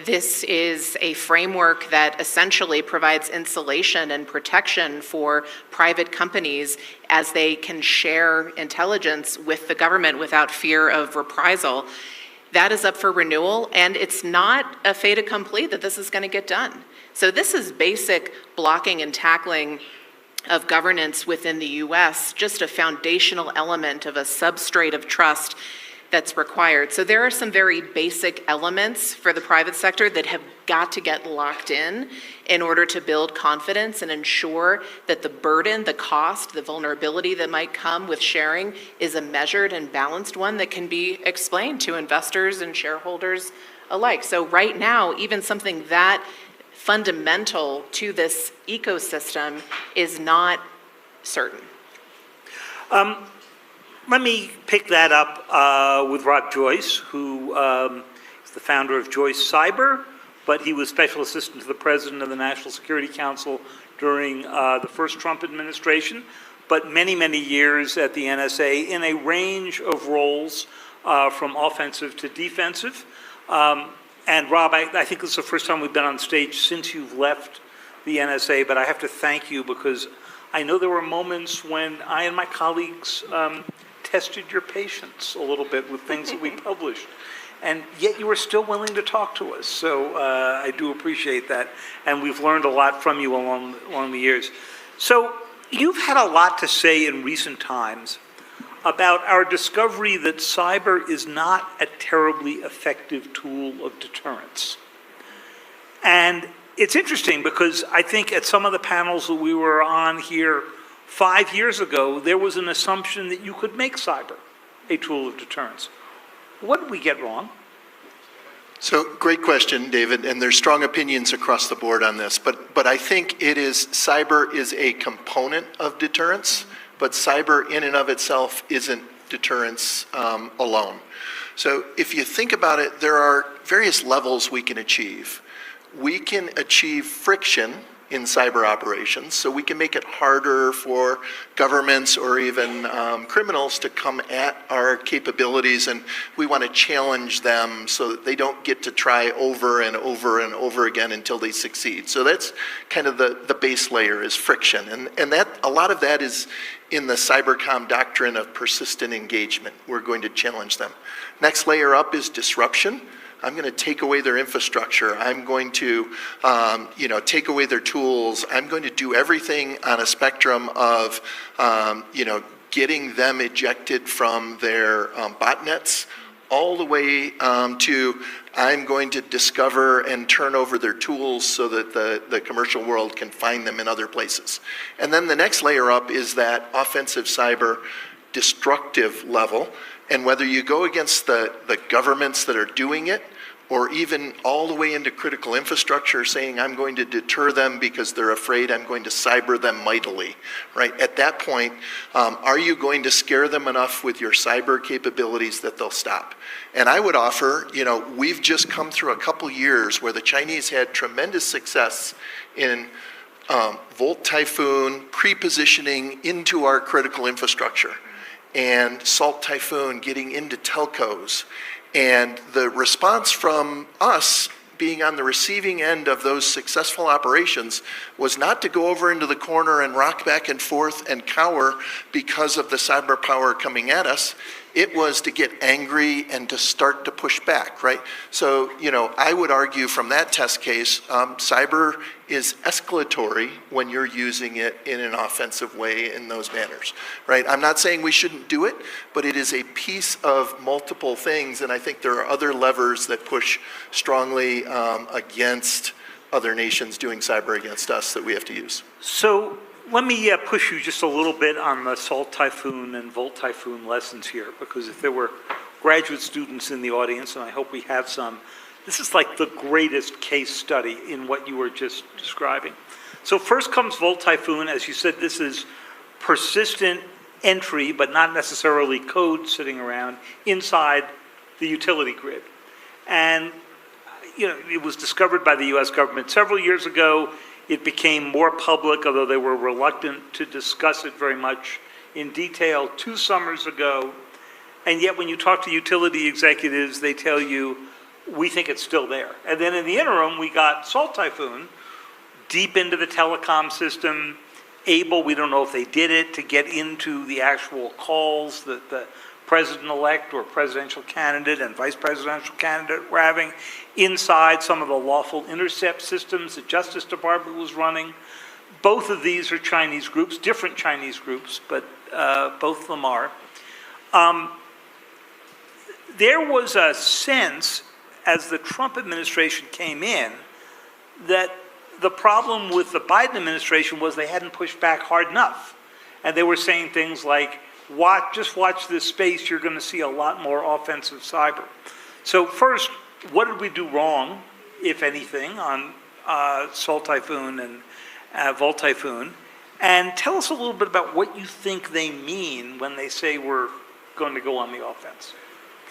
This is a framework that essentially provides insulation and protection for private companies as they can share intelligence with the government without fear of reprisal. That is up for renewal, and it's not a fait accompli that this is going to get done. So this is basic blocking and tackling of governance within the U.S., just a foundational element of a substrate of trust that's required. So there are some very basic elements for the private sector that have got to get locked in order to build confidence and ensure that the burden, the cost, the vulnerability that might come with sharing is a measured and balanced one that can be explained to investors and shareholders alike. So right now, even something that fundamental to this ecosystem is not certain. Let me pick that up with Rob Joyce, who is the founder of Joyce Cyber, but he was special assistant to the president of the National Security Council during the first Trump administration, but many, many years at the NSA in a range of roles from offensive to defensive. And Rob, I think this is the first time we've been on stage since you've left the NSA, but I have to thank you because I know there were moments when I and my colleagues tested your patience a little bit with things that we published. and yet you are still willing to talk to us. So I do appreciate that, and we've learned a lot from you along the years. So you've had a lot to say in recent times about our discovery that cyber is not a terribly effective tool of deterrence. And it's interesting because I think at some of the panels that we were on here 5 years ago, there was an assumption that you could make cyber a tool of deterrence. What did we get wrong? So, great question, David, and there's strong opinions across the board on this, but I think cyber is a component of deterrence, but cyber in and of itself isn't deterrence alone. So if you think about it, there are various levels we can achieve. We can achieve friction in cyber operations, so we can make it harder for governments or even criminals to come at our capabilities, and we want to challenge them so that they don't get to try over and over and over again until they succeed. So that's kind of the base layer is friction, and that a lot of that is in the cybercom doctrine of persistent engagement. We're going to challenge them. Next layer up is disruption. I'm going to take away their infrastructure. I'm going to, take away their tools. I'm going to do everything on a spectrum of, getting them ejected from their botnets, all the way to I'm going to discover and turn over their tools so that the commercial world can find them in other places. And then the next layer up is that offensive cyber destructive level. And whether you go against the governments that are doing it, or even all the way into critical infrastructure saying I'm going to deter them because they're afraid I'm going to cyber them mightily, right? At that point, are you going to scare them enough with your cyber capabilities that they'll stop? And I would offer, we've just come through a couple years where the Chinese had tremendous success in Volt Typhoon pre-positioning into our critical infrastructure, and Salt Typhoon getting into telcos. And the response from us being on the receiving end of those successful operations was not to go over into the corner and rock back and forth and cower because of the cyber power coming at us. It was to get angry and to start to push back, right? So, I would argue from that test case, cyber is escalatory when you're using it in an offensive way in those manners, right? I'm not saying we shouldn't do it, but it is a piece of multiple things, and I think there are other levers that push strongly against other nations doing cyber against us that we have to use. So let me push you just a little bit on the Salt Typhoon and Volt Typhoon lessons here, because if there were graduate students in the audience, and I hope we have some, this is like the greatest case study in what you were just describing. So first comes Volt Typhoon. As you said, this is persistent entry, but not necessarily code sitting around inside the utility grid. And it was discovered by the US government several years ago. It became more public, although they were reluctant to discuss it very much in detail 2 summers ago. And yet when you talk to utility executives, they tell you, we think it's still there. And then in the interim, we got Salt Typhoon deep into the telecom system, able, we don't know if they did it, to get into the actual calls that the president-elect or presidential candidate and vice presidential candidate were having inside some of the lawful intercept systems the Justice Department was running. Both of these are Chinese groups, different Chinese groups, but both of them are. There was a sense, as the Trump administration came in, that the problem with the Biden administration was they hadn't pushed back hard enough. And they were saying things like, just watch this space, you're going to see a lot more offensive cyber. So first, what did we do wrong, if anything, on Salt Typhoon and Volt Typhoon? And tell us a little bit about what you think they mean when they say we're going to go on the offense.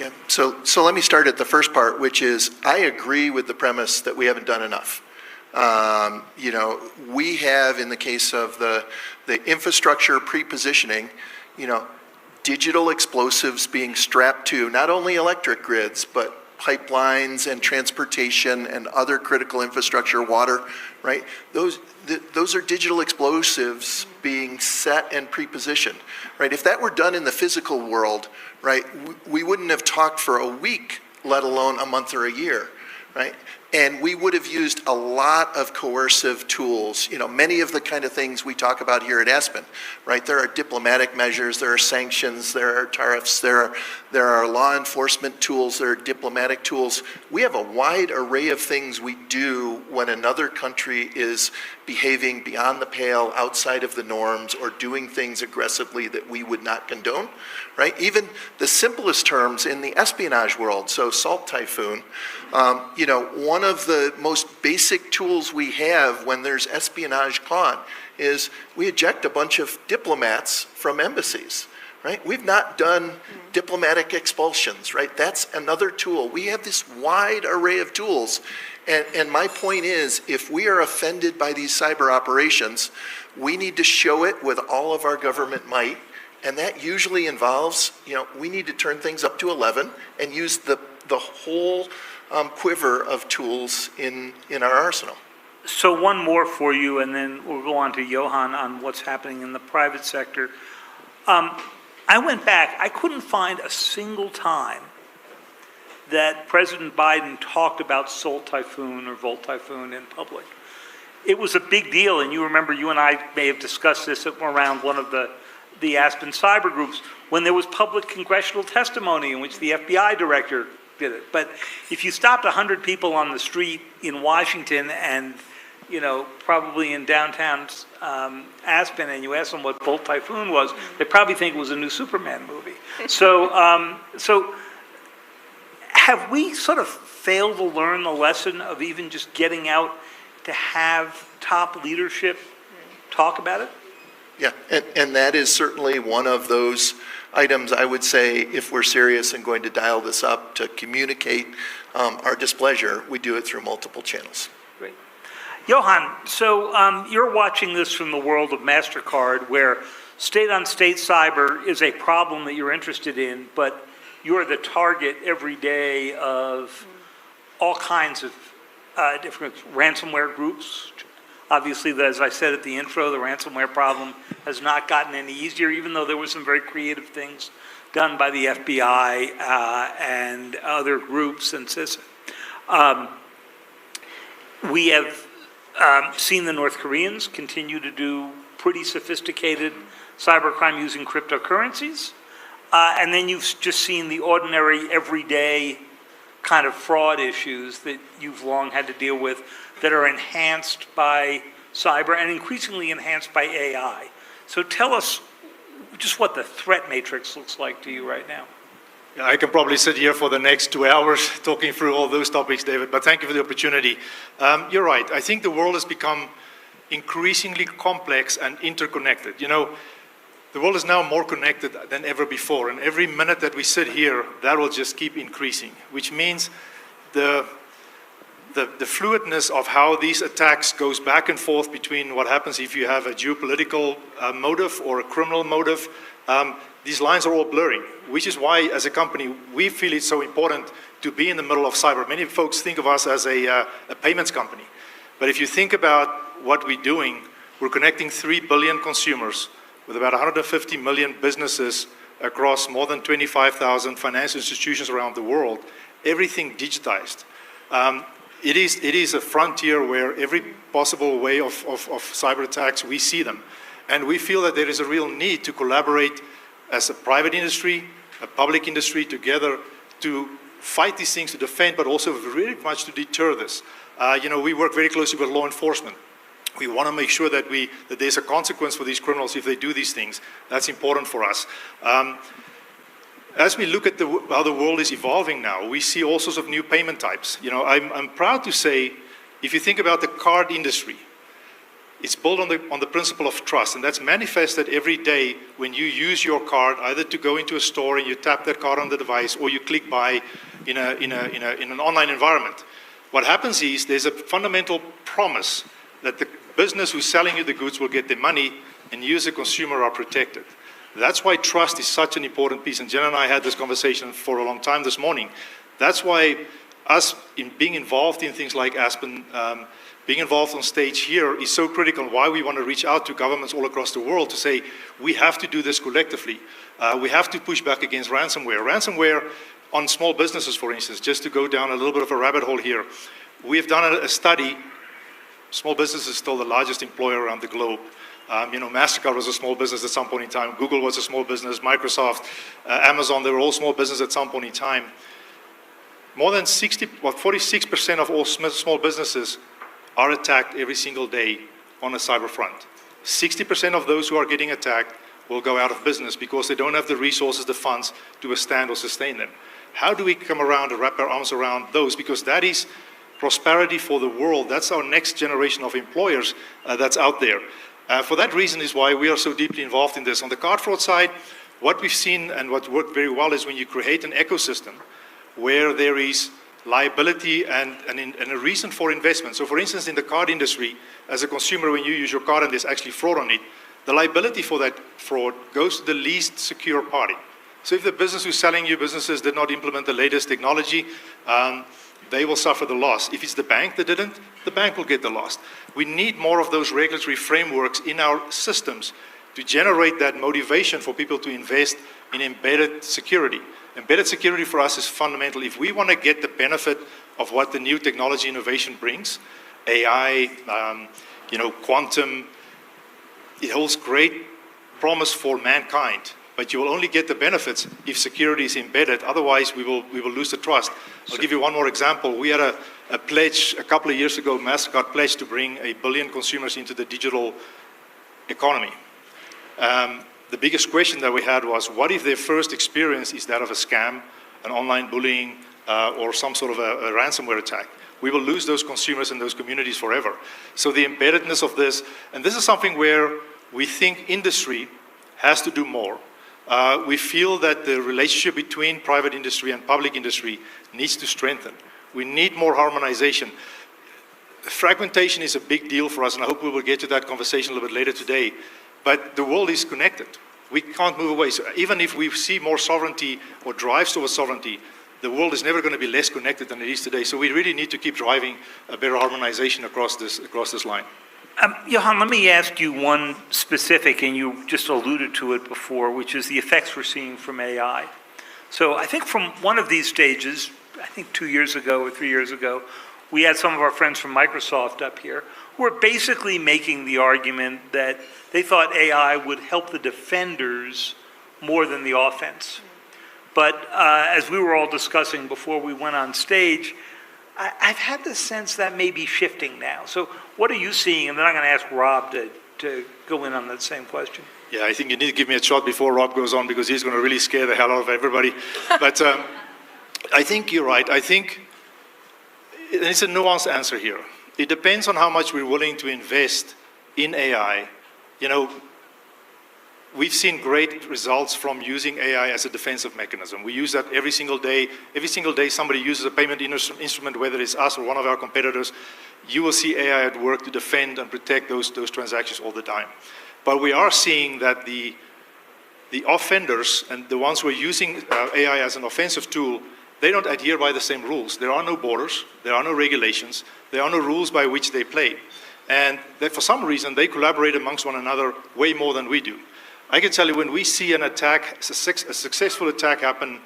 Yeah, so let me start at the first part, which is I agree with the premise that we haven't done enough. We have, in the case of the infrastructure pre-positioning, digital explosives being strapped to not only electric grids, but pipelines and transportation and other critical infrastructure, water, right? Those are digital explosives being set and pre-positioned, right? If that were done in the physical world, right, we wouldn't have talked for a week let alone a month or a year, right? And we would have used a lot of coercive tools, many of the kind of things we talk about here at Aspen, right? There are diplomatic measures, there are sanctions, there are tariffs, there are law enforcement tools, there are diplomatic tools. We have a wide array of things we do when another country is behaving beyond the pale, outside of the norms, or doing things aggressively that we would not condone, right? Even the simplest terms in the espionage world, so Salt Typhoon, one of the most basic tools we have when there's espionage caught is we eject a bunch of diplomats from embassies, right? We've not done diplomatic expulsions, right? That's another tool. We have this wide array of tools. And my point is, if we are offended by these cyber operations, we need to show it with all of our government might. And that usually involves, we need to turn things up to 11 and use the whole quiver of tools in our arsenal. So one more for you, and then we'll go on to Johan on what's happening in the private sector. I went back, I couldn't find a single time that President Biden talked about Salt Typhoon or Volt Typhoon in public. It was a big deal, and you remember you and I may have discussed this around one of the Aspen cyber groups when there was public congressional testimony in which the FBI director did it. But if you stopped 100 people on the street in Washington and, probably in downtown Aspen, and you asked them what Volt Typhoon was, they probably think it was a new Superman movie. So have we sort of failed to learn the lesson of even just getting out to have top leadership talk about it? Yeah, and that is certainly one of those items I would say, if we're serious and going to dial this up to communicate our displeasure, we do it through multiple channels. Great. Johan, so you're watching this from the world of MasterCard, where state-on-state cyber is a problem that you're interested in, but you're the target every day of all kinds of different ransomware groups. Obviously, as I said at the intro, the ransomware problem has not gotten any easier, even though there were some very creative things done by the FBI and other groups and CISA. We have seen the North Koreans continue to do pretty sophisticated cybercrime using cryptocurrencies. And then you've just seen the ordinary, everyday kind of fraud issues that you've long had to deal with that are enhanced by cyber and increasingly enhanced by AI. So tell us just what the threat matrix looks like to you right now. Yeah, I can probably sit here for the next 2 hours talking through all those topics, David, but thank you for the opportunity. You're right. I think the world has become increasingly complex and interconnected. The world is now more connected than ever before, and every minute that we sit here, that will just keep increasing, which means the fluidness of how these attacks goes back and forth between what happens if you have a geopolitical motive or a criminal motive. These lines are all blurring, which is why, as a company, we feel it's so important to be in the middle of cyber. Many folks think of us as a payments company. But if you think about what we're doing, we're connecting 3 billion consumers with about 150 million businesses across more than 25,000 financial institutions around the world, everything digitized. It is a frontier where every possible way of cyber attacks, we see them. And we feel that there is a real need to collaborate as a private industry, a public industry together to fight these things, to defend, but also really much to deter this. We work very closely with law enforcement. We want to make sure that there's a consequence for these criminals if they do these things. That's important for us. As we look at how the world is evolving now, we see all sorts of new payment types. I'm proud to say, if you think about the card industry, it's built on the principle of trust, and that's manifested every day when you use your card, either to go into a store and you tap that card on the device, or you click buy in an online environment. What happens is there's a fundamental promise that the business who's selling you the goods will get their money, and you as a consumer are protected. That's why trust is such an important piece, and Jen and I had this conversation for a long time this morning. That's why us being involved in things like Aspen, being involved on stage here is so critical, why we want to reach out to governments all across the world to say, we have to do this collectively. We have to push back against ransomware. Ransomware on small businesses, for instance, just to go down a little bit of a rabbit hole here, we've done a study. Small business is still the largest employer around the globe. MasterCard was a small business at some point in time. Google was a small business. Microsoft, Amazon, they were all small business at some point in time. More than 46% of all small businesses are attacked every single day on a cyber front. 60% of those who are getting attacked will go out of business because they don't have the resources, the funds to withstand or sustain them. How do we come around and wrap our arms around those? Because that is prosperity for the world. That's our next generation of employers that's out there. For that reason is why we are so deeply involved in this. On the card fraud side, what we've seen and what worked very well is when you create an ecosystem where there is liability and a reason for investment. So for instance, in the card industry, as a consumer, when you use your card and there's actually fraud on it, the liability for that fraud goes to the least secure party. So if the business who's selling you businesses did not implement the latest technology, they will suffer the loss. If it's the bank that didn't, the bank will get the loss. We need more of those regulatory frameworks in our systems to generate that motivation for people to invest in embedded security. Embedded security for us is fundamental. If we want to get the benefit of what the new technology innovation brings, AI, quantum, it holds great promise for mankind. But you will only get the benefits if security is embedded. Otherwise, we will lose the trust. I'll give you one more example. We had a pledge a couple of years ago. MasterCard pledged to bring 1 billion consumers into the digital economy. The biggest question that we had was, what if their first experience is that of a scam, an online bullying, or some sort of a ransomware attack? We will lose those consumers and those communities forever. So the embeddedness of this, and this is something where we think industry has to do more. We feel that the relationship between private industry and public industry needs to strengthen. We need more harmonization. Fragmentation is a big deal for us, and I hope we will get to that conversation a little bit later today. But the world is connected. We can't move away. So even if we see more sovereignty or drives towards sovereignty, the world is never going to be less connected than it is today. So we really need to keep driving a better harmonization across this line. Johan, let me ask you one specific, and you just alluded to it before, which is the effects we're seeing from AI. So I think from one of these stages, I think 2 years ago or 3 years ago, we had some of our friends from Microsoft up here who were basically making the argument that they thought AI would help the defenders more than the offense. But as we were all discussing before we went on stage, I've had the sense that may be shifting now. So what are you seeing? And then I'm going to ask Rob to go in on that same question. Yeah, I think you need to give me a shot before Rob goes on, because he's going to really scare the hell out of everybody. But I think you're right. I think it's a nuanced answer here. It depends on how much we're willing to invest in AI. We've seen great results from using AI as a defensive mechanism. We use that every single day. Every single day somebody uses a payment instrument, whether it's us or one of our competitors, you will see AI at work to defend and protect those transactions all the time. But we are seeing that the offenders and the ones who are using AI as an offensive tool, they don't adhere by the same rules. There are no borders, there are no regulations, there are no rules by which they play. And that for some reason, they collaborate amongst one another way more than we do. I can tell you, when we see an attack, a successful attack happen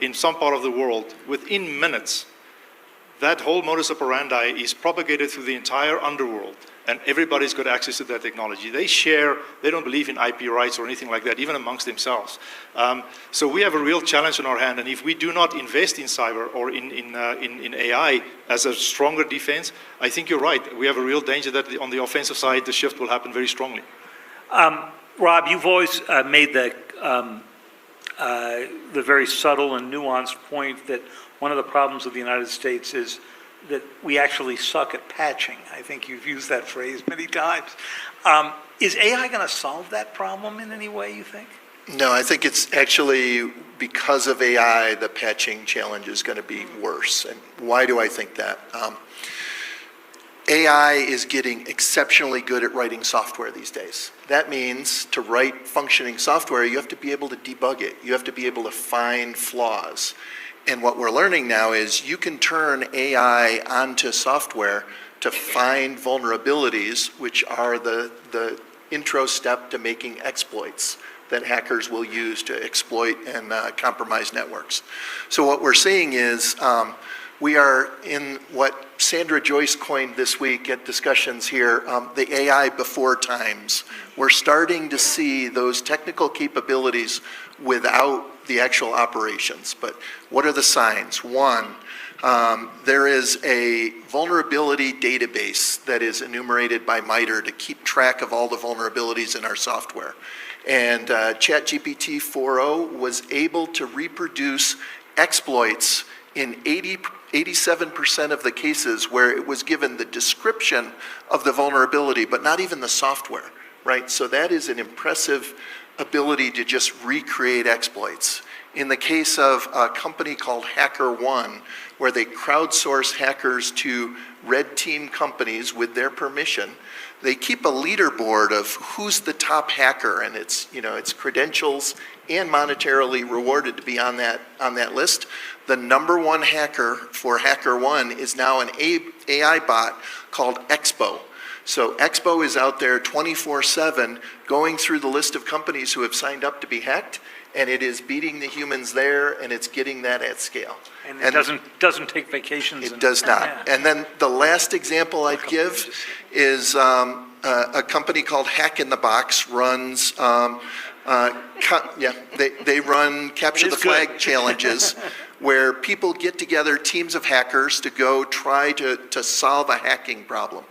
in some part of the world, within minutes, that whole modus operandi is propagated through the entire underworld, and everybody's got access to that technology. They don't believe in IP rights or anything like that, even amongst themselves. So we have a real challenge on our hand, and if we do not invest in cyber or in AI as a stronger defense, I think you're right. We have a real danger that on the offensive side, the shift will happen very strongly. Rob, you've always made the very subtle and nuanced point that one of the problems of the United States is that we actually suck at patching. I think you've used that phrase many times. Is AI going to solve that problem in any way, you think? No, I think it's actually because of AI, the patching challenge is going to be worse. And why do I think that? AI is getting exceptionally good at writing software these days. That means to write functioning software, you have to be able to debug it. You have to be able to find flaws. And what we're learning now is you can turn AI onto software to find vulnerabilities, which are the intro step to making exploits. that hackers will use to exploit and compromise networks. So what we're seeing is we are in what Sandra Joyce coined this week at discussions here, the AI before times. We're starting to see those technical capabilities without the actual operations. But what are the signs? One, there is a vulnerability database that is enumerated by MITRE to keep track of all the vulnerabilities in our software. And ChatGPT 4o was able to reproduce exploits in 87% of the cases where it was given the description of the vulnerability, but not even the software, right? So that is an impressive ability to just recreate exploits. In the case of a company called HackerOne, where they crowdsource hackers to red team companies with their permission, they keep a leaderboard of who's the top hacker, and it's credentials and monetarily rewarded to be on that list. The number one hacker for HackerOne is now an AI bot called Expo. So Expo is out there 24/7 going through the list of companies who have signed up to be hacked, and it is beating the humans there, and it's getting that at scale. And it doesn't take vacations. It does not. Yeah. And then the last example I'd give is a company called Hack in the Box runs, they run capture the flag challenges where people get together, teams of hackers, to go try to solve a hacking problem.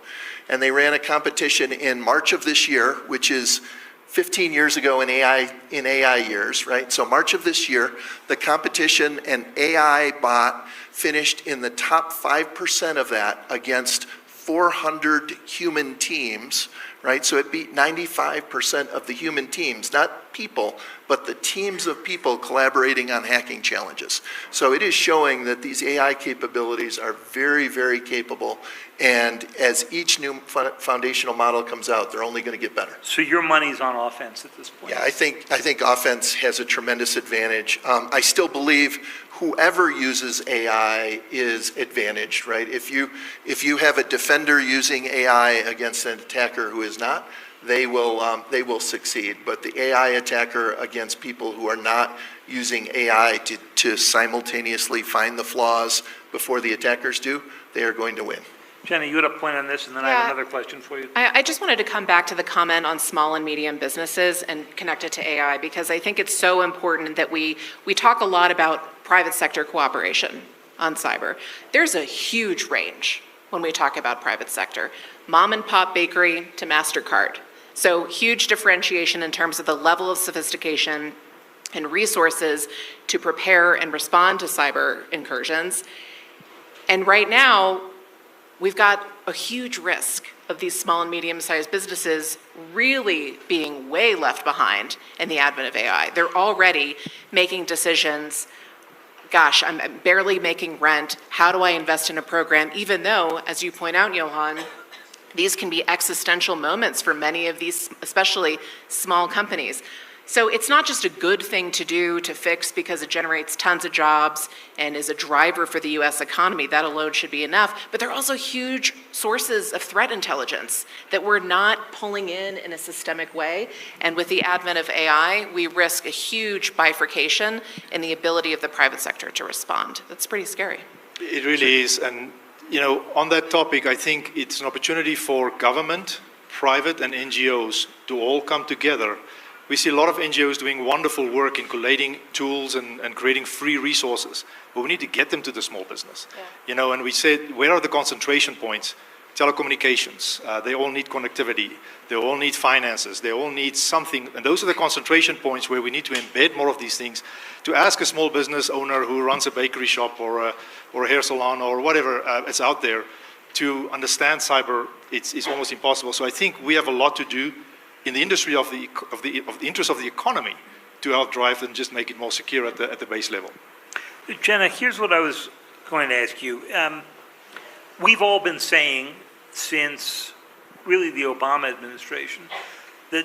And they ran a competition in March of this year, which is 15 years ago in AI years, right? So March of this year, the competition, an AI bot finished in the top 5% of that against 400 human teams, right? So it beat 95% of the human teams, not people, but the teams of people collaborating on hacking challenges. So it is showing that these AI capabilities are very, very capable, and as each new foundational model comes out, they're only going to get better. So your money's on offense at this point? Yeah, I think offense has a tremendous advantage. I still believe whoever uses AI is advantaged, right? If you have a defender using AI against an attacker who is not, they will succeed. But the AI attacker against people who are not using AI to simultaneously find the flaws before the attackers do, they are going to win. Jenny, you had a point on this, and then I have another question for you. I just wanted to come back to the comment on small and medium businesses and connect it to AI, because I think it's so important that we talk a lot about private sector cooperation on cyber. There's a huge range when we talk about private sector. Mom and pop bakery to MasterCard. So huge differentiation in terms of the level of sophistication and resources to prepare and respond to cyber incursions. And right now, we've got a huge risk of these small and medium-sized businesses really being way left behind in the advent of AI. They're already making decisions, gosh, I'm barely making rent, how do I invest in a program, even though, as you point out, Johan, these can be existential moments for many of these, especially small companies. So it's not just a good thing to do to fix because it generates tons of jobs and is a driver for the US economy. That alone should be enough. But there are also huge sources of threat intelligence that we're not pulling in a systemic way. And with the advent of AI, we risk a huge bifurcation in the ability of the private sector to respond. That's pretty scary. It really is. And, on that topic, I think it's an opportunity for government, private, and NGOs to all come together. We see a lot of NGOs doing wonderful work in collating tools and creating free resources, but we need to get them to the small business. Yeah. And we said, where are the concentration points? Telecommunications, they all need connectivity, they all need finances, they all need something, and those are the concentration points where we need to embed more of these things. To ask a small business owner who runs a bakery shop or a hair salon or whatever is out there to understand cyber, it's almost impossible. So I think we have a lot to do in the industry of the interest of the economy to help drive and just make it more secure at the base level. Jenna, here's what I was going to ask you. We've all been saying since really the Obama administration that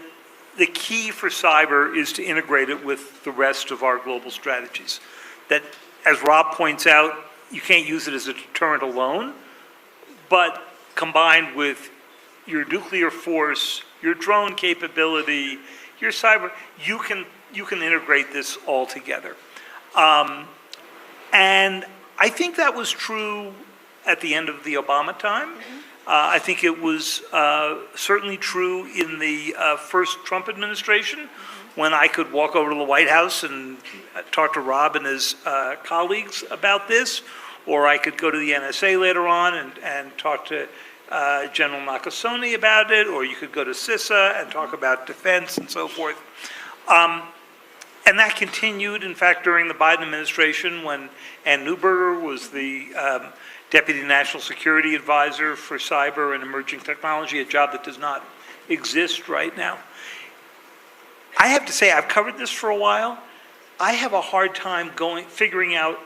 the key for cyber is to integrate it with the rest of our global strategies. That, as Rob points out, you can't use it as a deterrent alone, but combined with your nuclear force, your drone capability, your cyber, you can integrate this all together. And I think that was true at the end of the Obama time. I think it was certainly true in the first Trump administration, when I could walk over to the White House and talk to Rob and his colleagues about this, or I could go to the NSA later on and talk to General Nakasone about it, or you could go to CISA and talk about defense and so forth. And that continued, in fact, during the Biden administration, when Ann Neuberger was the Deputy National Security Advisor for Cyber and Emerging Technology, a job that does not exist right now. I have to say, I've covered this for a while. I have a hard time figuring out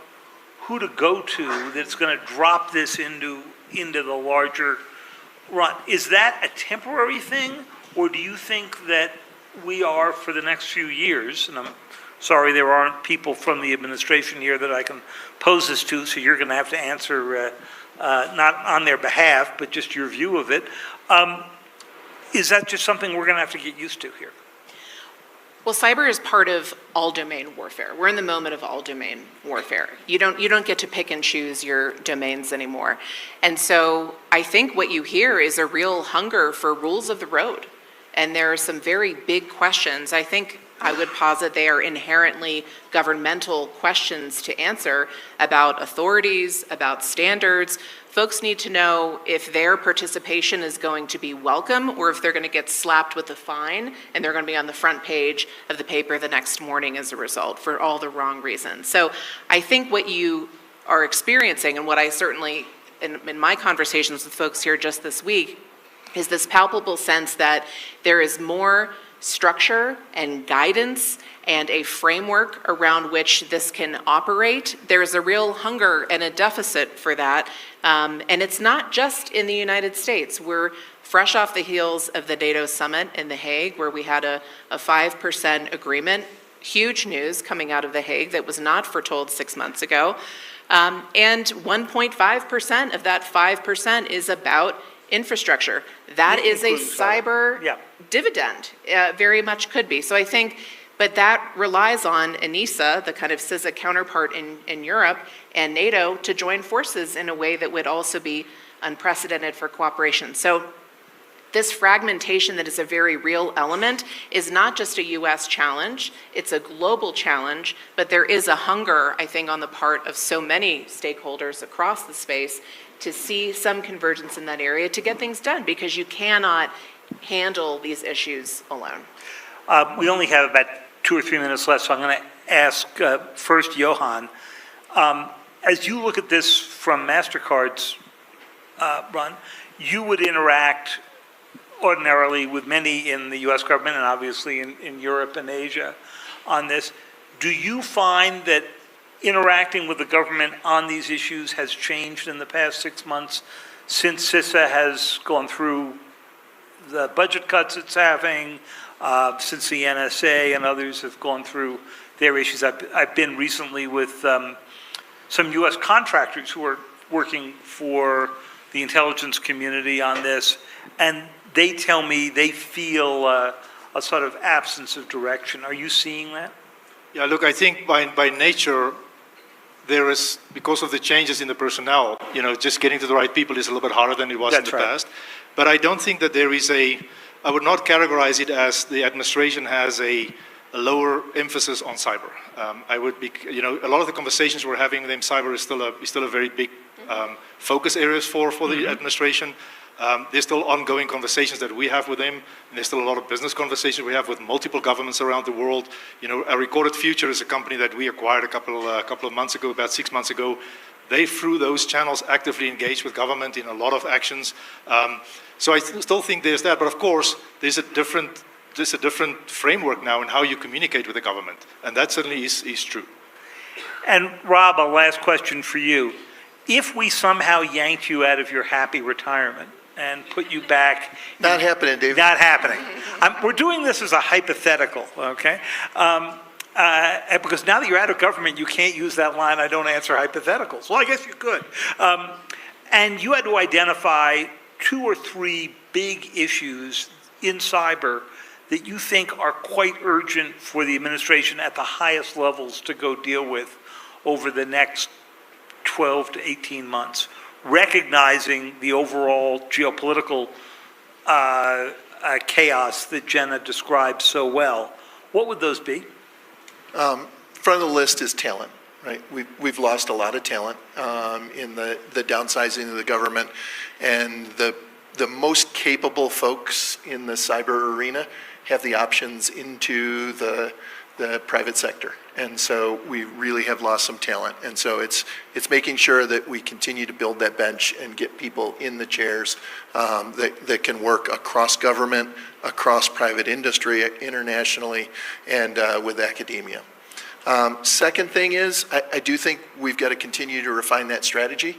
who to go to that's going to drop this into the larger run. Is that a temporary thing, or do you think that we are, for the next few years, and I'm sorry there aren't people from the administration here that I can pose this to, so you're going to have to answer not on their behalf, but just your view of it. Is that just something we're going to have to get used to here? Well, cyber is part of all domain warfare. We're in the moment of all domain warfare. You don't get to pick and choose your domains anymore. And so I think what you hear is a real hunger for rules of the road. And there are some very big questions. I think I would posit they are inherently governmental questions to answer about authorities, about standards. Folks need to know if their participation is going to be welcome or if they're going to get slapped with a fine and they're going to be on the front page of the paper the next morning as a result for all the wrong reasons. So I think what you are experiencing, and what I certainly, in my conversations with folks here just this week, is this palpable sense that there is more structure and guidance and a framework around which this can operate. There's a real hunger and a deficit for that. And it's not just in the United States. We're fresh off the heels of the NATO summit in The Hague, where we had a 5% agreement. Huge news coming out of The Hague that was not foretold 6 months ago. And 1.5% of that 5% is about infrastructure. That is a cyber dividend, very much could be. So I think, but that relies on ENISA, the kind of CISA counterpart in Europe, and NATO to join forces in a way that would also be unprecedented for cooperation. So this fragmentation that is a very real element is not just a US challenge, it's a global challenge, but there is a hunger, I think, on the part of so many stakeholders across the space to see some convergence in that area to get things done, because you cannot handle these issues alone. We only have about 2 or 3 minutes left, so I'm going to ask first Johan. As you look at this from MasterCard's run, you would interact ordinarily with many in the US government and obviously in Europe and Asia on this. Do you find that interacting with the government on these issues has changed in the past 6 months since CISA has gone through the budget cuts it's having, since the NSA and others have gone through their issues? I've been recently with some US contractors who are working for the intelligence community on this, and they tell me they feel a sort of absence of direction. Are you seeing that? Yeah, look, I think by nature, there is, because of the changes in the personnel, just getting to the right people is a little bit harder than it was in the past. But I don't think that there is I would not categorize it as the administration has a lower emphasis on cyber. I would be, a lot of the conversations we're having with them, cyber is still a very big focus areas for the administration. There's still ongoing conversations that we have with them, and there's still a lot of business conversations we have with multiple governments around the world. A Recorded Future is a company that we acquired a couple of months ago, about 6 months ago. They, through those channels, actively engage with government in a lot of actions. So I still think there's that, but of course, there's a different framework now in how you communicate with the government, and that certainly is true. And Rob, a last question for you. If we somehow yanked you out of your happy retirement and put you back... Not happening, David. Not happening. We're doing this as a hypothetical, okay? Because now that you're out of government, you can't use that line, I don't answer hypotheticals. Well, I guess you could. And you had to identify 2 or 3 big issues in cyber that you think are quite urgent for the administration at the highest levels to go deal with over the next 12 to 18 months, recognizing the overall geopolitical chaos that Jenna described so well? What would those be? Front of the list is talent, right? We've lost a lot of talent in the downsizing of the government, and the most capable folks in the cyber arena have the options into the private sector. And so we really have lost some talent. And so it's making sure that we continue to build that bench and get people in the chairs that can work across government, across private industry, internationally, and with academia. Second thing is, I do think we've got to continue to refine that strategy.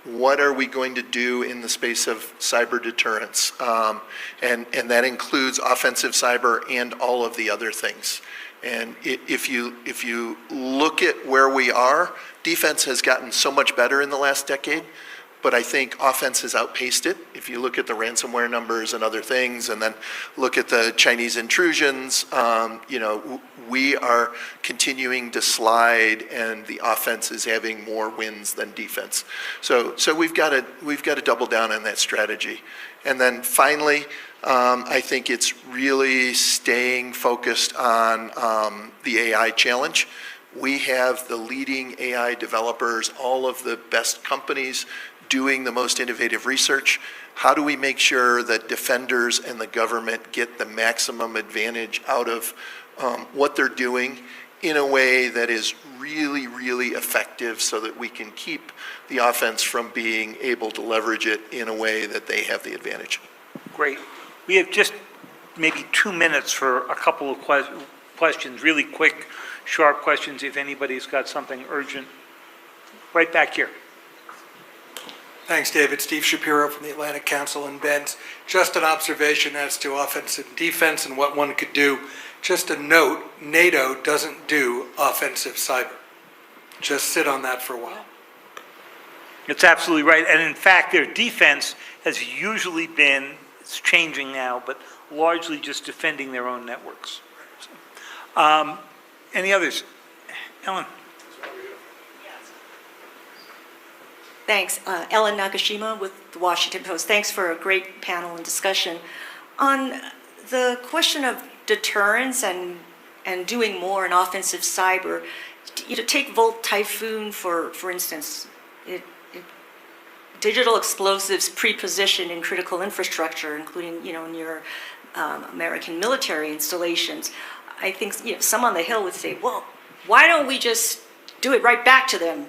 What are we going to do in the space of cyber deterrence? And that includes offensive cyber and all of the other things. And if you look at where we are, defense has gotten so much better in the last decade, but I think offense has outpaced it. If you look at the ransomware numbers and other things, and then look at the Chinese intrusions, we are continuing to slide, and the offense is having more wins than defense. So we've got to double down on that strategy. And then finally, I think it's really staying focused on the AI challenge. We have the leading AI developers, all of the best companies doing the most innovative research. How do we make sure that defenders and the government get the maximum advantage out of what they're doing in a way that is really, really effective, so that we can keep the offense from being able to leverage it in a way that they have the advantage? Great. We have just maybe 2 minutes for a couple of questions, really quick, sharp questions, if anybody's got something urgent. Right back here. Thanks, David. Steve Shapiro from the Atlantic Council in Bend. Just an observation as to offense and defense and what one could do. Just a note, NATO doesn't do offensive cyber. Just sit on that for a while. It's absolutely right. And in fact, their defense has usually been, it's changing now, but largely just defending their own networks. So, any others? Ellen? Thanks. Ellen Nakashima with the Washington Post. Thanks for a great panel and discussion. On the question of deterrence and doing more in offensive cyber, take Volt Typhoon, for instance. Digital explosives pre-positioned in critical infrastructure, including, in your American military installations. I think some on the Hill would say, well, why don't we just do it right back to them?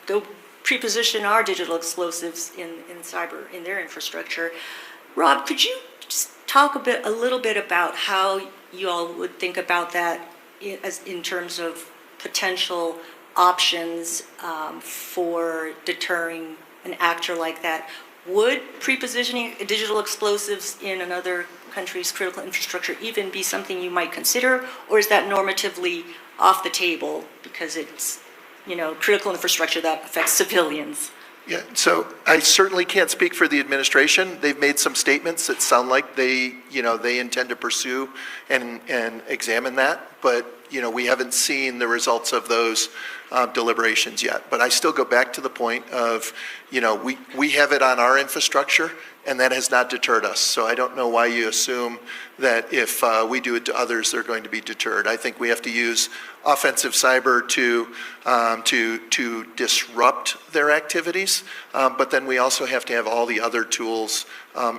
Go pre-position our digital explosives in cyber, in their infrastructure. Rob, could you just talk a little bit about how you all would think about that in terms of potential options for deterring an actor like that? Would pre-positioning digital explosives in another country's critical infrastructure even be something you might consider, or is that normatively off the table because it's critical infrastructure that affects civilians? Yeah, so I certainly can't speak for the administration. They've made some statements that sound like they intend to pursue and examine that, but we haven't seen the results of those deliberations yet. But I still go back to the point of, we have it on our infrastructure, and that has not deterred us. So I don't know why you assume that if we do it to others, they're going to be deterred. I think we have to use offensive cyber to disrupt their activities, but then we also have to have all the other tools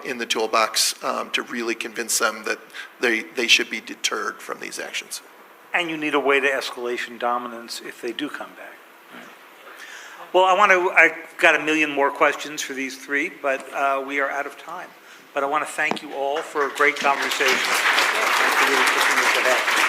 in the toolbox to really convince them that they should be deterred from these actions. And you need a way to escalation dominance if they do come back. Well, I've got a million more questions for these three, but we are out of time. But I want to thank you all for a great conversation. And for really pushing this ahead.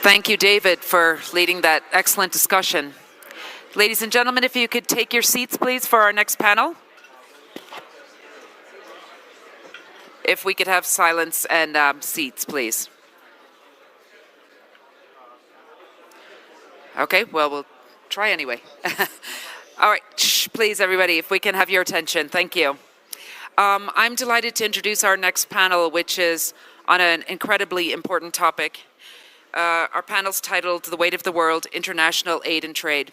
Thank you, David, for leading that excellent discussion. Ladies and gentlemen, if you could take your seats, please, for our next panel. If we could have silence and seats, please. Okay, well, we'll try anyway. All right, shh, please, everybody, if we can have your attention. Thank you. I'm delighted to introduce our next panel, which is on an incredibly important topic. Our panel's titled The Weight of the World, International Aid and Trade.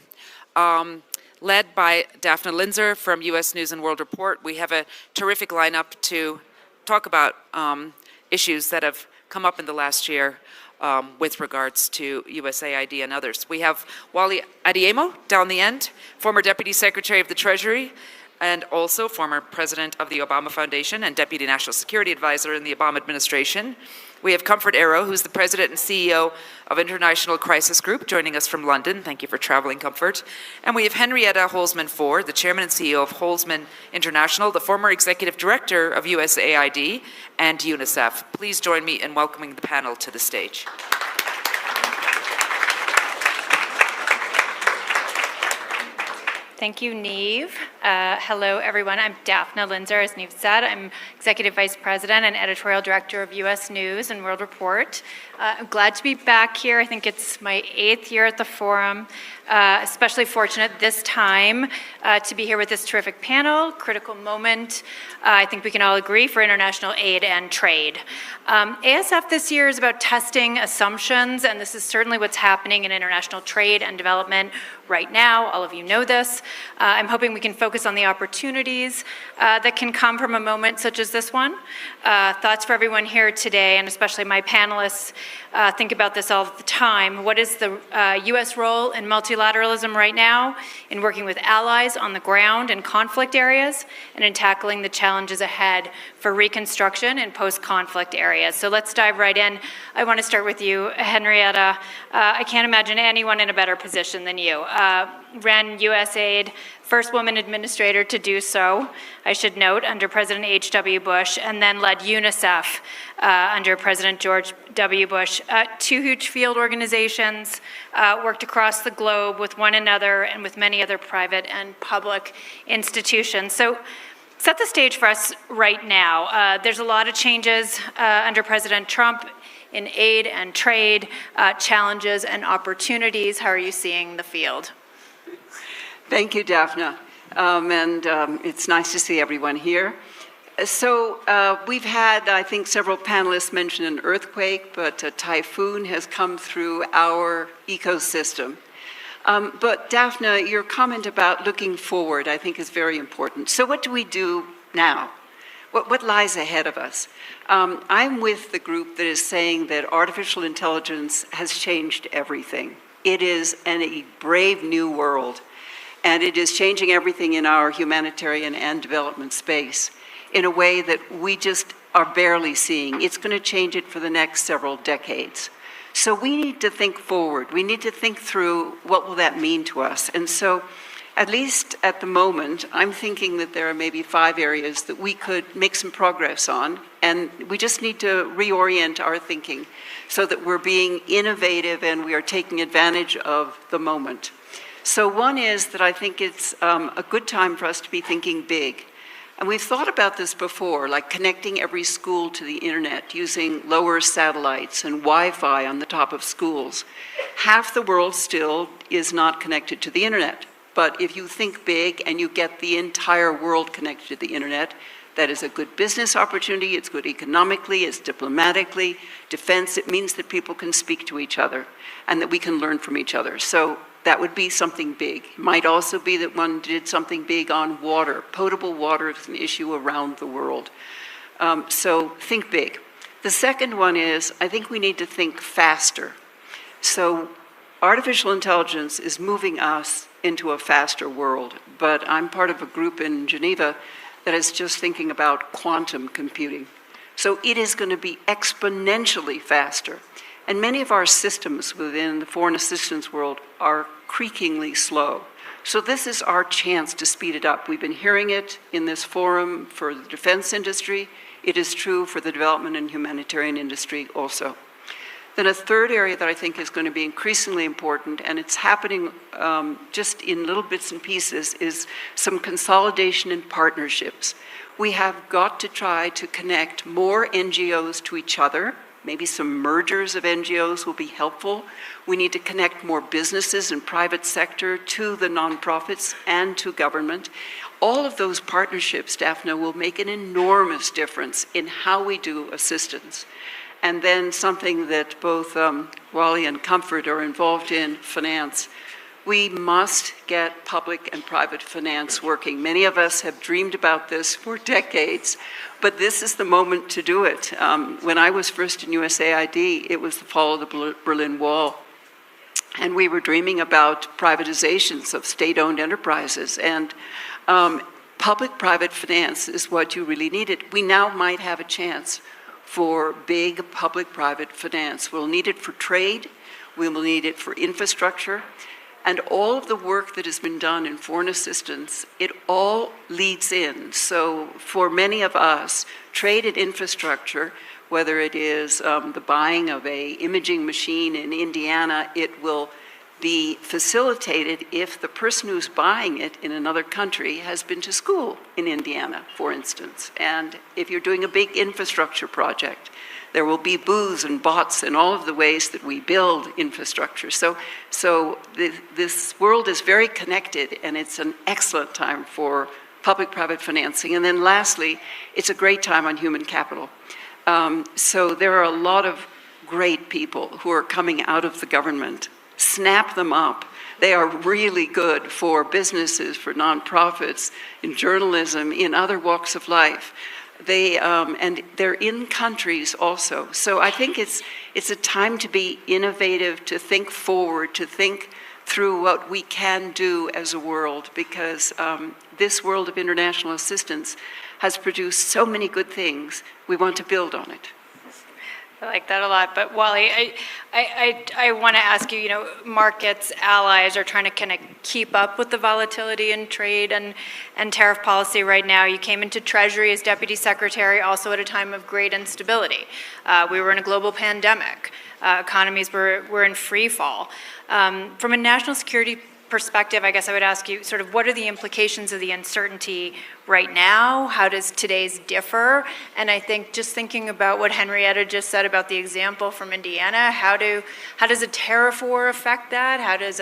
Led by Daphna Linzer from U.S. News and World Report. We have a terrific lineup to talk about issues that have come up in the last year with regards to USAID and others. We have Wally Adeyemo down the end, former Deputy Secretary of the Treasury and also former President of the Obama Foundation and Deputy National Security Advisor in the Obama administration. We have Comfort Arrow, who's the President and CEO of International Crisis Group, joining us from London. Thank you for traveling, Comfort. And we have Henrietta Holzman-Ford, the Chairman and CEO of Holzman International, the former Executive Director of USAID and UNICEF. Please join me in welcoming the panel to the stage. Thank you, Niamh. Hello, everyone. I'm Daphna Linzer, as Niamh said. I'm Executive Vice President and Editorial Director of U.S. News and World Report. I'm glad to be back here. I think it's my 8th year at the forum. Especially fortunate this time to be here with this terrific panel, critical moment, I think we can all agree, for international aid and trade. ASF this year is about testing assumptions, and this is certainly what's happening in international trade and development right now. All of you know this. I'm hoping we can focus on the opportunities that can come from a moment such as this one. Thoughts for everyone here today, and especially my panelists, think about this all the time. What is the U.S. role in multilateralism right now in working with allies on the ground in conflict areas and in tackling the challenges ahead for reconstruction in post-conflict areas? So let's dive right in. I want to start with you, Henrietta. I can't imagine anyone in a better position than you. Ran USAID, first woman administrator to do so, I should note, under President H.W. Bush, and then led UNICEF under President George W. Bush. Two huge field organizations, worked across the globe with one another and with many other private and public institutions. So set the stage for us right now. There's a lot of changes under President Trump in aid and trade, challenges and opportunities. How are you seeing the field? Thank you, Daphna. It's nice to see everyone here. So we've had, I think, several panelists mention an earthquake, but a typhoon has come through our ecosystem. But Daphna, your comment about looking forward, I think, is very important. So what do we do now? What lies ahead of us? I'm with the group that is saying that artificial intelligence has changed everything. It is a brave new world, and it is changing everything in our humanitarian and development space in a way that we just are barely seeing. It's going to change it for the next several decades. So we need to think forward. We need to think through what will that mean to us. And so, at least at the moment, I'm thinking that there are maybe 5 areas that we could make some progress on, and we just need to reorient our thinking so that we're being innovative and we are taking advantage of the moment. So one is that I think it's a good time for us to be thinking big. And we've thought about this before, like connecting every school to the internet using lower satellites and Wi-Fi on the top of schools. Half the world still is not connected to the internet. But if you think big and you get the entire world connected to the internet, that is a good business opportunity, it's good economically, it's diplomatically, defense, it means that people can speak to each other and that we can learn from each other. So that would be something big. It might also be that one did something big on water. Potable water is an issue around the world. So think big. The second one is, I think we need to think faster. So artificial intelligence is moving us into a faster world, but I'm part of a group in Geneva that is just thinking about quantum computing. So it is going to be exponentially faster. And many of our systems within the foreign assistance world are creakingly slow. So this is our chance to speed it up. We've been hearing it in this forum for the defense industry. It is true for the development and humanitarian industry also. Then a third area that I think is going to be increasingly important, and it's happening just in little bits and pieces, is some consolidation and partnerships. We have got to try to connect more NGOs to each other. Maybe some mergers of NGOs will be helpful. We need to connect more businesses and private sector to the nonprofits and to government. All of those partnerships, Daphne, will make an enormous difference in how we do assistance. And then something that both Wally and Comfort are involved in, finance. We must get public and private finance working. Many of us have dreamed about this for decades, but this is the moment to do it. When I was first in USAID, it was the fall of the Berlin Wall. And we were dreaming about privatizations of state-owned enterprises. And public-private finance is what you really needed. We now might have a chance for big public-private finance. We'll need it for trade. We will need it for infrastructure. And all of the work that has been done in foreign assistance, it all leads in. So for many of us, trade and infrastructure, whether it is the buying of an imaging machine in Indiana, it will be facilitated if the person who's buying it in another country has been to school in Indiana, for instance. And if you're doing a big infrastructure project, there will be booths and bots in all of the ways that we build infrastructure. So this world is very connected, and it's an excellent time for public-private financing. And then lastly, it's a great time on human capital. So there are a lot of great people who are coming out of the government. Snap them up. They are really good for businesses, for nonprofits, in journalism, in other walks of life. And they're in countries also. So I think it's a time to be innovative, to think forward, to think through what we can do as a world, because this world of international assistance has produced so many good things. We want to build on it. I like that a lot. But Wally, I want to ask you, markets, allies are trying to kind of keep up with the volatility in trade and tariff policy right now. You came into Treasury as Deputy Secretary also at a time of great instability. We were in a global pandemic. Economies were in free fall. From a national security perspective, I guess I would ask you sort of what are the implications of the uncertainty right now? How does today's differ? And I think just thinking about what Henrietta just said about the example from Indiana, how does a tariff war affect that? How does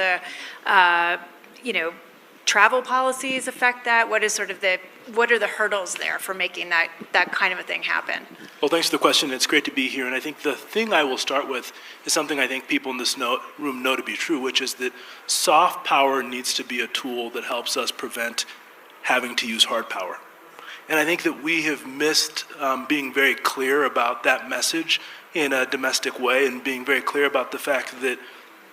travel policies affect that? What are the hurdles there for making that kind of a thing happen? Well, thanks for the question. It's great to be here. And I think the thing I will start with is something I think people in this room know to be true, which is that soft power needs to be a tool that helps us prevent having to use hard power. And I think that we have missed being very clear about that message in a domestic way, and being very clear about the fact that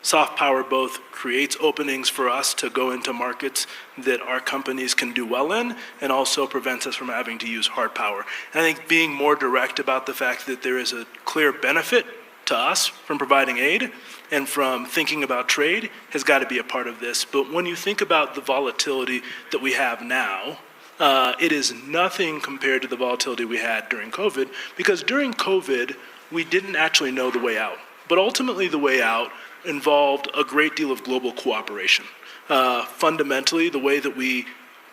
soft power both creates openings for us to go into markets that our companies can do well in, and also prevents us from having to use hard power. And I think being more direct about the fact that there is a clear benefit to us from providing aid and from thinking about trade has got to be a part of this. But when you think about the volatility that we have now, it is nothing compared to the volatility we had during COVID, because during COVID, we didn't actually know the way out. But ultimately, the way out involved a great deal of global cooperation. Fundamentally, the way that we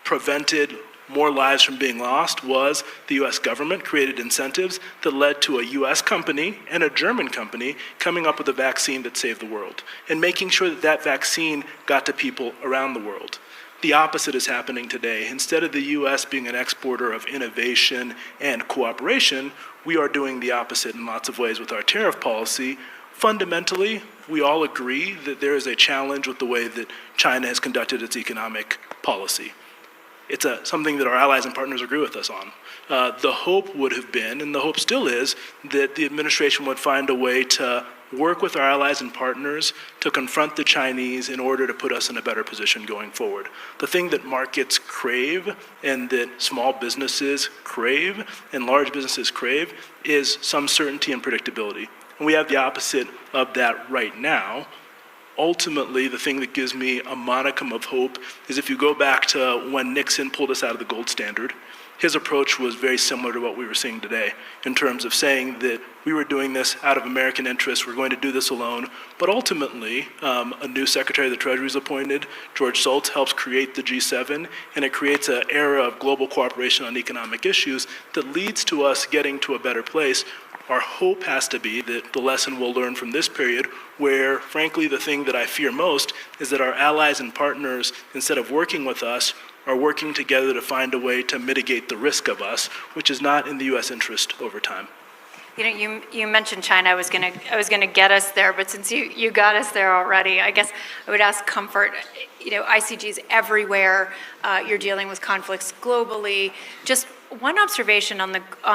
prevented more lives from being lost was the US government created incentives that led to a US company and a German company coming up with a vaccine that saved the world, and making sure that that vaccine got to people around the world. The opposite is happening today. Instead of the US being an exporter of innovation and cooperation, we are doing the opposite in lots of ways with our tariff policy. Fundamentally, we all agree that there is a challenge with the way that China has conducted its economic policy. It's something that our allies and partners agree with us on. The hope would have been, and the hope still is, that the administration would find a way to work with our allies and partners to confront the Chinese in order to put us in a better position going forward. The thing that markets crave, and that small businesses crave, and large businesses crave, is some certainty and predictability. And we have the opposite of that right now. Ultimately, the thing that gives me a modicum of hope is if you go back to when Nixon pulled us out of the gold standard, his approach was very similar to what we were seeing today in terms of saying that we were doing this out of American interests, we're going to do this alone, but ultimately a new Secretary of the Treasury is appointed, George Shultz, helps create the G7, and it creates an era of global cooperation on economic issues that leads to us getting to a better place. Our hope has to be that the lesson we'll learn from this period, where frankly the thing that I fear most is that our allies and partners, instead of working with us, are working together to find a way to mitigate the risk of us, which is not in the U.S. interest over time. You know, you mentioned China. I was gonna get us there, but since you got us there already, I guess I would ask Comfort. You know, ICG's everywhere. You're dealing with conflicts globally. Just one observation on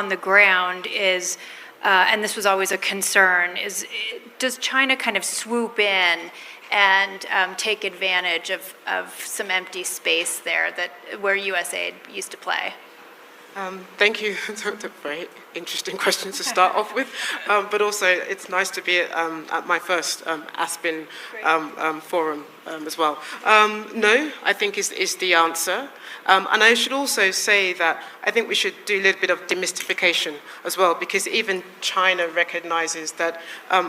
the ground is, and this was always a concern, is does China kind of swoop in and take advantage of some empty space there where USAID used to play? Thank you. They're very interesting questions to start off with. But also, it's nice to be at my first ASPIN forum as well. No, I think is the answer. And I should also say that I think we should do a little bit of demystification as well, because even China recognizes that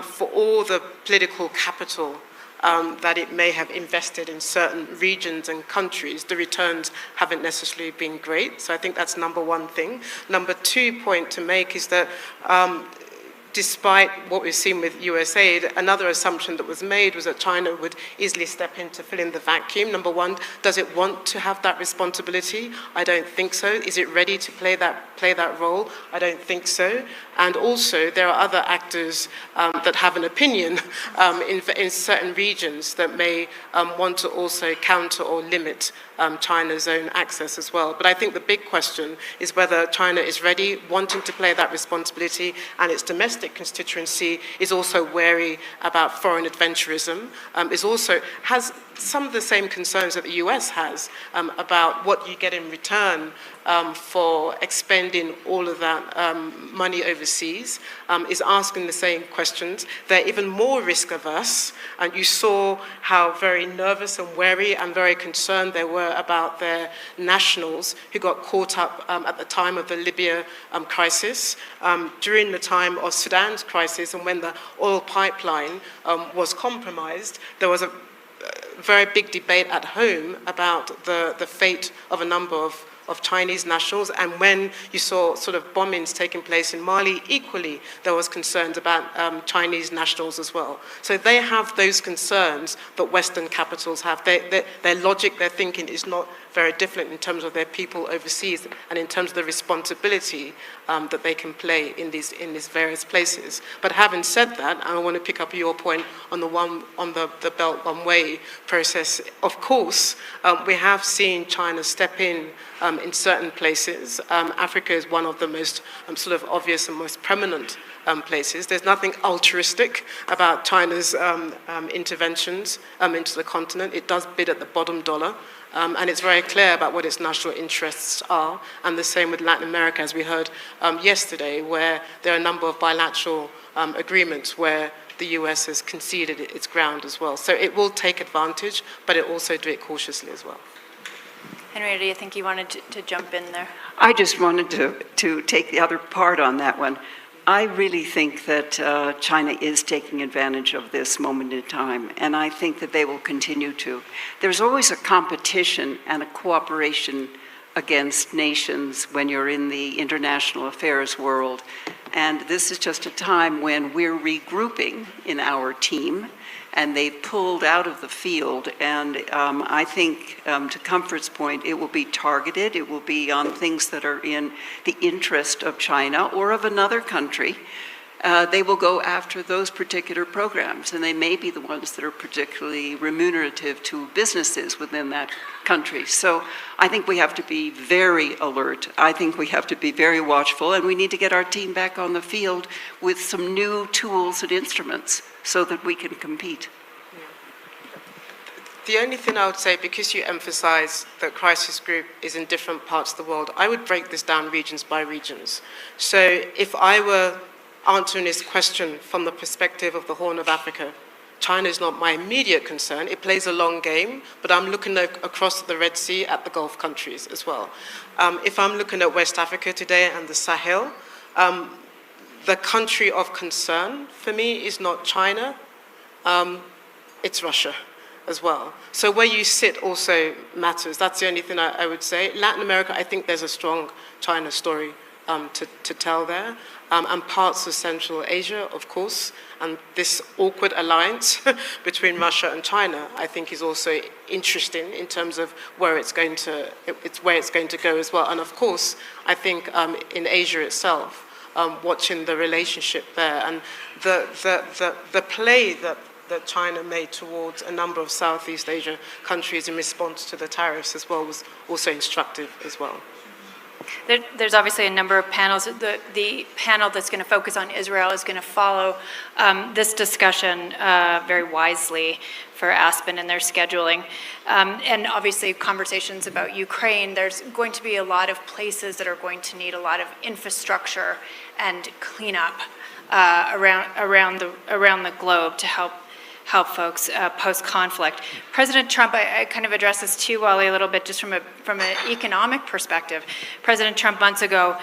for all the political capital that it may have invested in certain regions and countries, the returns haven't necessarily been great. So I think that's number one thing. Number two point to make is that despite what we've seen with USAID, another assumption that was made was that China would easily step in to fill in the vacuum. Number one, does it want to have that responsibility? I don't think so. Is it ready to play that role? I don't think so. And also, there are other actors that have an opinion in certain regions that may want to also counter or limit China's own access as well. But I think the big question is whether China is ready, wanting to play that responsibility, and its domestic constituency is also wary about foreign adventurism, has some of the same concerns that the US has about what you get in return for expending all of that money overseas, is asking the same questions. They're even more risk averse, and you saw how very nervous and wary and very concerned they were about their nationals who got caught up at the time of the Libya crisis, during the time of Sudan's crisis, and when the oil pipeline was compromised. There was a very big debate at home about the fate of a number of Chinese nationals, and when you saw sort of bombings taking place in Mali, equally there was concerns about Chinese nationals as well. So they have those concerns that Western capitals have. Their logic, their thinking is not very different in terms of their people overseas and in terms of the responsibility that they can play in these various places. But having said that, I want to pick up your point on the Belt One Way process. Of course, we have seen China step in certain places. Africa is one of the most sort of obvious and most prominent places. There's nothing altruistic about China's interventions into the continent. It does bid at the bottom dollar. And it's very clear about what its national interests are, and the same with Latin America, as we heard yesterday, where there are a number of bilateral agreements where the US has conceded its ground as well. So it will take advantage, but it also do it cautiously as well. Henrietta, I think you wanted to jump in there. I just wanted to take the other part on that one. I really think that China is taking advantage of this moment in time, and I think that they will continue to. There's always a competition and a cooperation against nations when you're in the international affairs world, and this is just a time when we're regrouping in our team, and they've pulled out of the field. And I think, to Comfort's point, it will be targeted. It will be on things that are in the interest of China or of another country. They will go after those particular programs, and they may be the ones that are particularly remunerative to businesses within that country. So I think we have to be very alert. I think we have to be very watchful, and we need to get our team back on the field with some new tools and instruments so that we can compete. The only thing I would say, because you emphasize that crisis group is in different parts of the world, I would break this down regions by regions. So if I were answering this question from the perspective of the Horn of Africa, China is not my immediate concern. It plays a long game, but I'm looking across the Red Sea at the Gulf countries as well. If I'm looking at West Africa today and the Sahel, the country of concern for me is not China, it's Russia as well. So where you sit also matters. That's the only thing I would say. Latin America, I think there's a strong China story to tell there, and parts of Central Asia, of course, and this awkward alliance between Russia and China, I think, is also interesting in terms of where it's going to go as well. And of course, I think in Asia itself, watching the relationship there and the play that China made towards a number of Southeast Asia countries in response to the tariffs as well was also instructive as well. There's obviously a number of panels. The panel that's going to focus on Israel is going to follow this discussion very wisely for Aspen and their scheduling. And obviously conversations about Ukraine, there's going to be a lot of places that are going to need a lot of infrastructure and cleanup around the globe to help folks post-conflict. President Trump, I kind of addressed this to you, Wally, a little bit just from an economic perspective. President Trump months ago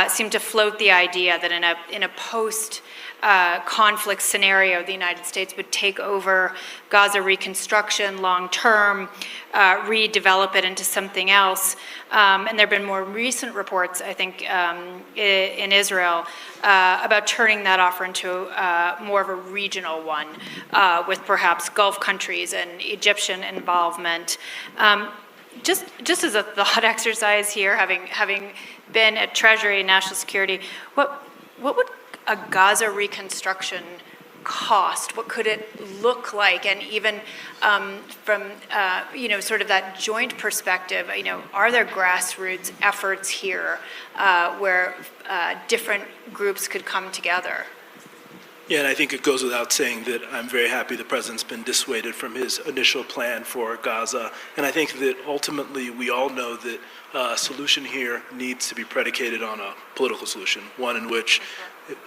seemed to float the idea that in a post-conflict scenario, the United States would take over Gaza reconstruction long-term, redevelop it into something else. And there have been more recent reports, I think, in Israel about turning that offer into more of a regional one with perhaps Gulf countries and Egyptian involvement. Just as a thought exercise here, having been at Treasury and National Security, what would a Gaza reconstruction cost? What could it look like? And even from sort of that joint perspective, are there grassroots efforts here where different groups could come together? Yeah, and I think it goes without saying that I'm very happy the president's been dissuaded from his initial plan for Gaza. And I think that ultimately we all know that a solution here needs to be predicated on a political solution, one in which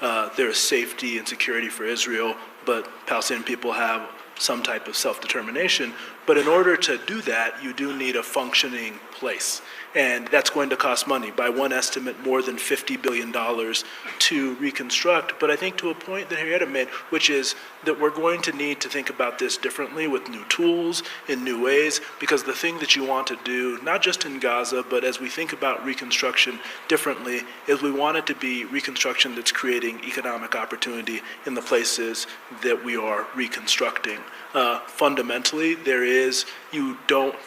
there is safety and security for Israel, but Palestinian people have some type of self-determination. But in order to do that, you do need a functioning place. And that's going to cost money. By one estimate, more than $50 billion to reconstruct. But I think to a point that Henrietta made, which is that we're going to need to think about this differently with new tools, in new ways, because the thing that you want to do, not just in Gaza, but as we think about reconstruction differently, is we want it to be reconstruction that's creating economic opportunity in the places that we are reconstructing. Fundamentally,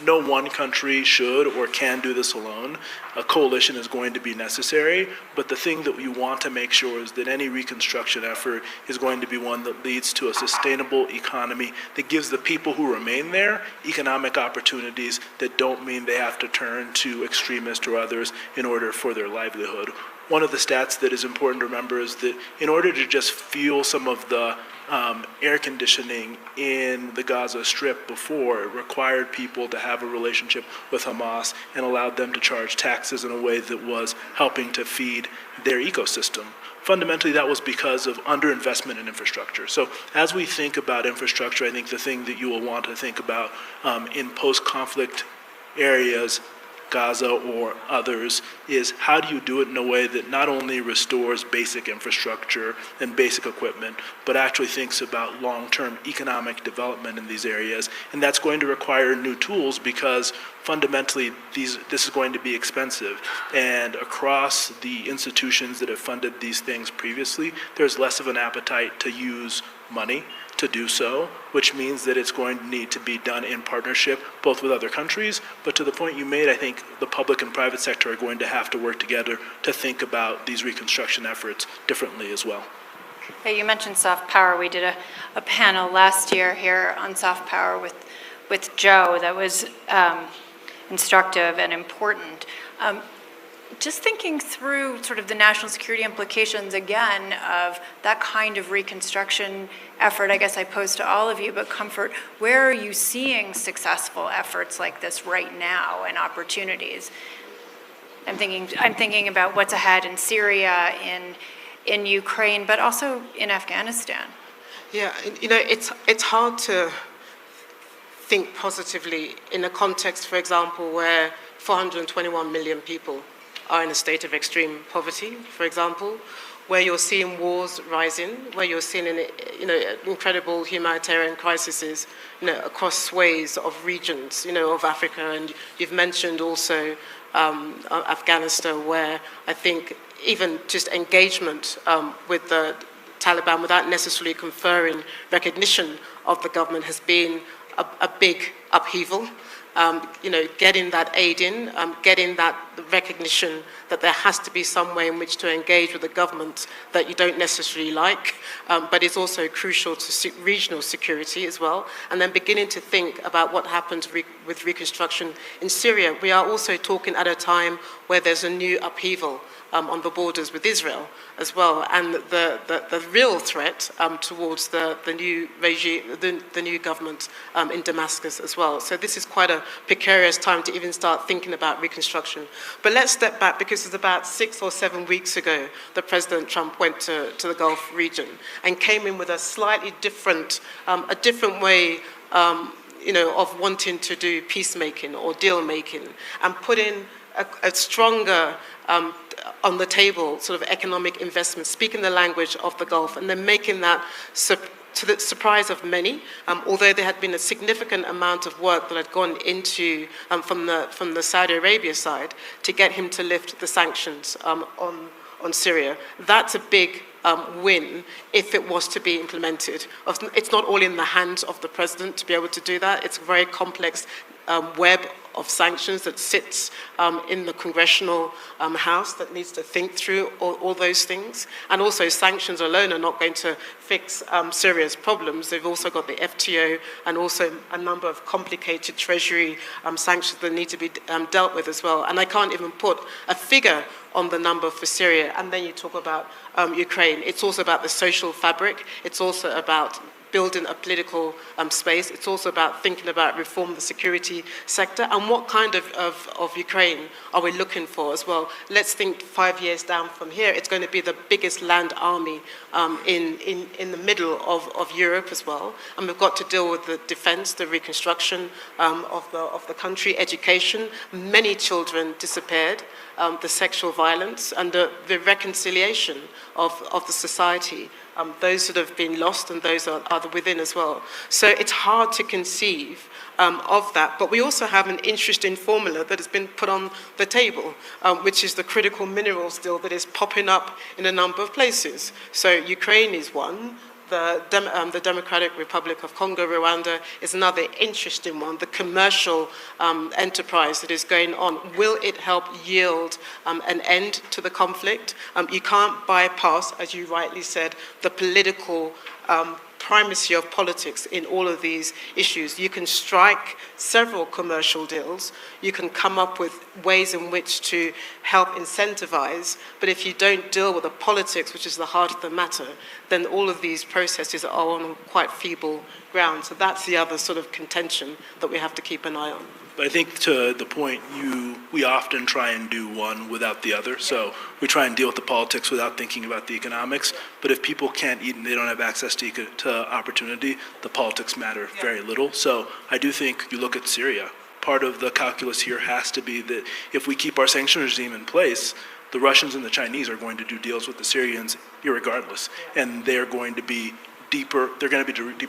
no one country should or can do this alone. A coalition is going to be necessary, but the thing that you want to make sure is that any reconstruction effort is going to be one that leads to a sustainable economy that gives the people who remain there economic opportunities that don't mean they have to turn to extremists or others in order for their livelihood. One of the stats that is important to remember is that in order to just fuel some of the air conditioning in the Gaza Strip before, it required people to have a relationship with Hamas and allowed them to charge taxes in a way that was helping to feed their ecosystem. Fundamentally, that was because of underinvestment in infrastructure. So as we think about infrastructure, I think the thing that you will want to think about in post-conflict areas, Gaza or others, is how do you do it in a way that not only restores basic infrastructure and basic equipment, but actually thinks about long-term economic development in these areas. And that's going to require new tools because fundamentally this is going to be expensive. And across the institutions that have funded these things previously, there's less of an appetite to use money to do so, which means that it's going to need to be done in partnership, both with other countries, but to the point you made, I think the public and private sector are going to have to work together to think about these reconstruction efforts differently as well. Hey, you mentioned soft power. We did a panel last year here on soft power with Joe that was instructive and important. Just thinking through sort of the national security implications again of that kind of reconstruction effort, I guess I pose to all of you, but Comfort, where are you seeing successful efforts like this right now and opportunities? I'm thinking about what's ahead in Syria, in Ukraine, but also in Afghanistan. Yeah, it's hard to think positively in a context, for example, where 421 million people are in a state of extreme poverty, for example, where you're seeing wars rising, where you're seeing incredible humanitarian crises, across swathes of regions, of Africa, and you've mentioned also Afghanistan, where I think even just engagement with the Taliban without necessarily conferring recognition of the government has been a big upheaval. Getting that aid in, getting that recognition that there has to be some way in which to engage with the government that you don't necessarily like, but it's also crucial to regional security as well. And then beginning to think about what happens with reconstruction in Syria. We are also talking at a time where there's a new upheaval on the borders with Israel as well, and the real threat towards the new regime, the new government in Damascus as well. So this is quite a precarious time to even start thinking about reconstruction. But let's step back, because it's about 6 or 7 weeks ago that President Trump went to the Gulf region and came in with a slightly different, way of wanting to do peacemaking or deal making, and put in a stronger on the table sort of economic investment, speaking the language of the Gulf, and then making that, to the surprise of many, although there had been a significant amount of work that had gone into from the Saudi Arabia side to get him to lift the sanctions on Syria. That's a big win if it was to be implemented. It's not all in the hands of the president to be able to do that. It's a very complex web of sanctions that sits in the congressional house that needs to think through all those things. And also, sanctions alone are not going to fix Syria's problems. They've also got the FTO and also a number of complicated treasury sanctions that need to be dealt with as well. And I can't even put a figure on the number for Syria. And then you talk about Ukraine. It's also about the social fabric. It's also about building a political space. It's also about thinking about reform the security sector, and what kind of Ukraine are we looking for as well. Let's think 5 years down from here, it's going to be the biggest land army in the middle of Europe as well, and we've got to deal with the defense, the reconstruction of the country, education. Many children disappeared, the sexual violence, and the reconciliation of the society. Those that have been lost and those are within as well. So it's hard to conceive of that. But we also have an interesting formula that has been put on the table, which is the critical minerals deal that is popping up in a number of places. So Ukraine is one. The Democratic Republic of Congo, Rwanda, is another interesting one. The commercial enterprise that is going on, will it help yield an end to the conflict? You can't bypass, as you rightly said, the political primacy of politics in all of these issues. You can strike several commercial deals. You can come up with ways in which to help incentivize. But if you don't deal with the politics, which is the heart of the matter, then all of these processes are on quite feeble ground. So that's the other sort of contention that we have to keep an eye on. But I think to the point, we often try and do one without the other. So we try and deal with the politics without thinking about the economics. But if people can't eat and they don't have access to opportunity, the politics matter very little. So I do think you look at Syria. Part of the calculus here has to be that if we keep our sanction regime in place, the Russians and the Chinese are going to do deals with the Syrians irregardless. And they're going to be deeper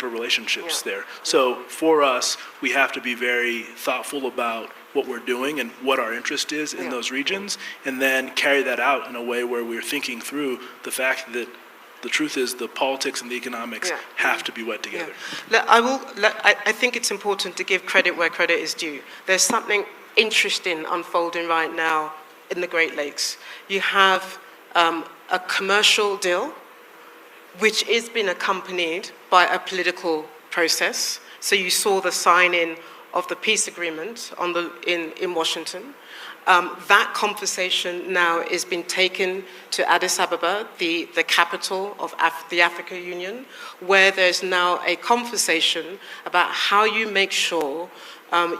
relationships there. So for us, we have to be very thoughtful about what we're doing and what our interest is in those regions, and then carry that out in a way where we're thinking through the fact that the truth is the politics and the economics have to be wed together. I think it's important to give credit where credit is due. There's something interesting unfolding right now in the Great Lakes. You have a commercial deal which is being accompanied by a political process. So you saw the signing of the peace agreement in Washington. That conversation now is being taken to Addis Ababa, the capital of the Africa Union, where there's now a conversation about how you make sure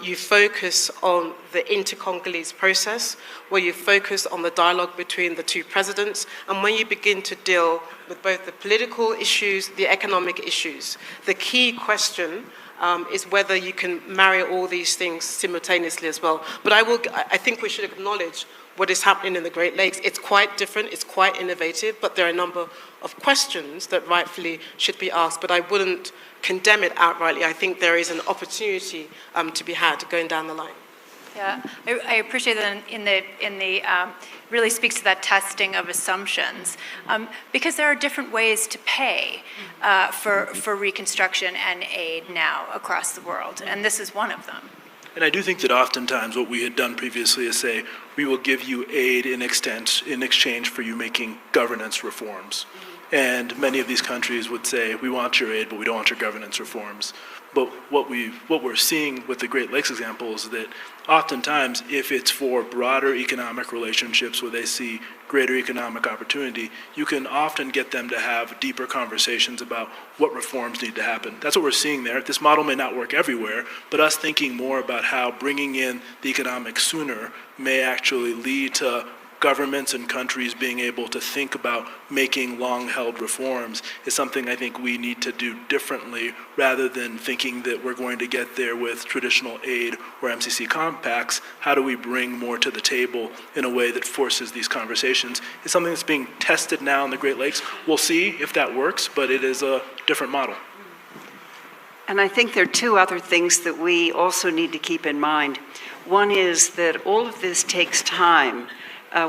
you focus on the inter-Congolese process, where you focus on the dialogue between the two presidents, and when you begin to deal with both the political issues, the economic issues. The key question is whether you can marry all these things simultaneously as well. But I think we should acknowledge what is happening in the Great Lakes. It's quite different, it's quite innovative, but there are a number of questions that rightfully should be asked. But I wouldn't condemn it outrightly. I think there is an opportunity to be had going down the line. Yeah, I appreciate that in the really speaks to that testing of assumptions, because there are different ways to pay for reconstruction and aid now across the world, and this is one of them. And I do think that oftentimes what we had done previously is say, we will give you aid in exchange for you making governance reforms. And many of these countries would say, we want your aid, but we don't want your governance reforms. But what we're seeing with the Great Lakes example is that oftentimes, if it's for broader economic relationships where they see greater economic opportunity, you can often get them to have deeper conversations about what reforms need to happen. That's what we're seeing there. This model may not work everywhere, but us thinking more about how bringing in the economics sooner may actually lead to governments and countries being able to think about making long-held reforms is something I think we need to do differently, rather than thinking that we're going to get there with traditional aid or MCC compacts. How do we bring more to the table in a way that forces these conversations? It's something that's being tested now in the Great Lakes. We'll see if that works, but it is a different model. And I think there are two other things that we also need to keep in mind. One is that all of this takes time.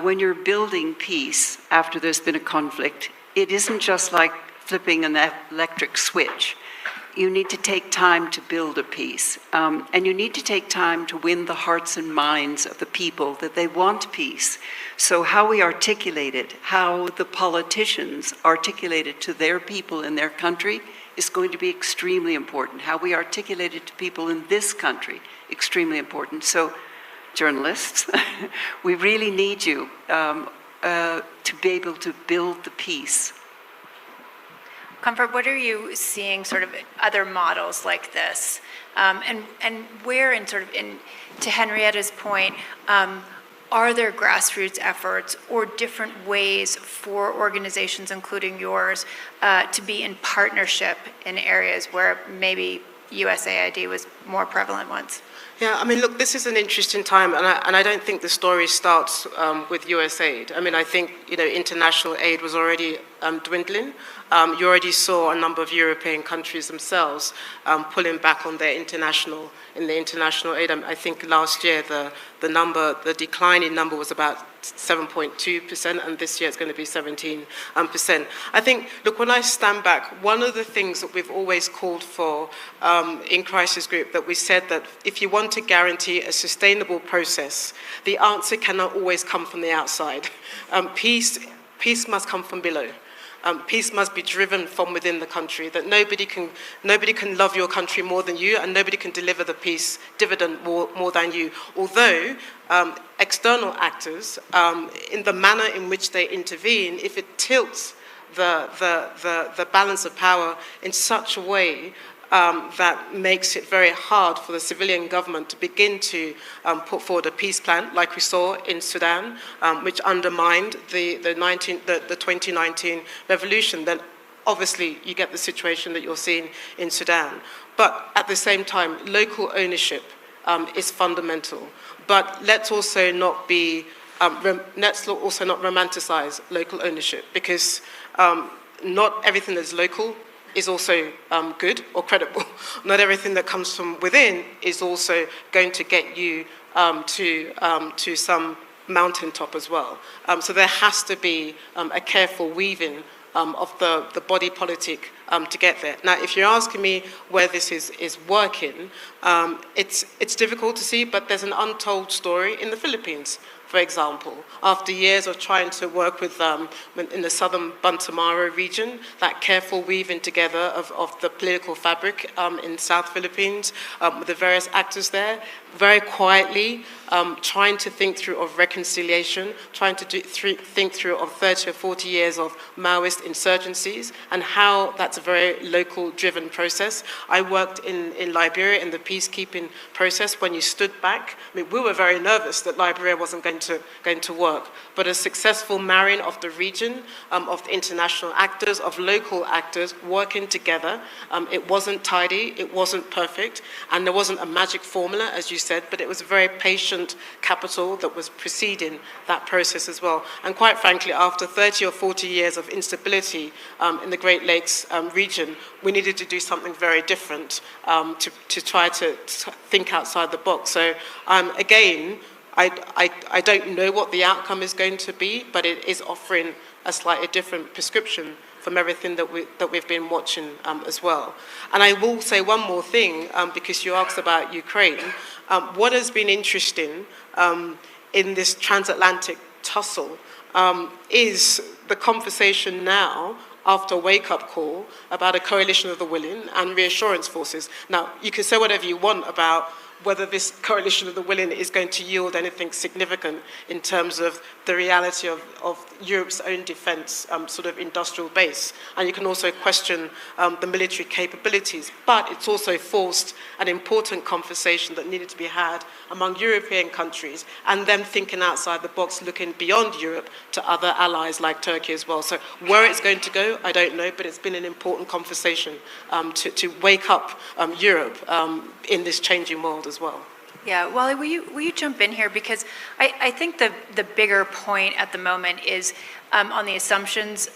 When you're building peace after there's been a conflict, it isn't just like flipping an electric switch. You need to take time to build a peace. And you need to take time to win the hearts and minds of the people that they want peace. So how we articulate it, how the politicians articulate it to their people in their country is going to be extremely important. How we articulate it to people in this country, extremely important. So journalists, we really need you to be able to build the peace. Comfort, what are you seeing sort of other models like this? And where to Henrietta's point, are there grassroots efforts or different ways for organizations, including yours, to be in partnership in areas where maybe USAID was more prevalent once? Yeah, I mean, look, this is an interesting time, and I don't think the story starts with USAID. I mean, I think, international aid was already dwindling. You already saw a number of European countries themselves pulling back on their international aid. I think last year the declining number was about 7.2%, and this year it's going to be 17%. I think, look, when I stand back, one of the things that we've always called for in Crisis Group, that we said that if you want to guarantee a sustainable process, the answer cannot always come from the outside. Peace must come from below. Peace must be driven from within the country, that nobody can love your country more than you, and nobody can deliver the peace dividend more than you. Although external actors, in the manner in which they intervene, if it tilts the balance of power in such a way that makes it very hard for the civilian government to begin to put forward a peace plan, like we saw in Sudan, which undermined the 2019 revolution, then obviously you get the situation that you're seeing in Sudan. But at the same time, local ownership is fundamental. But let's also not romanticize local ownership, because not everything that's local is also good or credible. Not everything that comes from within is also going to get you to some mountaintop as well. So there has to be a careful weaving of the body politic to get there. Now, if you're asking me where this is working, it's difficult to see, but there's an untold story in the Philippines, for example. After years of trying to work with in the southern Bantsamoro region, that careful weaving together of the political fabric in South Philippines, with the various actors there, very quietly, trying to think through of reconciliation, trying to think through of 30 or 40 years of Maoist insurgencies and how that's a very local-driven process. I worked in Liberia in the peacekeeping process. When you stood back, I mean, we were very nervous that Liberia wasn't going to work, but a successful marrying of the region, of the international actors, of local actors working together. It wasn't tidy, it wasn't perfect, and there wasn't a magic formula, as you said, but it was a very patient capital that was preceding that process as well. And quite frankly, after 30 or 40 years of instability in the Great Lakes region, we needed to do something very different to try to think outside the box. So again, I don't know what the outcome is going to be, but it is offering a slightly different prescription from everything that we've been watching as well. And I will say one more thing, because you asked about Ukraine. What has been interesting in this transatlantic tussle is the conversation now after a wake-up call about a coalition of the willing and reassurance forces. Now, you can say whatever you want about whether this coalition of the willing is going to yield anything significant in terms of the reality of Europe's own defence sort of industrial base. And you can also question the military capabilities, but it's also forced an important conversation that needed to be had among European countries, and then thinking outside the box, looking beyond Europe to other allies like Turkey as well. So where it's going to go, I don't know, but it's been an important conversation to wake up Europe in this changing world as well. Yeah, Wally, will you jump in here? Because I think the bigger point at the moment is on the assumptions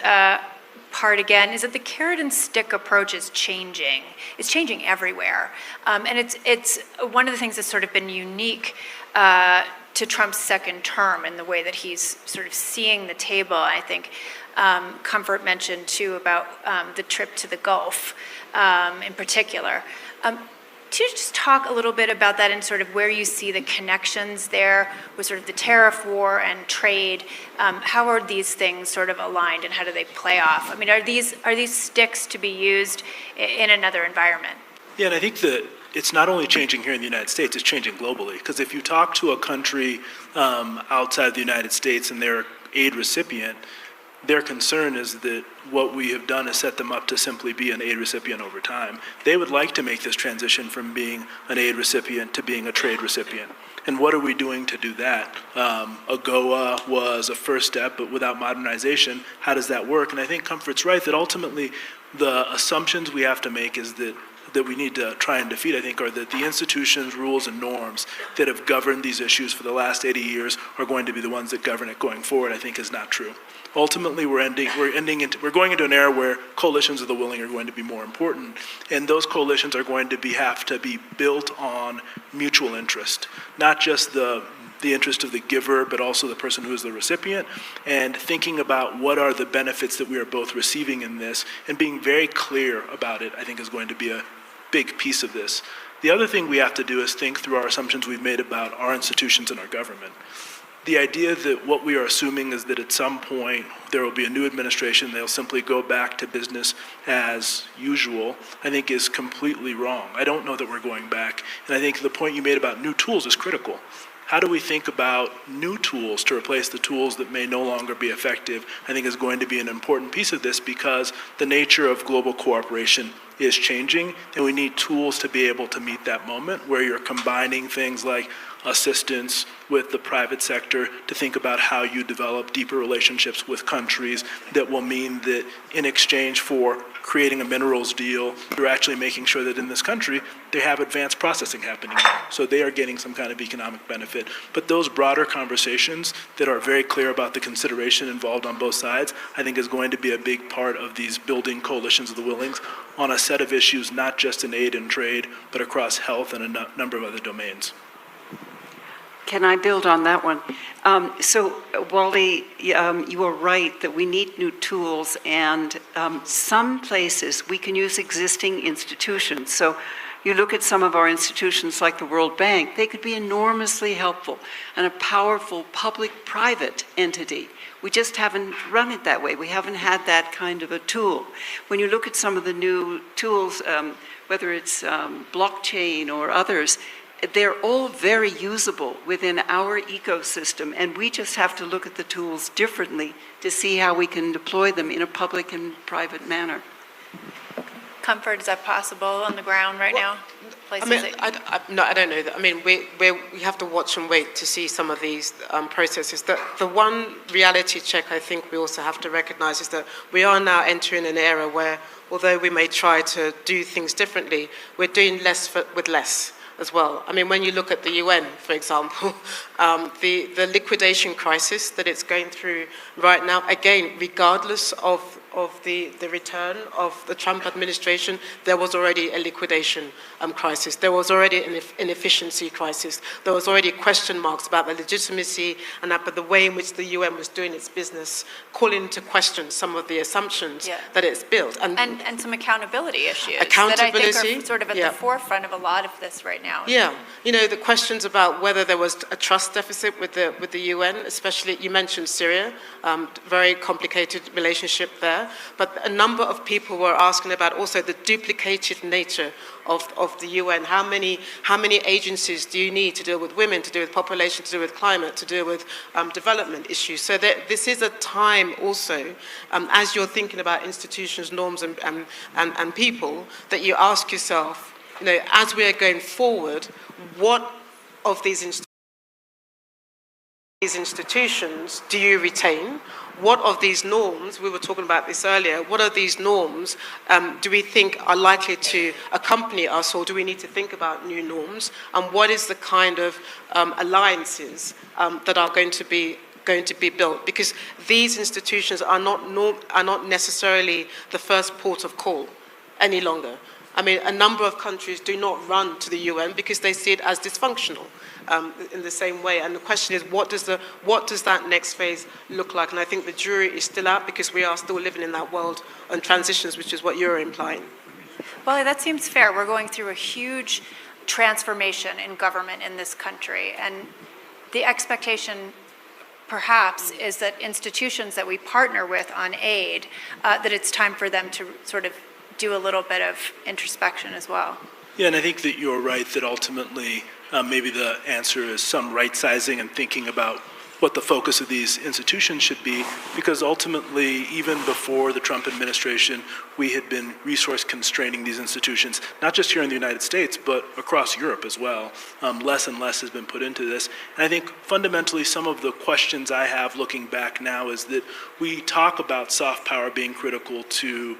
part again, is that the carrot and stick approach is changing. It's changing everywhere. And it's one of the things that's sort of been unique to Trump's second term in the way that he's sort of seeing the table. I think Comfort mentioned too about the trip to the Gulf in particular. Could you just talk a little bit about that and sort of where you see the connections there with sort of the tariff war and trade? How are these things sort of aligned and how do they play off? I mean, are these sticks to be used in another environment? Yeah, and I think that it's not only changing here in the United States, it's changing globally. Because if you talk to a country outside the United States and they're aid recipient, their concern is that what we have done is set them up to simply be an aid recipient over time. They would like to make this transition from being an aid recipient to being a trade recipient. And what are we doing to do that? AGOA was a first step, but without modernization, how does that work? And I think Comfort's right that ultimately the assumptions we have to make is that we need to try and defeat, I think, are that the institutions, rules, and norms that have governed these issues for the last 80 years are going to be the ones that govern it going forward, I think is not true. Ultimately, we're going into an era where coalitions of the willing are going to be more important, and those coalitions are going to have to be built on mutual interest, not just the interest of the giver, but also the person who is the recipient, and thinking about what are the benefits that we are both receiving in this, and being very clear about it, I think is going to be a big piece of this. The other thing we have to do is think through our assumptions we've made about our institutions and our government. The idea that what we are assuming is that at some point there will be a new administration, they'll simply go back to business as usual, I think is completely wrong. I don't know that we're going back. And I think the point you made about new tools is critical. How do we think about new tools to replace the tools that may no longer be effective, I think is going to be an important piece of this because the nature of global cooperation is changing, and we need tools to be able to meet that moment where you're combining things like assistance with the private sector to think about how you develop deeper relationships with countries that will mean that in exchange for creating a minerals deal, you're actually making sure that in this country they have advanced processing happening there. So they are getting some kind of economic benefit. But those broader conversations that are very clear about the consideration involved on both sides, I think is going to be a big part of these building coalitions of the willings on a set of issues, not just in aid and trade, but across health and a number of other domains. Can I build on that one? So, Wally, you are right that we need new tools, and some places we can use existing institutions. So you look at some of our institutions like the World Bank, they could be enormously helpful and a powerful public-private entity. We just haven't run it that way. We haven't had that kind of a tool. When you look at some of the new tools, whether it's blockchain or others, they're all very usable within our ecosystem, and we just have to look at the tools differently to see how we can deploy them in a public and private manner. Comfort, is that possible on the ground right now? I Places mean, that- no, I don't know that. I mean, we have to watch and wait to see some of these processes. The one reality check I think we also have to recognize is that we are now entering an era where, although we may try to do things differently, we're doing less with less as well. I mean, when you look at the UN, for example, the liquidation crisis that it's going through right now, again, regardless of the return of the Trump administration, there was already a liquidation crisis. There was already an inefficiency crisis. There was already question marks about the legitimacy and about the way in which the UN was doing its business, calling into question some of the assumptions that it's built. And some accountability issues that I Accountability, think are sort of at the forefront of a lot of this right now. Yeah, you know, the questions about whether there was a trust deficit with the UN, especially, you mentioned Syria, very complicated relationship there. But a number of people were asking about also the duplicated nature of the UN. How many agencies do you need to deal with women, to deal with population, to deal with climate, to deal with development issues? So this is a time also, as you're thinking about institutions, norms, and people, that you ask yourself, you know, as we are going forward, what of these institutions do you retain? What of these norms, we were talking about this earlier, what of these norms do we think are likely to accompany us, or do we need to think about new norms? And what is the kind of alliances that are going to be built? Because these institutions are not necessarily the first port of call any longer. I mean, a number of countries do not run to the UN because they see it as dysfunctional in the same way. And the question is, what does that next phase look like? And I think the jury is still out because we are still living in that world on transitions, which is what you're implying. Well, that seems fair. We're going through a huge transformation in government in this country. And the expectation perhaps is that institutions that we partner with on aid, that it's time for them to sort of do a little bit of introspection as well. Yeah, and I think that you're right that ultimately maybe the answer is some right-sizing and thinking about what the focus of these institutions should be, because ultimately, even before the Trump administration, we had been resource constraining these institutions, not just here in the United States, but across Europe as well. Less and less has been put into this. And I think fundamentally some of the questions I have looking back now is that we talk about soft power being critical to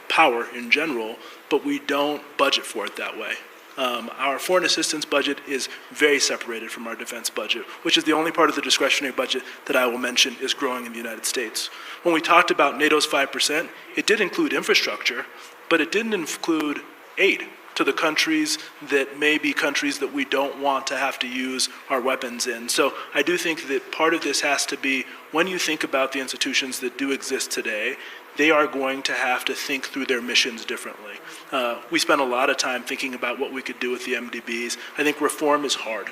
power in general, but we don't budget for it that way. Our foreign assistance budget is very separated from our defense budget, which is the only part of the discretionary budget that I will mention is growing in the United States. When we talked about NATO's 5%, it did include infrastructure, but it didn't include aid to the countries that may be countries that we don't want to have to use our weapons in. So I do think that part of this has to be, when you think about the institutions that do exist today, they are going to have to think through their missions differently. We spent a lot of time thinking about what we could do with the MDBs. I think reform is hard.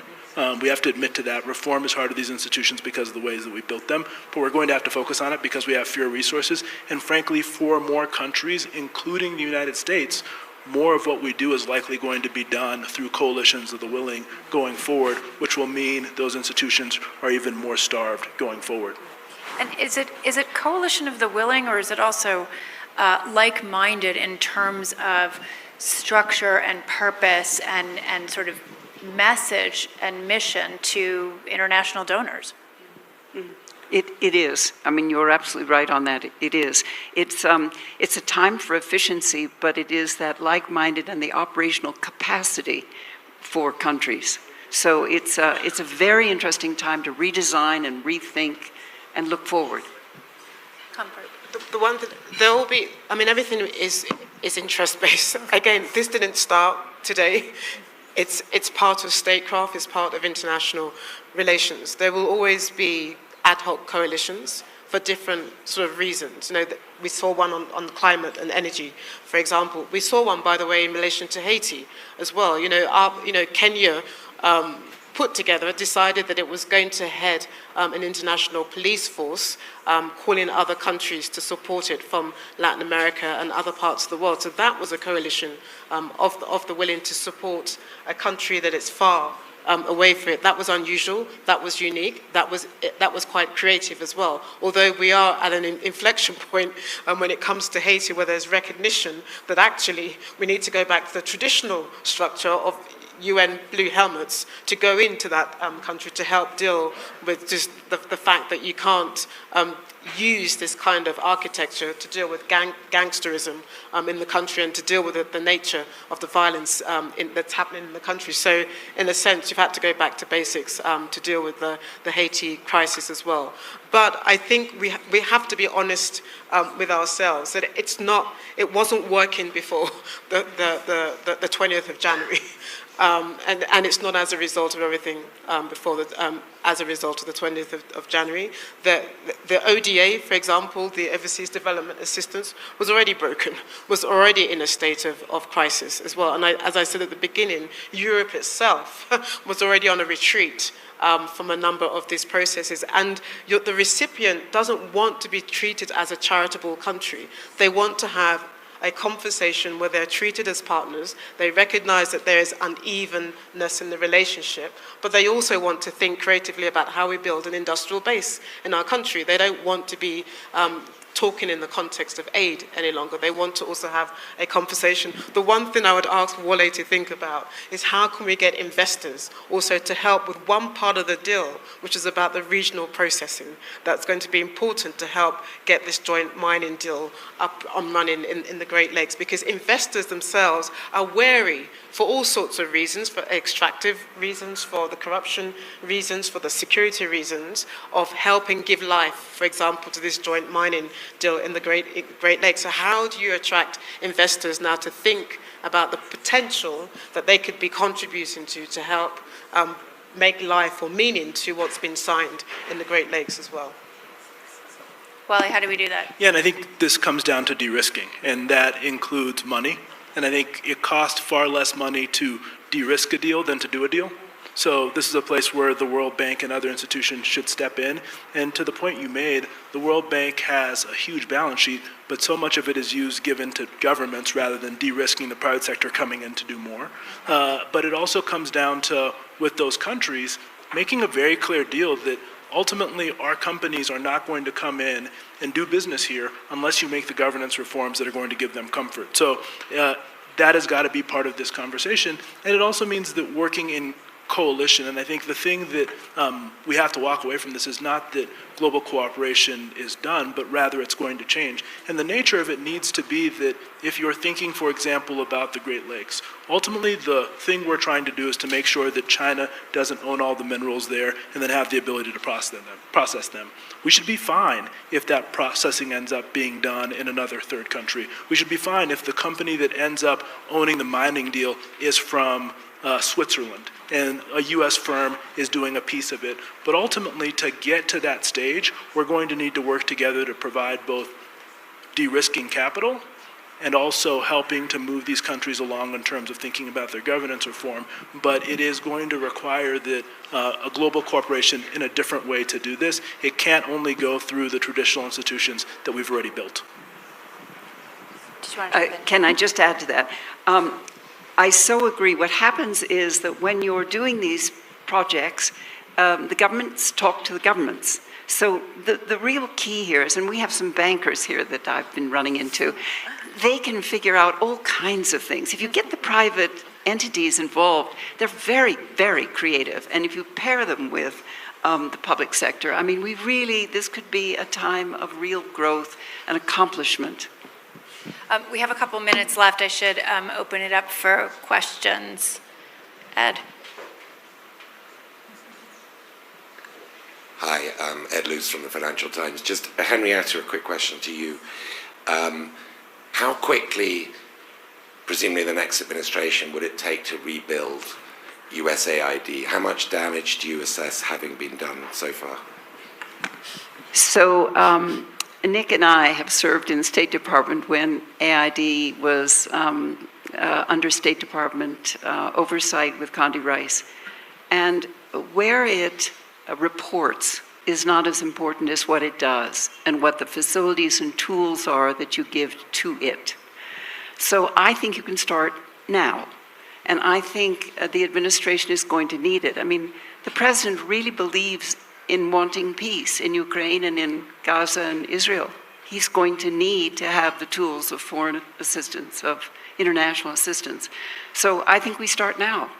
We have to admit to that. Reform is hard to these institutions because of the ways that we built them, but we're going to have to focus on it because we have fewer resources. And frankly, for more countries, including the United States, more of what we do is likely going to be done through coalitions of the willing going forward, which will mean those institutions are even more starved going forward. And is it coalition of the willing, or is it also like-minded in terms of structure and purpose and sort of message and mission to international donors? It is. I mean, you're absolutely right on that. It is. It's a time for efficiency, but it is that like-minded and the operational capacity for countries. So it's a very interesting time to redesign and rethink and look forward. Comfort. The one that there will be, I mean, everything is interest-based. Again, this didn't start today. It's part of statecraft, it's part of international relations. There will always be ad hoc coalitions for different sort of reasons. You know, we saw one on climate and energy, for example. We saw one, by the way, in relation to Haiti as well. You know, Kenya put together, decided that it was going to head an international police force, calling other countries to support it from Latin America and other parts of the world. So that was a coalition of the willing to support a country that is far away from it. That was unusual, that was unique, that was quite creative as well. Although we are at an inflection point when it comes to Haiti, where there's recognition that actually we need to go back to the traditional structure of UN blue helmets to go into that country to help deal with just the fact that you can't use this kind of architecture to deal with gangsterism in the country and to deal with the nature of the violence that's happening in the country. So in a sense, you've had to go back to basics to deal with the Haiti crisis as well. But I think we have to be honest with ourselves that it wasn't working before the 20th of January. And it's not as a result of everything as a result of the 20th of January. The ODA, for example, the Overseas Development Assistance, was already broken, was already in a state of crisis as well. And as I said at the beginning, Europe itself was already on a retreat from a number of these processes. And the recipient doesn't want to be treated as a charitable country. They want to have a conversation where they're treated as partners. They recognize that there is unevenness in the relationship, but they also want to think creatively about how we build an industrial base in our country. They don't want to be talking in the context of aid any longer. They want to also have a conversation. The one thing I would ask Wole to think about is how can we get investors also to help with one part of the deal, which is about the regional processing. That's going to be important to help get this joint mining deal up and running in the Great Lakes, because investors themselves are wary for all sorts of reasons, for extractive reasons, for the corruption reasons, for the security reasons of helping give life, for example, to this joint mining deal in the Great Lakes. So how do you attract investors now to think about the potential that they could be contributing to help make life or meaning to what's been signed in the Great Lakes as well? Wally, how do we do that? Yeah, and I think this comes down to de-risking, and that includes money. And I think it costs far less money to de-risk a deal than to do a deal. So this is a place where the World Bank and other institutions should step in. And to the point you made, the World Bank has a huge balance sheet, but so much of it is given to governments rather than de-risking the private sector coming in to do more. But it also comes down to, with those countries, making a very clear deal that ultimately our companies are not going to come in and do business here unless you make the governance reforms that are going to give them comfort. So that has got to be part of this conversation. And it also means that working in coalition, and I think the thing that we have to walk away from this is not that global cooperation is done, but rather it's going to change. And the nature of it needs to be that if you're thinking, for example, about the Great Lakes, ultimately the thing we're trying to do is to make sure that China doesn't own all the minerals there and then have the ability to process them. We should be fine if that processing ends up being done in another third country. We should be fine if the company that ends up owning the mining deal is from Switzerland, and a U.S. firm is doing a piece of it. But ultimately, to get to that stage, we're going to need to work together to provide both de-risking capital and also helping to move these countries along in terms of thinking about their governance reform. But it is going to require that a global corporation in a different way to do this. It can't only go through the traditional institutions that we've already built. Can I just add to that? I so agree. What happens is that when you're doing these projects, the governments talk to the governments. So the real key here is, and we have some bankers here that I've been running into, they can figure out all kinds of things. If you get the private entities involved, they're very, very creative. And if you pair them with the public sector, I mean, this could be a time of real growth and accomplishment. We have a couple minutes left. I should open it up for questions. Ed. Hi, I'm Ed Luce from the Financial Times. Just, Henrietta, a quick question to you. How quickly, presumably the next administration, would it take to rebuild USAID? How much damage do you assess having been done so far? So Nick and I have served in the State Department when AID was under State Department oversight with Condi Rice. And where it reports is not as important as what it does and what the facilities and tools are that you give to it. So I think you can start now. And I think the administration is going to need it. I mean, the president really believes in wanting peace in Ukraine and in Gaza and Israel. He's going to need to have the tools of foreign assistance, of international assistance. So I think we start now.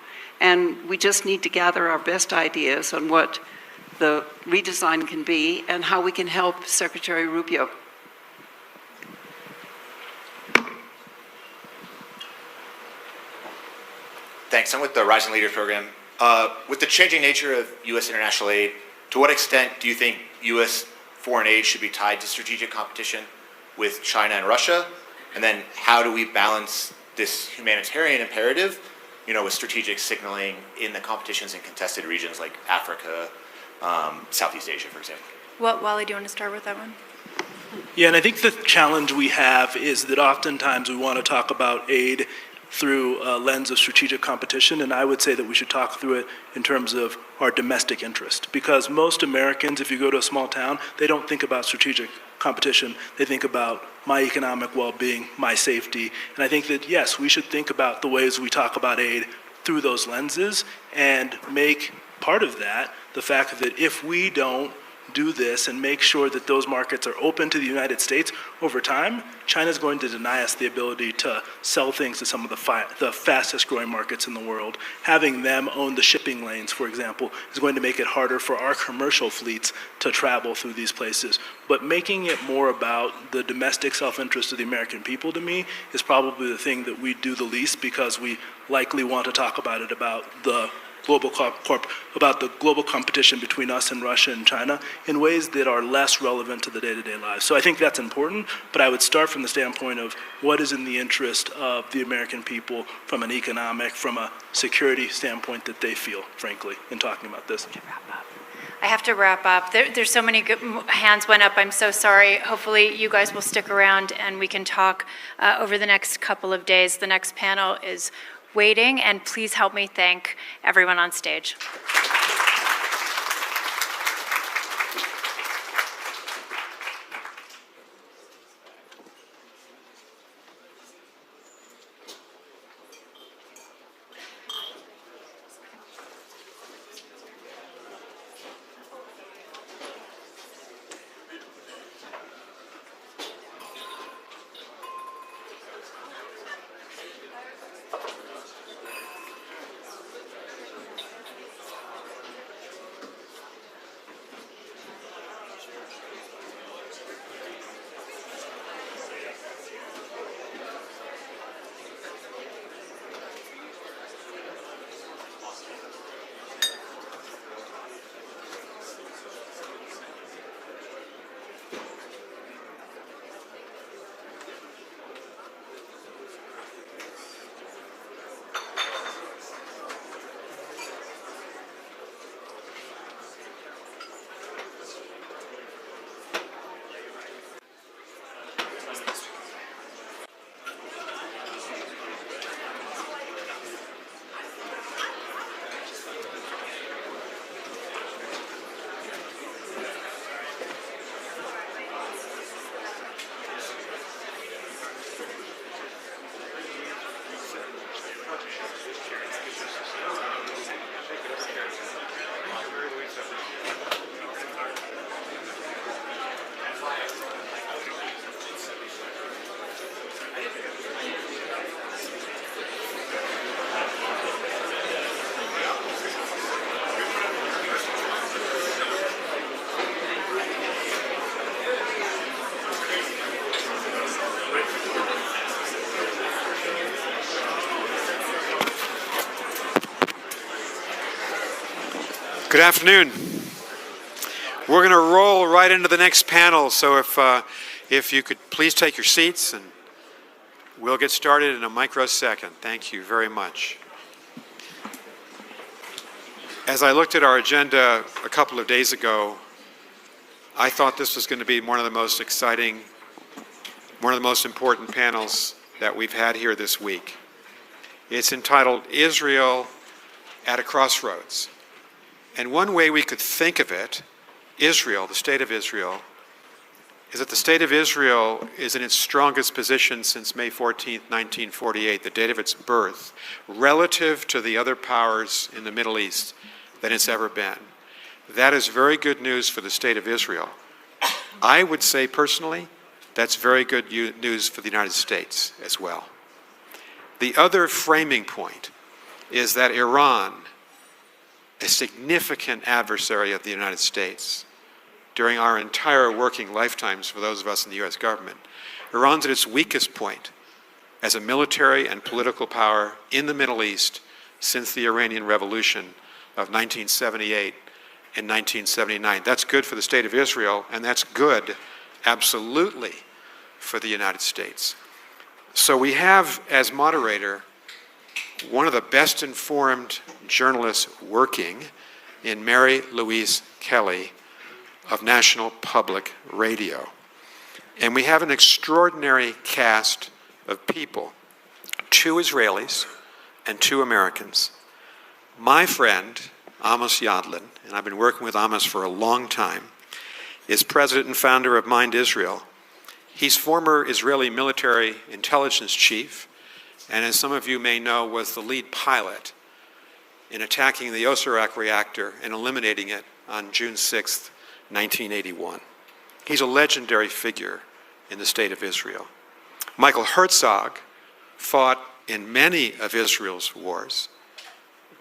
And we just need to gather our best ideas on what the redesign can be and how we can help Secretary Rubio. Thanks. I'm with the Rising Leaders Program. With the changing nature of U.S. international aid, to what extent do you think U.S. foreign aid should be tied to strategic competition with China and Russia? And then how do we balance this humanitarian imperative, with strategic signaling in the competitions in contested regions like Africa, Southeast Asia, for example? Wally, do you want to start with that one? Yeah, and I think the challenge we have is that oftentimes we want to talk about aid through a lens of strategic competition, and I would say that we should talk through it in terms of our domestic interest. Because most Americans, if you go to a small town, they don't think about strategic competition. They think about my economic well-being, my safety. And I think that, yes, we should think about the ways we talk about aid through those lenses and make part of that the fact that if we don't do this and make sure that those markets are open to the United States over time, China's going to deny us the ability to sell things to some of the fastest growing markets in the world. Having them own the shipping lanes, for example, is going to make it harder for our commercial fleets to travel through these places. But making it more about the domestic self-interest of the American people, to me, is probably the thing that we do the least, because we likely want to talk about it about the global competition between us and Russia and China in ways that are less relevant to the day-to-day lives. So I think that's important, but I would start from the standpoint of what is in the interest of the American people from an economic, from a security standpoint that they feel, frankly, in talking about this. I have to wrap up. There's so many good hands went up. I'm so sorry. Hopefully you guys will stick around and we can talk over the next couple of days. The next panel is waiting, and please help me thank everyone on stage. Good afternoon. We're going to roll right into the next panel, so if you could please take your seats, and we'll get started in a microsecond. Thank you very much. As I looked at our agenda a couple of days ago, I thought this was going to be one of the most exciting, one of the most important panels that we've had here this week. It's entitled Israel at a Crossroads. And one way we could think of it, Israel, the state of Israel, is that the state of Israel is in its strongest position since May 14th, 1948, the date of its birth, relative to the other powers in the Middle East than it's ever been. That is very good news for the state of Israel. I would say personally, that's very good news for the United States as well. The other framing point is that Iran, a significant adversary of the United States, during our entire working lifetimes for those of us in the US government, Iran's at its weakest point as a military and political power in the Middle East since the Iranian Revolution of 1978 and 1979. That's good for the state of Israel, and that's good, absolutely, for the United States. So we have, as moderator, one of the best informed journalists working in Mary Louise Kelly of National Public Radio. And we have an extraordinary cast of people, 2 Israelis and 2 Americans. My friend, Amos Yadlin, and I've been working with Amos for a long time, is president and founder of Mind Israel. He's former Israeli military intelligence chief, and as some of you may know, was the lead pilot in attacking the Osirak reactor and eliminating it on June 6th, 1981. He's a legendary figure in the state of Israel. Michael Herzog fought in many of Israel's wars,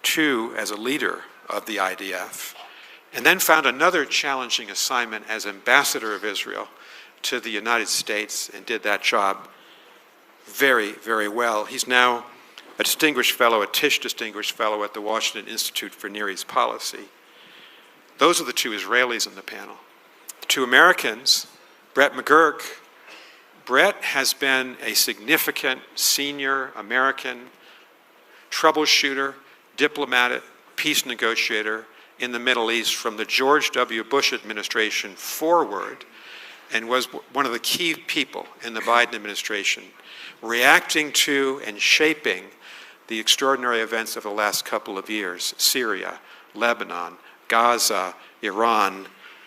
2 as a leader of the IDF, and then found another challenging assignment as ambassador of Israel to the United States and did that job very, very well. He's now a distinguished fellow, a Tisch Distinguished Fellow at the Washington Institute for Near East Policy. Those are the 2 Israelis in the panel. The 2 Americans, Brett McGurk. Brett has been a significant senior American troubleshooter, diplomat, peace negotiator in the Middle East from the George W. Bush administration forward, and was one of the key people in the Biden administration, reacting to and shaping the extraordinary events of the last couple of years: Syria, Lebanon, Gaza, Iran,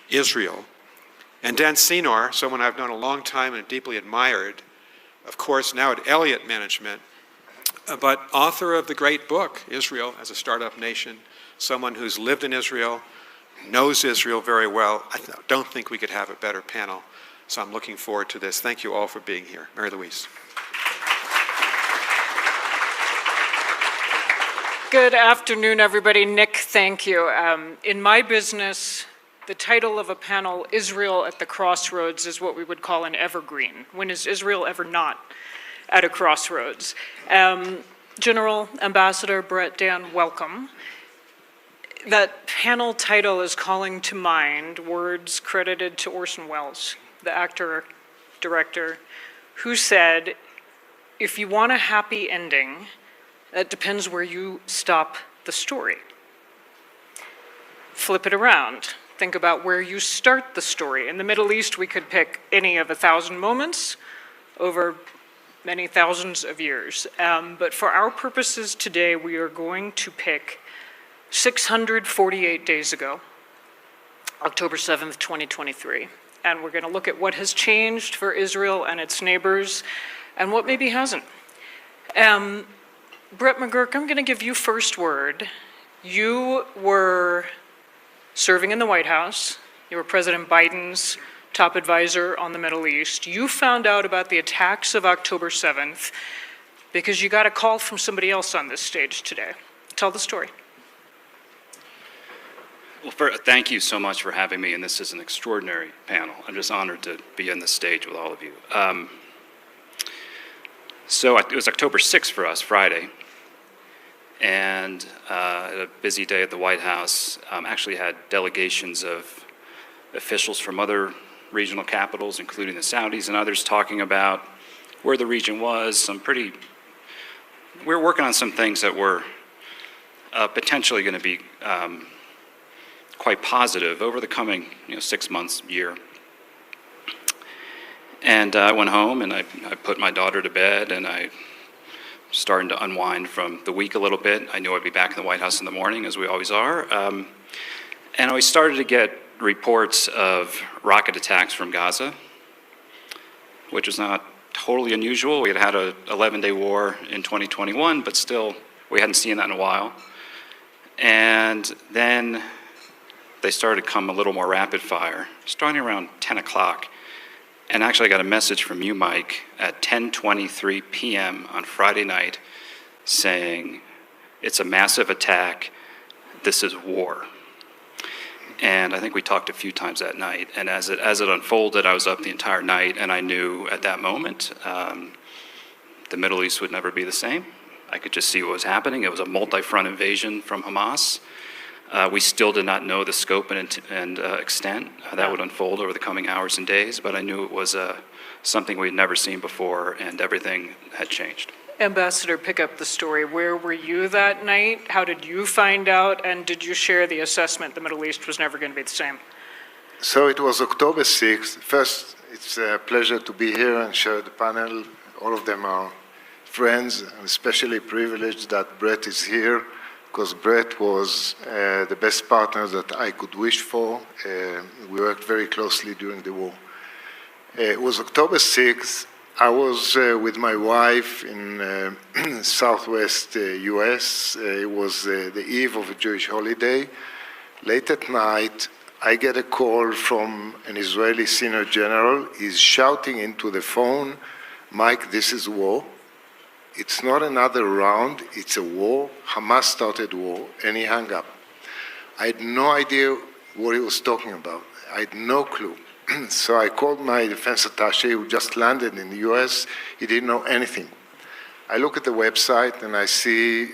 Israel. And Dan Senor, someone I've known a long time and deeply admired, of course now at Elliott Management, but author of the great book, Israel as a Startup Nation, someone who's lived in Israel, knows Israel very well. I don't think we could have a better panel, so I'm looking forward to this. Thank you all for being here. Mary Louise. Good afternoon, everybody. Nick, thank you. In my business, the title of a panel, Israel at the Crossroads, is what we would call an evergreen. When is Israel ever not at a crossroads? General Ambassador Brett, Dan, welcome. That panel title is calling to mind words credited to Orson Welles, the actor, director, who said, "If you want a happy ending, that depends where you stop the story." Flip it around. Think about where you start the story. In the Middle East, we could pick any of 1,000 moments over many thousands of years. But for our purposes today, we are going to pick 648 days ago, October 7th, 2023. And we're going to look at what has changed for Israel and its neighbors and what maybe hasn't. Brett McGurk, I'm going to give you first word. You were serving in the White House. You were President Biden's top advisor on the Middle East. You found out about the attacks of October 7th because you got a call from somebody else on this stage today. Tell the story. Well, thank you so much for having me, and this is an extraordinary panel. I'm just honored to be on this stage with all of you. So it was October 6th for us, Friday, and a busy day at the White House. Actually had delegations of officials from other regional capitals, including the Saudis and others, talking about where the region was. We were working on some things that were potentially going to be quite positive over the coming 6 months, year. And I went home and I put my daughter to bed, and I started to unwind from the week a little bit. I knew I'd be back in the White House in the morning, as we always are. And we started to get reports of rocket attacks from Gaza, which was not totally unusual. We had had a 11-day war in 2021, but still, we hadn't seen that in a while. And then they started to come a little more rapid fire, starting around 10 o'clock. And actually, I got a message from you, Mike, at 10:23 p.m. on Friday night saying, it's a massive attack, this is war. And I think we talked a few times that night. And as it unfolded, I was up the entire night, and I knew at that moment the Middle East would never be the same. I could just see what was happening. It was a multi-front invasion from Hamas. We still did not know the scope and extent that would unfold over the coming hours and days, but I knew it was something we'd never seen before, and everything had changed. Ambassador, pick up the story. Where were you that night? How did you find out? And did you share the assessment the Middle East was never going to be the same? So it was October 6th. First, it's a pleasure to be here and share the panel. All of them are friends, and especially privileged that Brett is here, because Brett was the best partner that I could wish for. We worked very closely during the war. It was October 6th. I was with my wife in southwest US. It was the eve of a Jewish holiday. Late at night, I get a call from an Israeli senior general. He's shouting into the phone, Mike, this is war. It's not another round, it's a war. Hamas started war, and he hung up. I had no idea what he was talking about. I had no clue. So I called my defense attaché who just landed in the US. He didn't know anything. I look at the website and I see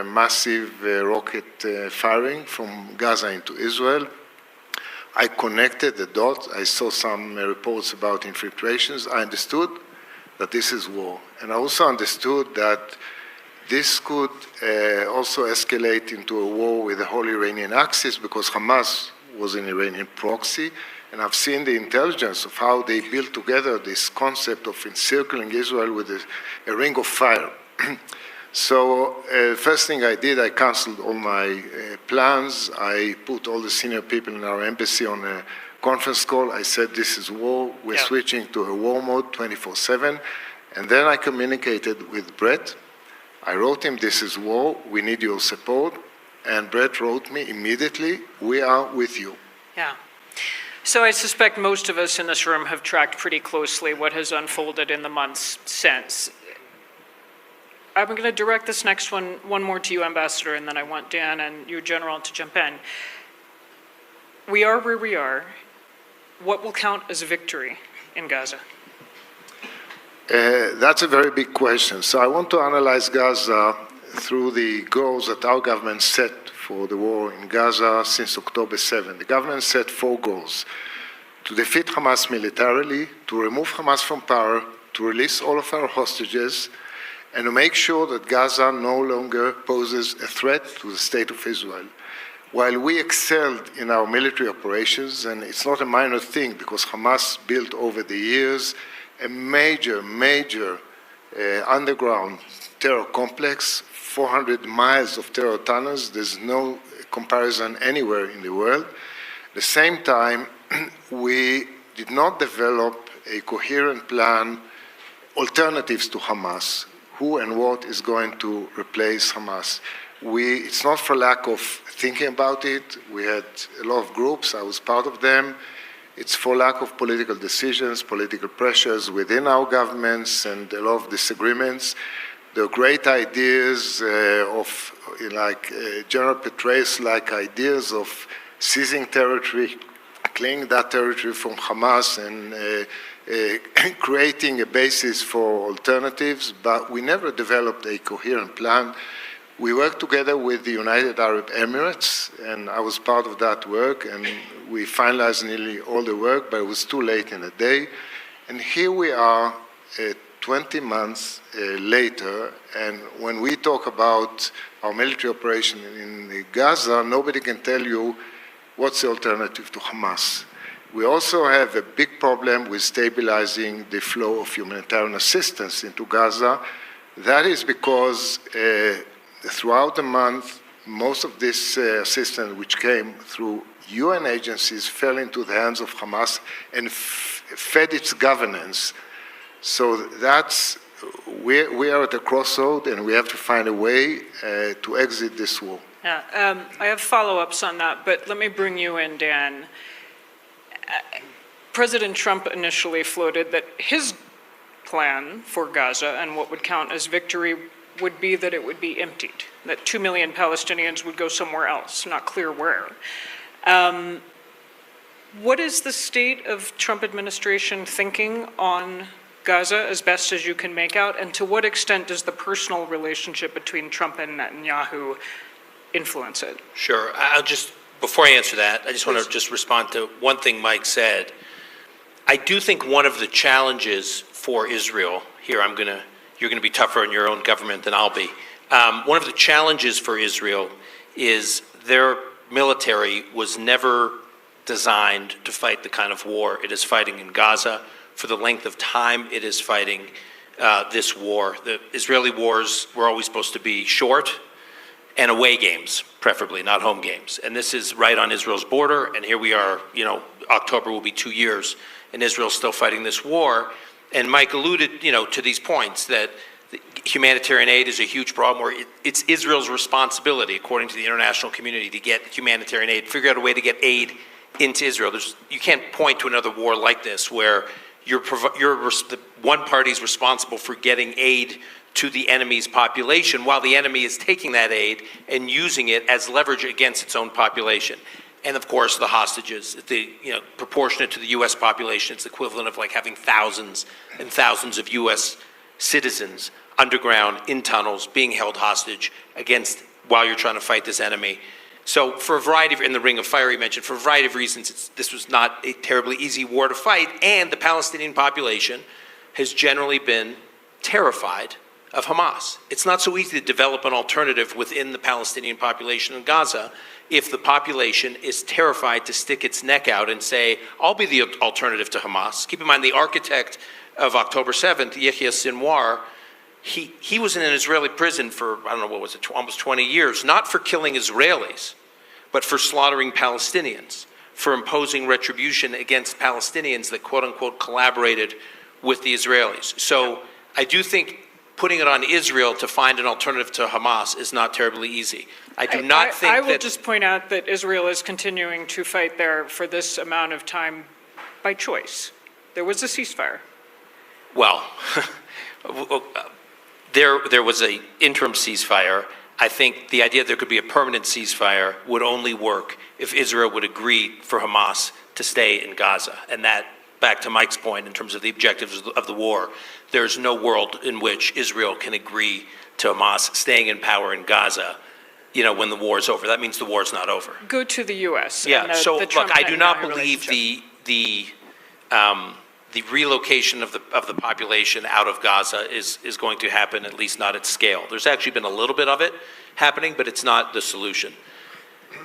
massive rocket firing from Gaza into Israel. I connected the dots. I saw some reports about infiltrations. I understood that this is war. And I also understood that this could also escalate into a war with the whole Iranian axis, because Hamas was an Iranian proxy. And I've seen the intelligence of how they built together this concept of encircling Israel with a ring of fire. So first thing I did, I canceled all my plans. I put all the senior people in our embassy on a conference call. I said, this is war. We're switching to a war mode 24/7. And then I communicated with Brett. I wrote him, this is war. We need your support. And Brett wrote me immediately, we are with you. Yeah. So I suspect most of us in this room have tracked pretty closely what has unfolded in the months since. I'm going to direct this next one more to you, Ambassador, and then I want Dan and you, General, to jump in. We are where we are. What will count as a victory in Gaza? That's a very big question. So I want to analyze Gaza through the goals that our government set for the war in Gaza since October 7. The government set 4 goals: to defeat Hamas militarily, to remove Hamas from power, to release all of our hostages, and to make sure that Gaza no longer poses a threat to the state of Israel. While we excelled in our military operations, and it's not a minor thing because Hamas built over the years a major underground terror complex, 400 miles of terror tunnels. There's no comparison anywhere in the world. At the same time, we did not develop a coherent plan, alternatives to Hamas, who and what is going to replace Hamas. It's not for lack of thinking about it. We had a lot of groups. I was part of them. It's for lack of political decisions, political pressures within our governments, and a lot of disagreements. There are great ideas General Petraeus-like ideas of seizing territory, claiming that territory from Hamas, and creating a basis for alternatives, but we never developed a coherent plan. We worked together with the United Arab Emirates, and I was part of that work, and we finalized nearly all the work, but it was too late in the day. And here we are 20 months later, and when we talk about our military operation in Gaza, nobody can tell you what's the alternative to Hamas. We also have a big problem with stabilizing the flow of humanitarian assistance into Gaza. That is because throughout the month, most of this assistance, which came through UN agencies fell into the hands of Hamas and fed its governance. So we are at a crossroad, and we have to find a way to exit this war. Yeah, I have follow-ups on that, but let me bring you in, Dan. President Trump initially floated that his plan for Gaza and what would count as victory would be that it would be emptied, that 2 million Palestinians would go somewhere else, not clear where. What is the state of Trump administration thinking on Gaza as best as you can make out, and to what extent does the personal relationship between Trump and Netanyahu influence it? Sure. Before I answer that, I just want to just respond to one thing Mike said. I do think one of the challenges for Israel, you're going to be tougher in your own government than I'll be. One of the challenges for Israel is their military was never designed to fight the kind of war it is fighting in Gaza for the length of time it is fighting this war. The Israeli wars were always supposed to be short and away games, preferably, not home games. And this is right on Israel's border, and here we are, October will be 2 years, and Israel's still fighting this war. And Mike alluded, to these points that humanitarian aid is a huge problem, where it's Israel's responsibility, according to the international community, to get humanitarian aid, figure out a way to get aid into Israel. You can't point to another war like this where the one party is responsible for getting aid to the enemy's population while the enemy is taking that aid and using it as leverage against its own population. And of course, the hostages, proportionate to the U.S. population, it's equivalent of like having thousands and thousands of U.S. citizens underground in tunnels being held hostage while you're trying to fight this enemy. So for a variety of, in the Ring of Fire you mentioned, for a variety of reasons, this was not a terribly easy war to fight, and the Palestinian population has generally been terrified of Hamas. It's not so easy to develop an alternative within the Palestinian population in Gaza if the population is terrified to stick its neck out and say, I'll be the alternative to Hamas. Keep in mind, the architect of October 7th, Yahya Sinwar, he was in an Israeli prison for, almost 20 years, not for killing Israelis, but for slaughtering Palestinians, for imposing retribution against Palestinians that quote-unquote collaborated with the Israelis. So I do think putting it on Israel to find an alternative to Hamas is not terribly easy. I will just point out that Israel is continuing to fight there for this amount of time by choice. There was a ceasefire. Well, there was an interim ceasefire. I think the idea that there could be a permanent ceasefire would only work if Israel would agree for Hamas to stay in Gaza. And that, back to Mike's point, in terms of the objectives of the war, there's no world in which Israel can agree to Hamas staying in power in Gaza, when the war is over. That means the war is not over. Go to the U.S. Yeah, I do not believe the relocation of the population out of Gaza is going to happen, at least not at scale. There's actually been a little bit of it happening, but it's not the solution.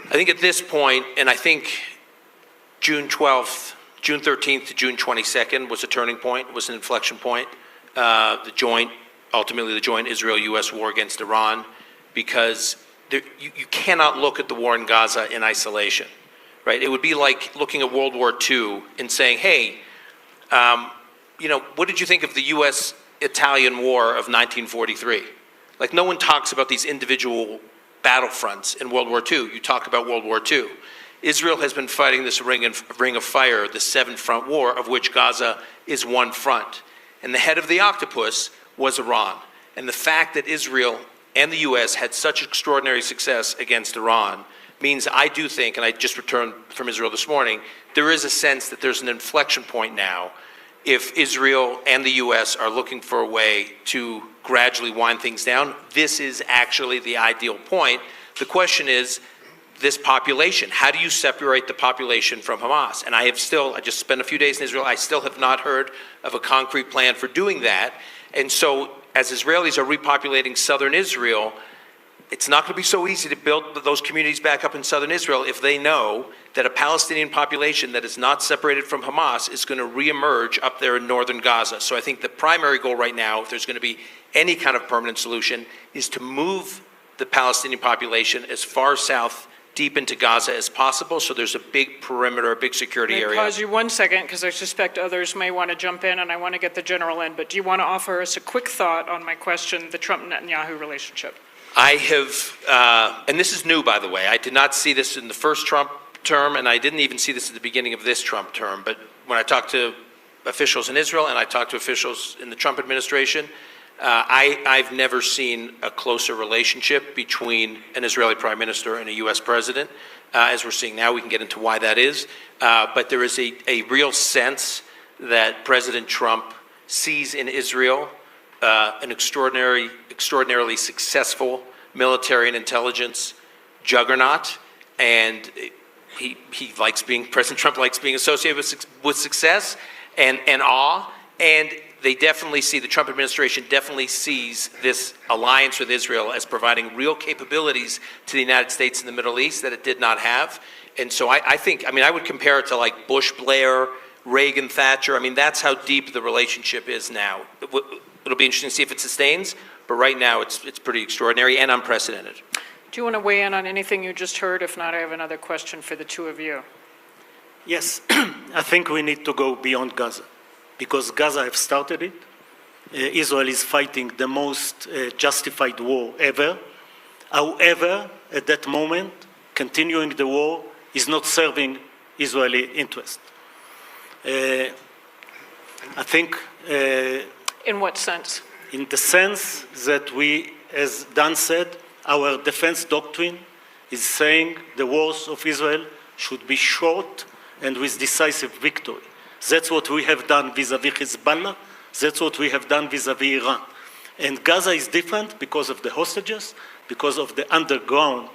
I think at this point, and I think June 13th to June 22nd was a turning point, was an inflection point. Ultimately the joint Israel-U.S. war against Iran, because you cannot look at the war in Gaza in isolation, right? It would be like looking at World War II and saying, hey, what did you think of the U.S.-Italian War of 1943? Like, no one talks about these individual battlefronts in World War II. You talk about World War II. Israel has been fighting this ring of fire, the 7-front war, of which Gaza is one front. And the head of the octopus was Iran. And the fact that Israel and the U.S. had such extraordinary success against Iran means I do think, and I just returned from Israel this morning, there is a sense that there's an inflection point now if Israel and the U.S. are looking for a way to gradually wind things down. This is actually the ideal point. The question is, this population, how do you separate the population from Hamas? And I just spent a few days in Israel, I still have not heard of a concrete plan for doing that. And so as Israelis are repopulating southern Israel, it's not going to be so easy to build those communities back up in southern Israel if they know that a Palestinian population that is not separated from Hamas is going to reemerge up there in northern Gaza. So I think the primary goal right now, if there's going to be any kind of permanent solution, is to move the Palestinian population as far south deep into Gaza as possible, so there's a big perimeter, a big security May I area. pause you 1 second, because I suspect others may want to jump in, and I want to get the general in, but do you want to offer us a quick thought on my question, the Trump-Netanyahu relationship? I have, and this is new, by the way, I did not see this in the first Trump term, and I didn't even see this at the beginning of this Trump term, but when I talked to officials in Israel and I talked to officials in the Trump administration, I've never seen a closer relationship between an Israeli prime minister and a U.S. president, as we're seeing now. We can get into why that is, but there is a real sense that President Trump sees in Israel an extraordinarily successful military and intelligence juggernaut, and President Trump likes being associated with success and awe, and they definitely see, the Trump administration definitely sees this alliance with Israel as providing real capabilities to the United States in the Middle East that it did not have. And so I think, I would compare it to like Bush, Blair, Reagan, Thatcher. I mean, that's how deep the relationship is now. It'll be interesting to see if it sustains, but right now it's pretty extraordinary and unprecedented. Do you want to weigh in on anything you just heard? If not, I have another question for the two of you. Yes, I think we need to go beyond Gaza, because Gaza have started it. Israel is fighting the most justified war ever. However, at that moment, continuing the war is not serving Israeli interest. I think... in what sense? In the sense that we, as Dan said, our defense doctrine is saying the wars of Israel should be short and with decisive victory. That's what we have done vis-à-vis Hezbollah. That's what we have done vis-à-vis Iran. And Gaza is different because of the hostages, because of the underground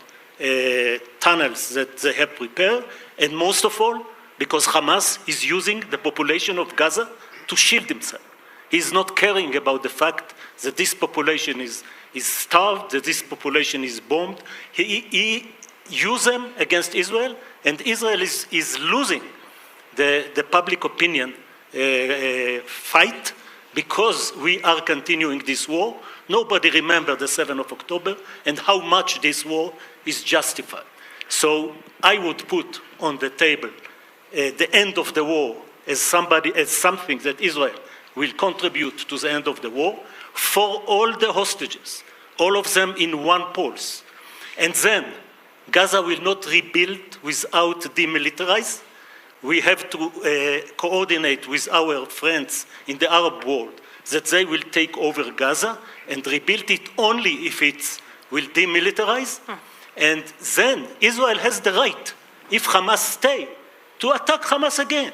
tunnels that they have prepared, and most of all, because Hamas is using the population of Gaza to shield himself. He's not caring about the fact that this population is starved, that this population is bombed. He uses them against Israel, and Israel is losing the public opinion fight because we are continuing this war. Nobody remembers the 7th of October and how much this war is justified. So I would put on the table the end of the war as something that Israel will contribute to the end of the war for all the hostages, all of them in one pulse. And then Gaza will not rebuild without demilitarized. We have to coordinate with our friends in the Arab world that they will take over Gaza and rebuild it only if it will demilitarize. And then Israel has the right, if Hamas stay, to attack Hamas again,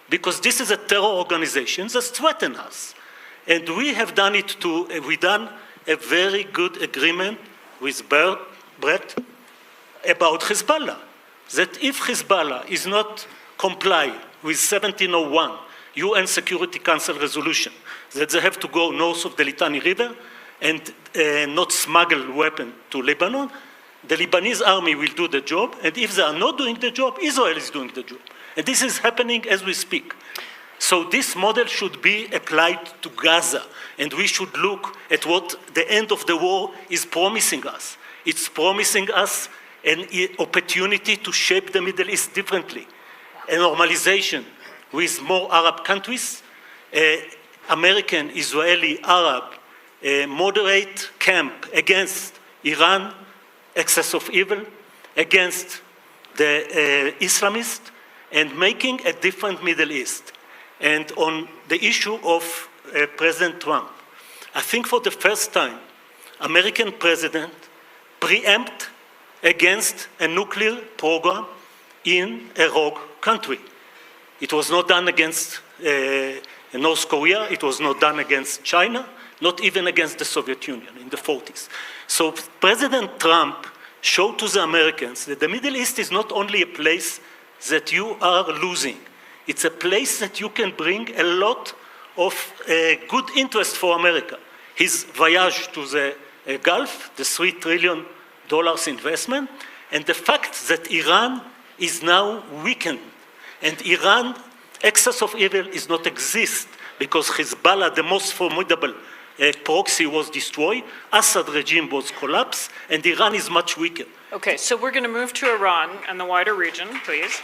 because this is a terror organization that threatens us. And we have done it we done a very good agreement with Brett about Hezbollah, that if Hezbollah is not comply with 1701 UN Security Council resolution, that they have to go north of the Litani River and not smuggle weapons to Lebanon, the Lebanese army will do the job, and if they are not doing the job, Israel is doing the job. And this is happening as we speak. So this model should be applied to Gaza, and we should look at what the end of the war is promising us. It's promising us an opportunity to shape the Middle East differently, a normalization with more Arab countries, American, Israeli, Arab, moderate camp against Iran, excess of evil, against the Islamists, and making a different Middle East. And on the issue of President Trump, I think for the first time, American president preempt against a nuclear program in a rogue country. It was not done against North Korea, it was not done against China, not even against the Soviet Union in the 40s. So President Trump showed to the Americans that the Middle East is not only a place that you are losing, it's a place that you can bring a lot of good interest for America. His voyage to the Gulf, the $3 trillion investment, and the fact that Iran is now weakened, and Iran, excess of evil is not exist, because Hezbollah, the most formidable proxy was destroyed, Assad regime was collapsed, and Iran is much weaker. Okay, so we're going to move to Iran and the wider region, please.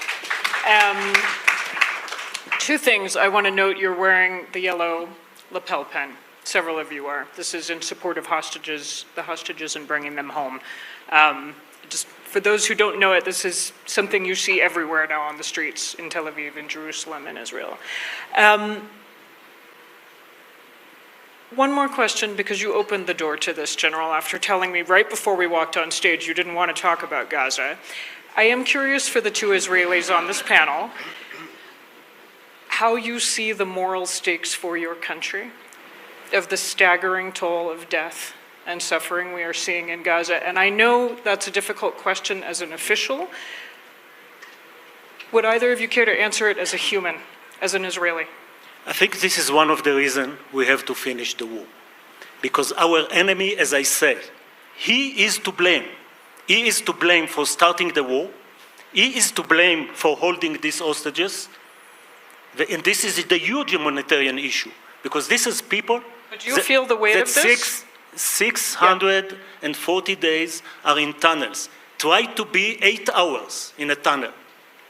Two things. I want to note you're wearing the yellow lapel pin. Several of you are. This is in support of hostages, the hostages, and bringing them home. Just for those who don't know it, this is something you see everywhere now on the streets in Tel Aviv, in Jerusalem, and Israel. One more question, because you opened the door to this, General, after telling me right before we walked on stage you didn't want to talk about Gaza. I am curious for the two Israelis on this panel, how you see the moral stakes for your country of the staggering toll of death and suffering we are seeing in Gaza. And I know that's a difficult question as an official. Would either of you care to answer it as a human, as an Israeli? I think this is one of the reasons we have to finish the war. Because our enemy, as I said, he is to blame. He is to blame for starting the war. He is to blame for holding these hostages. And this is the huge humanitarian issue. Because this is people But do you feel the weight of this? 640 days are in tunnels. Try to be 8 hours in a tunnel.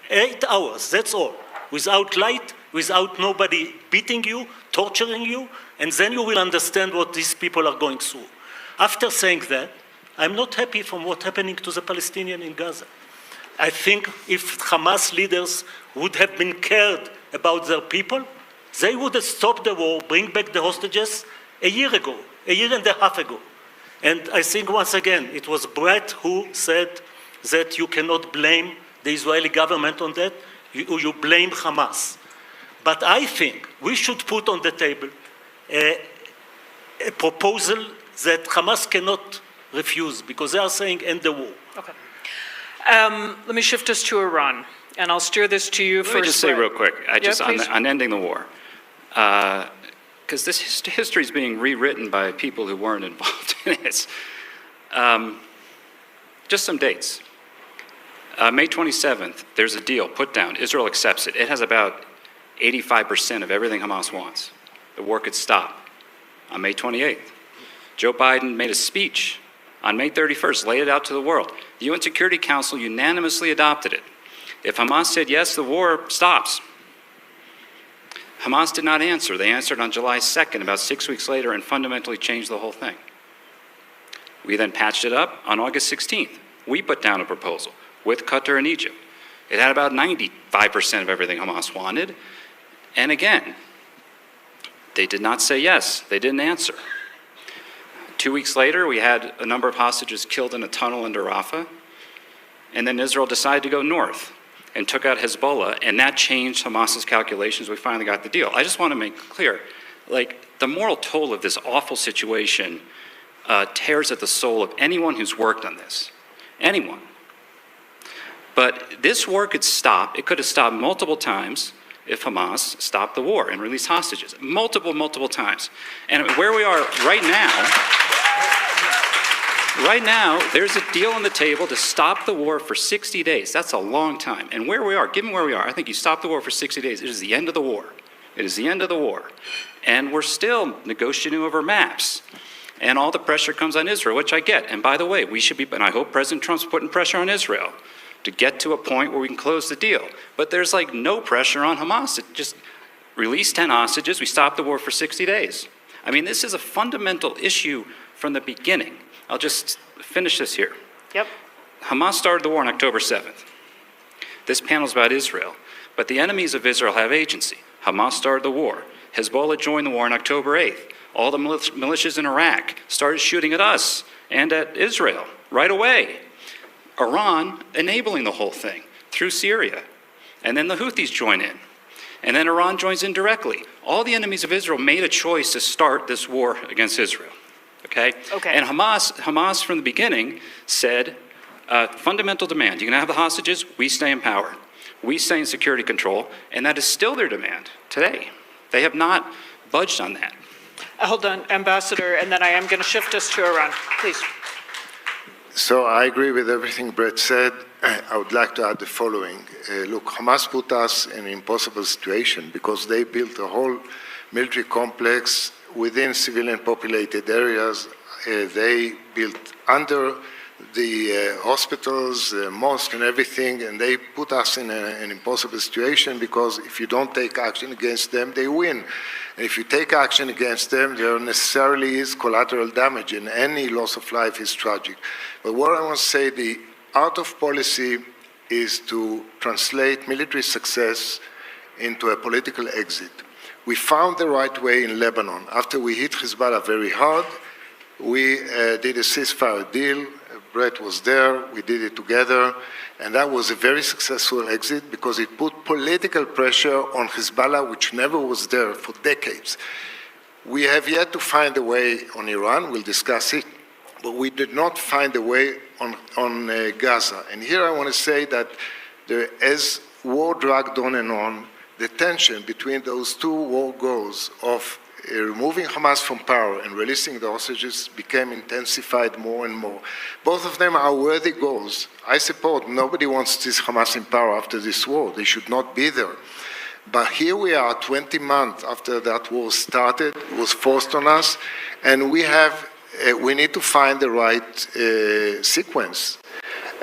8 hours, that's all. Without light, without nobody beating you, torturing you, and then you will understand what these people are going through. After saying that, I'm not happy from what's happening to the Palestinians in Gaza. I think if Hamas leaders would have been cared about their people, they would have stopped the war, bring back the hostages a year ago, a year and a half ago. And I think once again, it was Brett who said that you cannot blame the Israeli government on that, you blame Hamas. But I think we should put on the table a proposal that Hamas cannot refuse, because they are saying end the war. Okay. Let me shift us to Iran, and I'll steer this to you first. Let me just say real quick, please. on ending the war, because this history is being rewritten by people who weren't involved in it. Just some dates. May 27th, there's a deal put down. Israel accepts it. It has about 85% of everything Hamas wants. The war could stop. On May 28th, Joe Biden made a speech. On May 31st, laid it out to the world. The UN Security Council unanimously adopted it. If Hamas said yes, the war stops. Hamas did not answer. They answered on July 2nd, about 6 weeks later, and fundamentally changed the whole thing. We then patched it up on August 16th. We put down a proposal with Qatar and Egypt. It had about 95% of everything Hamas wanted. And again, they did not say yes. They didn't answer. 2 weeks later, we had a number of hostages killed in a tunnel under Rafah. And then Israel decided to go north and took out Hezbollah, and that changed Hamas's calculations. We finally got the deal. I just want to make clear, the moral toll of this awful situation tears at the soul of anyone who's worked on this. Anyone. But this war could stop. It could have stopped multiple times if Hamas stopped the war and released hostages. Multiple times. And where we are right now, there's a deal on the table to stop the war for 60 days. That's a long time. And where we are, given where we are, I think you stop the war for 60 days. It is the end of the war. It is the end of the war. And we're still negotiating over maps. And all the pressure comes on Israel, which I get. And by the way, we should be, and I hope President Trump's putting pressure on Israel to get to a point where we can close the deal. But there's no pressure on Hamas to just release 10 hostages. We stop the war for 60 days. I mean, this is a fundamental issue from the beginning. I'll just finish this here. Yep. Hamas started the war on October 7th. This panel's about Israel, but the enemies of Israel have agency. Hamas started the war. Hezbollah joined the war on October 8th. All the militias in Iraq started shooting at us and at Israel right away. Iran enabling the whole thing through Syria. And then the Houthis join in. And then Iran joins in directly. All the enemies of Israel made a choice to start this war against Israel. Okay? And Hamas from the beginning said, fundamental demand, you can have the hostages, we stay in power. We stay in security control, and that is still their demand today. They have not budged on that. Hold on, Ambassador, and then I am going to shift us to Iran. Please. So I agree with everything Brett said. I would like to add the following. Look, Hamas put us in an impossible situation because they built a whole military complex within civilian populated areas. They built under the hospitals, mosques and everything, and they put us in an impossible situation because if you don't take action against them, they win. And if you take action against them, there necessarily is collateral damage, and any loss of life is tragic. But what I want to say, the art of policy is to translate military success into a political exit. We found the right way in Lebanon. After we hit Hezbollah very hard, we did a ceasefire deal. Brett was there, we did it together, and that was a very successful exit because it put political pressure on Hezbollah, which never was there for decades. We have yet to find a way on Iran, we'll discuss it, but we did not find a way on Gaza. And here I want to say that as war dragged on and on, the tension between those two war goals of removing Hamas from power and releasing the hostages became intensified more and more. Both of them are worthy goals. I support nobody wants this Hamas in power after this war. They should not be there. But here we are 20 months after that war started, it was forced on us, and we need to find the right sequence.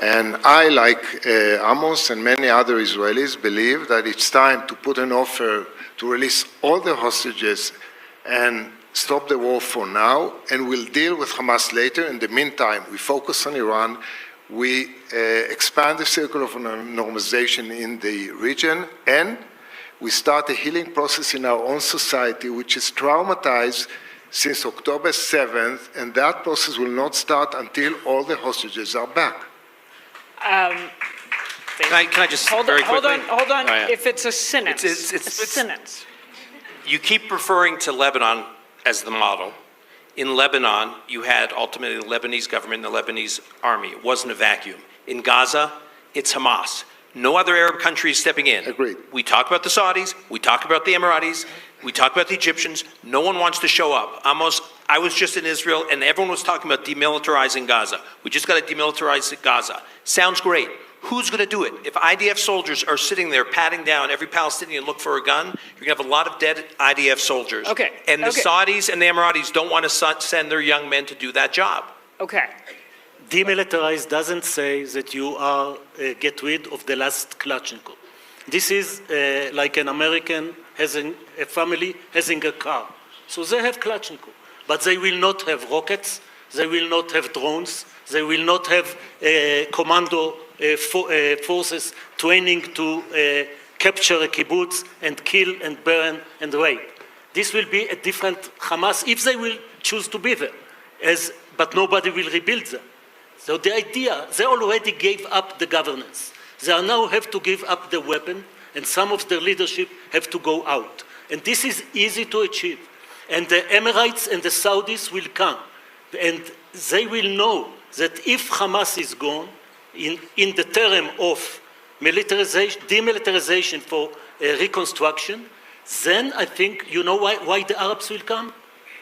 And I, like Amos and many other Israelis, believe that it's time to put an offer to release all the hostages and stop the war for now, and we'll deal with Hamas later. In the meantime, we focus on Iran, we expand the circle of normalization in the region, and we start a healing process in our own society, which is traumatized since October 7th, and that process will not start until all the hostages are back. Can I just Hold very on, quickly? hold on. Oh, yeah. If it's a sentence, It's- a sentence. You keep referring to Lebanon as the model. In Lebanon, you had ultimately the Lebanese government and the Lebanese army. It wasn't a vacuum. In Gaza, it's Hamas. No other Arab country is stepping in. Agreed. We talk about the Saudis, we talk about the Emiratis, we talk about the Egyptians. No one wants to show up. Amos, I was just in Israel and everyone was talking about demilitarizing Gaza. We just got to demilitarize Gaza. Sounds great. Who's going to do it? If IDF soldiers are sitting there patting down every Palestinian look for a gun, you're going to have a lot of dead IDF soldiers. Okay, And the okay. Saudis and the Emiratis don't want to send their young men to do that job. Okay. Demilitarize doesn't say that you are get rid of the last Kalashnikov. This is like an American having a family having a car. So they have Kalashnikov, but they will not have rockets, they will not have drones, they will not have commando forces training to capture a kibbutz and kill and burn and rape. This will be a different Hamas if they will choose to be there, but nobody will rebuild them. So the idea, they already gave up the governance. They now have to give up the weapon, and some of their leadership have to go out. And this is easy to achieve. And the Emirates and the Saudis will come. And they will know that if Hamas is gone, in the term of demilitarization for reconstruction, then I think, you know why the Arabs will come?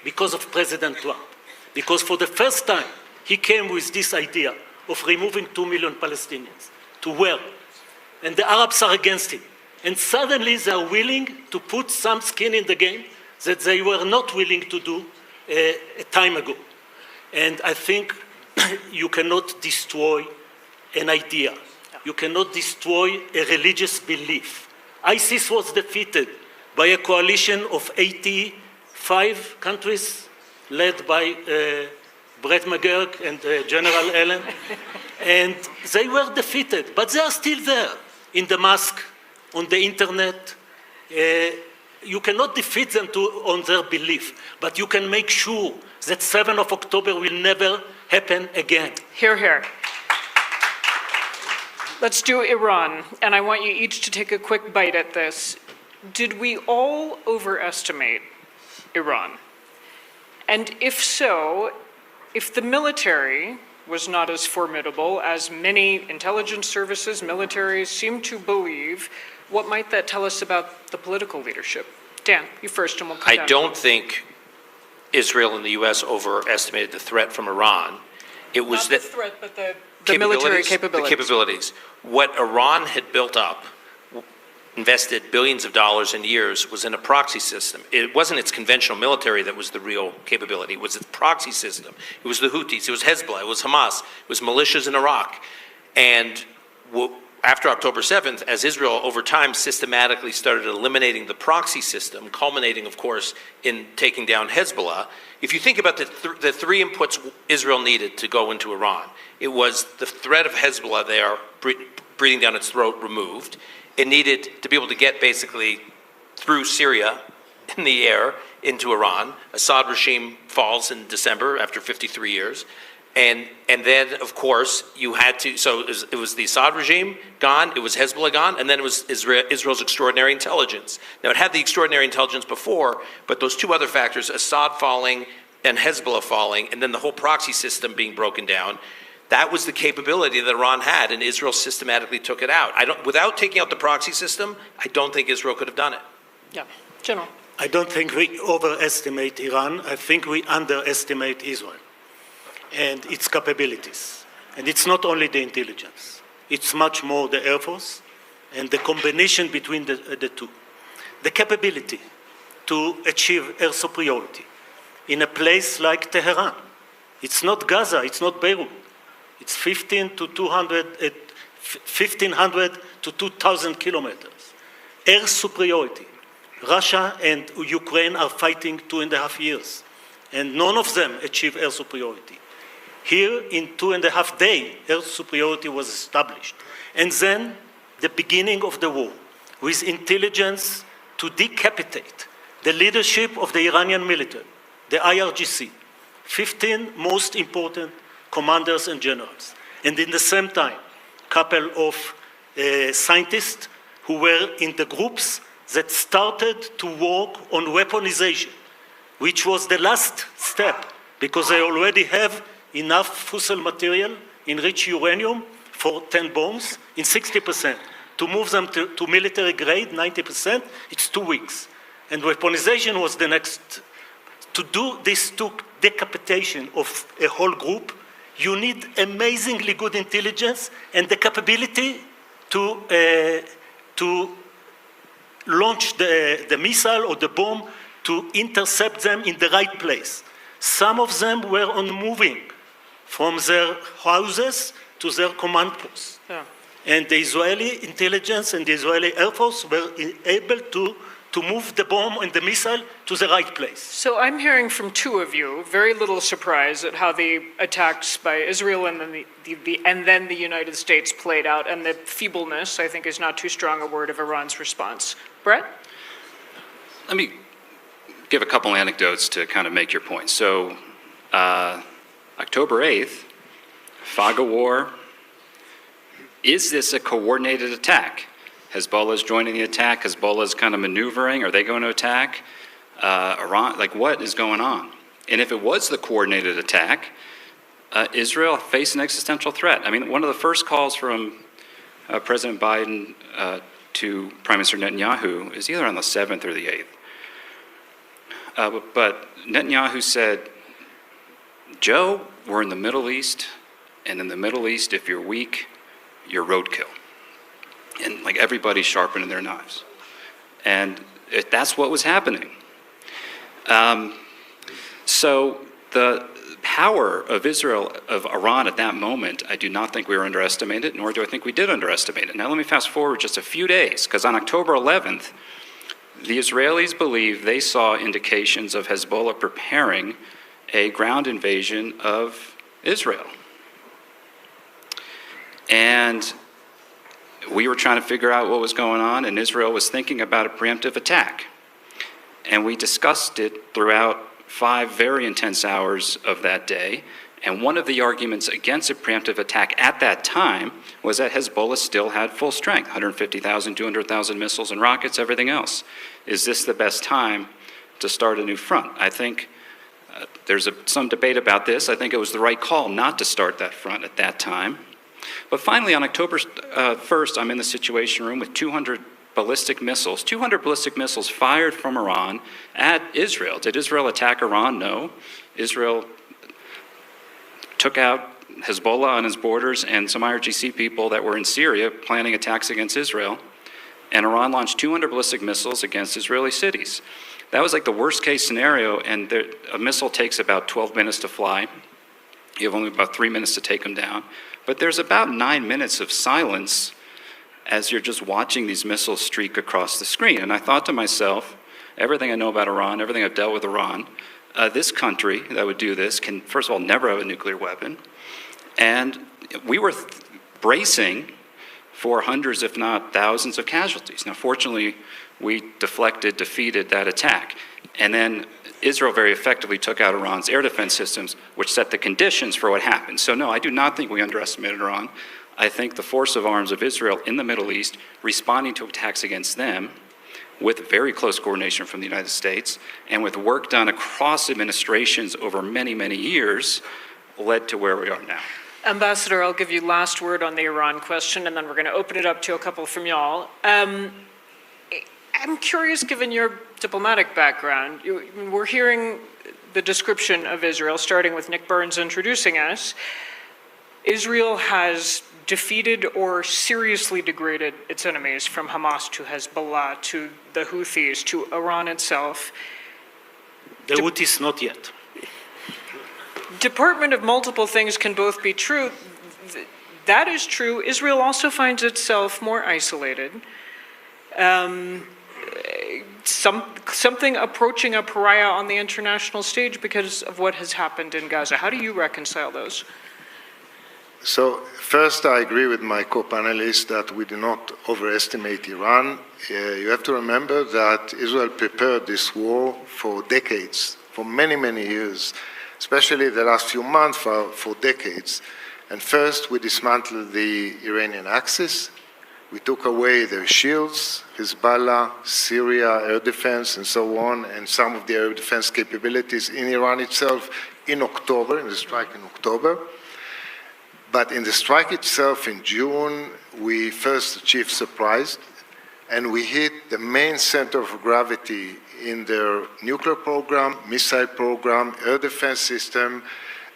Because of President Trump. Because for the first time, he came with this idea of removing 2 million Palestinians. To where? And the Arabs are against it. And suddenly they are willing to put some skin in the game that they were not willing to do a time ago. And I think you cannot destroy an idea. You cannot destroy a religious belief. ISIS was defeated by a coalition of 85 countries led by Brett McGurk and General Allen. And they were defeated, but they are still there in the mosque, on the internet. You cannot defeat them on their belief, but you can make sure that 7th of October will never happen again. Hear, hear. Let's do Iran, and I want you each to take a quick bite at this. Did we all overestimate Iran? And if so, if the military was not as formidable as many intelligence services, militaries seem to believe, what might that tell us about the political leadership? Dan, you first, and we'll come I down. don't think Israel and the U.S. overestimated the threat from Iran. It was Not the threat, but the military capabilities. The capabilities. What Iran had built up invested billions of dollars in years was in a proxy system. It wasn't its conventional military that was the real capability. It was its proxy system. It was the Houthis. It was Hezbollah. It was Hamas. It was militias in Iraq. And after October 7th, as Israel over time systematically started eliminating the proxy system, culminating, of course, in taking down Hezbollah, if you think about the three inputs Israel needed to go into Iran, it was the threat of Hezbollah there breathing down its throat removed. It needed to be able to get basically through Syria in the air into Iran. Assad regime falls in December after 53 years. And then, of course, you had to, so it was the Assad regime gone, it was Hezbollah gone, and then it was Israel's extraordinary intelligence. Now, it had the extraordinary intelligence before, but those two other factors, Assad falling and Hezbollah falling, and then the whole proxy system being broken down, that was the capability that Iran had, and Israel systematically took it out. Without taking out the proxy system, I don't think Israel could have done it. Yeah, General. I don't think we overestimate Iran. I think we underestimate Israel and its capabilities. And it's not only the intelligence. It's much more the Air Force and the combination between the two. The capability to achieve air superiority in a place like Tehran. It's not Gaza, it's not Beirut. It's 1,500 to 2,000 kilometers. Air superiority. Russia and Ukraine are fighting 2.5 years, and none of them achieve air superiority. Here, in 2.5 days, air superiority was established. And then the beginning of the war, with intelligence to decapitate the leadership of the Iranian military, the IRGC, 15 most important commanders and generals. And in the same time, a couple of scientists who were in the groups that started to work on weaponization, which was the last step, because they already have enough fissile material, enriched uranium, for 10 bombs in 60%. To move them to military grade, 90%, it's 2 weeks. And weaponization was the next. To do this decapitation of a whole group, you need amazingly good intelligence and the capability to launch the missile or the bomb to intercept them in the right place. Some of them were on moving from their houses to their command posts. Yeah. And the Israeli intelligence and the Israeli Air Force were able to move the bomb and the missile to the right place. So I'm hearing from two of you, very little surprise at how the attacks by Israel and then the United States played out, and the feebleness, I think, is not too strong a word, of Iran's response. Brett? Let me give a couple anecdotes to kind of make your point. So, October 8th, fog of war. Is this a coordinated attack? Hezbollah is joining the attack. Hezbollah is kind of maneuvering. Are they going to attack? Iran, like what is going on? And if it was the coordinated attack, Israel faced an existential threat. I mean, one of the first calls from President Biden to Prime Minister Netanyahu is either on the 7th or the 8th. But Netanyahu said, Joe, we're in the Middle East, and in the Middle East, if you're weak, you're roadkill. And like everybody's sharpening their knives. And that's what was happening. So the power of Israel, of Iran at that moment, I do not think we were underestimated, nor do I think we did underestimate it. Now let me fast forward just a few days, because on October 11th, the Israelis believe they saw indications of Hezbollah preparing a ground invasion of Israel. And we were trying to figure out what was going on, and Israel was thinking about a preemptive attack. And we discussed it throughout 5 very intense hours of that day. And one of the arguments against a preemptive attack at that time was that Hezbollah still had full strength, 150,000, 200,000 missiles and rockets, everything else. Is this the best time to start a new front? I think there's some debate about this. I think it was the right call not to start that front at that time. But finally, on October 1st, I'm in the Situation Room with 200 ballistic missiles fired from Iran at Israel. Did Israel attack Iran? No. Israel took out Hezbollah on its borders and some IRGC people that were in Syria planning attacks against Israel. and Iran launched 200 ballistic missiles against Israeli cities. That was like the worst case scenario, and a missile takes about 12 minutes to fly. You have only about 3 minutes to take them down. But there's about 9 minutes of silence as you're just watching these missiles streak across the screen. And I thought to myself, everything I know about Iran, everything I've dealt with Iran, this country that would do this can, first of all, never have a nuclear weapon. And we were bracing for hundreds, if not thousands, of casualties. Now, fortunately, we defeated that attack. And then Israel very effectively took out Iran's air defense systems, which set the conditions for what happened. So no, I do not think we underestimated Iran. I think the force of arms of Israel in the Middle East, responding to attacks against them, with very close coordination from the United States, and with work done across administrations over many, many years, led to where we are now. Ambassador, I'll give you last word on the Iran question, and then we're going to open it up to a couple from y'all. I'm curious, given your diplomatic background, we're hearing the description of Israel, starting with Nick Burns introducing us. Israel has defeated or seriously degraded its enemies, from Hamas to Hezbollah to the Houthis to Iran itself. The Houthis not yet. Department of multiple things can both be true. That is true. Israel also finds itself more isolated. Something approaching a pariah on the international stage because of what has happened in Gaza. How do you reconcile those? So first, I agree with my co-panelists that we do not overestimate Iran. You have to remember that Israel prepared this war for decades, for many, many years, especially the last few months, for decades. And first, we dismantled the Iranian Axis. We took away their shields, Hezbollah, Syria, air defense, and so on, and some of the air defense capabilities in Iran itself in October, in the strike in October. But in the strike itself in June, we first achieved surprise, and we hit the main center of gravity in their nuclear program, missile program, air defense system,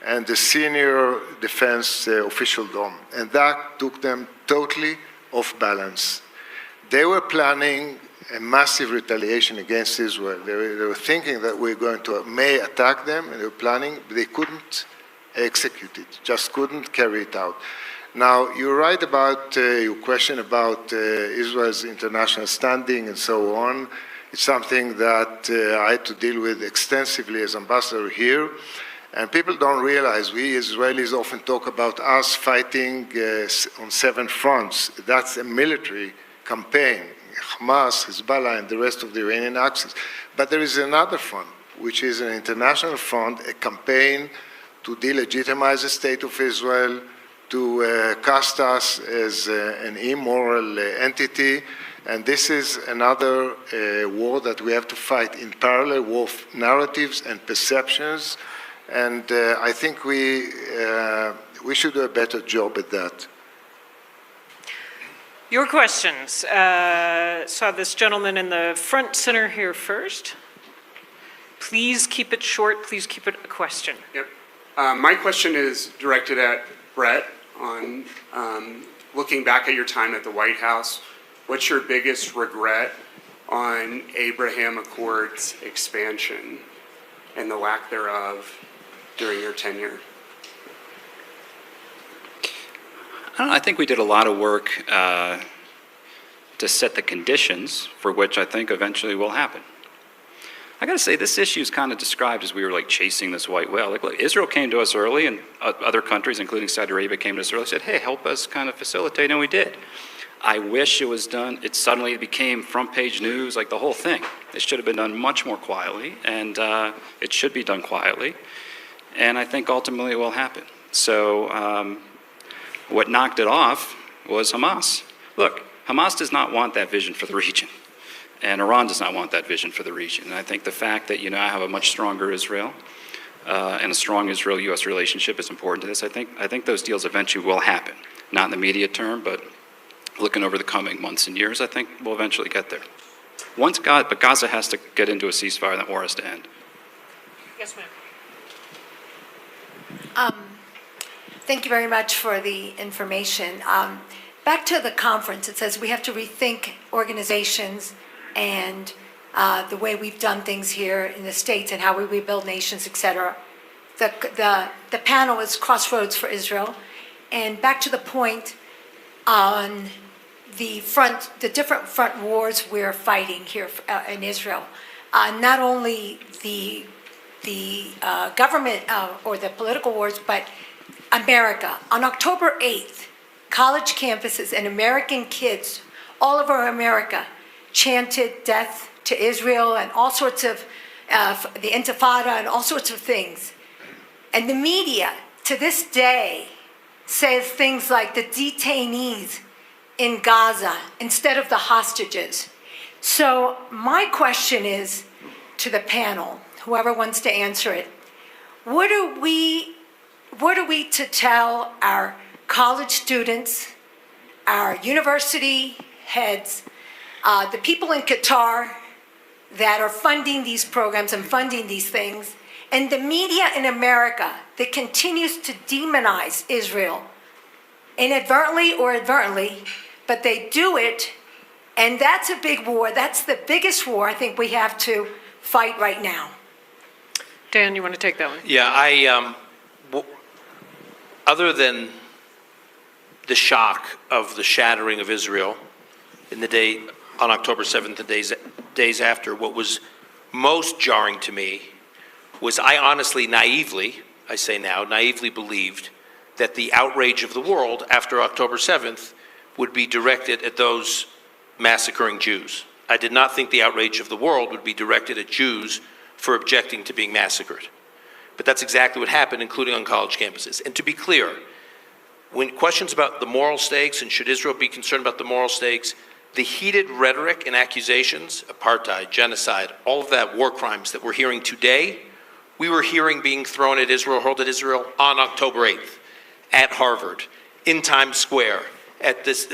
and the senior defense official dome. And that took them totally off balance. They were planning a massive retaliation against Israel. They were thinking that we're going to may attack them, and they were planning, but they couldn't execute it, just couldn't carry it out. Now, you're right about your question about Israel's international standing and so on. It's something that I had to deal with extensively as ambassador here. And people don't realize, we Israelis often talk about us fighting on 7 fronts. That's a military campaign, Hamas, Hezbollah, and the rest of the Iranian Axis. But there is another front, which is an international front, a campaign to delegitimize the state of Israel, to cast us as an immoral entity. And this is another war that we have to fight in parallel, war of narratives and perceptions. And I think we should do a better job at that. Your questions. Saw this gentleman in the front center here first. Please keep it short. Please keep it a question. Yep. My question is directed at Brett on looking back at your time at the White House. What's your biggest regret on Abraham Accords expansion and the lack thereof during your tenure? I don't know, I think we did a lot of work to set the conditions for which I think eventually will happen. I got to say, this issue is kind of described as we were like chasing this white whale. Like, look, Israel came to us early, and other countries, including Saudi Arabia, came to us early and said, hey, help us kind of facilitate, and we did. I wish it was done, it suddenly became front page news, like the whole thing. It should have been done much more quietly, and it should be done quietly. And I think ultimately it will happen. So what knocked it off was Hamas. Look, Hamas does not want that vision for the region. And Iran does not want that vision for the region. And I think the fact that you now have a much stronger Israel and a strong Israel-U.S. relationship is important to this. I think those deals eventually will happen. Not in the immediate term, but looking over the coming months and years, I think we'll eventually get there. But Gaza has to get into a ceasefire and that war has to end. Yes, ma'am. Thank you very much for the information. back to the conference, it says we have to rethink organizations and the way we've done things here in the States and how we rebuild nations, et cetera. The panel is Crossroads for Israel. And back to the point on the different front wars we're fighting here in Israel. Not only the government or the political wars, but America. On October 8th, college campuses and American kids all over America chanted death to Israel and all sorts of, the Intifada and all sorts of things. And the media, to this day, says things like the detainees in Gaza instead of the hostages. So my question is to the panel, whoever wants to answer it, what are we to tell our college students, our university heads, the people in Qatar that are funding these programs and funding these things, and the media in America that continues to demonize Israel, inadvertently or advertently, but they do it, and that's a big war. That's the biggest war I think we have to fight right now. Dan, you want to take that one? Yeah, other than the shock of the shattering of Israel in the day on October 7th, the days after, what was most jarring to me was I honestly, naively believed that the outrage of the world after October 7th would be directed at those massacring Jews. I did not think the outrage of the world would be directed at Jews for objecting to being massacred. But that's exactly what happened, including on college campuses. And to be clear, when questions about the moral stakes and should Israel be concerned about the moral stakes, the heated rhetoric and accusations, apartheid, genocide, all of that, war crimes that we're hearing today, we were hearing being thrown at Israel, hurled at Israel on October 8th, at Harvard, in Times Square, at this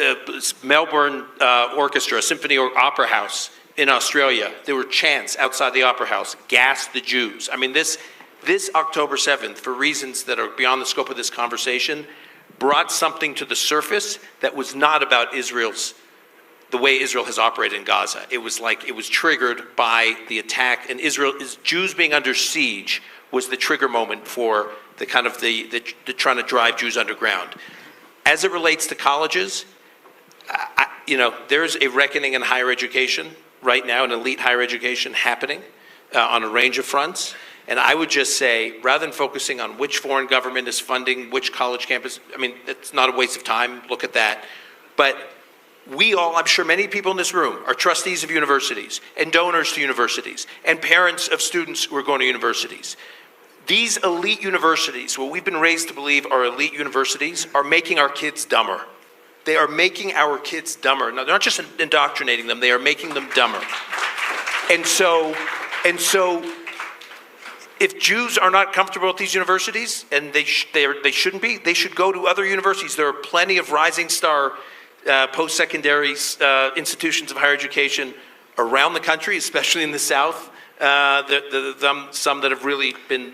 Melbourne Orchestra, Symphony or Opera House in Australia. There were chants outside the Opera House, gas the Jews. I mean, this October 7th, for reasons that are beyond the scope of this conversation, brought something to the surface that was not about the way Israel has operated in Gaza. It was like it was triggered by the attack, and Jews being under siege was the trigger moment for the kind of the trying to drive Jews underground. As it relates to colleges, there's a reckoning in higher education right now, in elite higher education happening on a range of fronts. And I would just say, rather than focusing on which foreign government is funding which college campus, I mean, it's not a waste of time, look at that. But we all, I'm sure many people in this room, are trustees of universities and donors to universities and parents of students who are going to universities. These elite universities, what we've been raised to believe are elite universities, are making our kids dumber. They are making our kids dumber. Now, they're not just indoctrinating them, they are making them dumber. And so if Jews are not comfortable at these universities, and they shouldn't be, they should go to other universities. There are plenty of rising star post-secondary institutions of higher education around the country, especially in the South. Some that have really been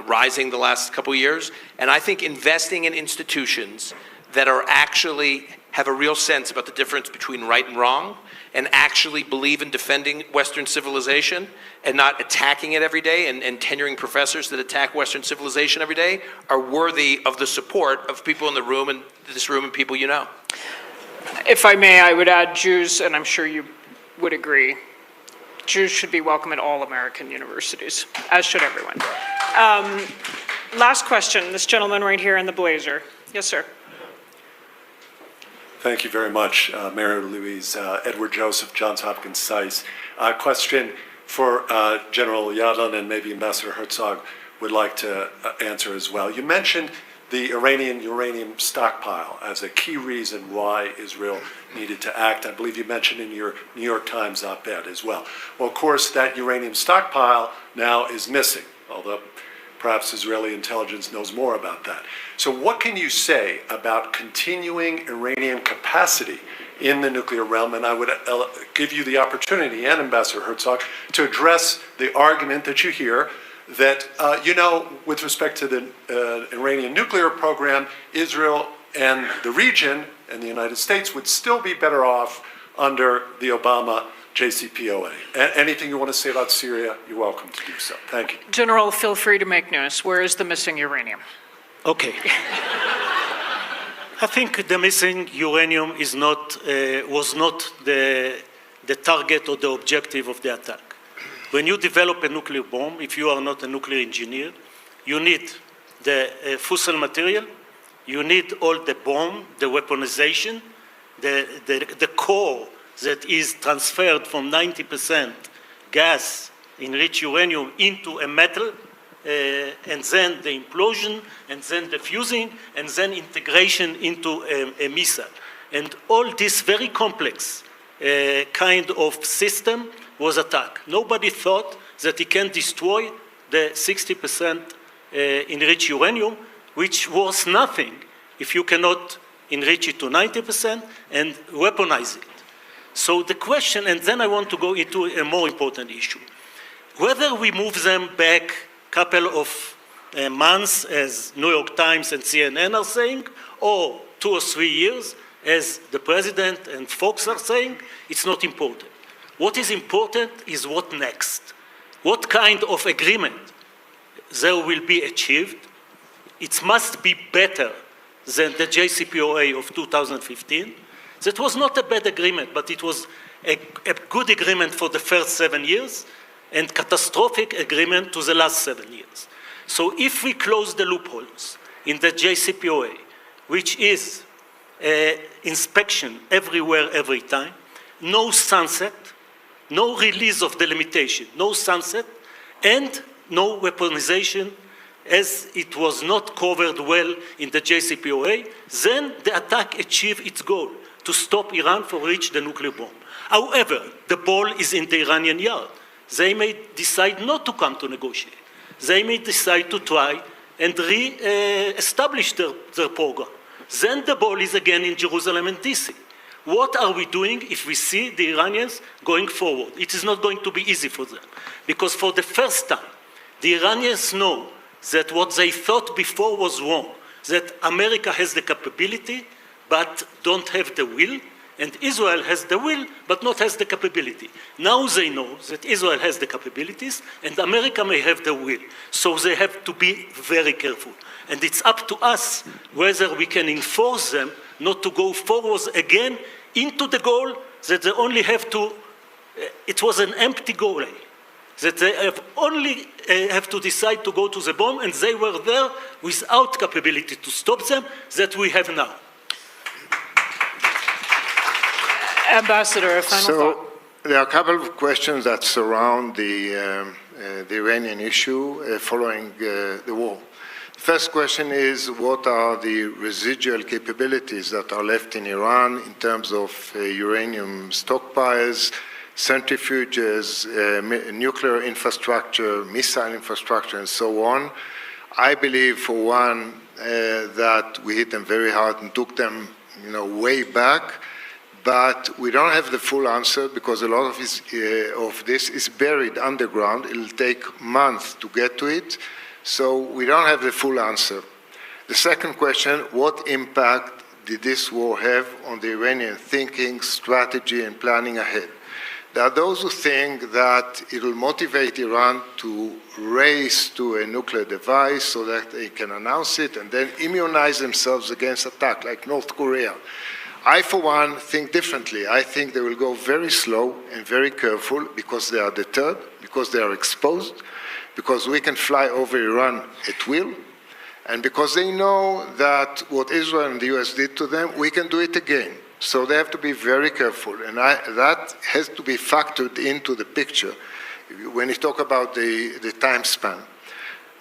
rising the last couple of years. And I think investing in institutions that are actually have a real sense about the difference between right and wrong, and actually believe in defending Western civilization and not attacking it every day and tenuring professors that attack Western civilization every day are worthy of the support of people in the room and this room and people you know. If I may, I would add Jews, and I'm sure you would agree, Jews should be welcome at all American universities, as should everyone. Last question, this gentleman right here in the blazer. Yes, sir. Thank you very much, Mayor Louise. Edward Joseph, Johns Hopkins SAIS. Question for General Yadlin, and maybe Ambassador Herzog would like to answer as well. You mentioned the Iranian uranium stockpile as a key reason why Israel needed to act. I believe you mentioned in your New York Times op-ed as well. Well, of course, that uranium stockpile now is missing, although perhaps Israeli intelligence knows more about that. So what can you say about continuing Iranian capacity in the nuclear realm? And I would give you the opportunity, and Ambassador Herzog, to address the argument that you hear that, with respect to the Iranian nuclear program, Israel and the region and the United States would still be better off under the Obama JCPOA. Anything you want to say about Syria, you're welcome to do so. Thank you. General, feel free to make news. Where is the missing uranium? Okay. I think the missing uranium is was not the target or the objective of the attack. When you develop a nuclear bomb, if you are not a nuclear engineer, you need the fissile material, you need all the bomb, the weaponization, the core that is transferred from 90% gas enriched uranium into a metal, and then the implosion, and then the fusing, and then integration into a missile. And all this very complex kind of system was attacked. Nobody thought that it can destroy the 60% enriched uranium, which was nothing if you cannot enrich it to 90% and weaponize it. So the question, and then I want to go into a more important issue. Whether we move them back a couple of months, as New York Times and CNN are saying, or 2 or 3 years, as the President and Fox are saying, it's not important. What is important is what next. What kind of agreement there will be achieved. It must be better than the JCPOA of 2015. That was not a bad agreement, but it was a good agreement for the first 7 years and catastrophic agreement to the last 7 years. So if we close the loopholes in the JCPOA, which is inspection everywhere, every time, no sunset, no release of the limitation, no sunset, and no weaponization as it was not covered well in the JCPOA, then the attack achieved its goal, to stop Iran from reaching the nuclear bomb. However, the ball is in the Iranian yard. They may decide not to come to negotiate. They may decide to try and re-establish their program. Then the ball is again in Jerusalem and DC. What are we doing if we see the Iranians going forward? It is not going to be easy for them. Because for the first time, the Iranians know that what they thought before was wrong, that America has the capability, but don't have the will, and Israel has the will, but not has the capability. Now they know that Israel has the capabilities, and America may have the will. So they have to be very careful. And it's up to us whether we can enforce them not to go forward again into the goal that they only have to, it was an empty goal, that they have only have to decide to go to the bomb, and they were there without capability to stop them, that we have now. Ambassador, a final thought. There are a couple of questions that surround the Iranian issue following the war. The first question is, what are the residual capabilities that are left in Iran in terms of uranium stockpiles, centrifuges, nuclear infrastructure, missile infrastructure, and so on? I believe, for one, that we hit them very hard and took them, way back. But we don't have the full answer because a lot of this is buried underground. It'll take months to get to it. So we don't have the full answer. The second question, what impact did this war have on the Iranian thinking, strategy, and planning ahead? There are those who think that it will motivate Iran to race to a nuclear device so that they can announce it and then immunize themselves against attack, like North Korea. I, for one, think differently. I think they will go very slow and very careful because they are deterred, because they are exposed, because we can fly over Iran at will, and because they know that what Israel and the US did to them, we can do it again. So they have to be very careful, and that has to be factored into the picture when you talk about the time span.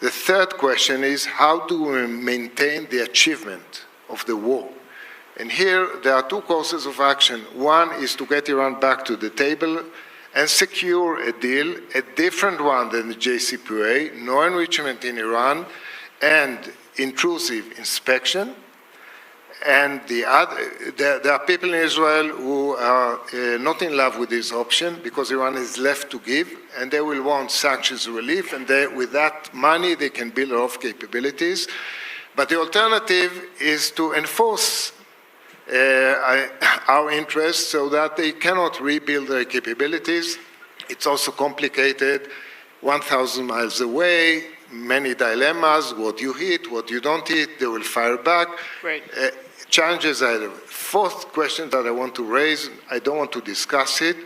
The third question is, how do we maintain the achievement of the war? And here, there are two courses of action. One is to get Iran back to the table and secure a deal, a different one than the JCPOA, no enrichment in Iran, and intrusive inspection. And there are people in Israel who are not in love with this option because Iran is left to give, and they will want sanctions relief, and with that money they can build off capabilities. But the alternative is to enforce our interests so that they cannot rebuild their capabilities. It's also complicated, 1,000 miles away, many dilemmas, what you hit, what you don't hit, they will fire back. Right. Challenges ahead. Fourth question that I want to raise, I don't want to discuss it.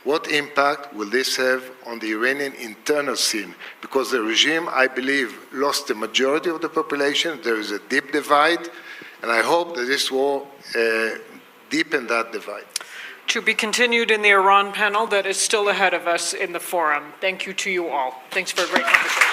What impact will this have on the Iranian internal scene? Because the regime, I believe, lost the majority of the population. There is a deep divide, and I hope that this will deepen that divide. To be continued in the Iran panel that is still ahead of us in the forum. Thank you to you all. Thanks for a great conversation.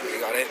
You got it.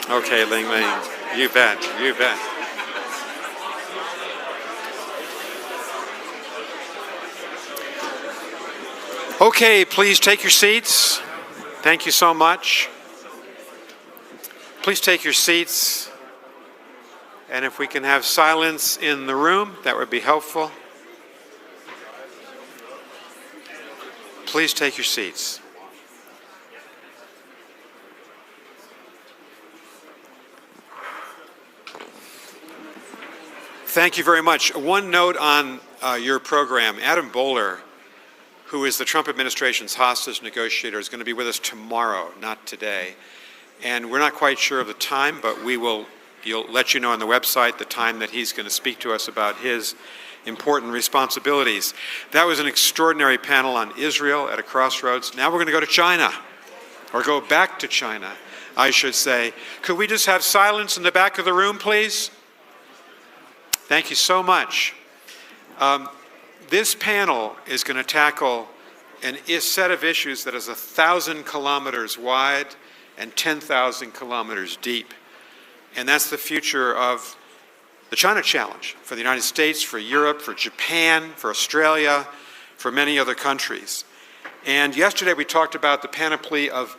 Okay, Ling Ling, you bet, you bet. Okay, please take your seats. Thank you so much. Please take your seats. And if we can have silence in the room, that would be helpful. Please take your seats. Thank you very much. One note on your program. Adam Boehler, who is the Trump administration's hostage negotiator, is going to be with us tomorrow, not today. And we're not quite sure of the time, but we'll let you know on the website the time that he's going to speak to us about his important responsibilities. That was an extraordinary panel on Israel at a crossroads. Now we're going to go to China, or go back to China, I should say. Could we just have silence in the back of the room, please? Thank you so much. This panel is going to tackle a set of issues that is 1,000 kilometers wide and 10,000 kilometers deep. And that's the future of the China Challenge for the United States, for Europe, for Japan, for Australia, for many other countries. And yesterday we talked about the panoply of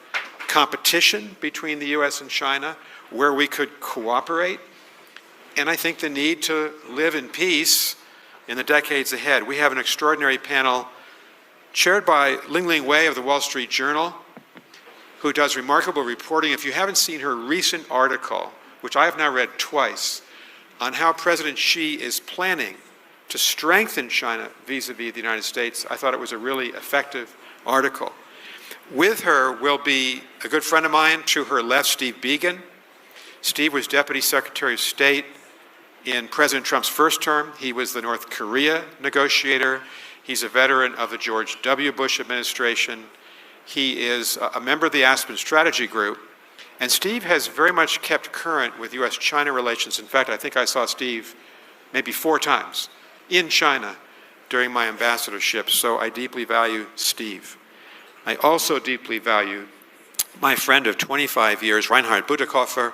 competition between the US and China, where we could cooperate, and I think the need to live in peace in the decades ahead. We have an extraordinary panel chaired by Lingling Wei of the Wall Street Journal, who does remarkable reporting. If you haven't seen her recent article, which I have now read twice, on how President Xi is planning to strengthen China vis-a-vis the United States, I thought it was a really effective article. With her will be a good friend of mine, to her left, Steve Biegun. Steve was Deputy Secretary of State in President Trump's first term. He was the North Korea negotiator. He's a veteran of the George W. Bush administration. He is a member of the Aspen Strategy Group. And Steve has very much kept current with U.S.-China relations. In fact, I think I saw Steve maybe 4 times in China during my ambassadorship, so I deeply value Steve. I also deeply value my friend of 25 years, Reinhard Bütikofer,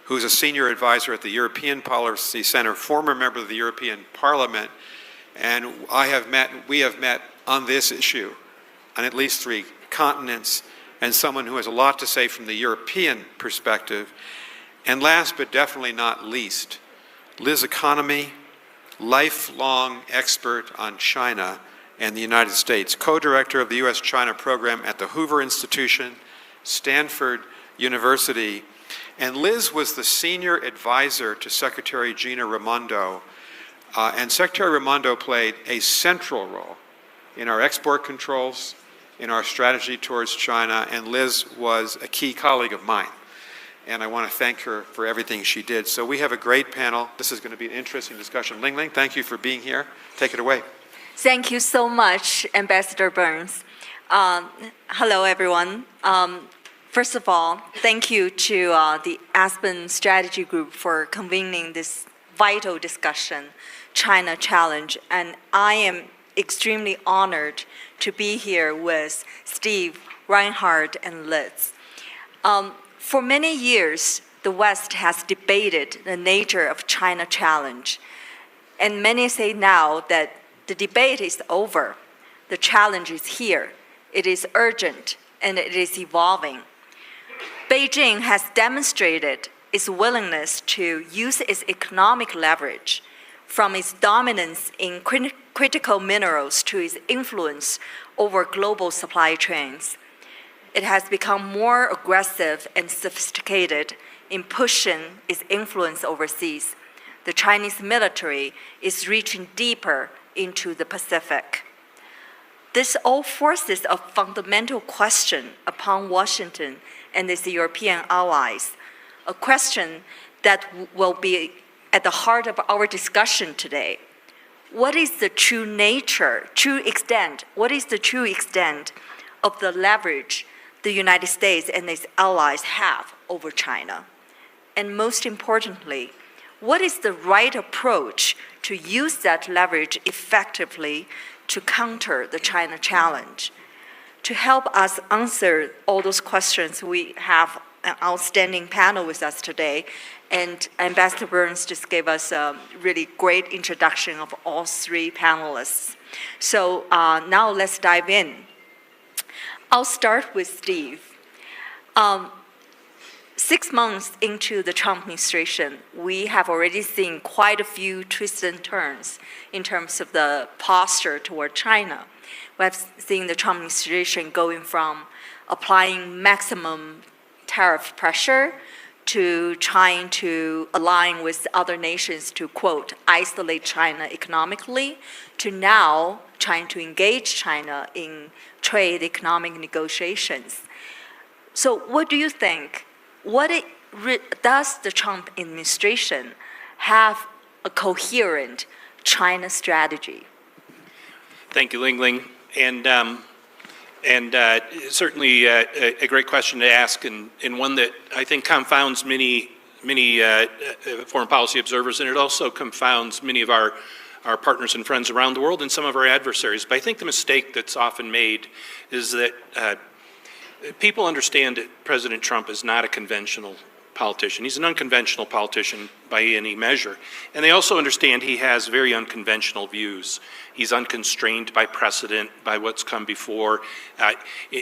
who's a senior advisor at the European Policy Center, former member of the European Parliament, and we have met on this issue on at least 3 continents, and someone who has a lot to say from the European perspective. And last but definitely not least, Liz Economy, lifelong expert on China and the United States, co-director of the U.S.-China program at the Hoover Institution, Stanford University. And Liz was the senior advisor to Secretary Gina Raimondo. And Secretary Raimondo played a central role in our export controls, in our strategy towards China, and Liz was a key colleague of mine. And I want to thank her for everything she did. So we have a great panel. This is going to be an interesting discussion. Ling Ling, thank you for being here. Take it away. Thank you so much, Ambassador Burns. Hello, everyone. First of all, thank you to the Aspen Strategy Group for convening this vital discussion, China Challenge. And I am extremely honored to be here with Steve, Reinhard, and Liz. For many years, the West has debated the nature of China Challenge. And many say now that the debate is over. The challenge is here. It is urgent, and it is evolving. Beijing has demonstrated its willingness to use its economic leverage, from its dominance in critical minerals to its influence over global supply chains. It has become more aggressive and sophisticated in pushing its influence overseas. The Chinese military is reaching deeper into the Pacific. This all forces a fundamental question upon Washington and its European allies, a question that will be at the heart of our discussion today. What is the true nature, what is the true extent of the leverage the United States and its allies have over China? And most importantly, what is the right approach to use that leverage effectively to counter the China challenge? To help us answer all those questions, we have an outstanding panel with us today, and Ambassador Burns just gave us a really great introduction of all 3 panelists. So now let's dive in. I'll start with Steve. 6 months into the Trump administration, we have already seen quite a few twists and turns in terms of the posture toward China. We have seen the Trump administration going from applying maximum tariff pressure to trying to align with other nations to, quote, isolate China economically, to now trying to engage China in trade economic negotiations. So what do you think? Does the Trump administration have a coherent China strategy? Thank you, Ling Ling. And certainly a great question to ask, and one that I think confounds many foreign policy observers, and it also confounds many of our partners and friends around the world and some of our adversaries. But I think the mistake that's often made is that people understand that President Trump is not a conventional politician. He's an unconventional politician by any measure. And they also understand he has very unconventional views. He's unconstrained by precedent, by what's come before.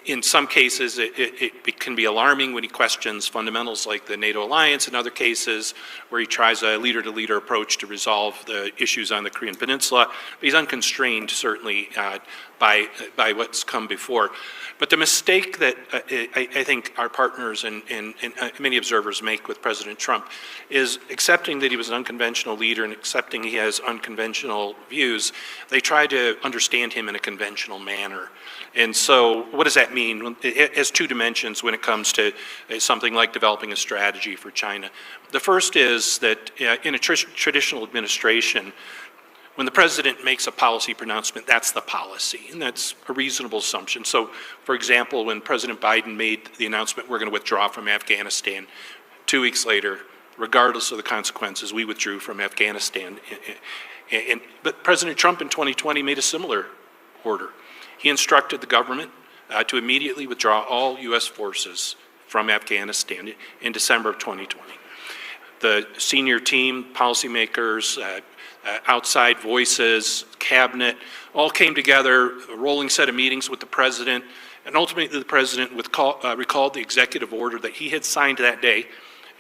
In some cases, it can be alarming when he questions fundamentals like the NATO alliance. In other cases, where he tries a leader-to-leader approach to resolve the issues on the Korean Peninsula. But he's unconstrained, certainly, by what's come before. But the mistake that I think our partners and many observers make with President Trump is accepting that he was an unconventional leader and accepting he has unconventional views. They try to understand him in a conventional manner. And so what does that mean? It has two dimensions when it comes to something like developing a strategy for China. The first is that in a traditional administration, when the president makes a policy pronouncement, that's the policy, and that's a reasonable assumption. So, for example, when President Biden made the announcement, we're going to withdraw from Afghanistan, 2 weeks later, regardless of the consequences, we withdrew from Afghanistan. But President Trump in 2020 made a similar order. He instructed the government to immediately withdraw all U.S. forces from Afghanistan in December of 2020. The senior team, policymakers, outside voices, cabinet, all came together, a rolling set of meetings with the president, and ultimately the president recalled the executive order that he had signed that day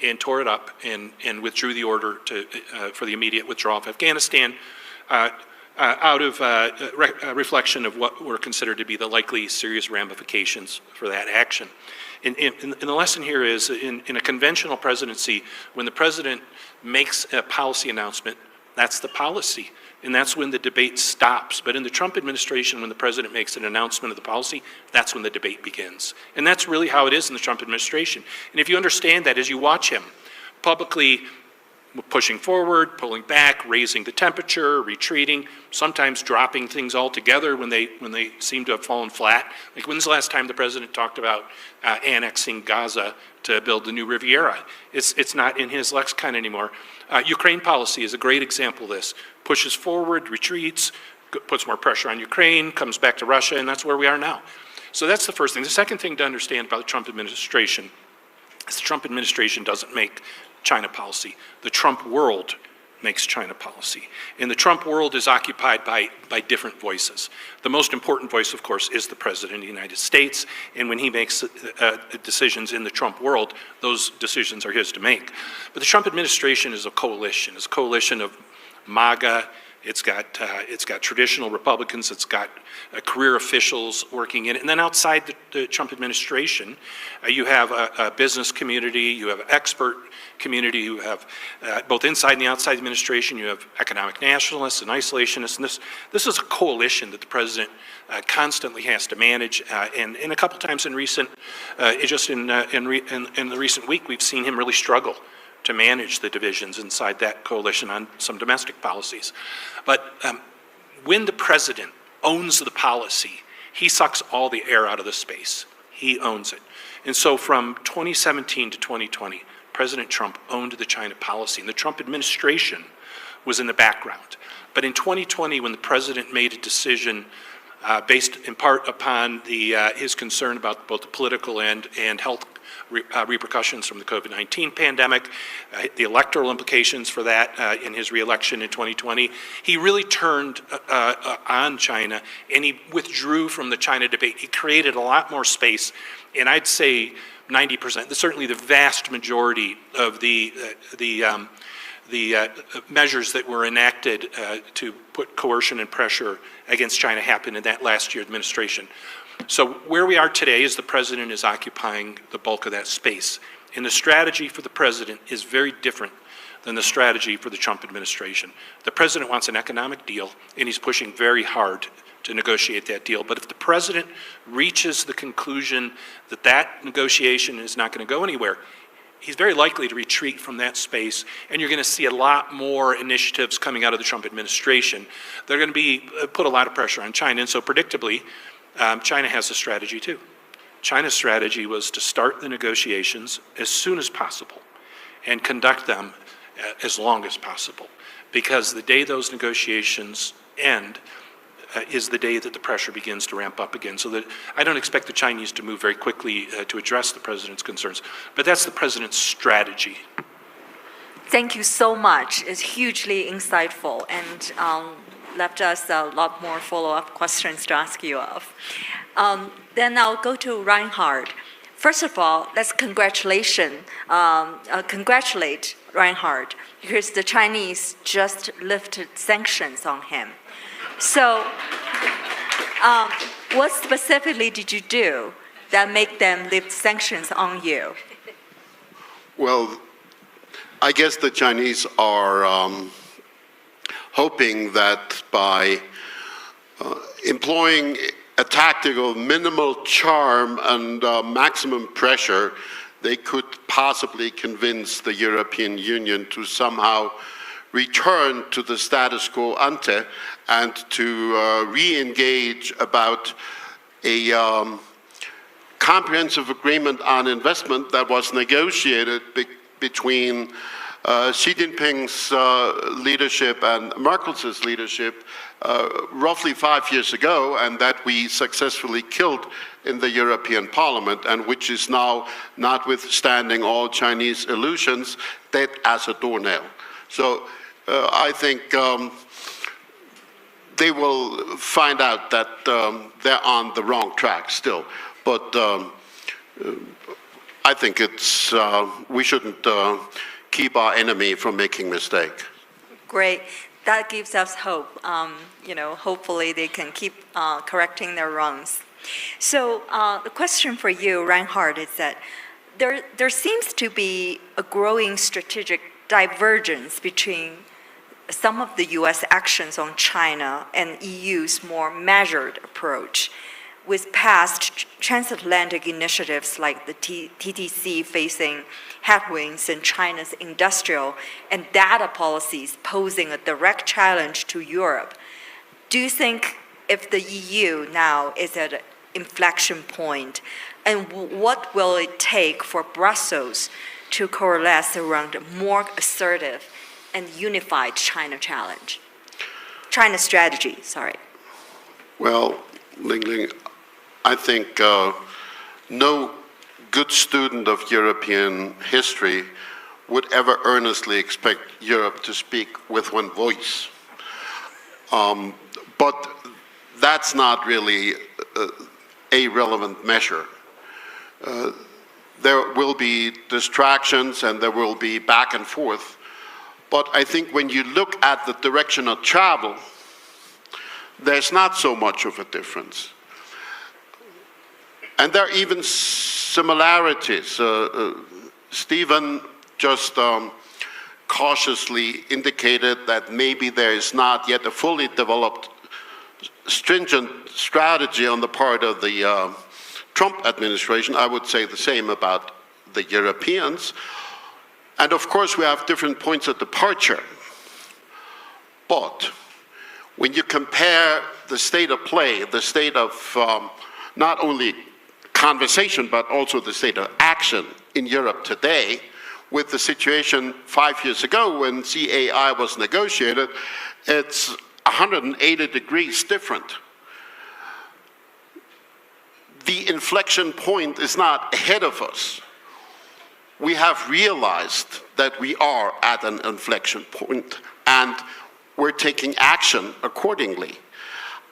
and tore it up and withdrew the order for the immediate withdrawal of Afghanistan out of a reflection of what were considered to be the likely serious ramifications for that action. And the lesson here is in a conventional presidency, when the president makes a policy announcement, that's the policy, and that's when the debate stops. But in the Trump administration, when the president makes an announcement of the policy, that's when the debate begins. And that's really how it is in the Trump administration. And if you understand that as you watch him publicly pushing forward, pulling back, raising the temperature, retreating, sometimes dropping things altogether when they seem to have fallen flat. Like, when's the last time the president talked about annexing Gaza to build the new Riviera? It's not in his lexicon anymore. Ukraine policy is a great example of this. Pushes forward, retreats, puts more pressure on Ukraine, comes back to Russia, and that's where we are now. So that's the first thing. The second thing to understand about the Trump administration is the Trump administration doesn't make China policy. The Trump world makes China policy. And the Trump world is occupied by different voices. The most important voice, of course, is the President of the United States. And when he makes decisions in the Trump world, those decisions are his to make. But the Trump administration is a coalition. It's a coalition of MAGA. It's got traditional Republicans. It's got career officials working in it. And then outside the Trump administration, you have a business community. You have an expert community. You have both inside and the outside the administration. You have economic nationalists and isolationists. And this is a coalition that the president constantly has to manage. And a couple times in recent, just in the recent week, we've seen him really struggle to manage the divisions inside that coalition on some domestic policies. But when the president owns the policy, he sucks all the air out of the space. He owns it. And so from 2017 to 2020, President Trump owned the China policy, and the Trump administration was in the background. But in 2020, when the president made a decision based in part upon his concern about both the political and health repercussions from the COVID-19 pandemic, the electoral implications for that in his reelection in 2020, he really turned on China, and he withdrew from the China debate. He created a lot more space, and I'd say 90%, certainly the vast majority of the measures that were enacted to put coercion and pressure against China happened in that last year administration. So where we are today is the president is occupying the bulk of that space. And the strategy for the president is very different than the strategy for the Trump administration. The president wants an economic deal, and he's pushing very hard to negotiate that deal. But if the president reaches the conclusion that that negotiation is not going to go anywhere, he's very likely to retreat from that space, and you're going to see a lot more initiatives coming out of the Trump administration. They're going to put a lot of pressure on China, and so predictably, China has a strategy too. China's strategy was to start the negotiations as soon as possible and conduct them as long as possible, because the day those negotiations end, is the day that the pressure begins to ramp up again. So that I don't expect the Chinese to move very quickly to address the president's concerns. But that's the president's strategy. Thank you so much. It's hugely insightful and left us a lot more follow-up questions to ask you of. Then I'll go to Reinhard. First of all, let's congratulate Reinhard because the Chinese just lifted sanctions on him. So what specifically did you do that make them lift sanctions on you? Well, I guess the Chinese are hoping that by employing a tactic of minimal charm and maximum pressure, they could possibly convince the European Union to somehow return to the status quo ante and to re-engage about a comprehensive agreement on investment that was negotiated between Xi Jinping's leadership and Merkel's leadership roughly 5 years ago, and that we successfully killed in the European Parliament, and which is now, notwithstanding all Chinese illusions, dead as a doornail. So I think they will find out that they're on the wrong track still. But I think it's we shouldn't keep our enemy from making mistake. Great. That gives us hope. Hopefully they can keep correcting their wrongs. So the question for you, Reinhard, is that there seems to be a growing strategic divergence between some of the U.S. actions on China and EU's more measured approach, with past transatlantic initiatives like the TTC facing headwinds and China's industrial and data policies posing a direct challenge to Europe. Do you think if the EU now is at an inflection point, and what will it take for Brussels to coalesce around a more assertive and unified China strategy, sorry? Well, Ling Ling, I think no good student of European history would ever earnestly expect Europe to speak with one voice. But that's not really a relevant measure. There will be distractions and there will be back and forth. But I think when you look at the direction of travel, there's not so much of a difference. And there are even similarities. Stephen just cautiously indicated that maybe there is not yet a fully developed stringent strategy on the part of the Trump administration. I would say the same about the Europeans. And of course, we have different points of departure. But when you compare the state of play, the state of not only conversation, but also the state of action in Europe today, with the situation 5 years ago when CAI was negotiated, it's 180 degrees different. The inflection point is not ahead of us. We have realized that we are at an inflection point, and we're taking action accordingly.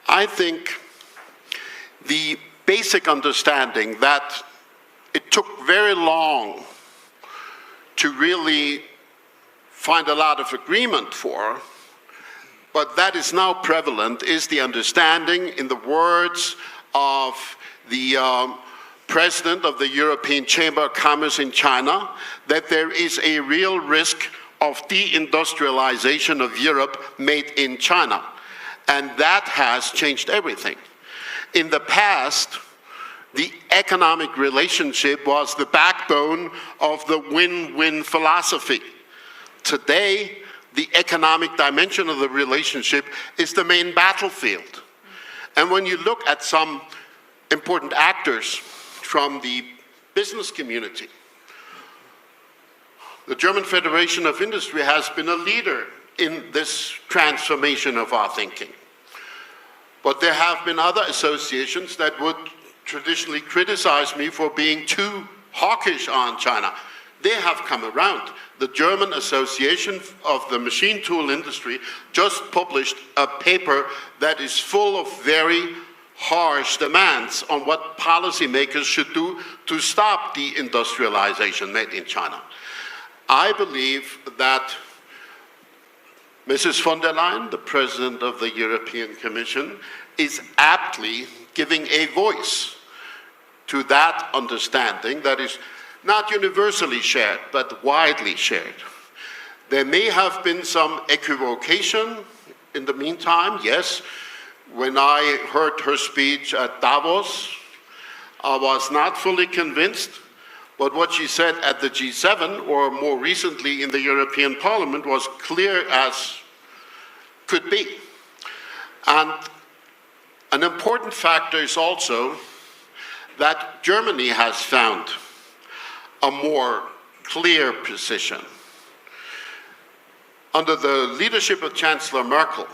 I think the basic understanding that it took very long to really find a lot of agreement for, but that is now prevalent, is the understanding, in the words of the president of the European Chamber of Commerce in China, that there is a real risk of deindustrialization of Europe made in China. And that has changed everything. In the past, the economic relationship was the backbone of the win-win philosophy. Today, the economic dimension of the relationship is the main battlefield. And when you look at some important actors from the business community, the German Federation of Industry has been a leader in this transformation of our thinking. But there have been other associations that would traditionally criticize me for being too hawkish on China. They have come around. The German Association of the Machine Tool Industry just published a paper that is full of very harsh demands on what policymakers should do to stop deindustrialization made in China. I believe that Mrs. von der Leyen, the President of the European Commission, is aptly giving a voice to that understanding that is not universally shared, but widely shared. There may have been some equivocation in the meantime, yes. When I heard her speech at Davos, I was not fully convinced, but what she said at the G7, or more recently in the European Parliament, was clear as could be. And an important factor is also that Germany has found a more clear position. Under the leadership of Chancellor Merkel,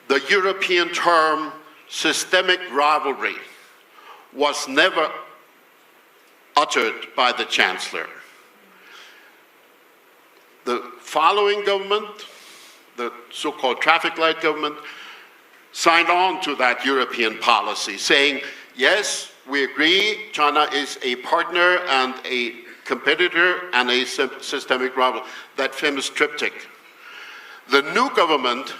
the European term systemic rivalry was never uttered by the Chancellor. The following government, the so-called traffic light government, signed on to that European policy, saying, yes, we agree, China is a partner and a competitor and a systemic rival, that famous triptych. The new government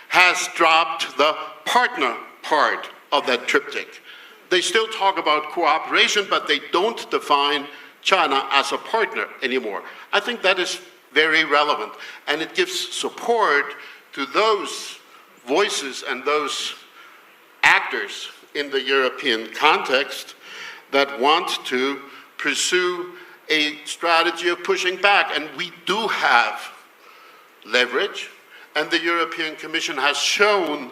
has dropped the partner part of that triptych. They still talk about cooperation, but they don't define China as a partner anymore. I think that is very relevant, and it gives support to those voices and those actors in the European context that want to pursue a strategy of pushing back. And we do have leverage, and the European Commission has shown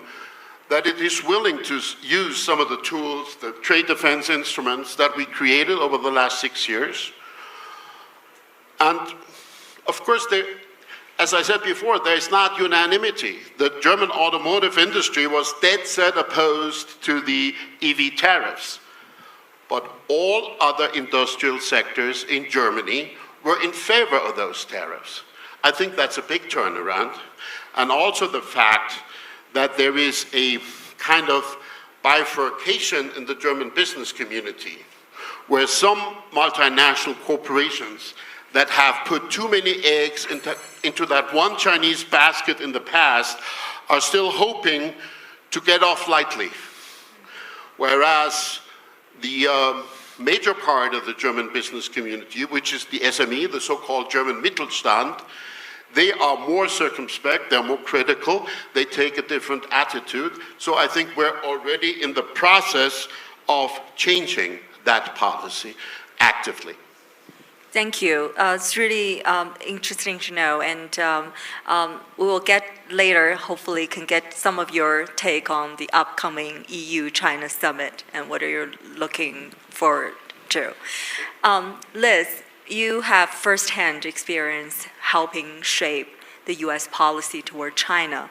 that it is willing to use some of the tools, the trade defense instruments that we created over the last 6 years. And of course, as I said before, there is not unanimity. The German automotive industry was dead set opposed to the EV tariffs. But all other industrial sectors in Germany were in favor of those tariffs. I think that's a big turnaround. And also the fact that there is a kind of bifurcation in the German business community, where some multinational corporations that have put too many eggs into that one Chinese basket in the past are still hoping to get off lightly. Whereas the major part of the German business community, which is the SME, the so-called German Mittelstand, they are more circumspect, they're more critical, they take a different attitude. So I think we're already in the process of changing that policy actively. Thank you. It's really interesting to know, and we will get later, hopefully, can get some of your take on the upcoming EU-China summit and what are you looking forward to. Liz, you have firsthand experience helping shape the U.S. policy toward China.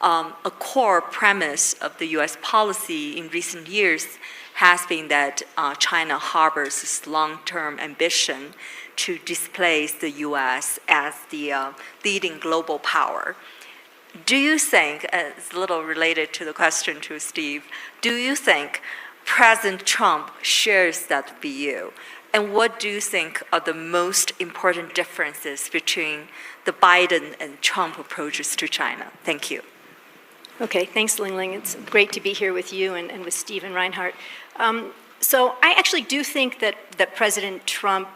A core premise of the U.S. policy in recent years has been that China harbors this long-term ambition to displace the U.S. as the leading global power. Do you think, it's a little related to the question to Steve, do you think President Trump shares that view? And what do you think are the most important differences between the Biden and Trump approaches to China? Thank you. Okay, thanks, Ling Ling. It's great to be here with you and with Steve and Reinhard. So I actually do think that President Trump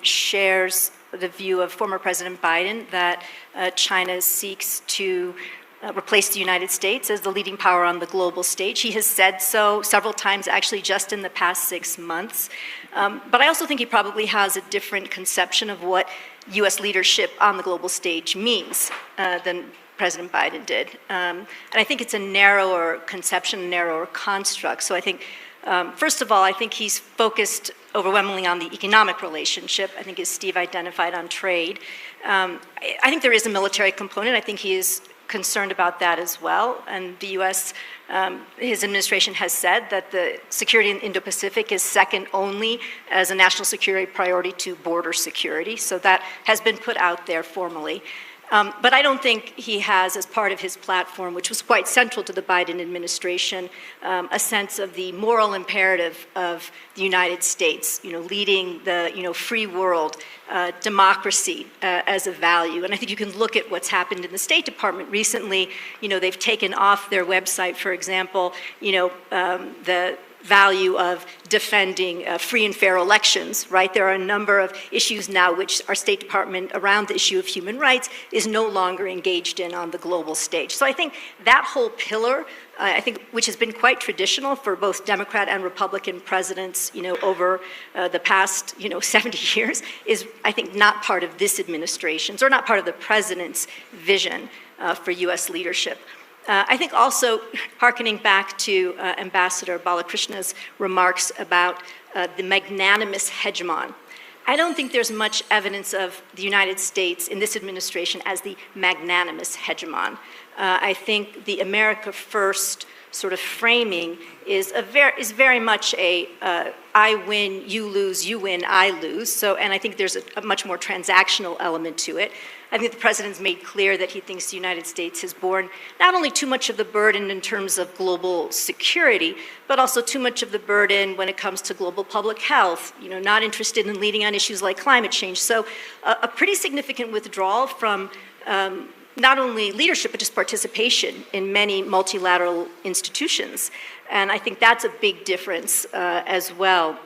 shares the view of former President Biden that China seeks to replace the United States as the leading power on the global stage. He has said so several times, actually just in the past 6 months. But I also think he probably has a different conception of what U.S. leadership on the global stage means than President Biden did. And I think it's a narrower conception, a narrower construct. So I think, first of all, I think he's focused overwhelmingly on the economic relationship. I think, as Steve identified, on trade. I think there is a military component. I think he is concerned about that as well. And the U.S., his administration has said that the security in Indo-Pacific is second only as a national security priority to border security. So that has been put out there formally. But I don't think he has, as part of his platform, which was quite central to the Biden administration, a sense of the moral imperative of the United States, leading the, free world, democracy as a value. And I think you can look at what's happened in the State Department recently. They've taken off their website, for example, the value of defending free and fair elections, right? There are a number of issues now which our State Department around the issue of human rights is no longer engaged in on the global stage. So I think that whole pillar, which has been quite traditional for both Democrat and Republican presidents, over the past, 70 years, is, I think, not part of this administration's or not part of the president's vision for U.S. leadership. I think also, hearkening back to Ambassador Balakrishna's remarks about the magnanimous hegemon, I don't think there's much evidence of the United States in this administration as the magnanimous hegemon. I think the America First sort of framing is very much a I win, you lose, you win, I lose. So, and I think there's a much more transactional element to it. I think the president's made clear that he thinks the United States has borne not only too much of the burden in terms of global security, but also too much of the burden when it comes to global public health, not interested in leading on issues like climate change. So a pretty significant withdrawal from not only leadership, but just participation in many multilateral institutions. And I think that's a big difference as well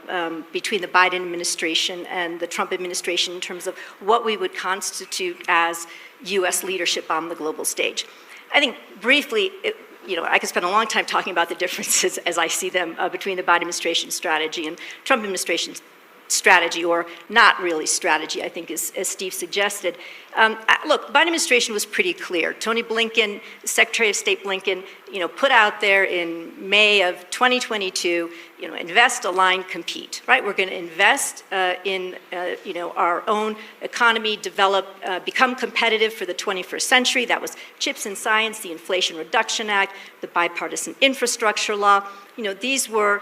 between the Biden administration and the Trump administration in terms of what we would constitute as U.S. leadership on the global stage. I think briefly, I could spend a long time talking about the differences as I see them between the Biden administration strategy and Trump administration's strategy, or not really strategy, I think, as Steve suggested. Look, the Biden administration was pretty clear. Tony Blinken, Secretary of State Blinken, put out there in May of 2022, invest, align, compete, right? We're going to invest in, our own economy, develop, become competitive for the 21st century. That was CHIPS and Science, the Inflation Reduction Act, the Bipartisan Infrastructure Law. These were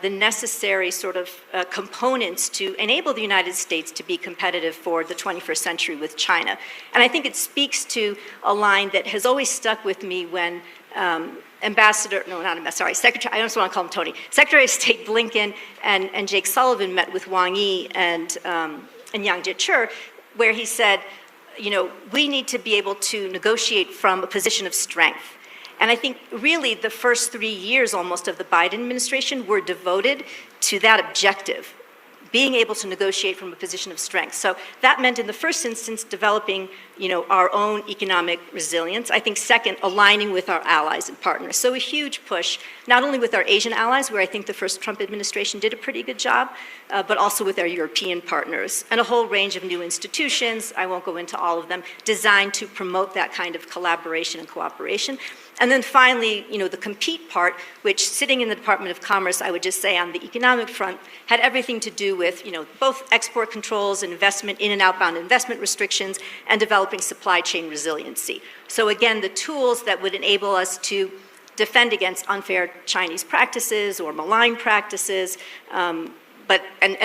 the necessary sort of components to enable the United States to be competitive for the 21st century with China. And I think it speaks to a line that has always stuck with me when Secretary, I just want to call him Tony, Secretary of State Blinken and Jake Sullivan met with Wang Yi and Yang Jiechi, where he said, we need to be able to negotiate from a position of strength. And I think really the first 3 years almost of the Biden administration were devoted to that objective, being able to negotiate from a position of strength. So that meant in the first instance developing, our own economic resilience. I think second, aligning with our allies and partners. So a huge push, not only with our Asian allies, where I think the first Trump administration did a pretty good job, but also with our European partners, and a whole range of new institutions, I won't go into all of them, designed to promote that kind of collaboration and cooperation. And then finally, the compete part, which sitting in the Department of Commerce, I would just say on the economic front, had everything to do with, both export controls, investment in and outbound investment restrictions, and developing supply chain resiliency. So again, the tools that would enable us to defend against unfair Chinese practices or malign practices, and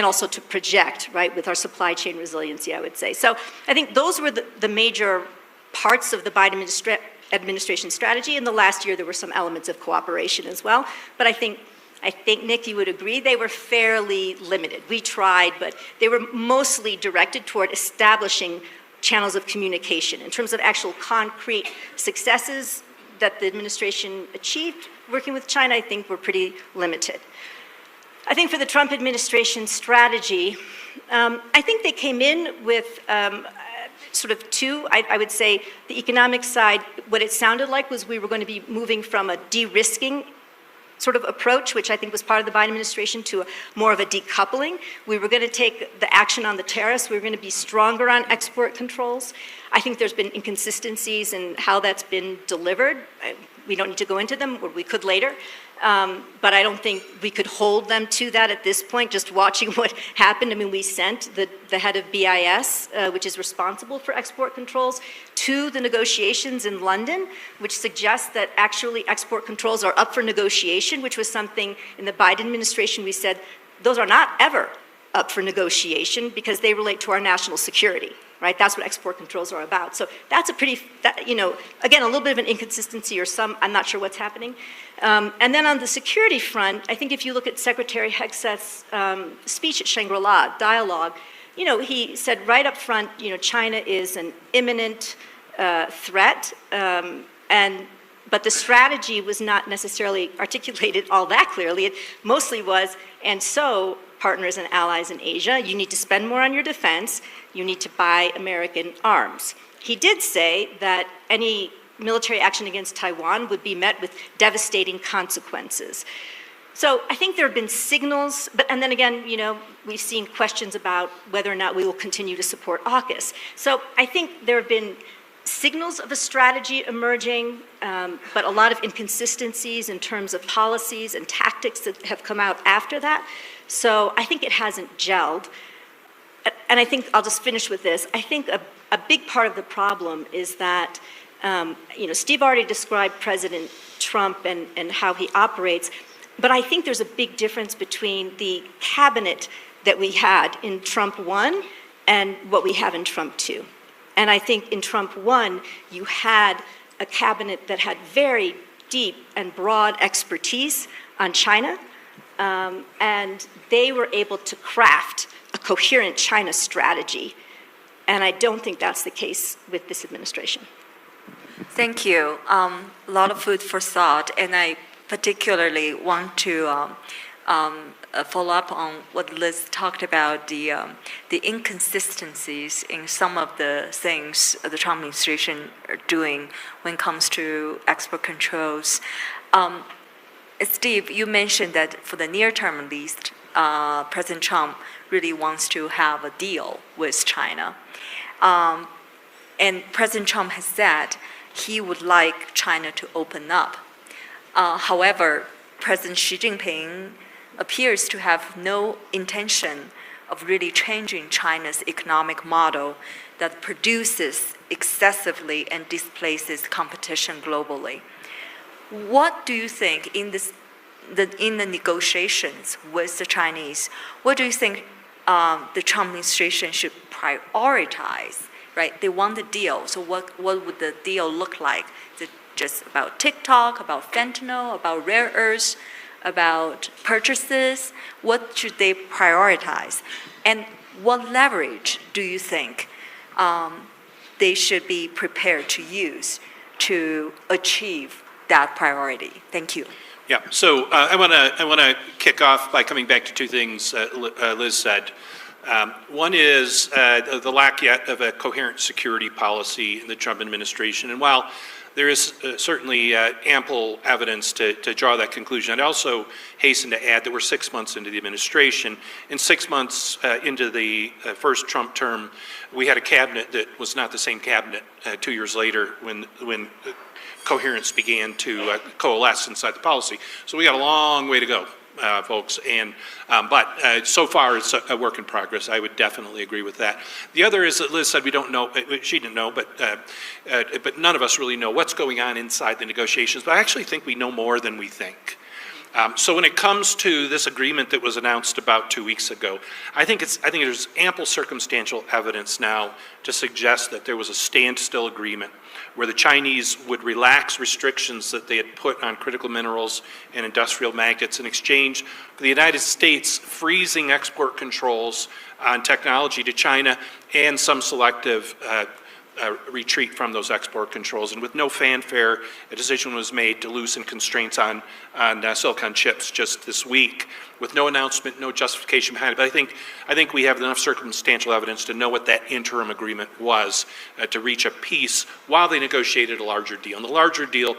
also to project, right, with our supply chain resiliency, I would say. So I think those were the major parts of the Biden administration strategy. In the last year, there were some elements of cooperation as well. But I think, Nick, you would agree, they were fairly limited. We tried, but they were mostly directed toward establishing channels of communication. In terms of actual concrete successes that the administration achieved working with China, I think were pretty limited. I think for the Trump administration strategy, I think they came in with sort of two. I would say the economic side, what it sounded like was we were going to be moving from a de-risking sort of approach, which I think was part of the Biden administration, to more of a decoupling. We were going to take the action on the tariffs. We were going to be stronger on export controls. I think there's been inconsistencies in how that's been delivered. We don't need to go into them, or we could later. But I don't think we could hold them to that at this point, just watching what happened. I mean, we sent the head of BIS, which is responsible for export controls, to the negotiations in London, which suggests that actually export controls are up for negotiation, which was something in the Biden administration we said, those are not ever up for negotiation because they relate to our national security, right? That's what export controls are about. So that's a pretty, again, a little bit of an inconsistency or I'm not sure what's happening. And then on the security front, I think if you look at Secretary Hegseth's speech at Shangri-La, dialogue, he said right up front, China is an imminent threat, but the strategy was not necessarily articulated all that clearly. It mostly was, and so partners and allies in Asia, you need to spend more on your defense, you need to buy American arms. He did say that any military action against Taiwan would be met with devastating consequences. So I think there have been signals, and then again, we've seen questions about whether or not we will continue to support AUKUS. So I think there have been signals of a strategy emerging, but a lot of inconsistencies in terms of policies and tactics that have come out after that. So I think it hasn't gelled. And I think, I'll just finish with this, I think a big part of the problem is that, Steve already described President Trump and how he operates, but I think there's a big difference between the cabinet that we had in Trump 1 and what we have in Trump 2. And I think in Trump 1, you had a cabinet that had very deep and broad expertise on China, and they were able to craft a coherent China strategy. And I don't think that's the case with this administration. Thank you. A lot of food for thought, and I particularly want to follow up on what Liz talked about, the inconsistencies in some of the things the Trump administration are doing when it comes to export controls. Steve, you mentioned that for the near term at least, President Trump really wants to have a deal with China. And President Trump has said he would like China to open up. However, President Xi Jinping appears to have no intention of really changing China's economic model that produces excessively and displaces competition globally. What do you think in the negotiations with the Chinese, what do you think the Trump administration should prioritize, right? They want the deal, so what would the deal look like? Is it just about TikTok, about fentanyl, about rare earths, about purchases? What should they prioritize? And what leverage do you think they should be prepared to use to achieve that priority? Thank you. Yeah, so I want to kick off by coming back to two things Liz said. One is the lack yet of a coherent security policy in the Trump administration. And while there is certainly ample evidence to draw that conclusion, I'd also hasten to add that we're 6 months into the administration. And 6 months into the first Trump term, we had a cabinet that was not the same cabinet 2 years later when coherence began to coalesce inside the policy. So we got a long way to go, folks. And but so far it's a work in progress. I would definitely agree with that. The other is that Liz said we don't know. She didn't know, but none of us really know what's going on inside the negotiations. But I actually think we know more than we think. So when it comes to this agreement that was announced about 2 weeks ago, I think there's ample circumstantial evidence now to suggest that there was a standstill agreement where the Chinese would relax restrictions that they had put on critical minerals and industrial maggots in exchange for the United States freezing export controls on technology to China and some selective retreat from those export controls. And with no fanfare, a decision was made to loosen constraints on silicon chips just this week, with no announcement, no justification behind it. But I think we have enough circumstantial evidence to know what that interim agreement was to reach a peace while they negotiated a larger deal. And the larger deal,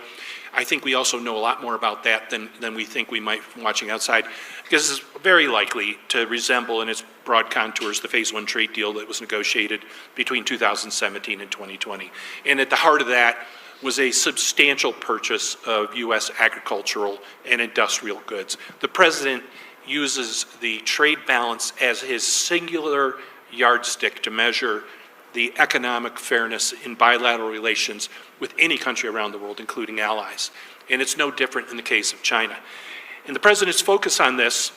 I think we also know a lot more about that than we think we might from watching outside, because it's very likely to resemble in its broad contours the Phase 1 trade deal that was negotiated between 2017 and 2020. And at the heart of that was a substantial purchase of U.S. agricultural and industrial goods. The president uses the trade balance as his singular yardstick to measure the economic fairness in bilateral relations with any country around the world, including allies. And it's no different in the case of China. And the President's focus on this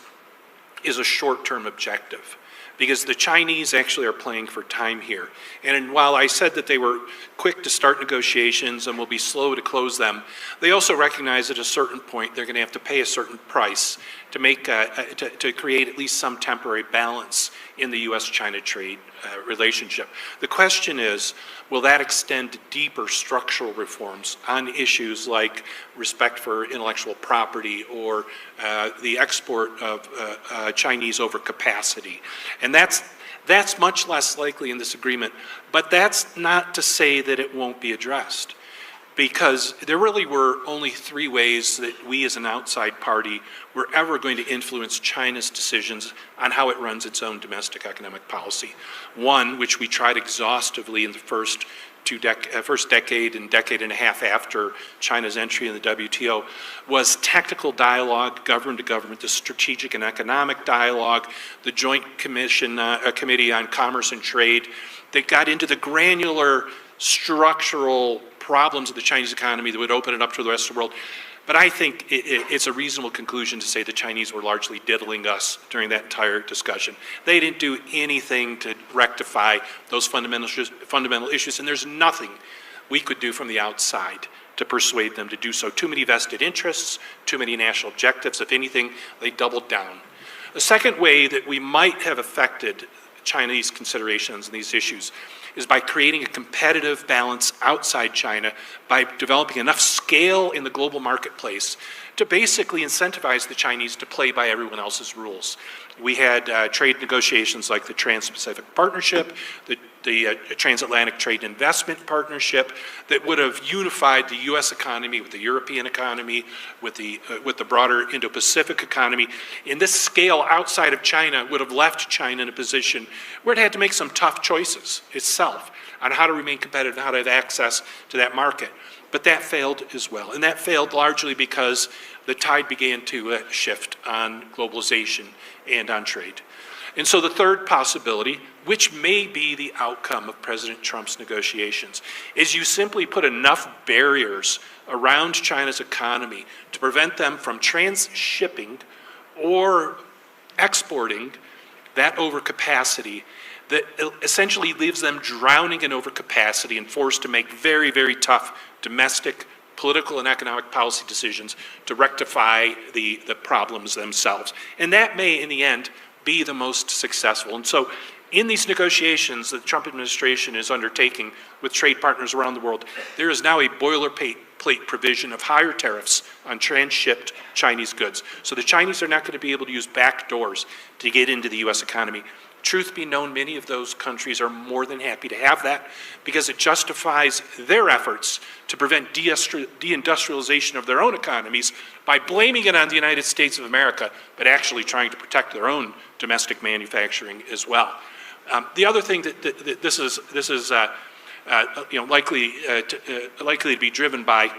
is a short-term objective, because the Chinese actually are playing for time here. And while I said that they were quick to start negotiations and will be slow to close them, they also recognize at a certain point they're going to have to pay a certain price to make to create at least some temporary balance in the U.S.-China trade relationship. The question is, will that extend to deeper structural reforms on issues like respect for intellectual property or the export of Chinese overcapacity? And that's much less likely in this agreement, but that's not to say that it won't be addressed, because there really were only three ways that we as an outside party were ever going to influence China's decisions on how it runs its own domestic economic policy. One, which we tried exhaustively in the first decade and decade and a half after China's entry in the WTO, was technical dialogue, government to government, the strategic and economic dialogue, the Joint Committee on Commerce and Trade that got into the granular structural problems of the Chinese economy that would open it up to the rest of the world. But I think it's a reasonable conclusion to say the Chinese were largely diddling us during that entire discussion. They didn't do anything to rectify those fundamental issues, and there's nothing we could do from the outside to persuade them to do so. Too many vested interests, too many national objectives. If anything, they doubled down. The second way that we might have affected Chinese considerations in these issues is by creating a competitive balance outside China, by developing enough scale in the global marketplace to basically incentivize the Chinese to play by everyone else's rules. We had trade negotiations like the Trans-Pacific Partnership, the Transatlantic Trade Investment Partnership that would have unified the U.S. economy with the European economy, with the broader Indo-Pacific economy. And this scale outside of China would have left China in a position where it had to make some tough choices itself on how to remain competitive and how to have access to that market. But that failed as well. And that failed largely because the tide began to shift on globalization and on trade. And so the third possibility, which may be the outcome of President Trump's negotiations, is you simply put enough barriers around China's economy to prevent them from transshipping or exporting that overcapacity that essentially leaves them drowning in overcapacity and forced to make very, very tough domestic political and economic policy decisions to rectify the problems themselves. And that may, in the end, be the most successful. And so in these negotiations that the Trump administration is undertaking with trade partners around the world, there is now a boilerplate provision of higher tariffs on transshipped Chinese goods. So the Chinese are not going to be able to use back doors to get into the U.S. economy. Truth be known, many of those countries are more than happy to have that because it justifies their efforts to prevent deindustrialization of their own economies by blaming it on the United States of America, but actually trying to protect their own domestic manufacturing as well. The other thing that this is likely to be driven by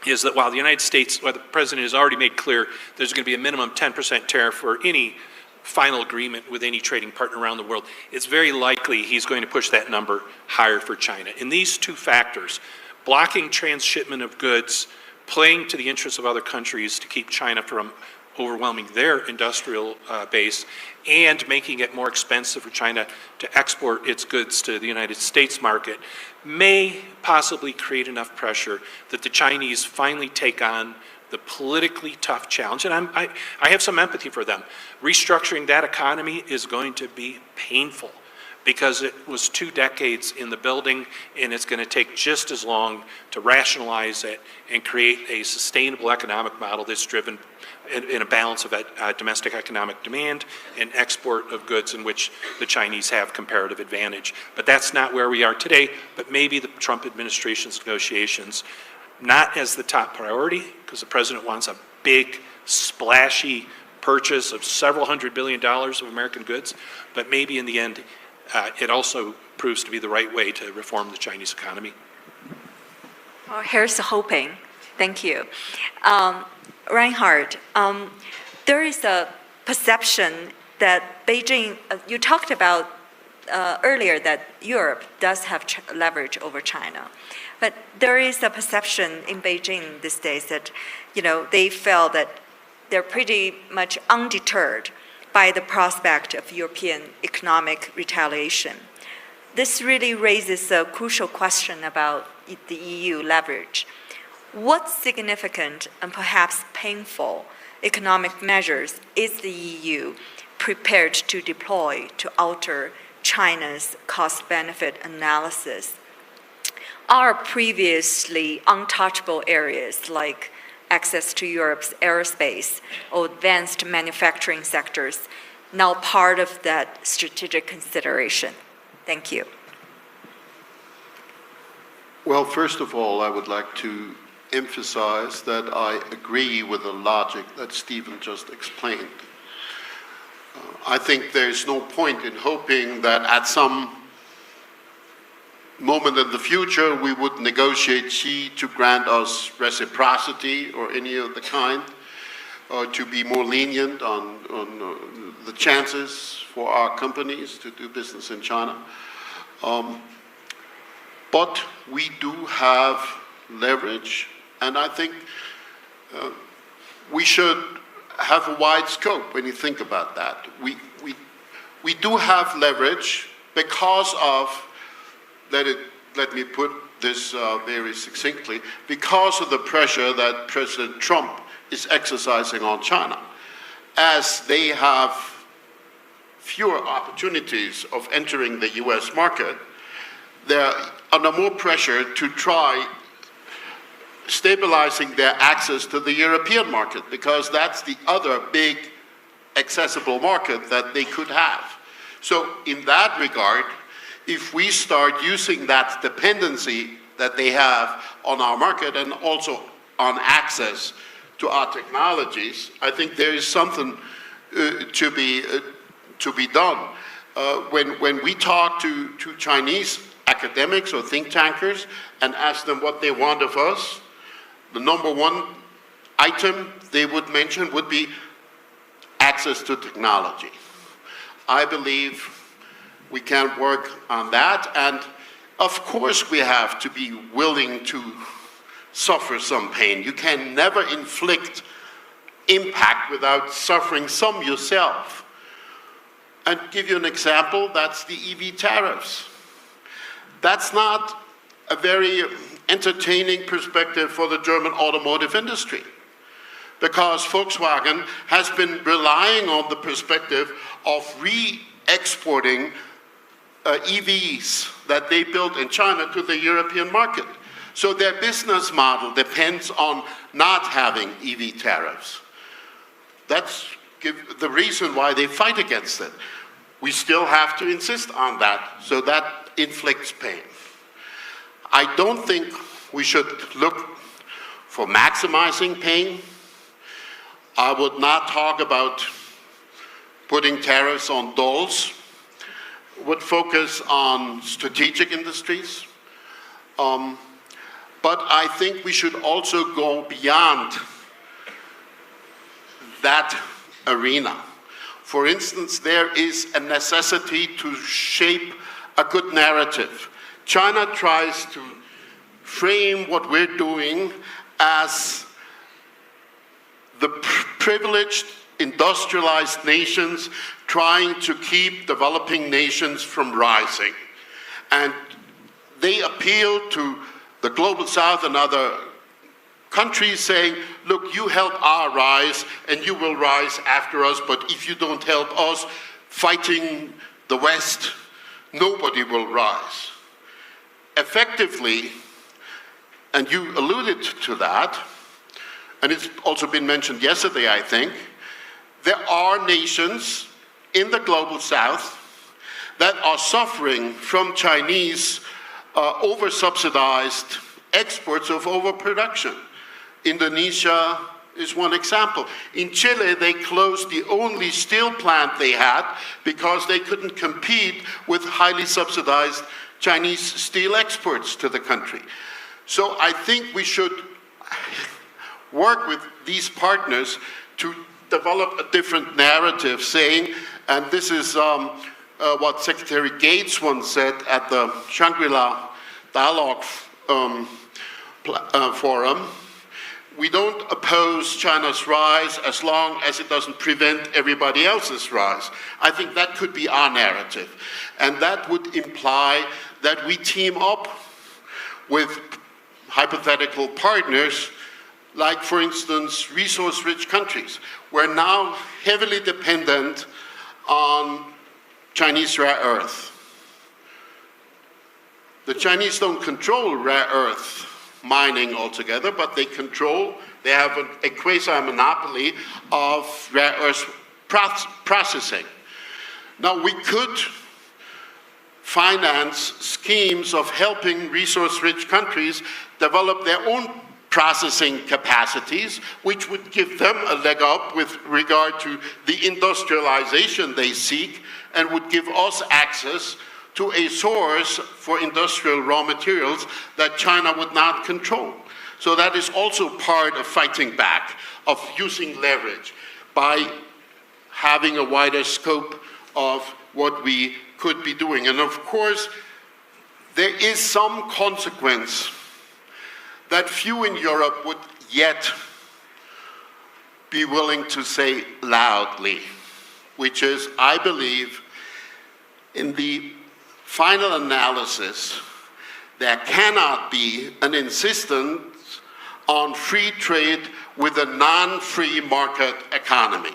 is that while the President has already made clear there's going to be a minimum 10% tariff for any final agreement with any trading partner around the world, it's very likely he's going to push that number higher for China. And these two factors, blocking transshipment of goods, playing to the interests of other countries to keep China from overwhelming their industrial base, and making it more expensive for China to export its goods to the United States market, may possibly create enough pressure that the Chinese finally take on the politically tough challenge. And I have some empathy for them. Restructuring that economy is going to be painful because it was 2 decades in the building, and it's going to take just as long to rationalize it and create a sustainable economic model that's driven in a balance of domestic economic demand and export of goods in which the Chinese have comparative advantage. But that's not where we are today, but maybe the Trump administration's negotiations, not as the top priority, because the President wants a big, splashy purchase of several $100 billion of American goods, but maybe in the end, it also proves to be the right way to reform the Chinese economy. Well, here's hoping. Thank you. Reinhard, there is a perception that Beijing, you talked about earlier that Europe does have leverage over China. But there is a perception in Beijing these days that, they feel that they're pretty much undeterred by the prospect of European economic retaliation. This really raises a crucial question about the EU leverage. What significant and perhaps painful economic measures is the EU prepared to deploy to alter China's cost-benefit analysis? Are previously untouchable areas like access to Europe's aerospace or advanced manufacturing sectors now part of that strategic consideration? Thank you. Well, first of all, I would like to emphasize that I agree with the logic that Stephen just explained. I think there's no point in hoping that at some moment in the future we would negotiate Xi to grant us reciprocity or any of the kind, or to be more lenient on the chances for our companies to do business in China. But we do have leverage, and I think we should have a wide scope when you think about that. We do have leverage because of, let me put this very succinctly, because of the pressure that President Trump is exercising on China. As they have fewer opportunities of entering the US market, they're under more pressure to try stabilizing their access to the European market, because that's the other big accessible market that they could have. So in that regard, if we start using that dependency that they have on our market and also on access to our technologies, I think there is something to be done. When we talk to Chinese academics or think tankers and ask them what they want of us, the number one item they would mention would be access to technology. I believe we can work on that, and of course we have to be willing to suffer some pain. You can never inflict impact without suffering some yourself. And give you an example, that's the EV tariffs. That's not a very entertaining perspective for the German automotive industry, because Volkswagen has been relying on the perspective of re-exporting EVs that they built in China to the European market. So their business model depends on not having EV tariffs. That's the reason why they fight against it. We still have to insist on that, so that inflicts pain. I don't think we should look for maximizing pain. I would not talk about putting tariffs on dolls. Would focus on strategic industries. But I think we should also go beyond that arena. For instance, there is a necessity to shape a good narrative. China tries to frame what we're doing as the privileged industrialized nations trying to keep developing nations from rising. And they appeal to the Global South and other countries saying, look, you help our rise and you will rise after us, but if you don't help us fighting the West, nobody will rise. Effectively, and you alluded to that, and it's also been mentioned yesterday, I think, there are nations in the Global South that are suffering from Chinese over-subsidized exports of overproduction. Indonesia is one example. In Chile, they closed the only steel plant they had because they couldn't compete with highly subsidized Chinese steel exports to the country. So I think we should work with these partners to develop a different narrative saying, and this is what Secretary Gates once said at the Shangri-La Dialogue Forum. We don't oppose China's rise as long as it doesn't prevent everybody else's rise. I think that could be our narrative. And that would imply that we team up with hypothetical partners, like, for instance, resource-rich countries. We're now heavily dependent on Chinese rare earth. The Chinese don't control rare earth mining altogether, but they have a quasi-monopoly of rare earth processing. Now, we could finance schemes of helping resource-rich countries develop their own processing capacities, which would give them a leg up with regard to the industrialization they seek, and would give us access to a source for industrial raw materials that China would not control. So that is also part of fighting back, of using leverage, by having a wider scope of what we could be doing. And of course, there is some consequence that few in Europe would yet be willing to say loudly, which is, I believe, in the final analysis, there cannot be an insistence on free trade with a non-free market economy.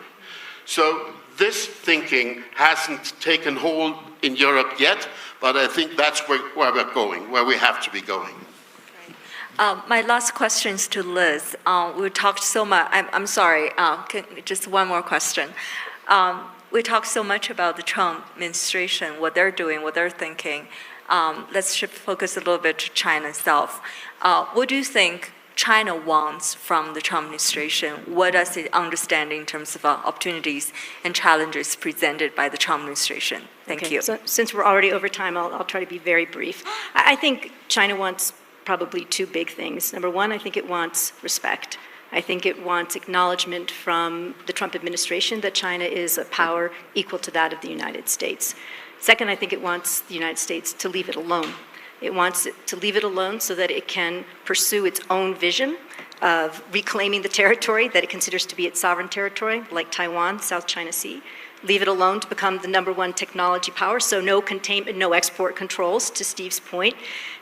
So this thinking hasn't taken hold in Europe yet, but I think that's where we're going, where we have to be going. My last question is to Liz. We talked so much, I'm sorry, just one more question. We talked so much about the Trump administration, what they're doing, what they're thinking. Let's shift focus a little bit to China itself. What do you think China wants from the Trump administration? What does it understand in terms of opportunities and challenges presented by the Trump administration? Thank you. So since we're already over time, I'll try to be very brief. I think China wants probably two big things. Number one, I think it wants respect. I think it wants acknowledgement from the Trump administration that China is a power equal to that of the United States. Second, I think it wants the United States to leave it alone. It wants it to leave it alone so that it can pursue its own vision of reclaiming the territory that it considers to be its sovereign territory, like Taiwan, South China Sea. Leave it alone to become the #1 technology power, so no containment, no export controls, to Steve's point,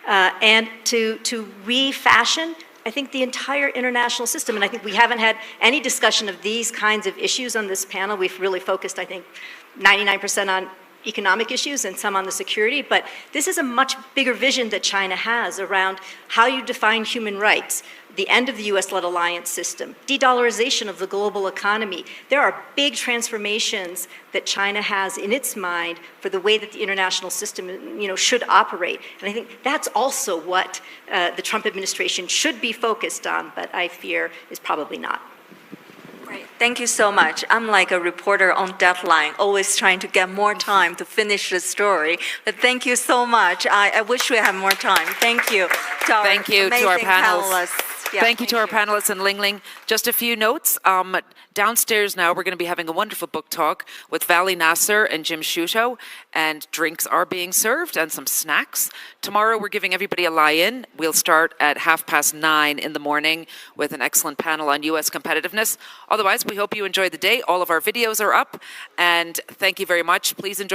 and to refashion, I think, the entire international system. And I think we haven't had any discussion of these kinds of issues on this panel. We've really focused, I think, 99% on economic issues and some on the security, but this is a much bigger vision that China has around how you define human rights, the end of the US-led alliance system, de-dollarization of the global economy. There are big transformations that China has in its mind for the way that the international system, should operate. And I think that's also what the Trump administration should be focused on, but I fear is probably not. Great. Thank you so much. I'm like a reporter on deadline, always trying to get more time to finish the story. But thank you so much. I wish we had more time. Thank you to our Thank you to our panelists. Yeah, thank you to our panelists and Ling Ling. Just a few notes. Downstairs now, we're going to be having a wonderful book talk with Vali Nasser and Jim Sciutto, and drinks are being served and some snacks. Tomorrow, we're giving everybody a lie-in. We'll start at 9:30 in the morning with an excellent panel on U.S. competitiveness. Otherwise, we hope you enjoyed the day. All of our videos are up, and thank you very much. Please enjoy